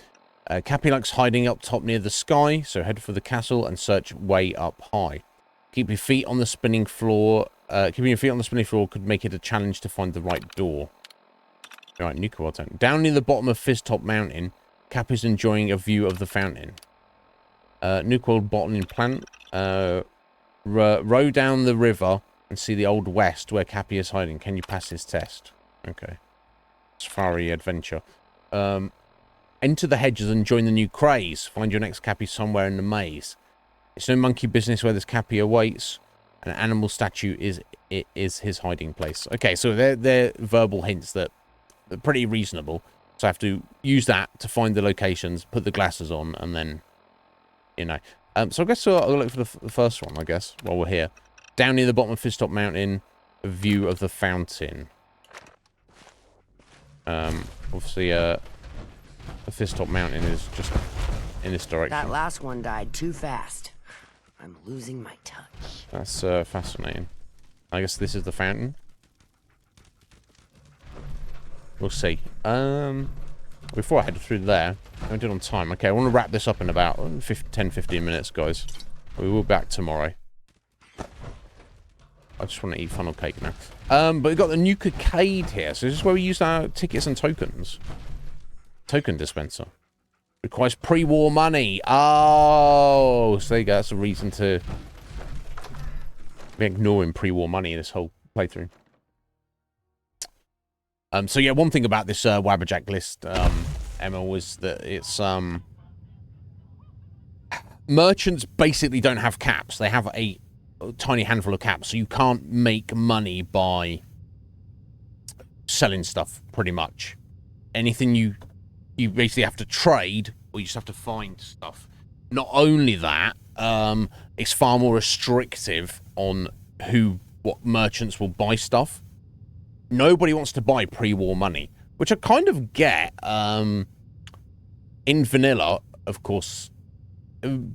Cappy likes hiding up top near the sky, so head for the castle and search way up high. Keep your feet on the spinning floor. Keeping your feet on the spinning floor could make it a challenge to find the right door. Right, Nuka World Town. Down near the bottom of Fizztop Mountain, Cappy's enjoying a view of the fountain. Nuka World Bottling Plant. Row down the river and see the Old West where Cappy is hiding. Can you pass this test? Okay. Safari adventure. Enter the hedges and join the new craze. Find your next Cappy somewhere in the maze. It's no monkey business where this Cappy awaits. An animal statue is his hiding place. Okay, so they're verbal hints that are pretty reasonable. So I have to use that to find the locations, put the glasses on, and then, you know. So I guess I'll look for the first one, I guess, while we're here. Down near the bottom of Fizztop Mountain, a view of the fountain. Obviously, the Fistop Mountain is just in this direction. That last one died too fast. I'm losing my touch. That's fascinating. I guess this is the fountain. We'll see. Before I head through there, I did on time. Okay, I want to wrap this up in about 10-15 minutes, guys. We will be back tomorrow. I just want to eat funnel cake now. But we've got the new Cicade here. So this is where we use our tickets and tokens. Token dispenser. Requires pre-war money. Oh, so there you go. That's a reason to be ignoring pre-war money in this whole playthrough. So yeah, one thing about this Wabberjack list, Emma, was that it's merchants basically don't have caps. They have a tiny handful of caps, so you can't make money by selling stuff. Pretty much anything you basically have to trade, or you just have to find stuff. Not only that, it's far more restrictive on what merchants will buy stuff. Nobody wants to buy pre-war money, which I kind of get. In vanilla, of course,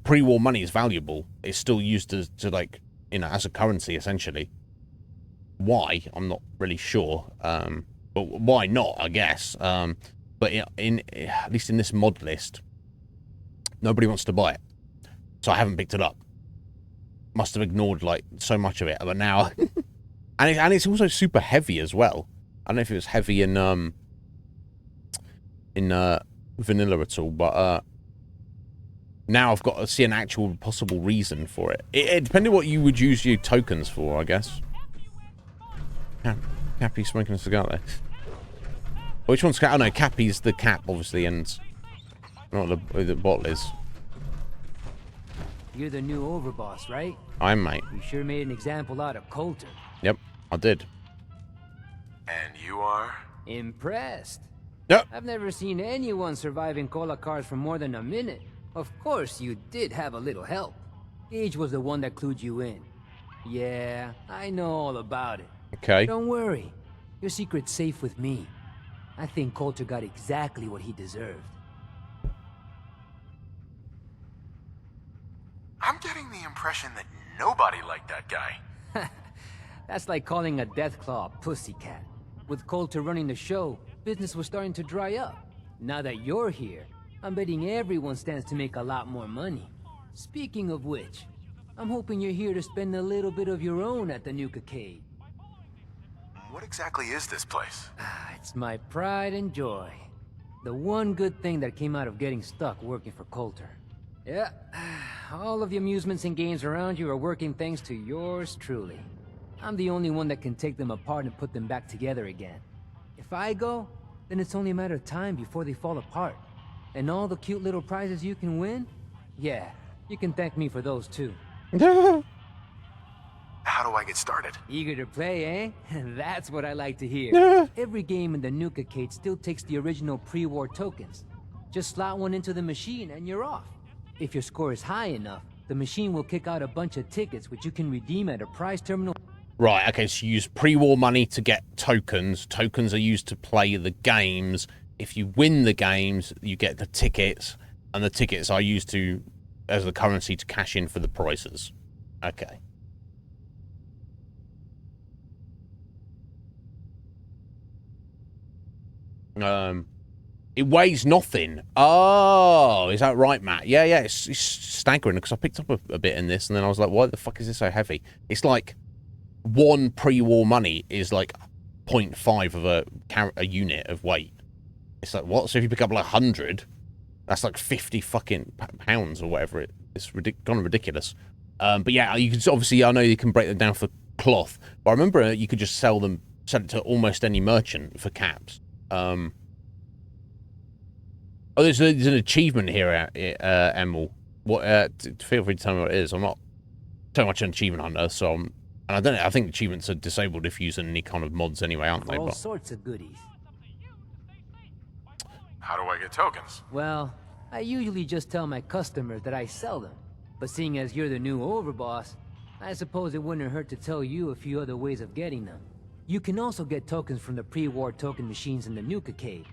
pre-war money is valuable. It's still used to like, you know, as a currency, essentially. Why? I'm not really sure. But why not, I guess. But at least in this mod list, nobody wants to buy it. So I haven't picked it up. Must have ignored, like, so much of it. But now... And it's also super heavy as well. I don't know if it was heavy in vanilla at all, but now I've got to see an actual possible reason for it. It depending what you would use your tokens for, I guess. Cappy smoking a cigar there. Which one's Cap? Oh no, Cappy's the cap, obviously, and not the bottle is. You're the new overboss, right? I'm, mate. You sure made an example out of Coulter. Yep, I did. And you are? Impressed. Yep. I've never seen anyone surviving cola cars for more than a minute. Of course, you did have a little help. Gage was the one that clued you in. Yeah, I know all about it. Okay. Don't worry. Your secret's safe with me. I think Coulter got exactly what he deserved. I'm getting the impression that nobody liked that guy. That's like calling a Deathclaw a pussycat. With Coulter running the show, business was starting to dry up. Now that you're here, I'm betting everyone stands to make a lot more money. Speaking of which, I'm hoping you're here to spend a little bit of your own at the new Cicade. What exactly is this place? It's my pride and joy. The one good thing that came out of getting stuck working for Coulter. Yeah, all of the amusements and games around you are working thanks to yours truly. I'm the only one that can take them apart and put them back together again. If I go, then it's only a matter of time before they fall apart. And all the cute little prizes you can win? Yeah, you can thank me for those too. How do I get started? Eager to play, eh? That's what I like to hear. Every game in the new Cicade still takes the original pre-war tokens. Just slot one into the machine and you're off. If your score is high enough, the machine will kick out a bunch of tickets which you can redeem at a prize terminal. Right, okay, so you use pre-war money to get tokens. Tokens are used to play the games. If you win the games, you get the tickets, and the tickets are used as the currency to cash in for the prizes. Okay. It weighs nothing. Oh, is that right, Matt? Yeah, it's staggering, because I picked up a bit in this, and then I was like, why the fuck is this so heavy? It's like one pre-war money is like 0.5 of a unit of weight. It's like, what? So if you pick up like 100, that's like 50 fucking pounds or whatever. It's kind of ridiculous. But yeah, you can obviously, I know you can break them down for cloth, but I remember you could just sell it to almost any merchant for caps. Oh, there's an achievement here, Emil. Feel free to tell me what it is. I'm not so much an achievement hunter, so and I don't know. I think achievements are disabled if using any kind of mods anyway, aren't they? All sorts of goodies. How do I get tokens? Well, I usually just tell my customers that I sell them. But seeing as you're the new overboss, I suppose it wouldn't hurt to tell you a few other ways of getting them. You can also get tokens from the pre-war token machines in the Nuka-Cade,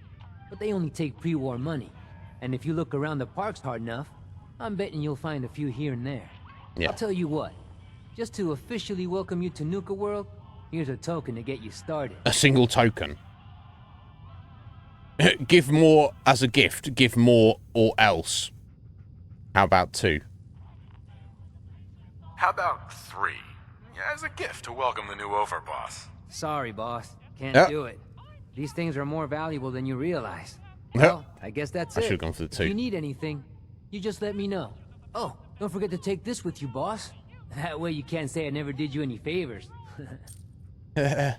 but they only take pre-war money. And if you look around the parks hard enough, I'm betting you'll find a few here and there. Yeah. I'll tell you what, just to officially welcome you to Nuka World, here's a token to get you started. A single token. Give more as a gift. Give more or else. How about 2? How about 3? Yeah, as a gift to welcome the new overboss. Sorry, boss. Can't do it. These things are more valuable than you realize. Well, I guess that's it. I should have gone for the 2. If you need anything, you just let me know. Oh, don't forget to take this with you, boss. That way you can't say I never did you any favors. Hi.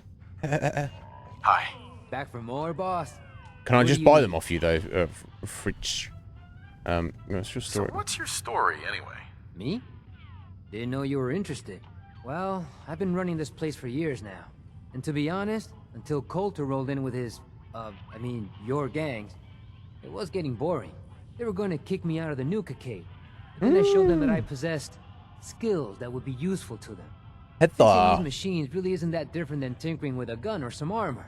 Back for more, boss. Can I just buy them off you, though? Fridge. What's your story? So what's your story, anyway? Me? Didn't know you were interested. Well, I've been running this place for years now. And to be honest, until Coulter rolled in with his, your gangs, it was getting boring. They were going to kick me out of the Nuka-Cade. But then I showed them that I possessed skills that would be useful to them. Fixing these machines really isn't that different than tinkering with a gun or some armor.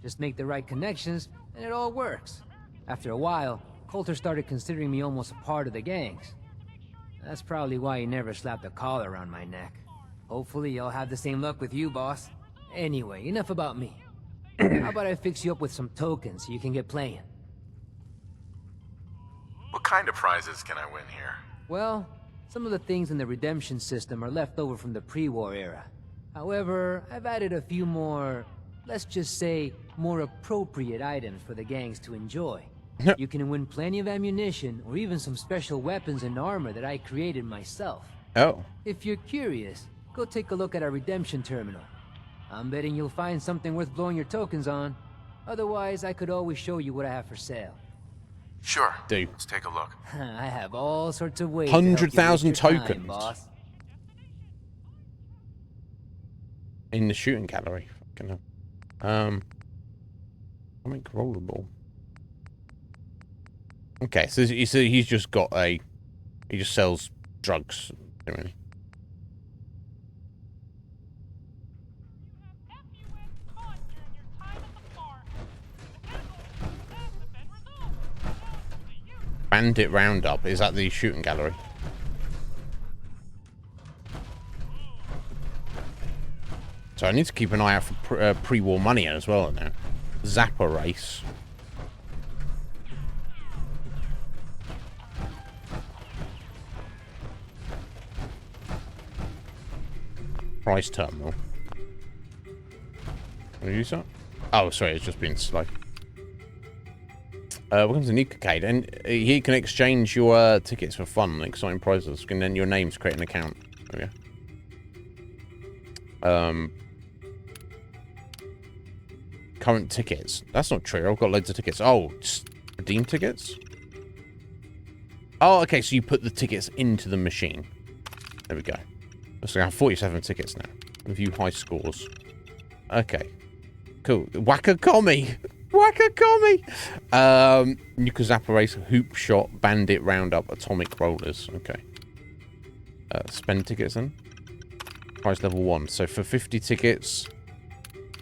Just make the right connections, and it all works. After a while, Coulter started considering me almost a part of the gangs. That's probably why he never slapped a collar around my neck. Hopefully I'll have the same luck with you, boss. Anyway, enough about me. How about I fix you up with some tokens so you can get playing? What kind of prizes can I win here? Well, some of the things in the redemption system are left over from the pre-war era. However, I've added a few more, let's just say, more appropriate items for the gangs to enjoy. You can win plenty of ammunition, or even some special weapons and armor that I created myself. Oh. If you're curious, go take a look at our redemption terminal. I'm betting you'll find something worth blowing your tokens on. Otherwise, I could always show you what I have for sale. Sure. Do. Let's take a look. I have all sorts of ways. 100,000 tokens. Time, boss. In the shooting gallery. Fucking hell. Comic rollable. Okay, so he's just got a... He just sells drugs, really. Bandit Roundup. Is that the shooting gallery? So I need to keep an eye out for pre-war money as well now. Zapper race. Price terminal. What did you say? Oh, sorry, it's just been slow. Welcome to Nuka-Cade, and here you can exchange your tickets for fun and exciting prizes, and then your names create an account. There we go. Current tickets. That's not true. I've got loads of tickets. Oh, just redeem tickets? Oh, okay, so you put the tickets into the machine. There we go. So I have 47 tickets now. Review high scores. Okay. Cool. Whack-a-commie! Whack-a-commie! Nuka Zapper Race, Hoop Shot, Bandit Roundup, Atomic Rollers. Okay. Spend tickets then. Price level 1. So for 50 tickets,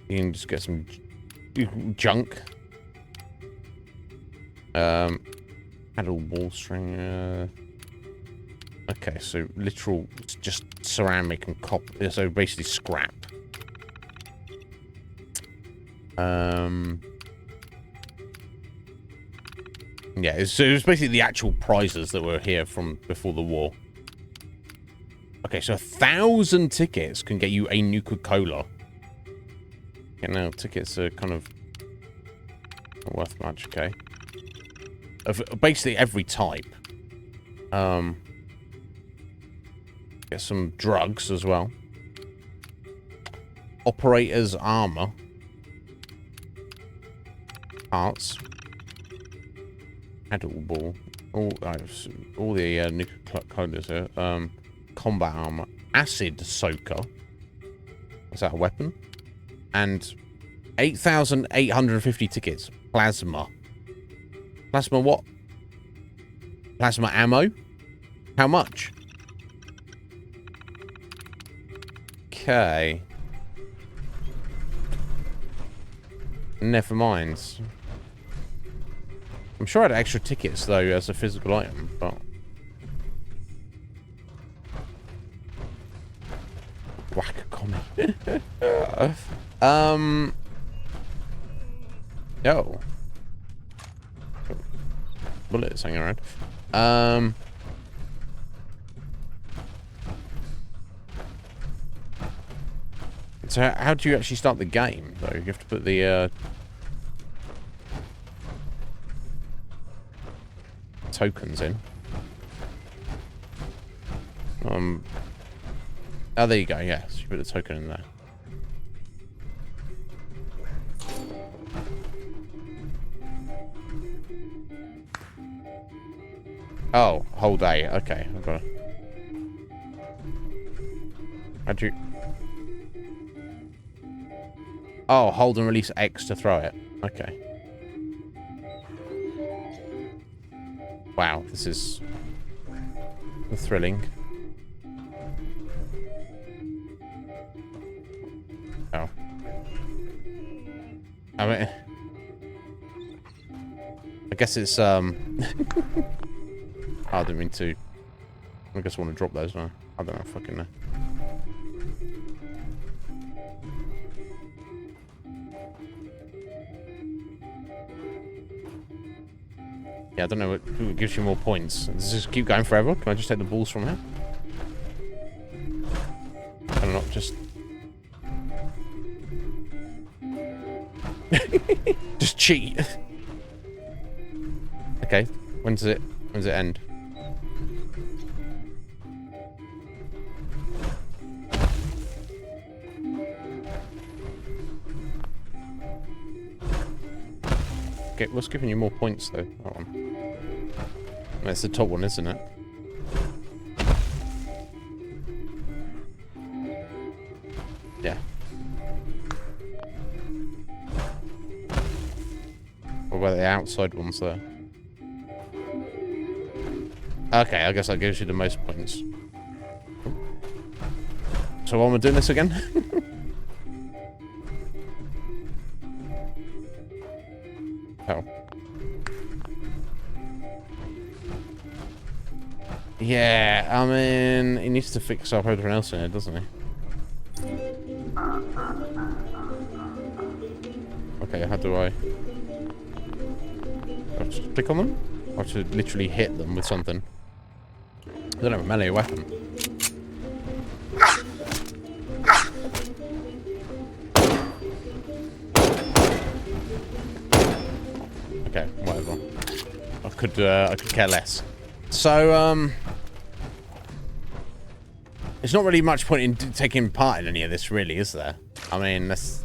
you can just get some junk. Paddle ball string. Okay, so literal, just ceramic and copper. So basically scrap. Yeah, so it was basically the actual prizes that were here from before the war. Okay, so 1,000 tickets can get you a Nuka-Cola. Okay, now tickets are kind of not worth much, okay. Of basically every type. Get some drugs as well. Operator's armor. Parts. Paddle ball. All the Nuka-Colas here. Combat armor. Acid soaker. Is that a weapon? And 8,850 tickets. Plasma. Plasma what? Plasma ammo? How much? Okay. Never mind. I'm sure I had extra tickets, though, as a physical item, but... Whack a commie. Yo. Bullets hanging around. So how do you actually start the game, though? You have to put the, tokens in. Oh, there you go, yeah. So you put the token in there. Oh, whole day. Okay, I've got it. How'd you... Oh, hold and release X to throw it. Okay. Wow, this is... thrilling. Oh. I mean... I guess it's, Oh, I didn't mean to... I guess I want to drop those now. I don't know, fucking know. Yeah, I don't know what gives you more points. Does this keep going forever? Can I just take the balls from here? Can I not just... just cheat? Okay, when does it end? Okay, what's giving you more points though? That one. That's the top one, isn't it? Yeah. What about the outside ones there? Okay, I guess that gives you the most points. So why am I doing this again? Oh. Yeah, I mean, he needs to fix up everything else in it, doesn't he? Okay, how do I... I just click on them? I have to literally hit them with something. I don't have a melee weapon. Okay, whatever. I could care less. So, there's not really much point in taking part in any of this, really, is there? I mean, that's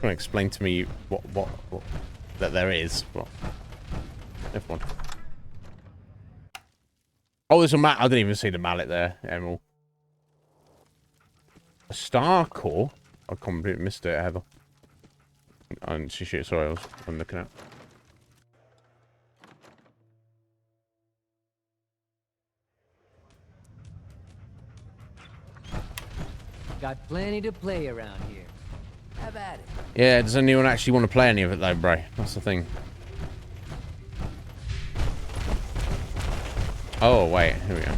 going to explain to me what that there is. What? Never mind. Oh, there's a mallet. I didn't even see the mallet there, Emerald. A star core? I completely missed it, Heather. And shit, sorry, I'm looking at. Got plenty to play around here. Have at it. Yeah, does anyone actually want to play any of it though, bro? That's the thing. Oh, wait, here we go.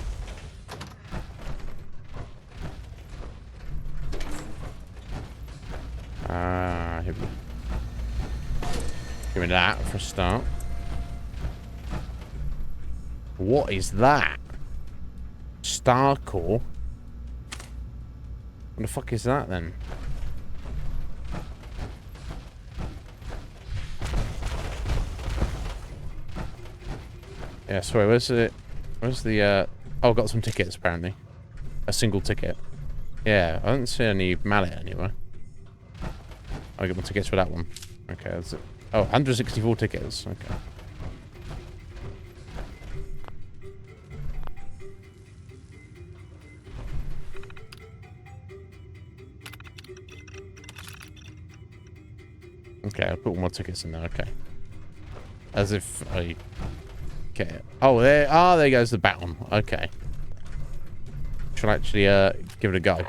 Here we go. Give me that for a start. What is that? Star core? What the fuck is that then? Yeah, sorry, where's it? Where's the, oh, I've got some tickets, apparently. A single ticket. Yeah, I don't see any mallet anywhere. I get my tickets for that one. Okay, that's it. Oh, 164 tickets. Okay. Okay, I'll put all my tickets in there, okay. As if I... Okay. Oh, there goes the baton. Okay. Shall I actually give it a go?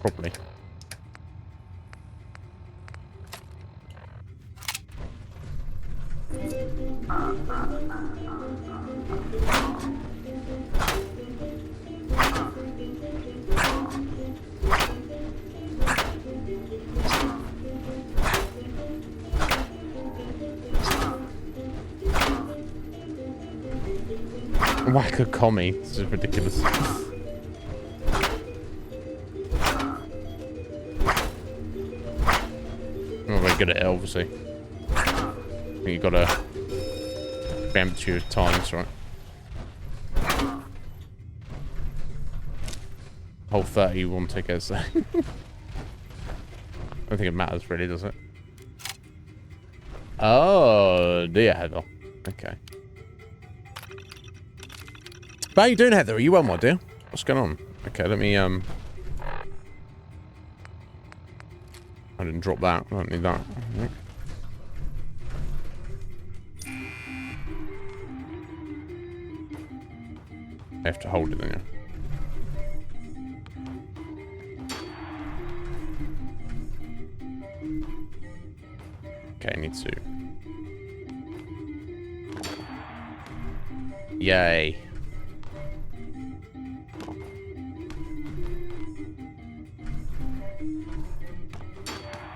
Probably. Whack a commie. This is ridiculous. I'm not very good at it, obviously. I think you gotta bam to your times, right? Whole 30 won't take us. I don't think it matters really, does it? Oh, dear Heather. Okay. How you doing, Heather? Are you well, my dear? What's going on? Okay, let me, I didn't drop that. I don't need that. I have to hold it, don't you? Okay, I need to. Yay.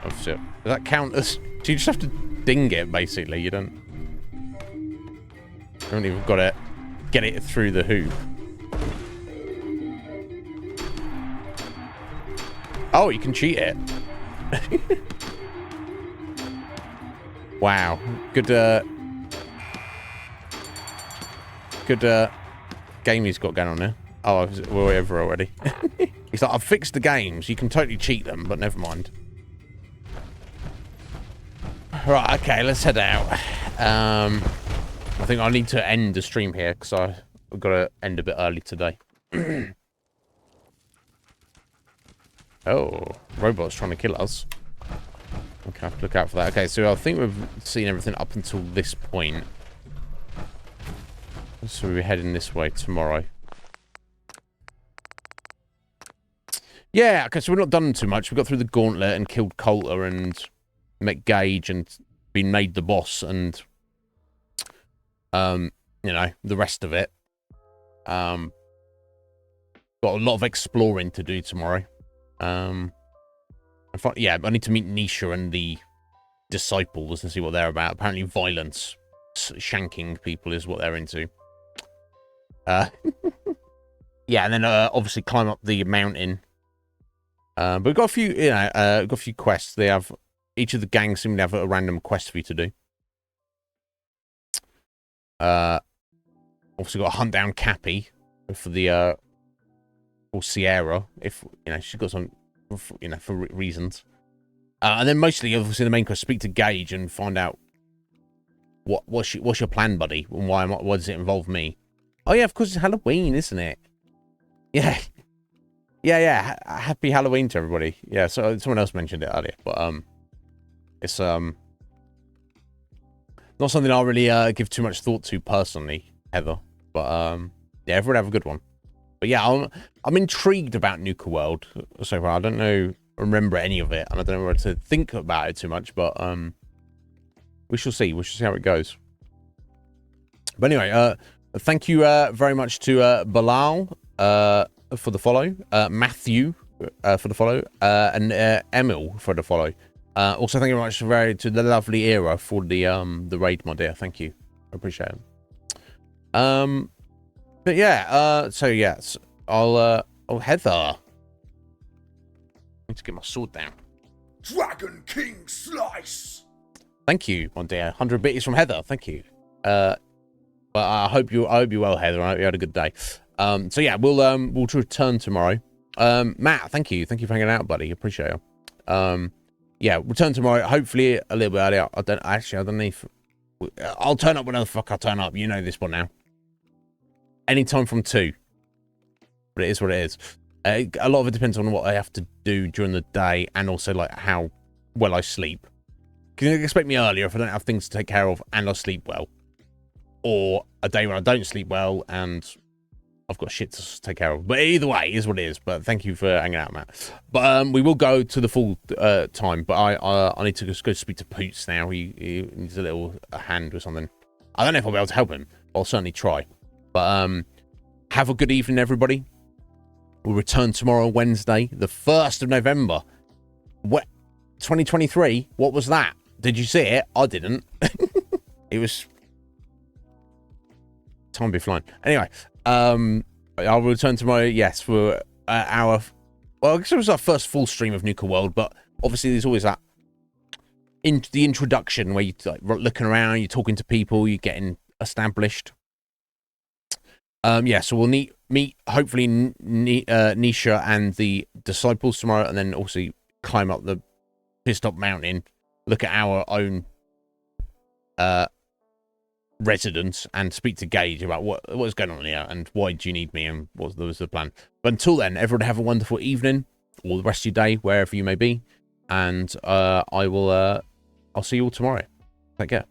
Oh shit. Does that count as... Do you just have to ding it, basically? You don't even got to get it through the hoop. Oh, you can cheat it. Wow. Good game he's got going on there. Oh, we're over already. He's like, I've fixed the games. You can totally cheat them, but never mind. Right, okay, let's head out. I think I need to end the stream here because I've got to end a bit early today. Oh, robot's trying to kill us. Okay, I have to look out for that. Okay, so I think we've seen everything up until this point. So we're heading this way tomorrow. Yeah, okay, so we're not done too much. We got through the gauntlet and killed Coulter and met Gage and been made the boss and, you know, the rest of it. Got a lot of exploring to do tomorrow. Yeah, I need to meet Nisha and the disciples and see what they're about. Apparently violence, shanking people is what they're into. Yeah, and then obviously climb up the mountain. But we've got a few, you know, got a few quests. They have, each of the gangs seem to have a random quest for you to do. Obviously got to hunt down Cappy for the, or Sierra, if, you know, she's got some, you know, for reasons. And then mostly, obviously, the main quest, speak to Gage and find out what's your plan, buddy, and why does it involve me? Oh yeah, of course it's Halloween, isn't it? Yeah, yeah. Happy Halloween to everybody. Yeah, so someone else mentioned it earlier, but it's not something I really give too much thought to personally, Heather. But yeah, everyone have a good one. But yeah, I'm intrigued about Nuka World so far. I don't remember any of it, and I don't know where to think about it too much. But we shall see. We shall see how it goes. But anyway, thank you very much to Bilal for the follow, Matthew for the follow, and Emil for the follow. Also, thank you very much to the lovely Era for the raid, my dear. Thank you, I appreciate it. But yeah, so yes, I'll Heather. I need to get my sword down. Dragon King Slice. Thank you, my dear. 100 bits from Heather. Thank you. But I hope you well, Heather. I hope you had a good day. So yeah, we'll return tomorrow. Matt, thank you for hanging out, buddy. Appreciate it. Yeah, return tomorrow. Hopefully a little bit earlier. I don't know if I'll turn up whenever the fuck I turn up. You know this one now. Anytime from 2. But it is what it is. A lot of it depends on what I have to do during the day and also like how well I sleep. Can you expect me earlier if I don't have things to take care of and I sleep well? Or a day when I don't sleep well and I've got shit to take care of. But either way, it is what it is. But thank you for hanging out, Matt. But we will go to the full time. But I need to just go speak to Poots now. He needs a hand or something. I don't know if I'll be able to help him. I'll certainly try. But have a good evening, everybody. We'll return tomorrow, Wednesday, the 1st of November. What? 2023? What was that? Did you see it? I didn't. It was... Time be flying. Anyway, I'll return tomorrow, yes, for our... Well, I guess it was our first full stream of Nuka World, but obviously there's always that... the introduction where you're like, looking around, you're talking to people, you're getting established. Yeah, so we'll meet hopefully Nisha and the disciples tomorrow, and then also climb up the pissed up mountain, look at our own residence, and speak to Gage about what's going on here and why do you need me and what was the plan. But until then, everyone have a wonderful evening or the rest of your day, wherever you may be, and I'll see you all tomorrow. Take care.